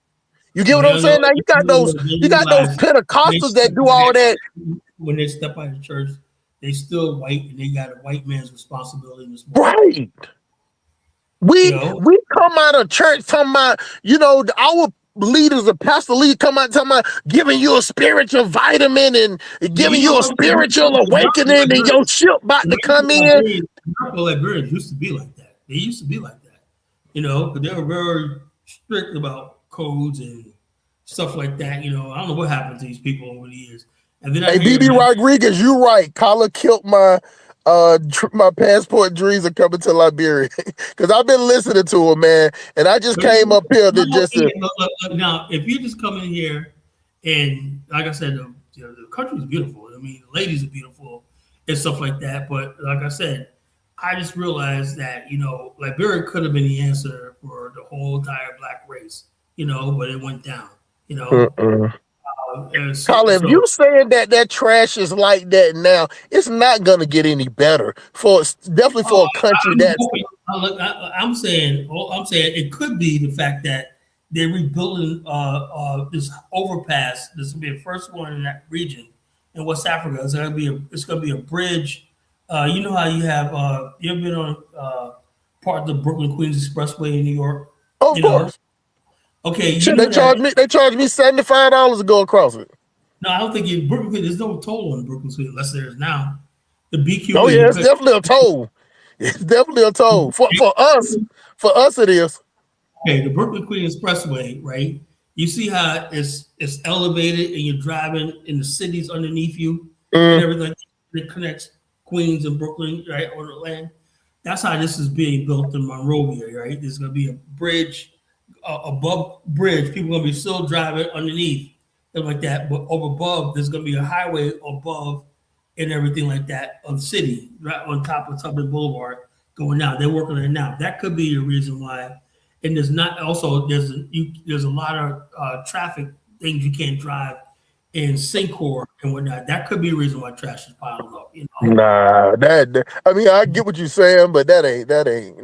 You get what I'm saying? Now you got those Pentecostals that do all that. When they step out of church, they still white and they got a white man's responsibility in this world. Right. We come out of church talking about, our leaders, the pastor leader come out talking about giving you a spiritual vitamin and giving you a spiritual awakening and your ship about to come in. Liberians used to be like that. They used to be like that. Because they were very strict about codes and stuff like that. I don't know what happened to these people over the years. And then BB Rodriguez, you're right. Kala killed my passport dreams of coming to Liberia because I've been listening to him, man, and I just came up here to just. Look, now, if you just come in here and, like I said, the country is beautiful. I mean, the ladies are beautiful and stuff like that. But like I said, I just realized that Liberia could have been the answer for the whole entire black race, but it went down. Colin, if you saying that trash is like that now, it's not gonna get any better definitely for a country that's. I'm saying it could be the fact that they're rebuilding this overpass. This will be the first one in that region in West Africa. It's gonna be a bridge. You know how you have you ever been on part of the Brooklyn Queens Expressway in New York? Of course. Okay, they charged me $75 to go across it. No, I don't think in Brooklyn there's no toll on Brooklyn Street unless there is now. The BQ. Oh yeah, it's definitely a toll. It's definitely a toll for us. For us, it is. Okay, the Brooklyn Queens Expressway, right? You see how it's elevated and you're driving in the cities underneath you and everything. that connects Queens and Brooklyn, right, on the land. That's how this is being built in Monrovia, right? There's going to be a bridge, above bridge. People are going to be still driving underneath, stuff like that. But over above, there's going to be a highway above and everything like that of the city, right on top of Tubman Boulevard going down. They're working on it now. That could be the reason why. And there's not also there's a lot of traffic things you can't drive in Syncor and whatnot. That could be a reason why trash is piling up. You know. Nah, I mean, I get what you're saying, but that ain't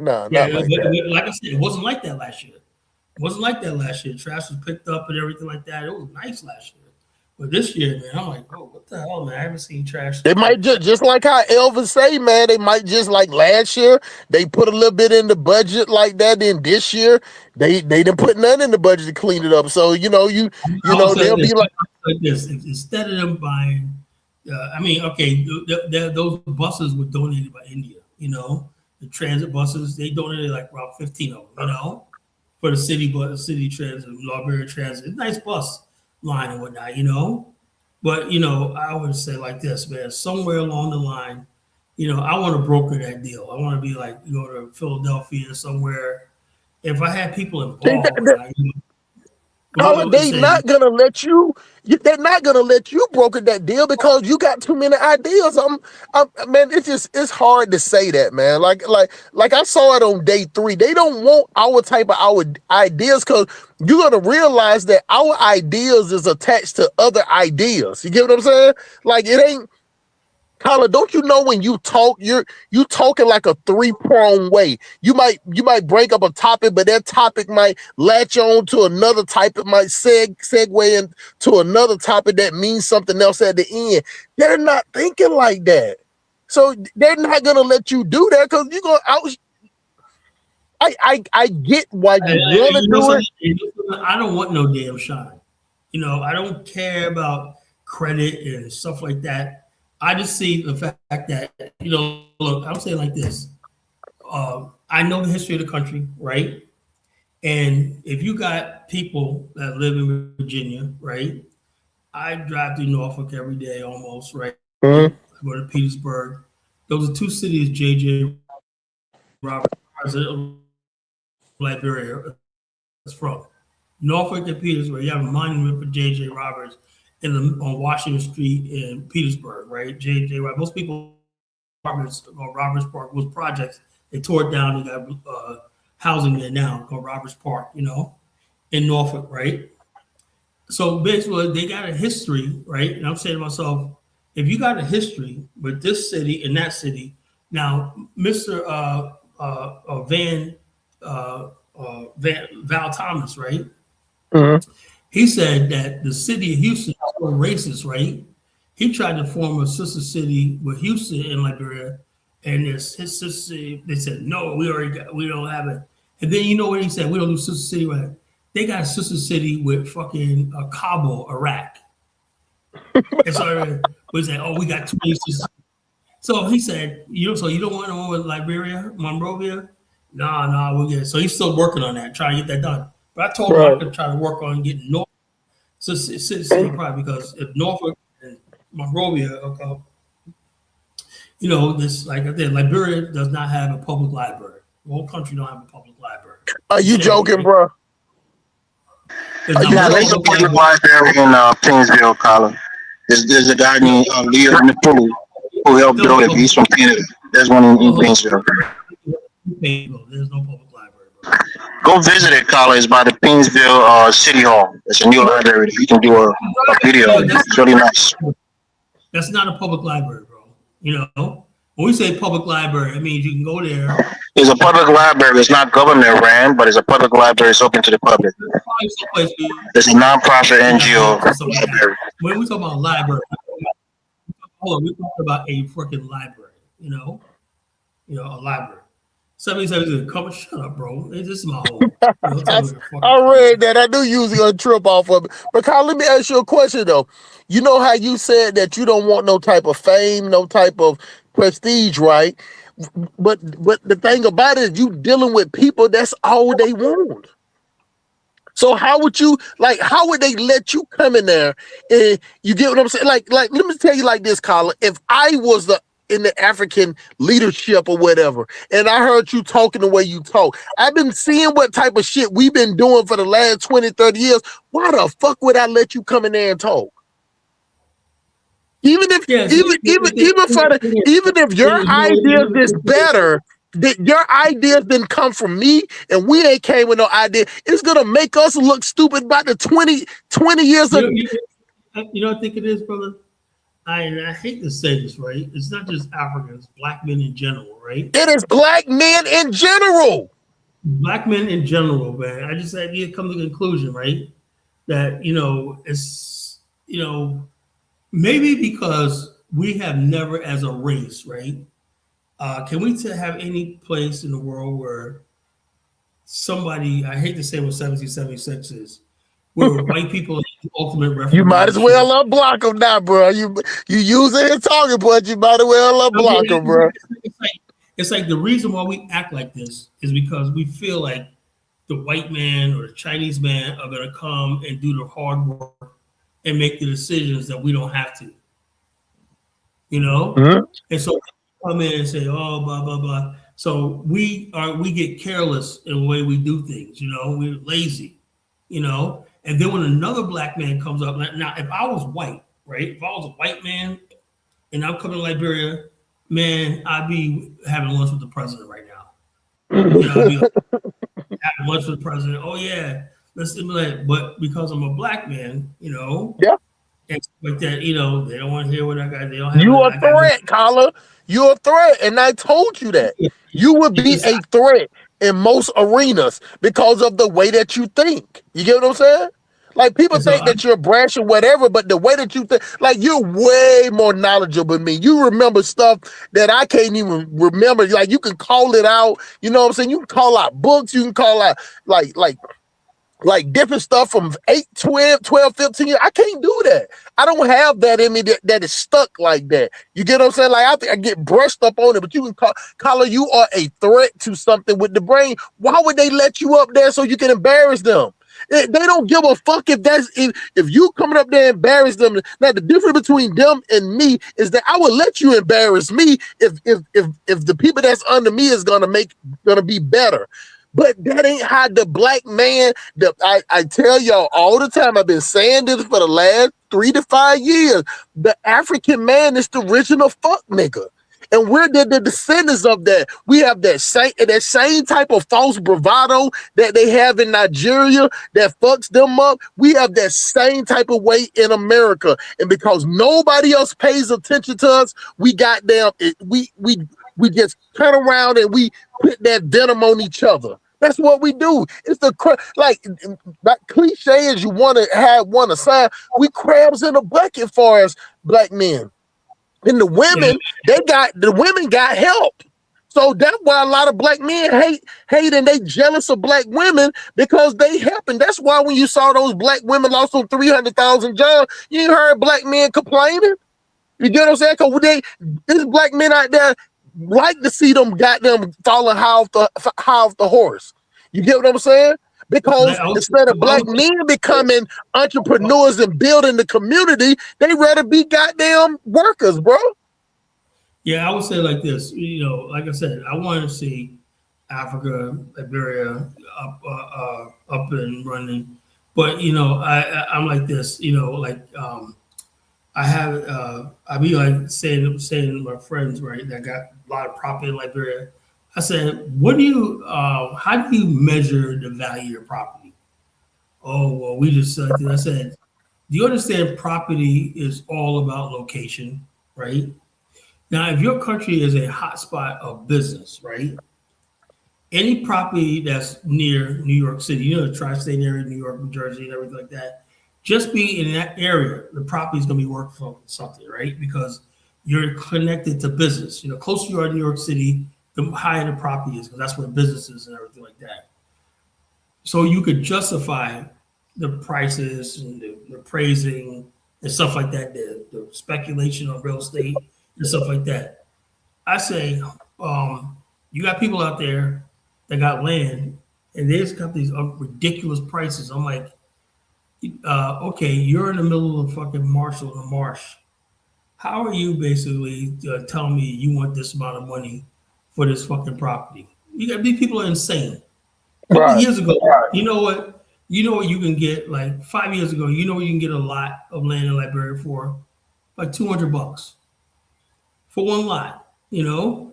nah, Yeah, not like that. like I said, it wasn't like that last year. It wasn't like that last year. Trash was picked up and everything like that. It was nice last year. But this year, man, I'm like, oh, what the hell, man? I haven't seen trash. They might just like how Elvis say, man. They might just like last year they put a little bit in the budget like that. Then this year they didn't put nothing in the budget to clean it up. So you know they'll be like this instead of them buying. I mean, okay, those buses were donated by India. You know, the transit buses they donated like around 15 of them. You know, for the city transit, Liberia transit, nice bus line and whatnot. You know. But I would say like this, man. Somewhere along the line, I want to broker that deal. I want to be like go to Philadelphia somewhere. If I had people involved, they're not gonna let you broker that deal because you got too many ideas. Man, it's hard to say that, man. Like I saw it on day 3. They don't want our type of our ideas because you're gonna realize that our ideas is attached to other ideas. You get what I'm saying? Like it ain't. Colin, don't you know when you talk, you talking like a 3-pronged way. You might break up a topic, but that topic might latch on to another type. It might segue into another topic that means something else at the end. They're not thinking like that, so they're not gonna let you do that because you're gonna out. I get why you want to do it. I don't want no damn shine. I don't care about credit and stuff like that. I just see the fact that, look, I'm saying like this. I know the history of the country, right? And if you got people that live in Virginia, right? I drive through Norfolk every day almost, right? Mm-hmm. I go to Petersburg. Those are 2 cities J.J. Roberts, president of Liberia, is from. Norfolk and Petersburg. You have a monument for J.J. Roberts on Washington Street in Petersburg, right? J.J. Roberts. Most people, Roberts Park was projects. They tore it down. They got housing there now called Roberts Park, in Norfolk, right? So basically, they got a history, right? And I'm saying to myself, if you got a history with this city and that city, now Mr. Val Thomas, right? Mm-hmm. He said that the city of Houston is so racist, right? He tried to form a sister city with Houston in Liberia, and his sister city, they said, no, we don't have it. And then you know what he said? We don't do sister city, right? They got a sister city with fucking Kabul, Iraq. And so we said, oh, we got 20 sisters. So he said, so you don't want one with Liberia, Monrovia? No, we'll get it. So he's still working on that, trying to get that done. But I told him I could try to work on getting Norfolk city probably because if Norfolk and Monrovia, this like I said, Liberia does not have a public library. The whole country don't have a public library. Are you joking, bro? Yeah, there's a public library in Painesville, Colin. There's a guy named Leo Napoli who helped build it. He's from Canada. There's one in Painesville. There's no public library, bro. Go visit it, Colin. It's by the Painesville City Hall. It's a new library. You can do a video. It's really nice. That's not a public library, bro. When we say public library, it means you can go there. It's a public library. It's not government ran, but it's a public library. It's open to the public. It's a nonprofit NGO library. When we talk about library, we're talking about a freaking library. A library. 77 come shut up, bro. This is my whole. I read that. I knew you was gonna trip off of it. But Kyle, let me ask you a question though. You know how you said that you don't want no type of fame, no type of prestige, right? But the thing about it is you dealing with people that's all they want. So how would you how would they let you come in there and you get what I'm saying? Like let me tell you like this, Colin. If I was in the African leadership or whatever, and I heard you talking the way you talk, I've been seeing what type of shit we've been doing for the last 20, 30 years. Why the fuck would I let you come in there and talk? Even if Yeah, even if your ideas is better, that your ideas didn't come from me and we ain't came with no idea, it's gonna make us look stupid about the 20 years of you know, I think it is, brother. I hate to say this, right? It's not just Africans, black men in general, right? it is black men in general. Black men in general, man. I just had to come to the conclusion, right? That, it's, maybe because we have never as a race, right? Can we have any place in the world where somebody, I hate to say what 1776 is, where white people are the ultimate referee? You might as well unblock them now, bro. You using his talking point, you might as well unblock them, bro. It's like the reason why we act like this is because we feel like the white man or the Chinese man are going to come and do the hard work and make the decisions that we don't have to. Mm-hmm. And so come in and say, oh, blah, blah, blah. So we get careless in the way we do things, we're lazy, and then when another black man comes up, now if I was white, right? If I was a white man and I'm coming to Liberia, man, I'd be having lunch with the president right now. I'd be having lunch with the president. Oh yeah, let's stimulate. But because I'm a black man, yeah. And stuff like that, they don't want to hear what I got. They don't have. You a threat, Colin. You're a threat, and I told you that. You would be a threat in most arenas because of the way that you think. You get what I'm saying? Like people think that you're brash or whatever, but the way that you think, like you're way more knowledgeable than me. You remember stuff that I can't even remember. Like you can call it out. You know what I'm saying? You can call out books. You can call out like different stuff from 8, 12, 15 years. I can't do that. I don't have that in me that is stuck like that. You get what I'm saying? Like I think I get brushed up on it, but you can call you are a threat to something with the brain. Why would they let you up there so you can embarrass them? They don't give a fuck if you coming up there and embarrass them. Now the difference between them and me is that I would let you embarrass me if the people that's under me is gonna be better. But that ain't how the black man, I tell y'all all the time, I've been saying this for the last 3 to 5 years. The African man is the original fuck nigga. And we're the descendants of that. We have that same type of false bravado that they have in Nigeria that fucks them up. We have that same type of way in America. And because nobody else pays attention to us, we just turn around and we put that venom on each other. That's what we do. It's like cliche as you want to have one aside. We crabs in a bucket for us black men. And the women, the women got help. So that's why a lot of black men hate and they jealous of black women because they help. And that's why when you saw those black women lost on 300,000 jobs, you ain't heard black men complaining. You get what I'm saying? Because there's black men out there like to see them goddamn falling high off the horse. You get what I'm saying? Because instead of black men becoming entrepreneurs and building the community, they rather be goddamn workers, bro. Yeah, I would say like this. Like I said, I want to see Africa, Liberia up and running. But I'm like this. I be like saying to my friends, right, that got a lot of property in Liberia. I said, how do you measure the value of your property? Oh, well, we just said, I said, do you understand property is all about location, right? Now, if your country is a hotspot of business, right? Any property that's near New York City, the tri-state area, New York, New Jersey, and everything like that, just being in that area, the property is going to be worth something, right? Because you're connected to business. Closer you are to New York City, the higher the property is, because that's where business is and everything like that. So you could justify the prices and the appraising and stuff like that, the speculation on real estate and stuff like that. I say, you got people out there that got land and they just got these ridiculous prices. I'm like, okay, you're in the middle of fucking Marshall in the marsh. How are you basically telling me you want this amount of money for this fucking property? These people are insane. A couple of years ago, you know what? You know what you can get like 5 years ago. You know you can get a lot of land in Liberia for like $200 for one lot. You know,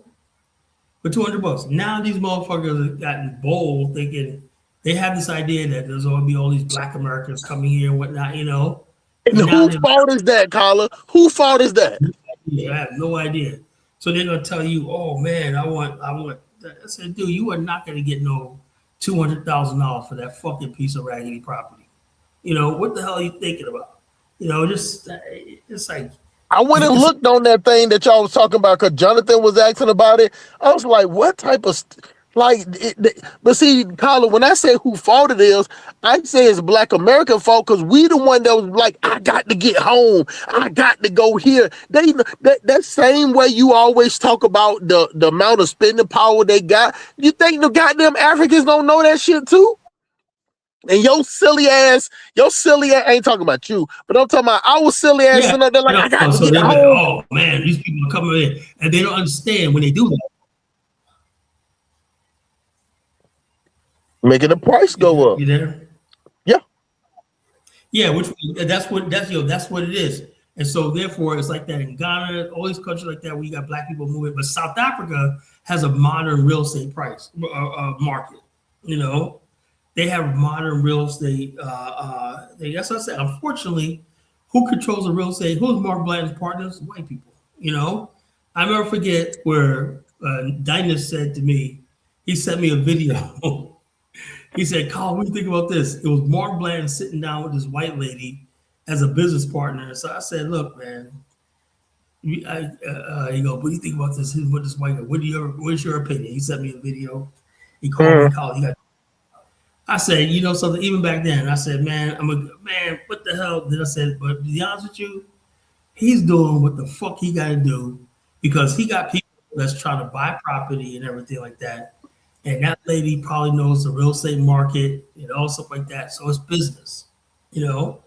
for $200. Now these motherfuckers have gotten bold, thinking they have this idea that there's going to be all these Black Americans coming here and whatnot. You know, And whose fault is that, Carla? Whose fault is that? I have no idea. So they're gonna tell you, "Oh man, I want." I said, "Dude, you are not gonna get no $200,000 for that fucking piece of raggedy property. You know what the hell are you thinking about? You know, just it's like." I went and looked on that thing that y'all was talking about because Jonathan was asking about it. I was like, what type of but see, Carla, when I say who fault it is, I say it's Black American fault because we the one that was like, I got to get home. I got to go here. That same way you always talk about the amount of spending power they got. You think the goddamn Africans don't know that shit too? And your silly ass ain't talking about you, but I'm talking about our silly ass. Yeah, And they're like, I got to so get they're like, home. "Oh man, these people are coming in," and they don't understand when they do that. Making the price go up. You there? Yeah. Yeah, that's what it is. And so therefore it's like that in Ghana, all these countries like that where you got Black people moving. But South Africa has a modern real estate price market. You know, they have modern real estate. That's what I said. Unfortunately, who controls the real estate? Who's Mark Blanton's partners? White people. You know, I never forget where Dynas said to me, he sent me a video. He said, "Carl, what do you think about this?" It was Mark Blanton sitting down with this white lady as a business partner. So I said, "Look, man," he go, "What do you think about this? What this white guy? What's your opinion?" He sent me a video. He called me, Carl. I said, "You know something?" Even back then, I said, "Man, man. What the hell?" Then I said, "But to be honest with you, he's doing what the fuck he got to do because he got people that's trying to buy property and everything like that." And that lady probably knows the real estate market and all stuff like that. So it's business. You know,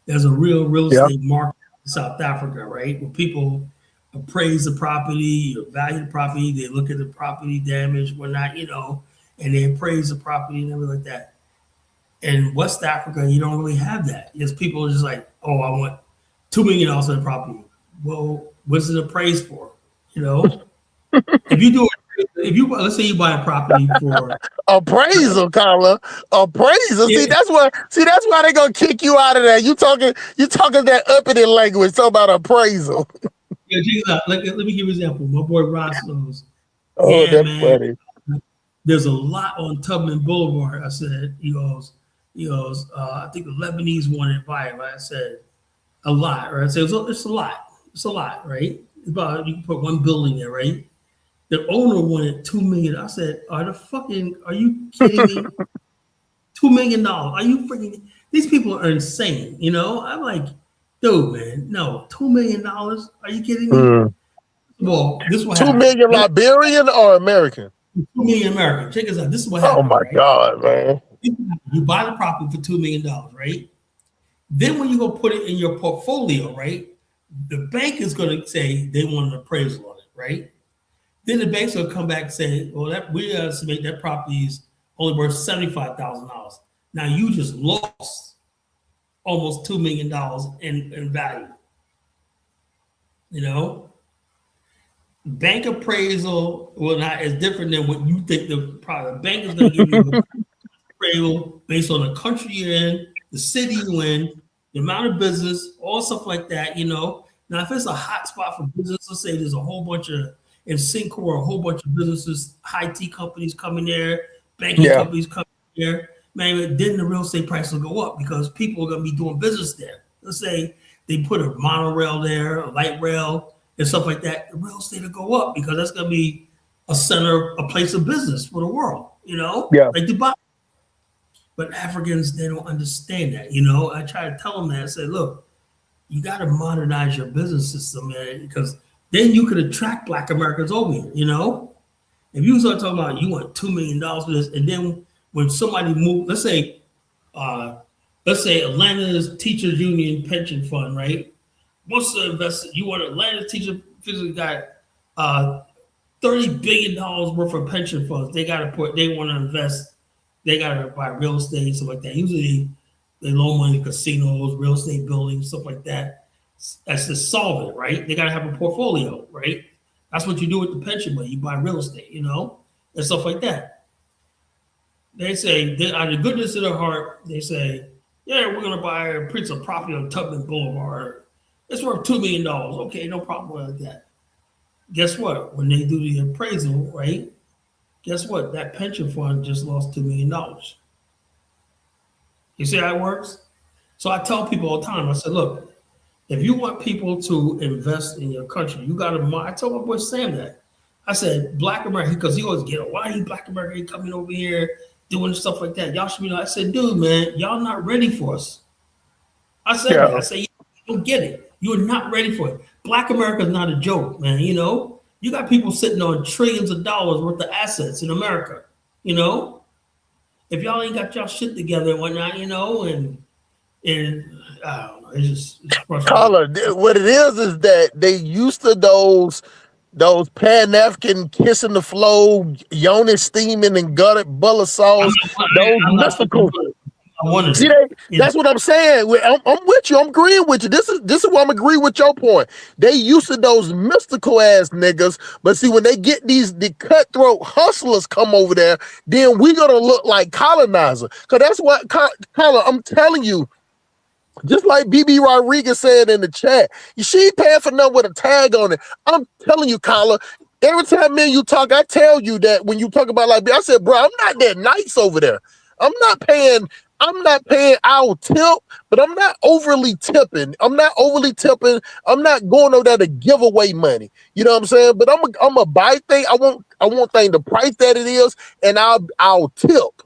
there's a real estate market in South Africa, right? Where people appraise the property, value the property, they look at the property damage, whatnot, you know, and they appraise the property and everything like that. In West Africa, you don't really have that. Because people are just like, "Oh, I want $2 million for the property." Well, what's it appraised for? You know, let's say you buy a property for appraisal, Carla. Appraisal. Yeah. See, that's why they're gonna kick you out of there. You talking that uppity language, talking about appraisal. Yeah, let me give you an example. My boy Ross knows. Oh, Yeah, that's man. funny. There's a lot on Tubman Boulevard. I said, he goes, I think the Lebanese wanted to buy it. Right? I said, a lot, right? I said, it's a lot. It's a lot, right? It's about, you can put one building there, right? The owner wanted $2 million. I said, are you kidding me? $2 million. Are you freaking, these people are insane, you know? I'm like, dude, man, no, $2 million? Are you kidding me? Well, this is what 2 million Liberian or American? 2 million American. Check this out. This is what Oh happened. my right? God, man. You buy the property for $2 million, right? Then when you go put it in your portfolio, right? The bank is going to say they want an appraisal on it, right? Then the banks will come back and say, well, we estimate that property is only worth $75,000. Now you just lost almost $2 million in value. You know? Bank appraisal is different than what you think the bank is going to give you an appraisal based on the country you're in, the city you're in, the amount of business, all stuff like that, you know. Now, if it's a hot spot for business, let's say there's a whole bunch of, in Syncor, a whole bunch of businesses, high-tech companies coming there, banking companies coming there, man, then the real estate price will go up because people are going to be doing business there. Let's say they put a monorail there, a light rail, and stuff like that, the real estate will go up because that's going to be a place of business for the world, you know? Yeah. Like Dubai. But Africans, they don't understand that, you know? I try to tell them that. I say, look, you got to modernize your business system, man, because then you could attract Black Americans over here, you know? If you start talking about you want $2 million for this, and then when somebody moves, let's say Atlanta's teachers union pension fund, right? Wants to invest, you want Atlanta teacher physically got $30 billion worth of pension funds. They want to invest, they got to buy real estate, stuff like that. Usually they loan money to casinos, real estate buildings, stuff like that. That's to solve it, right? They got to have a portfolio, right? That's what you do with the pension money. You buy real estate, and stuff like that. They say, out of the goodness of their heart, they say, yeah, we're going to buy a piece of property on Tubman Boulevard. It's worth $2 million. Okay, no problem with that. Guess what? When they do the appraisal, right? Guess what? That pension fund just lost $2 million. You see how it works? So I tell people all the time, I said, look, if you want people to invest in your country, you got to, I told my boy Sam that. I said, Black America, because he always get, why are you Black American coming over here doing stuff like that? Y'all should be like, I said, dude, man, y'all not ready for us. I said that. I said, you don't get it. You're not ready for it. Black America is not a joke, man. You got people sitting on trillions of dollars worth of assets in America. If y'all ain't got y'all shit together and whatnot, and I don't know, it's frustrating. Color, what it is that they used to those Pan-African kissing the flow, yoni steaming and gutted bullet sauce, those mystical. See, that's what I'm saying. I'm with you. I'm agreeing with you. This is why I'm agreeing with your point. They used to those mystical ass niggas, but see, when they get the cutthroat hustlers come over there, then we gonna look like colonizer. Cause that's what color. I'm telling you. Just like BB Rodriguez said in the chat, she ain't paying for nothing with a tag on it. I'm telling you, Kyla, every time me and you talk, I tell you that when you talk about like, I said, bro, I'm not that nice over there. I'm not paying our tip, but I'm not overly tipping. I'm not going over there to give away money. You know what I'm saying? But I'm a buy thing. I want thing the price that it is, and I'll tip.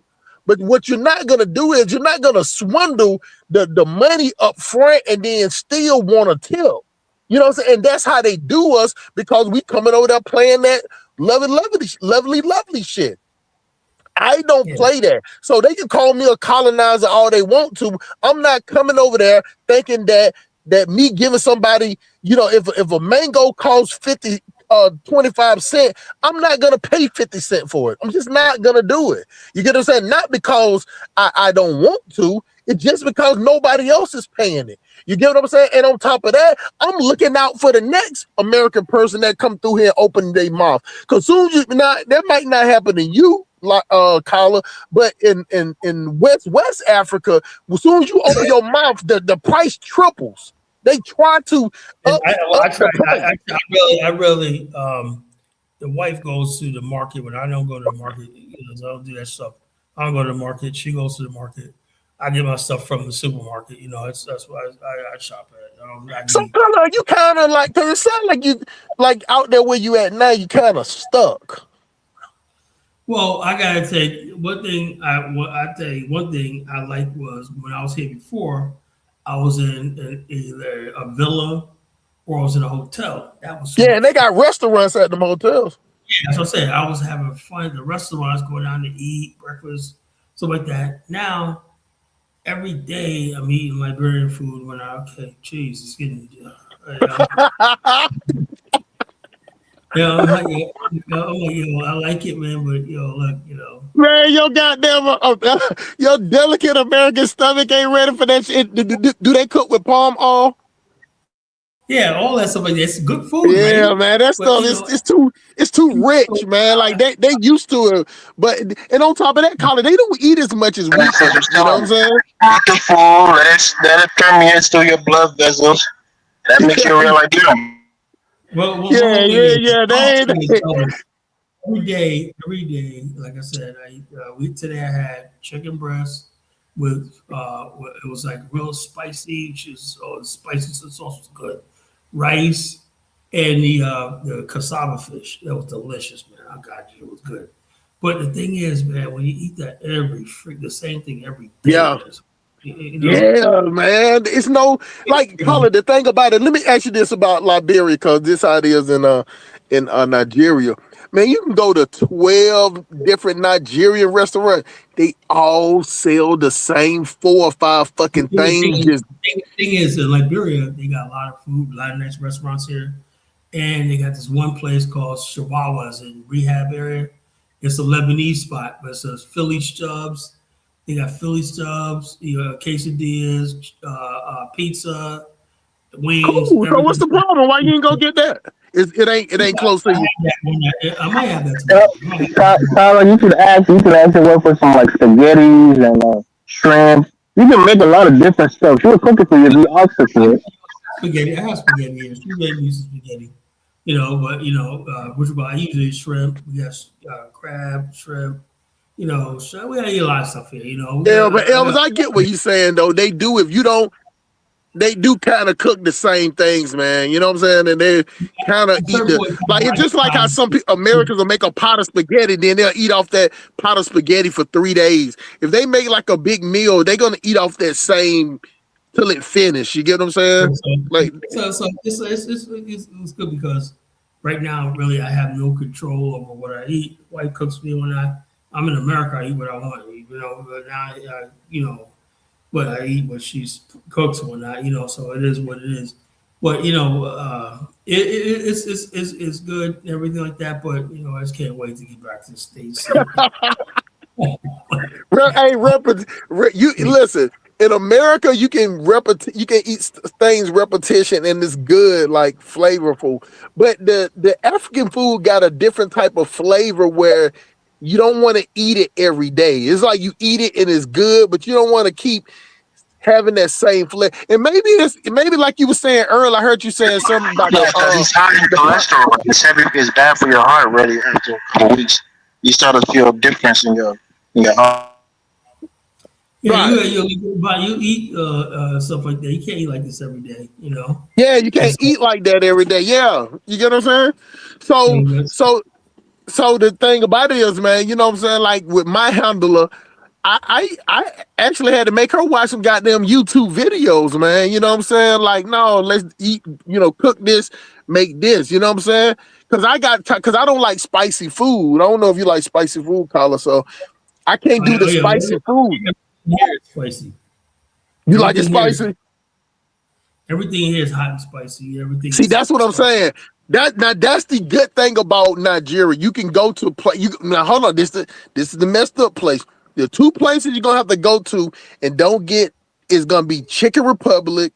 But what you're not gonna do is you're not gonna swindle the money up front and then still want to tip. You know what I'm saying? And that's how they do us, because we coming over there playing that lovely shit. I don't play that. So they can call me a colonizer all they want to. I'm not coming over there thinking that me giving somebody, if a mango costs 25 cents, I'm not gonna pay 50 cents for it. I'm just not gonna do it. You get what I'm saying? Not because I don't want to, it's just because nobody else is paying it. You get what I'm saying? And on top of that, I'm looking out for the next American person that come through here and open their mouth. Because soon as that might not happen to you, like Kyla, but in West Africa, as soon as you open your mouth, the price triples. They try to. I really. The wife goes to the market when I don't go to the market. I don't do that stuff. I don't go to the market. She goes to the market. I get my stuff from the supermarket. That's why I shop at. So, Color, you kind of like, because it sounds like you, like out there where you at now, you kind of stuck. Well, I gotta take one thing. One thing I liked was when I was here before, I was in either a villa or I was in a hotel. That was and they got restaurants at them hotels. Yeah, that's what I said. I was having fun. The restaurants, going down to eat, breakfast, stuff like that. Now, every day I'm eating Liberian food. Geez, it's getting. I'm like, I like it, man, but look, Man, your goddamn, your delicate American stomach ain't ready for that shit. Do they cook with palm oil? Yeah, all that stuff like that. It's good food. Yeah, man, that stuff it's too rich, man. Like they used to it, but and on top of that, Colin, they don't eat as much as we do. You know what I'm saying? The food, let it permeate through your blood vessels. That makes you real like them. Well, yeah. Every day, like I said, today I had chicken breast with it was like real spicy, the spicy sauce was good, rice, and the cassava fish. That was delicious, man. I got you, it was good. But the thing is, man, when you eat that the same thing every day, You know, Yeah, man. It's no like Colin, the thing about it. Let me ask you this about Liberia, because this how it is in Nigeria. Man, you can go to 12 different Nigerian restaurants. They all sell the same 4 or 5 fucking the things. Just thing is, in Liberia, they got a lot of food, a lot of nice restaurants here. And they got this one place called Chihuahuas in rehab area. It's a Lebanese spot, but it says Philly Stubbs. They got Philly Stubbs, quesadillas, pizza, wings, cool. So what's everything. the problem? Why you ain't go get that? It ain't close to you. I might have that tomorrow. Tyler, you could actually work for some like spaghettis and shrimp. You can make a lot of different stuff. She will cook it for you if you ask her for it. Spaghetti. I have spaghetti here. She made me some spaghetti. But which I usually shrimp. We got crab, shrimp. So we gotta eat a lot of stuff here. Yeah, but Elvis, I get what he's saying though. They do if you don't. They do kind of cook the same things, man. You know what I'm saying? And they kind of eat it's just like how some people, Americans will make a pot of spaghetti, then they'll eat off that pot of spaghetti for 3 days. If they make like a big meal, they're gonna eat off that same till it finish. You get what I'm saying? So it's good because right now, really, I have no control over what I eat. Wife cooks me when I'm in America. I eat what I want to eat. But now, but I eat what she cooks when so it is what it is. But it's good and everything like that. But I just can't wait to get back to the States. You listen. In America, you can eat things repetition and it's good, like flavorful. But the African food got a different type of flavor where you don't want to eat it every day. It's like you eat it and it's good, but you don't want to keep having that same flavor. And maybe like you were saying earlier, I heard you saying something about because it's high in cholesterol. It's bad for your heart. Really, after a couple weeks, you start to feel a difference in your heart. Yeah, you eat stuff like that. You can't eat like this every day. Yeah, you can't eat like that every day. Yeah, you get what I'm saying? So the thing about it is, man, you know what I'm saying? Like with my handler, I actually had to make her watch some goddamn YouTube videos, man. You know what I'm saying? Like, no, let's eat, cook this, make this. You know what I'm saying? Because I don't like spicy food. I don't know if you like spicy food, Carla. So I can't do the spicy food. Here it's spicy. You like it spicy? Everything here is hot and spicy. Everything. See, that's what I'm saying. That's the good thing about Nigeria. You can go to a place. Now hold on. This is the messed up place. The 2 places you're gonna have to go to and don't get is gonna be Chicken Republic,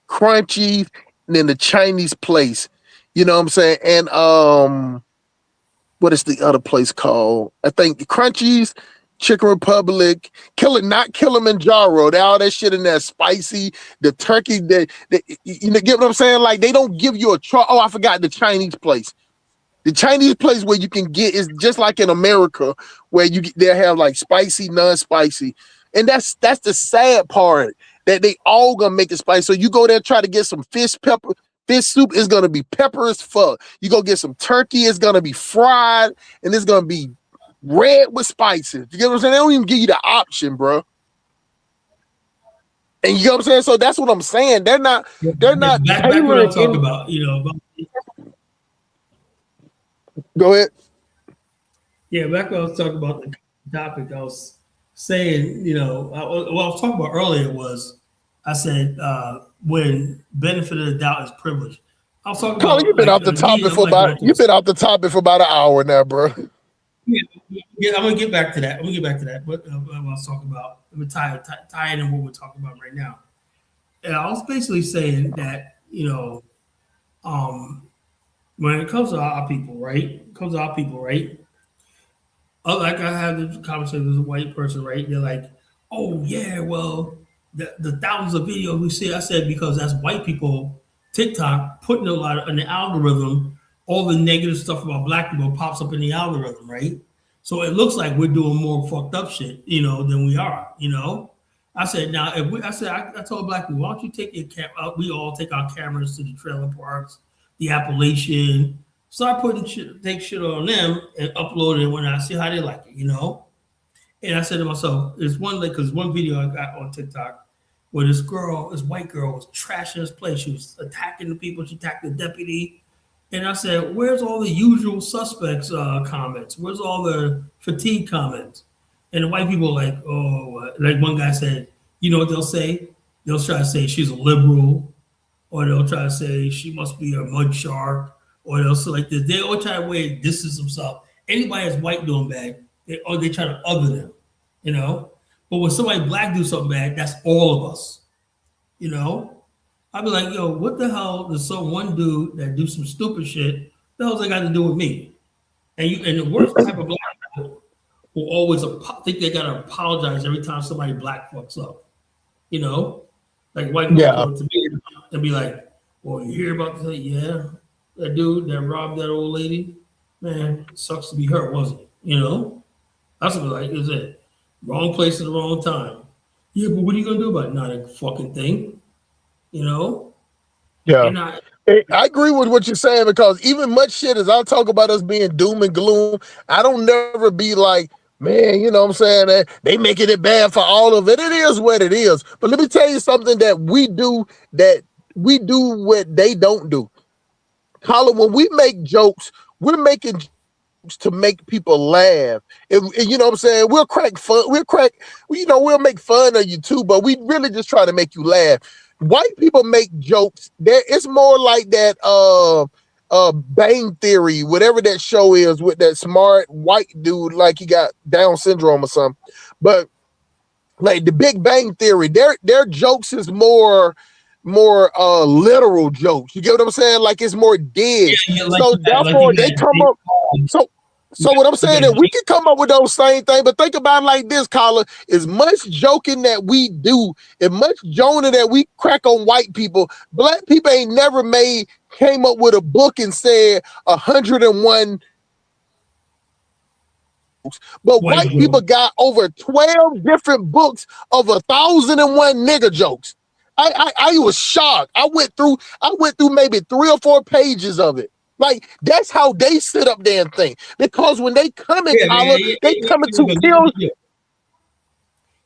Crunchies, and then the Chinese place. You know what I'm saying? And what is the other place called? I think Crunchies, Chicken Republic, not Kilimanjaro. All that shit in there spicy. The turkey, get what I'm saying? Like they don't give you a try. Oh, I forgot the Chinese place. The Chinese place where you can get is just like in America, where they'll have like spicy, non-spicy, and that's the sad part that they all gonna make it spicy. So you go there try to get some fish soup is gonna be pepper as fuck. You go get some turkey, it's gonna be fried, and it's gonna be red with spices. You get what I'm saying? They don't even give you the option, bro. And you know what I'm saying? So that's what I'm saying. They're not back what I'm talking about. Go ahead. Yeah, back when I was talking about the topic, I was saying, what I was talking about earlier was, I said, when benefit of the doubt is privilege. I was talking about. You've been off the topic for about an hour now, bro. Yeah, I'm gonna get back to that. But I was talking about, I'm gonna tie it in what we're talking about right now. And I was basically saying that, when it comes to our people, right? Like I had this conversation with a white person, right? They're like, "Oh yeah, well, the thousands of videos we see." I said because that's white people, TikTok putting a lot in the algorithm. All the negative stuff about black people pops up in the algorithm, right? So it looks like we're doing more fucked up shit, than we are, I said, now I told black people, why don't you take your we all take our cameras to the trailer parks, the Appalachian, start take shit on them and upload it when I see how they like it, And I said to myself, there's one because one video I got on TikTok, where this white girl, was trashing this place. She was attacking the people. She attacked the deputy. And I said, "Where's all the usual suspects comments? Where's all the fatigue comments?" And the white people like, "Oh," like one guy said, "You know what they'll say? They'll try to say she's a liberal, or they'll try to say she must be a mud shark, or they'll say like this. They all try to way distance themselves. Anybody that's white doing bad, they try to other them, you know. But when somebody black do something bad, that's all of us, you know." I'd be like, "Yo, what the hell does some one dude that do some stupid shit? The hell's that got to do with me?" And the worst type of black people will always think they gotta apologize every time somebody black fucks up, you know. Like white people come to me and be like, "Well, you hear about that? Yeah, that dude that robbed that old lady, man, sucks to be her, wasn't it? You know." That's what like, is it wrong place at the wrong time? Yeah, but what are you gonna do about it? Not a fucking thing, you know. Yeah. And I agree with what you're saying, because even much shit as I talk about us being doom and gloom, I don't never be like, man, you know what I'm saying, that they making it bad for all of it. It is what it is. But let me tell you something that we do what they don't do. Colin, when we make jokes, we're making to make people laugh. And you know what I'm saying? We'll make fun of you too, but we really just try to make you laugh. White people make jokes. It's more like that Bang Theory, whatever that show is with that smart white dude, like he got Down syndrome or something. But like the Big Bang Theory, their jokes is more literal jokes. You get what I'm saying? Like it's more digs. like so therefore like they come up. So what I'm saying is we can come up with those same things, but think about it like this, Colin. As much joking that we do, as much joning that we crack on white people, black people ain't never came up with a book and said 101. But white people got over 12 different books of 1,001 nigger jokes. I was shocked. I went through maybe 3 or 4 pages of it. Like that's how they sit up there and think. Because when they come in, they coming to kill.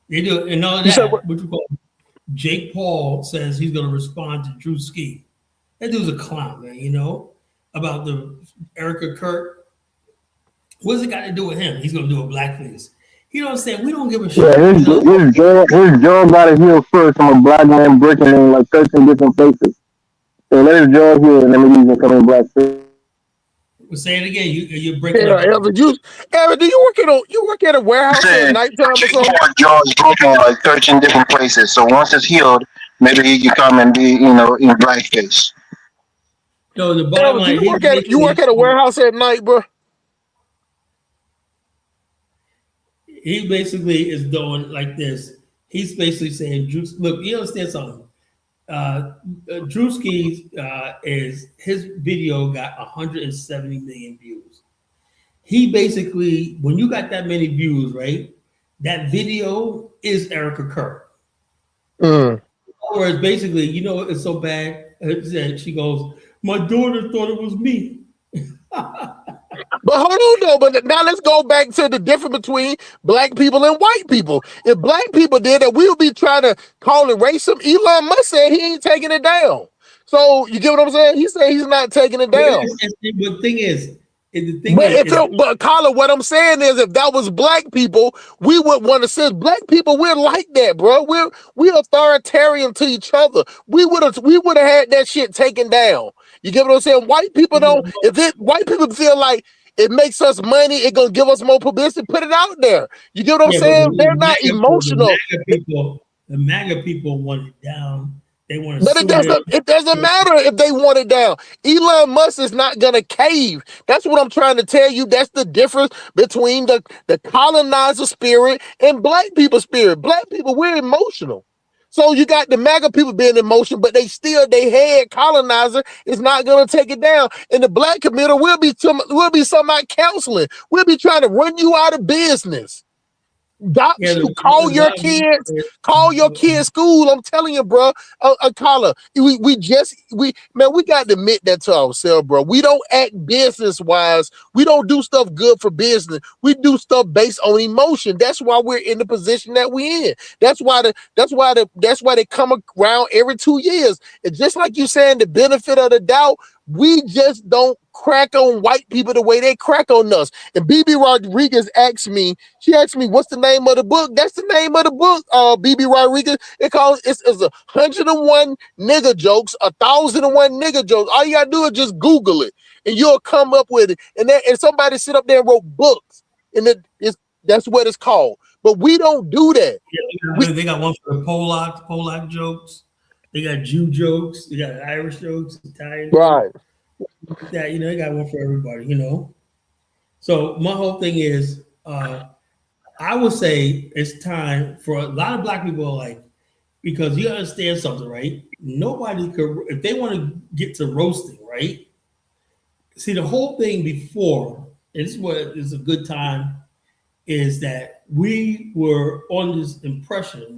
They do, and all that. What you call Jake Paul says he's going to respond to Drewski. That dude's a clown, man. You know about the Erica Kurt. What's it got to do with him? He's going to do a blackface. You know what I'm saying? We don't give a shit. Yeah, his jaw got to heal first from a black man breaking in like 13 different places. So let his jaw heal and then maybe he can come in blackface. Say it again. You're breaking up. Evan, do you work at a warehouse at nighttime or something? Jaw is broken in like 13 different places. So once it's healed, maybe he can come and be, in blackface. No, the bottom line. You work at a warehouse at night, bro. He basically is doing like this. He's basically saying, "Look, you understand something? Drewski's his video got 170 million views. He basically, when you got that many views, right? That video is Erica Kurt. Whereas basically, you know, it's so bad. She goes, "My daughter thought it was me." But hold on though, but now let's go back to the difference between black people and white people. If black people did that, we would be trying to call it racism. Elon Musk said he ain't taking it down. So you get what I'm saying? He said he's not taking it down. But Colin, what I'm saying is, if that was black people, we would want to say black people. We're like that, bro. We're authoritarian to each other. We would have had that shit taken down. You get what I'm saying? White people don't. White people feel like it makes us money, it gonna give us more publicity. Put it out there. You get what I'm saying? They're not emotional. The MAGA people want it down. They want to. But it doesn't matter if they want it down. Elon Musk is not gonna cave. That's what I'm trying to tell you. That's the difference between the colonizer spirit and black people spirit. Black people, we're emotional. So you got the MAGA people being emotional, but they head colonizer is not gonna take it down. And the black community will be somebody counseling. We'll be trying to run you out of business. Yeah, Shoot, call your kids school. I'm telling you, bro. Carla, we got to admit that to ourselves, bro. We don't act business wise. We don't do stuff good for business. We do stuff based on emotion. That's why we're in the position that we're in. That's why they come around every 2 years. And just like you saying, the benefit of the doubt, we just don't crack on white people the way they crack on us. And BB Rodriguez asked me, what's the name of the book? That's the name of the book, BB Rodriguez. It's 101 nigger jokes, 1,001 nigger jokes. All you gotta do is just Google it, and you'll come up with it. And somebody sit up there and wrote books, and that's what it's called. But we don't do that. Yeah, they got one for the Polak jokes. They got Jew jokes. They got Irish jokes, Italian right. jokes. That they got one for everybody. So my whole thing is, I would say it's time for a lot of black people, because you understand something, right? Nobody could, if they want to get to roasting, right? See, the whole thing before, and this is what is a good time, is that we were on this impression,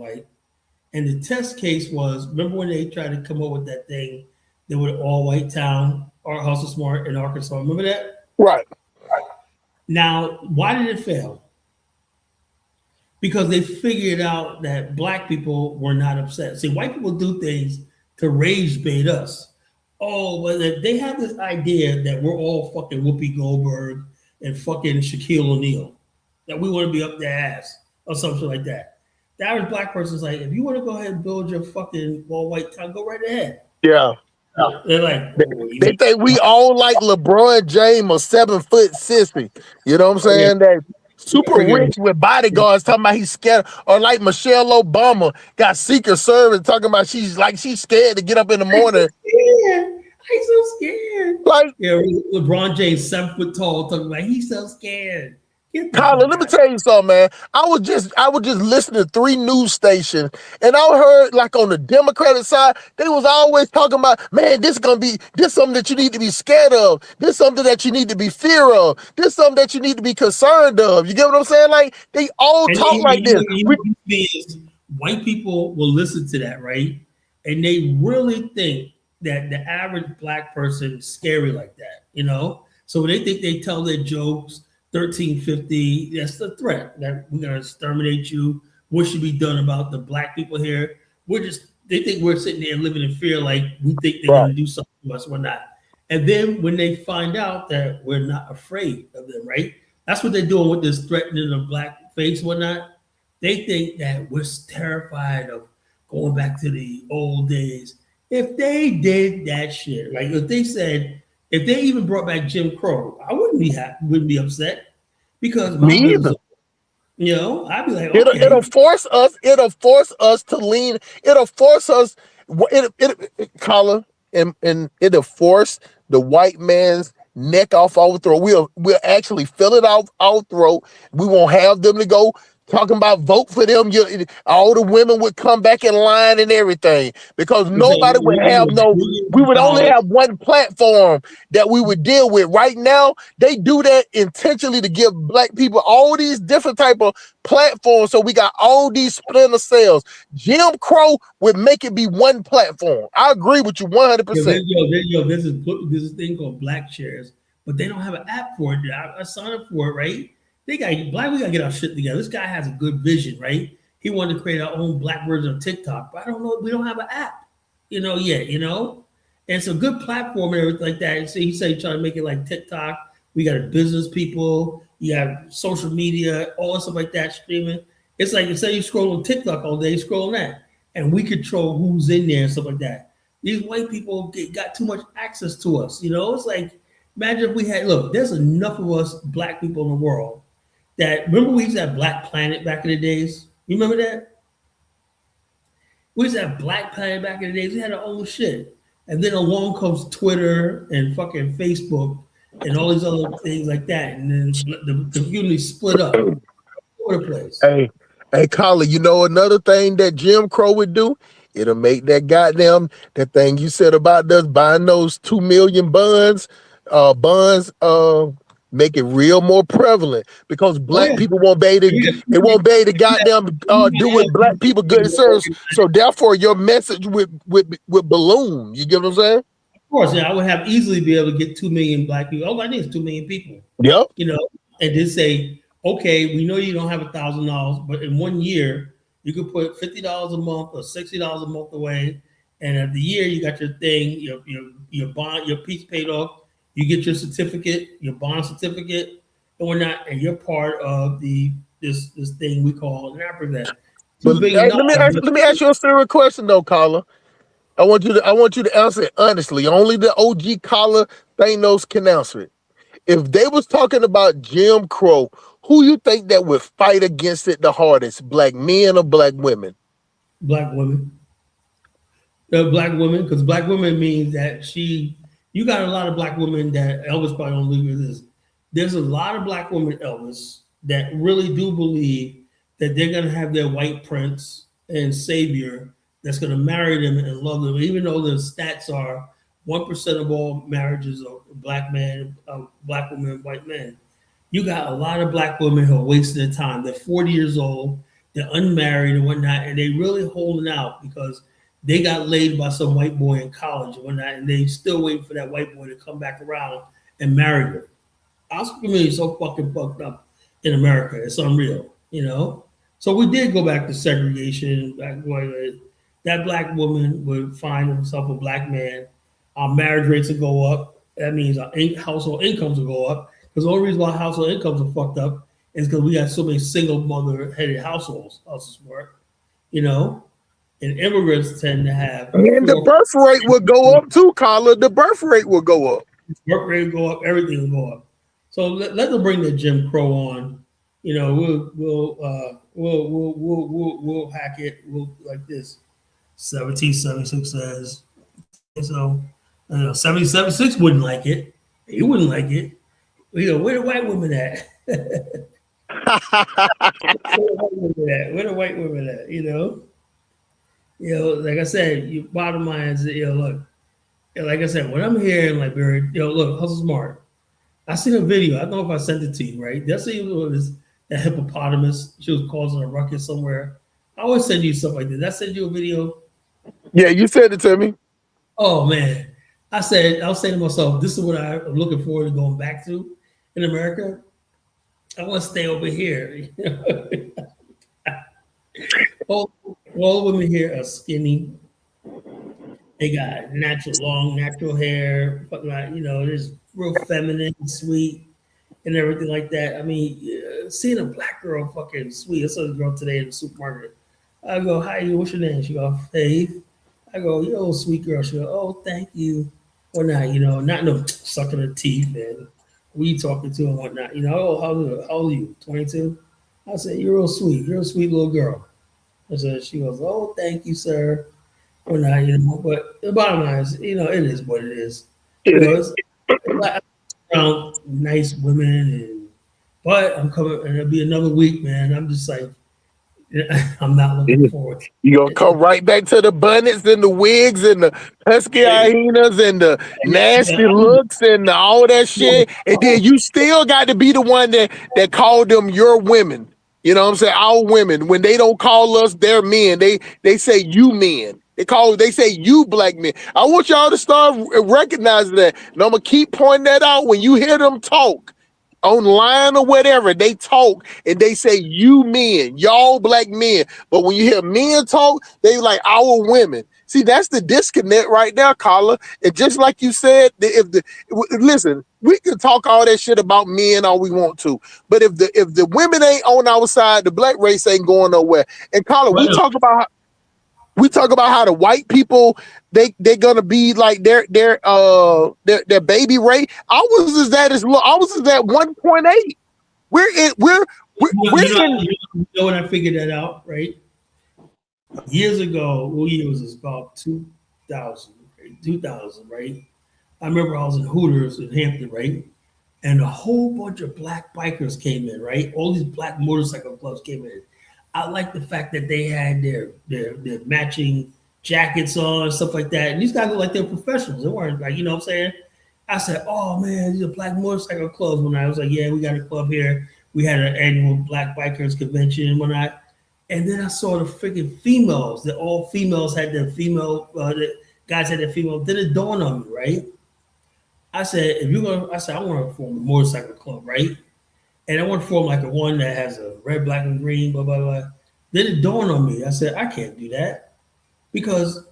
and the test case was, remember when they tried to come up with that thing, they were an all-white town, our House of Smart in Arkansas. Remember that? Right. Now, why did it fail? Because they figured out that black people were not upset. See, white people do things to rage bait us. Oh, but they have this idea that we're all fucking Whoopi Goldberg and fucking Shaquille O'Neal, that we want to be up their ass or something like that. The average black person's like, if you want to go ahead and build your fucking all-white town, go right ahead. Yeah. They're like, they think we all like LeBron James or 7-foot sissy. You know what I'm saying? That super rich with bodyguards talking about he's scared, or like Michelle Obama got Secret Service talking about she's scared to get up in the morning. He's so scared. LeBron James 7 foot tall talking about he's so scared. Colin, let me tell you something, man. I was just listening to 3 news stations, and I heard on the Democratic side, they was always talking about, man, this something that you need to be scared of. This something that you need to be fear of. This something that you need to be concerned of. You get what I'm saying? They all talk like this. White people will listen to that, right? And they really think that the average black person is scary like that, So they think they tell their jokes, 1350, that's the threat that we're going to exterminate you. What should be done about the black people here? They think we're sitting there living in fear, like we think they're going to do something to us. We're not. And then when they find out that we're not afraid of them, right? That's what they're doing with this threatening of black face, whatnot. They think that we're terrified of going back to the old days. If they did that shit, if they even brought back Jim Crow, I wouldn't be upset, because me either. I'd be like, okay. It'll force us to lean. It'll force us. Colin, and it'll force the white man's neck off our throat. We'll actually fill it off our throat. We won't have them to go talking about vote for them. All the women would come back in line and everything, because nobody would have we would only have one platform that we would deal with. Right now, they do that intentionally to give black people all these different type of platforms. So we got all these splinter cells. Jim Crow would make it be one platform. I agree with you 100%. There's this thing called Black Shares, but they don't have an app for it. I signed up for it, right? We gotta get our shit together. This guy has a good vision, right? He wanted to create our own black version of TikTok, but I don't know. We don't have an app, yet. And it's a good platform and everything like that. So he said, trying to make it like TikTok. We got business people, you have social media, all stuff like that, streaming. It's like, instead you scroll on TikTok all day, scroll on that, and we control who's in there and stuff like that. These white people got too much access to us. It's like, imagine if we had, there's enough of us black people in the world. Remember we used to have Black Planet back in the days? You remember that? We used to have Black Planet back in the days. We had our own shit. And then along comes Twitter and fucking Facebook and all these other things like that. And then the community split up all over the place. Hey, Colin, another thing that Jim Crow would do? It'll make that thing you said about us buying those 2 million bonds, make it real more prevalent because black yeah. people won't be able to, they won't be able to goddamn do what black people good and serve. So therefore your message would balloon. You get what I'm saying? Of course, yeah, I would have easily be able to get 2 million black people. All I need is 2 million people. Yep. You know, and then say, okay, we know you don't have $1,000, but in 1 year you could put $50 a month or $60 a month away, and at the year you got your thing, your bond, your piece paid off. You get your certificate, your bond certificate, and whatnot, and you're part of this thing we call an Africa. But let me ask you a serious question though, caller. I want you to answer it honestly. Only the OG caller Thanos can answer it. If they was talking about Jim Crow, who you think that would fight against it the hardest? Black men or black women? Black women. Black women, because black women means that you got a lot of black women that Elvis probably don't leave with this. There's a lot of black women, Elvis, that really do believe that they're gonna have their white prince and savior that's gonna marry them and love them, even though the stats are 1% of all marriages are black men, black women, white men. You got a lot of black women who are wasting their time. They're 40 years old, they're unmarried and whatnot, and they really holding out because they got laid by some white boy in college and whatnot, and they still waiting for that white boy to come back around and marry her. Our community is so fucking fucked up in America. It's unreal, you know? So we did go back to segregation. That black woman would find herself a black man. Our marriage rates will go up. That means our household incomes will go up. Because the only reason why household incomes are fucked up is because we got so many single mother-headed households. You know? And immigrants tend to have. And the birth rate will go up too, Carla. The birth rate will go up. Birth rate will go up. Everything will go up. So let them bring the Jim Crow on. You know, we'll hack it. We'll like this. 1776 says so. 776 wouldn't like it. He wouldn't like it. You know, where the white women at? Where the white women at? You know, like I said, bottom line is, look, like I said, when I'm here in Liberia, look, Hustle Smart. I seen a video. I don't know if I sent it to you, right? That's that hippopotamus. She was causing a ruckus somewhere. I always send you stuff like this. Did I send you a video? Yeah, you sent it to me. Oh man, I was saying to myself, this is what I'm looking forward to going back to in America. I want to stay over here. all women here are skinny. They got long natural hair, but there's real feminine, sweet, and everything like that. I mean, seeing a black girl fucking sweet. I saw a girl today in the supermarket. I go, hi, what's your name? She go, Faith. I go, yo, sweet girl. She go, oh, thank you. Or not, not no sucking her teeth and who you talking to and whatnot. Oh, how old are you? 22? I said, you're real sweet. You're a sweet little girl. I said, she goes, oh, thank you, sir. Or not, but the bottom line is, it is what it is. It's around nice women, but I'm coming, and it'll be another week, man. I'm just like, I'm not looking forward. You're gonna come right back to the bonnets and the wigs and the husky hyenas and the nasty looks and all that shit. And then you still got to be the one that called them your women. You know what I'm saying? Our women. When they don't call us their men, they say you men. They say you black men. I want y'all to start recognizing that. And I'm gonna keep pointing that out when you hear them talk online or whatever. They talk and they say you men, y'all black men. But when you hear men talk, they like our women. See, that's the disconnect right there, Carla. And just like you said, listen, we can talk all that shit about men all we want to, but if the women ain't on our side, the black race ain't going nowhere. And Carla, we talk about how the white people they're gonna be like their baby rate. Ours is at 1.8. We're when I figured that out, right? Years ago, what year was this? About 2000, right? I remember I was in Hooters in Hampton, right? And a whole bunch of black bikers came in, right? All these black motorcycle clubs came in. I like the fact that they had their matching jackets on and stuff like that. And these guys look like they're professionals. They weren't like, you know what I'm saying? I said, oh man, these are black motorcycle clubs. When I was like, yeah, we got a club here. We had an annual Black Bikers convention when and then I saw the freaking females, that all females had their female, the guys had their female. Then it dawned on me, right? I said, if you're gonna, I said, I want to form a motorcycle club, right? And I want to form like a one that has a red, black, and green, blah, blah, blah. Then it dawned on me. I said, I can't do that because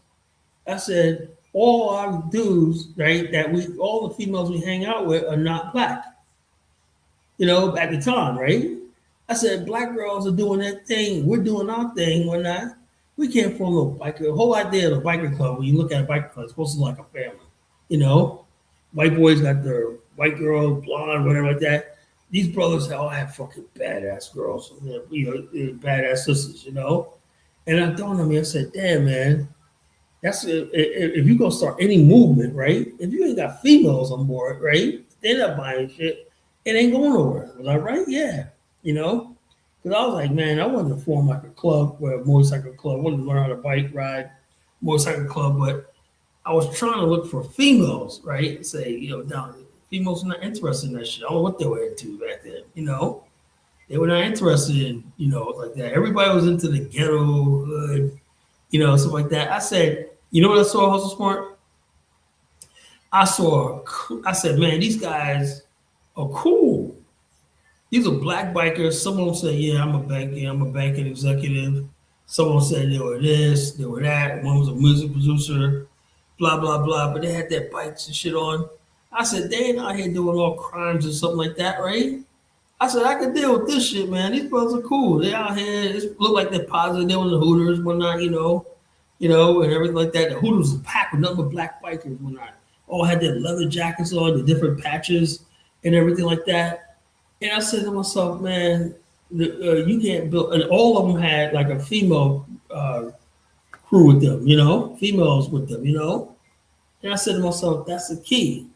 I said, all our dudes, right, all the females we hang out with are not black, at the time, right? I said, black girls are doing that thing. We're doing our thing. We're not. We can't form a biker. The whole idea of a biker club, when you look at a biker club, it's supposed to look like a family, White boys got their white girl, blonde, whatever like that. These brothers all have fucking badass girls, badass sisters, And it dawned on me, I said, damn, man, that's if you're gonna start any movement, right? If you ain't got females on board, right? They're not buying shit. It ain't going nowhere. Was I right? Yeah, because I was like, man, I wanted to form like a club, a motorcycle club. I wanted to learn how to bike ride, motorcycle club, but I was trying to look for females, right? Say, down females were not interested in that shit. I don't know what they were into back then, They were not interested in, like that. Everybody was into the ghetto hood, stuff like that. I said, you know what I saw, Hustle Smart? I said, man, these guys are cool. These are black bikers. Someone said, yeah, I'm a banking executive. Someone said they were this, they were that. One was a music producer, blah, blah, blah. But they had their bikes and shit on. I said, they ain't out here doing all crimes or something like that, right? I said, I can deal with this shit, man. These brothers are cool. They out here, it look like they're positive. They were the Hooters, whatnot, and everything like that. The Hooters was packed with nothing but black bikers, whatnot. All had their leather jackets on, the different patches and everything like that. And I said to myself, man, you can't build, and all of them had like a female crew with them, females with them, And I said to myself, that's the key.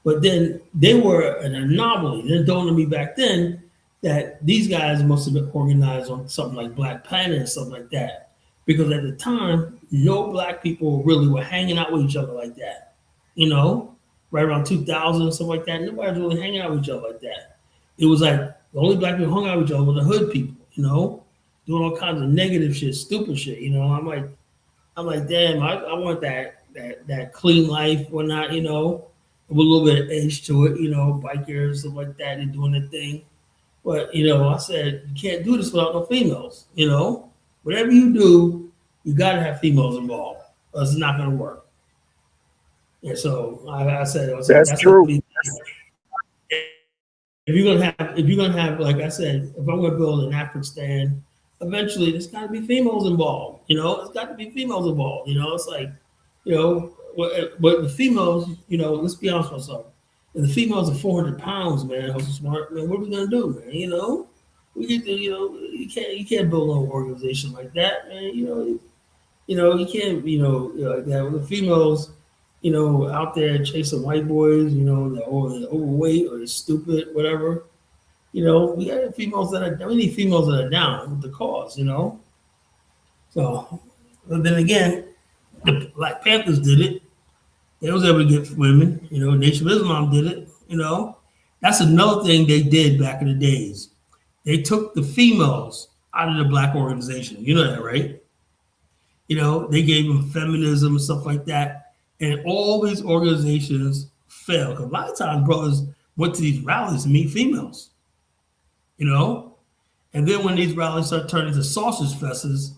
But then they were an anomaly. It dawned on me back then that these guys must have been organized on something like Black Panther and something like that. Because at the time, no black people really were hanging out with each other like that. Right around 2000 and something like that. Nobody was really hanging out with each other like that. It was like the only black people hung out with each other were the hood people, doing all kinds of negative shit, stupid shit. I'm like, damn, I want that clean life, whatnot, with a little bit of edge to it, bikers, stuff like that, and doing their thing. But, I said, you can't do this without no females, Whatever you do, you got to have females involved, or it's not going to work. And so I said, That's true. If you're gonna have, like I said, if I'm gonna build an Afghanistan, eventually there's got to be females involved. It's got to be females involved. It's like, but the females, let's be honest with ourselves. If the females are 400 pounds, man, Hustle Smart, man, what are we gonna do, man? We get to, you can't build an organization like that, man. You can't, like that. With the females, out there chasing white boys, they're overweight or they're stupid, whatever. We got females we need females that are down with the cause, So, but then again, the Black Panthers did it. They was able to get women, Nation of Islam did it, That's another thing they did back in the days. They took the females out of the black organization. You know that, right? They gave them feminism and stuff like that. And all these organizations failed. Because a lot of times brothers went to these rallies to meet females, And then when these rallies start turning to sausage fests,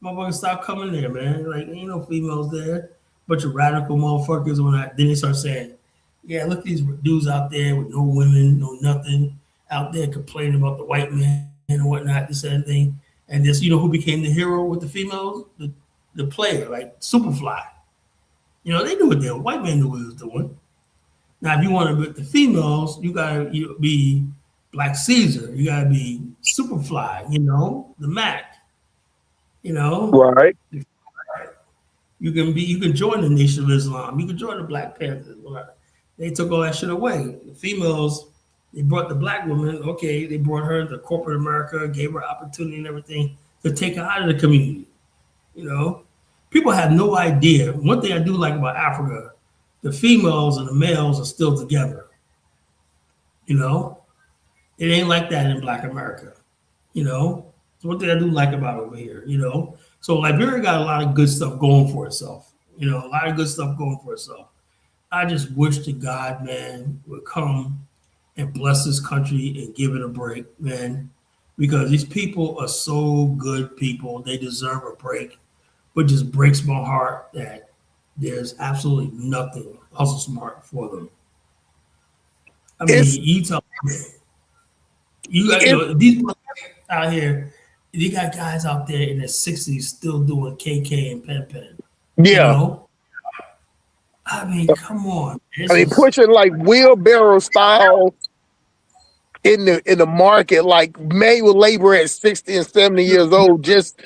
motherfuckers stop coming there, man. Like, ain't no females there. Bunch of radical motherfuckers. Then they start saying, yeah, look at these dudes out there with no women, no nothing, out there complaining about the white man and whatnot, this and thing. And this, who became the hero with the females? The player, like Superfly. They knew what the white man knew what he was doing. Now, if you want to be the females, you gotta be Black Caesar. You gotta be Superfly. The Mac. Right. You can join the Nation of Islam. You can join the Black Panthers. They took all that shit away. The females, they brought the black woman. Okay, they brought her to corporate America, gave her opportunity and everything to take her out of the community. People have no idea. One thing I do like about Africa, the females and the males are still together. You know, it ain't like that in Black America. You know, so what did I do like about over here? You know, so Liberia got a lot of good stuff going for itself. You know, a lot of good stuff going for itself. I just wish to God, man, would come and bless this country and give it a break, man, because these people are so good people. They deserve a break. But just breaks my heart that there's absolutely nothing hustle smart for them. I mean, you tell me, you got these out here. You got guys out there in their 60s still doing KK and pen pen. Yeah. You know? I mean, come on. Pushing like wheelbarrow style in the market, like manual labor at 60 and 70 years old, just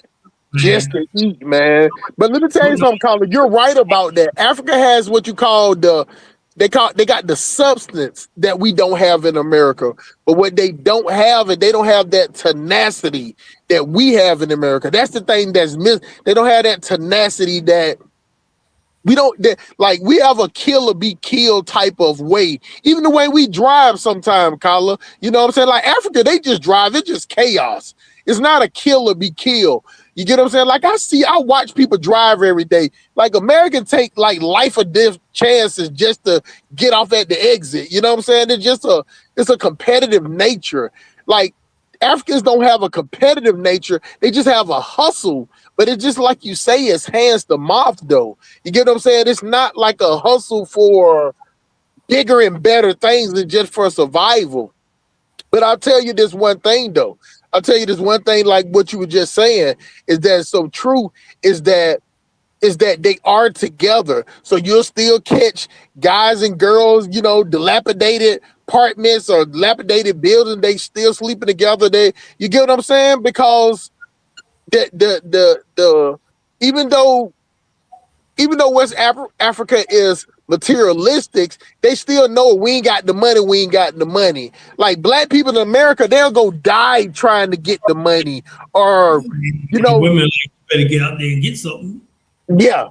to eat, man. But let me tell you something, Colin. You're right about that. Africa has what you call they got the substance that we don't have in America. But what they don't have, and they don't have that tenacity that we have in America. That's the thing that's missing. They don't have that tenacity that we don't, like, we have a kill or be killed type of way. Even the way we drive sometimes, Kala. You know what I'm saying? Like Africa, they just drive. It's just chaos. It's not a kill or be killed. You get what I'm saying? Like I watch people drive every day. Like Americans take like life or death chances just to get off at the exit. You know what I'm saying? It's a competitive nature. Like Africans don't have a competitive nature. They just have a hustle. But it's just like you say, it's hands to mouth though. You get what I'm saying? It's not like a hustle for bigger and better things than just for survival. But I'll tell you this one thing though. Like what you were just saying is that so true is that they are together. So you'll still catch guys and girls, you know, dilapidated apartments or dilapidated buildings, they still sleeping together. You get what I'm saying? Because the even though West Africa is materialistic, they still know we ain't got the money. Like black people in America, they'll go die trying to get the money, or you know, women better get out there and get something. Yeah,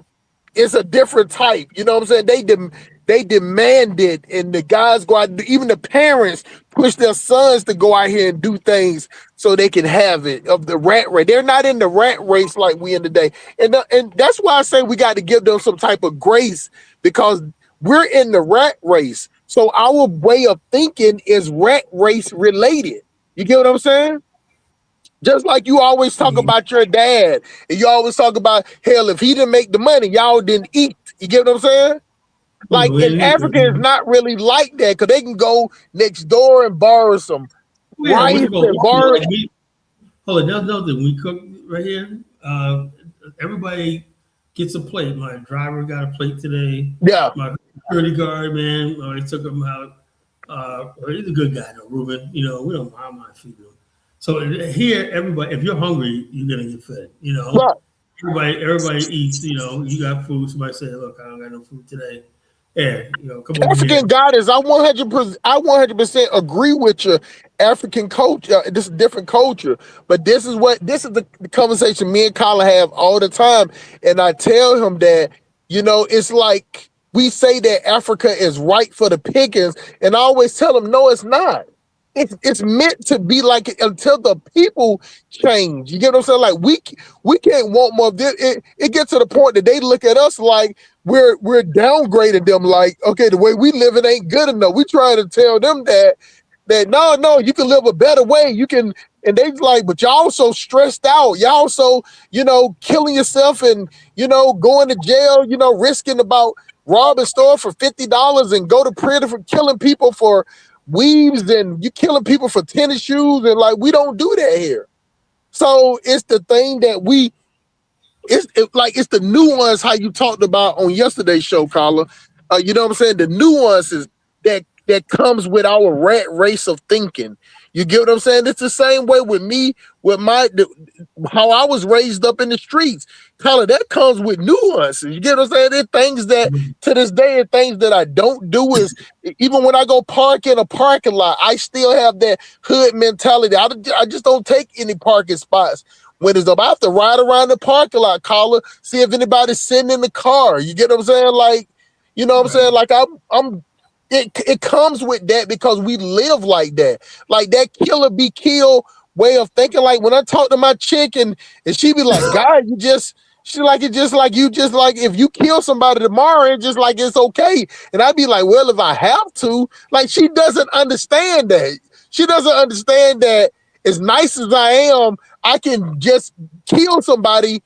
it's a different type. You know what I'm saying? They demand it, and the guys go out. Even the parents push their sons to go out here and do things so they can have it. Of the rat race, they're not in the rat race like we in today, and that's why I say we got to give them some type of grace, because we're in the rat race. So our way of thinking is rat race related. You get what I'm saying? Just like you always talk about your dad, and you always talk about, hell, if he didn't make the money, y'all didn't eat. You get what I'm saying? Like in Africa, it's not really like that, because they can go next door and borrow some rice and borrow. Hold on, that's another thing. We cook right here. Everybody gets a plate. My driver got a plate today. Yeah. My security guard, man, I took him out. He's a good guy, though, Ruben. You know, we don't mind feeding him. So here, everybody, if you're hungry, you're gonna get fed. You know, right. Everybody eats. You know, you got food. Somebody say, "Look, I don't got no food today." Yeah, you know, come on. African goddess, I 100% agree with you. African culture, this is a different culture, but this is the conversation me and Colin have all the time, and I tell him that, you know, it's like we say that Africa is right for the pickings, and I always tell him, no, it's not. It's meant to be like it until the people change. You get what I'm saying? Like we can't want more of this. It gets to the point that they look at us like we're downgrading them. Like, okay, the way we live it ain't good enough. We try to tell them that no, you can live a better way. You can, and they like, but y'all so stressed out. Y'all so, you know, killing yourself and, you know, going to jail. You know, risking about rob a store for $50 and go to prison for killing people for weaves, and you killing people for tennis shoes, and like we don't do that here. So it's the thing that it's the nuance how you talked about on yesterday's show, Carla. You know what I'm saying? The nuances that comes with our rat race of thinking. You get what I'm saying? It's the same way with me, with how I was raised up in the streets. Tyler, that comes with nuances. You get what I'm saying? There's things that to this day, and things that I don't do is, even when I go park in a parking lot, I still have that hood mentality. I just don't take any parking spots. When it's about, I have to ride around the parking lot, caller, see if anybody's sitting in the car. You get what I'm saying? Like, You know what I'm saying? Like it comes with that because we live like that. Like that killer be killed way of thinking. Like when I talk to my chick and she be like, God, she like it just like you just like if you kill somebody tomorrow, it's just like it's okay. And I'd be like, well, if I have to, like she doesn't understand that. She doesn't understand that as nice as I am, I can just kill somebody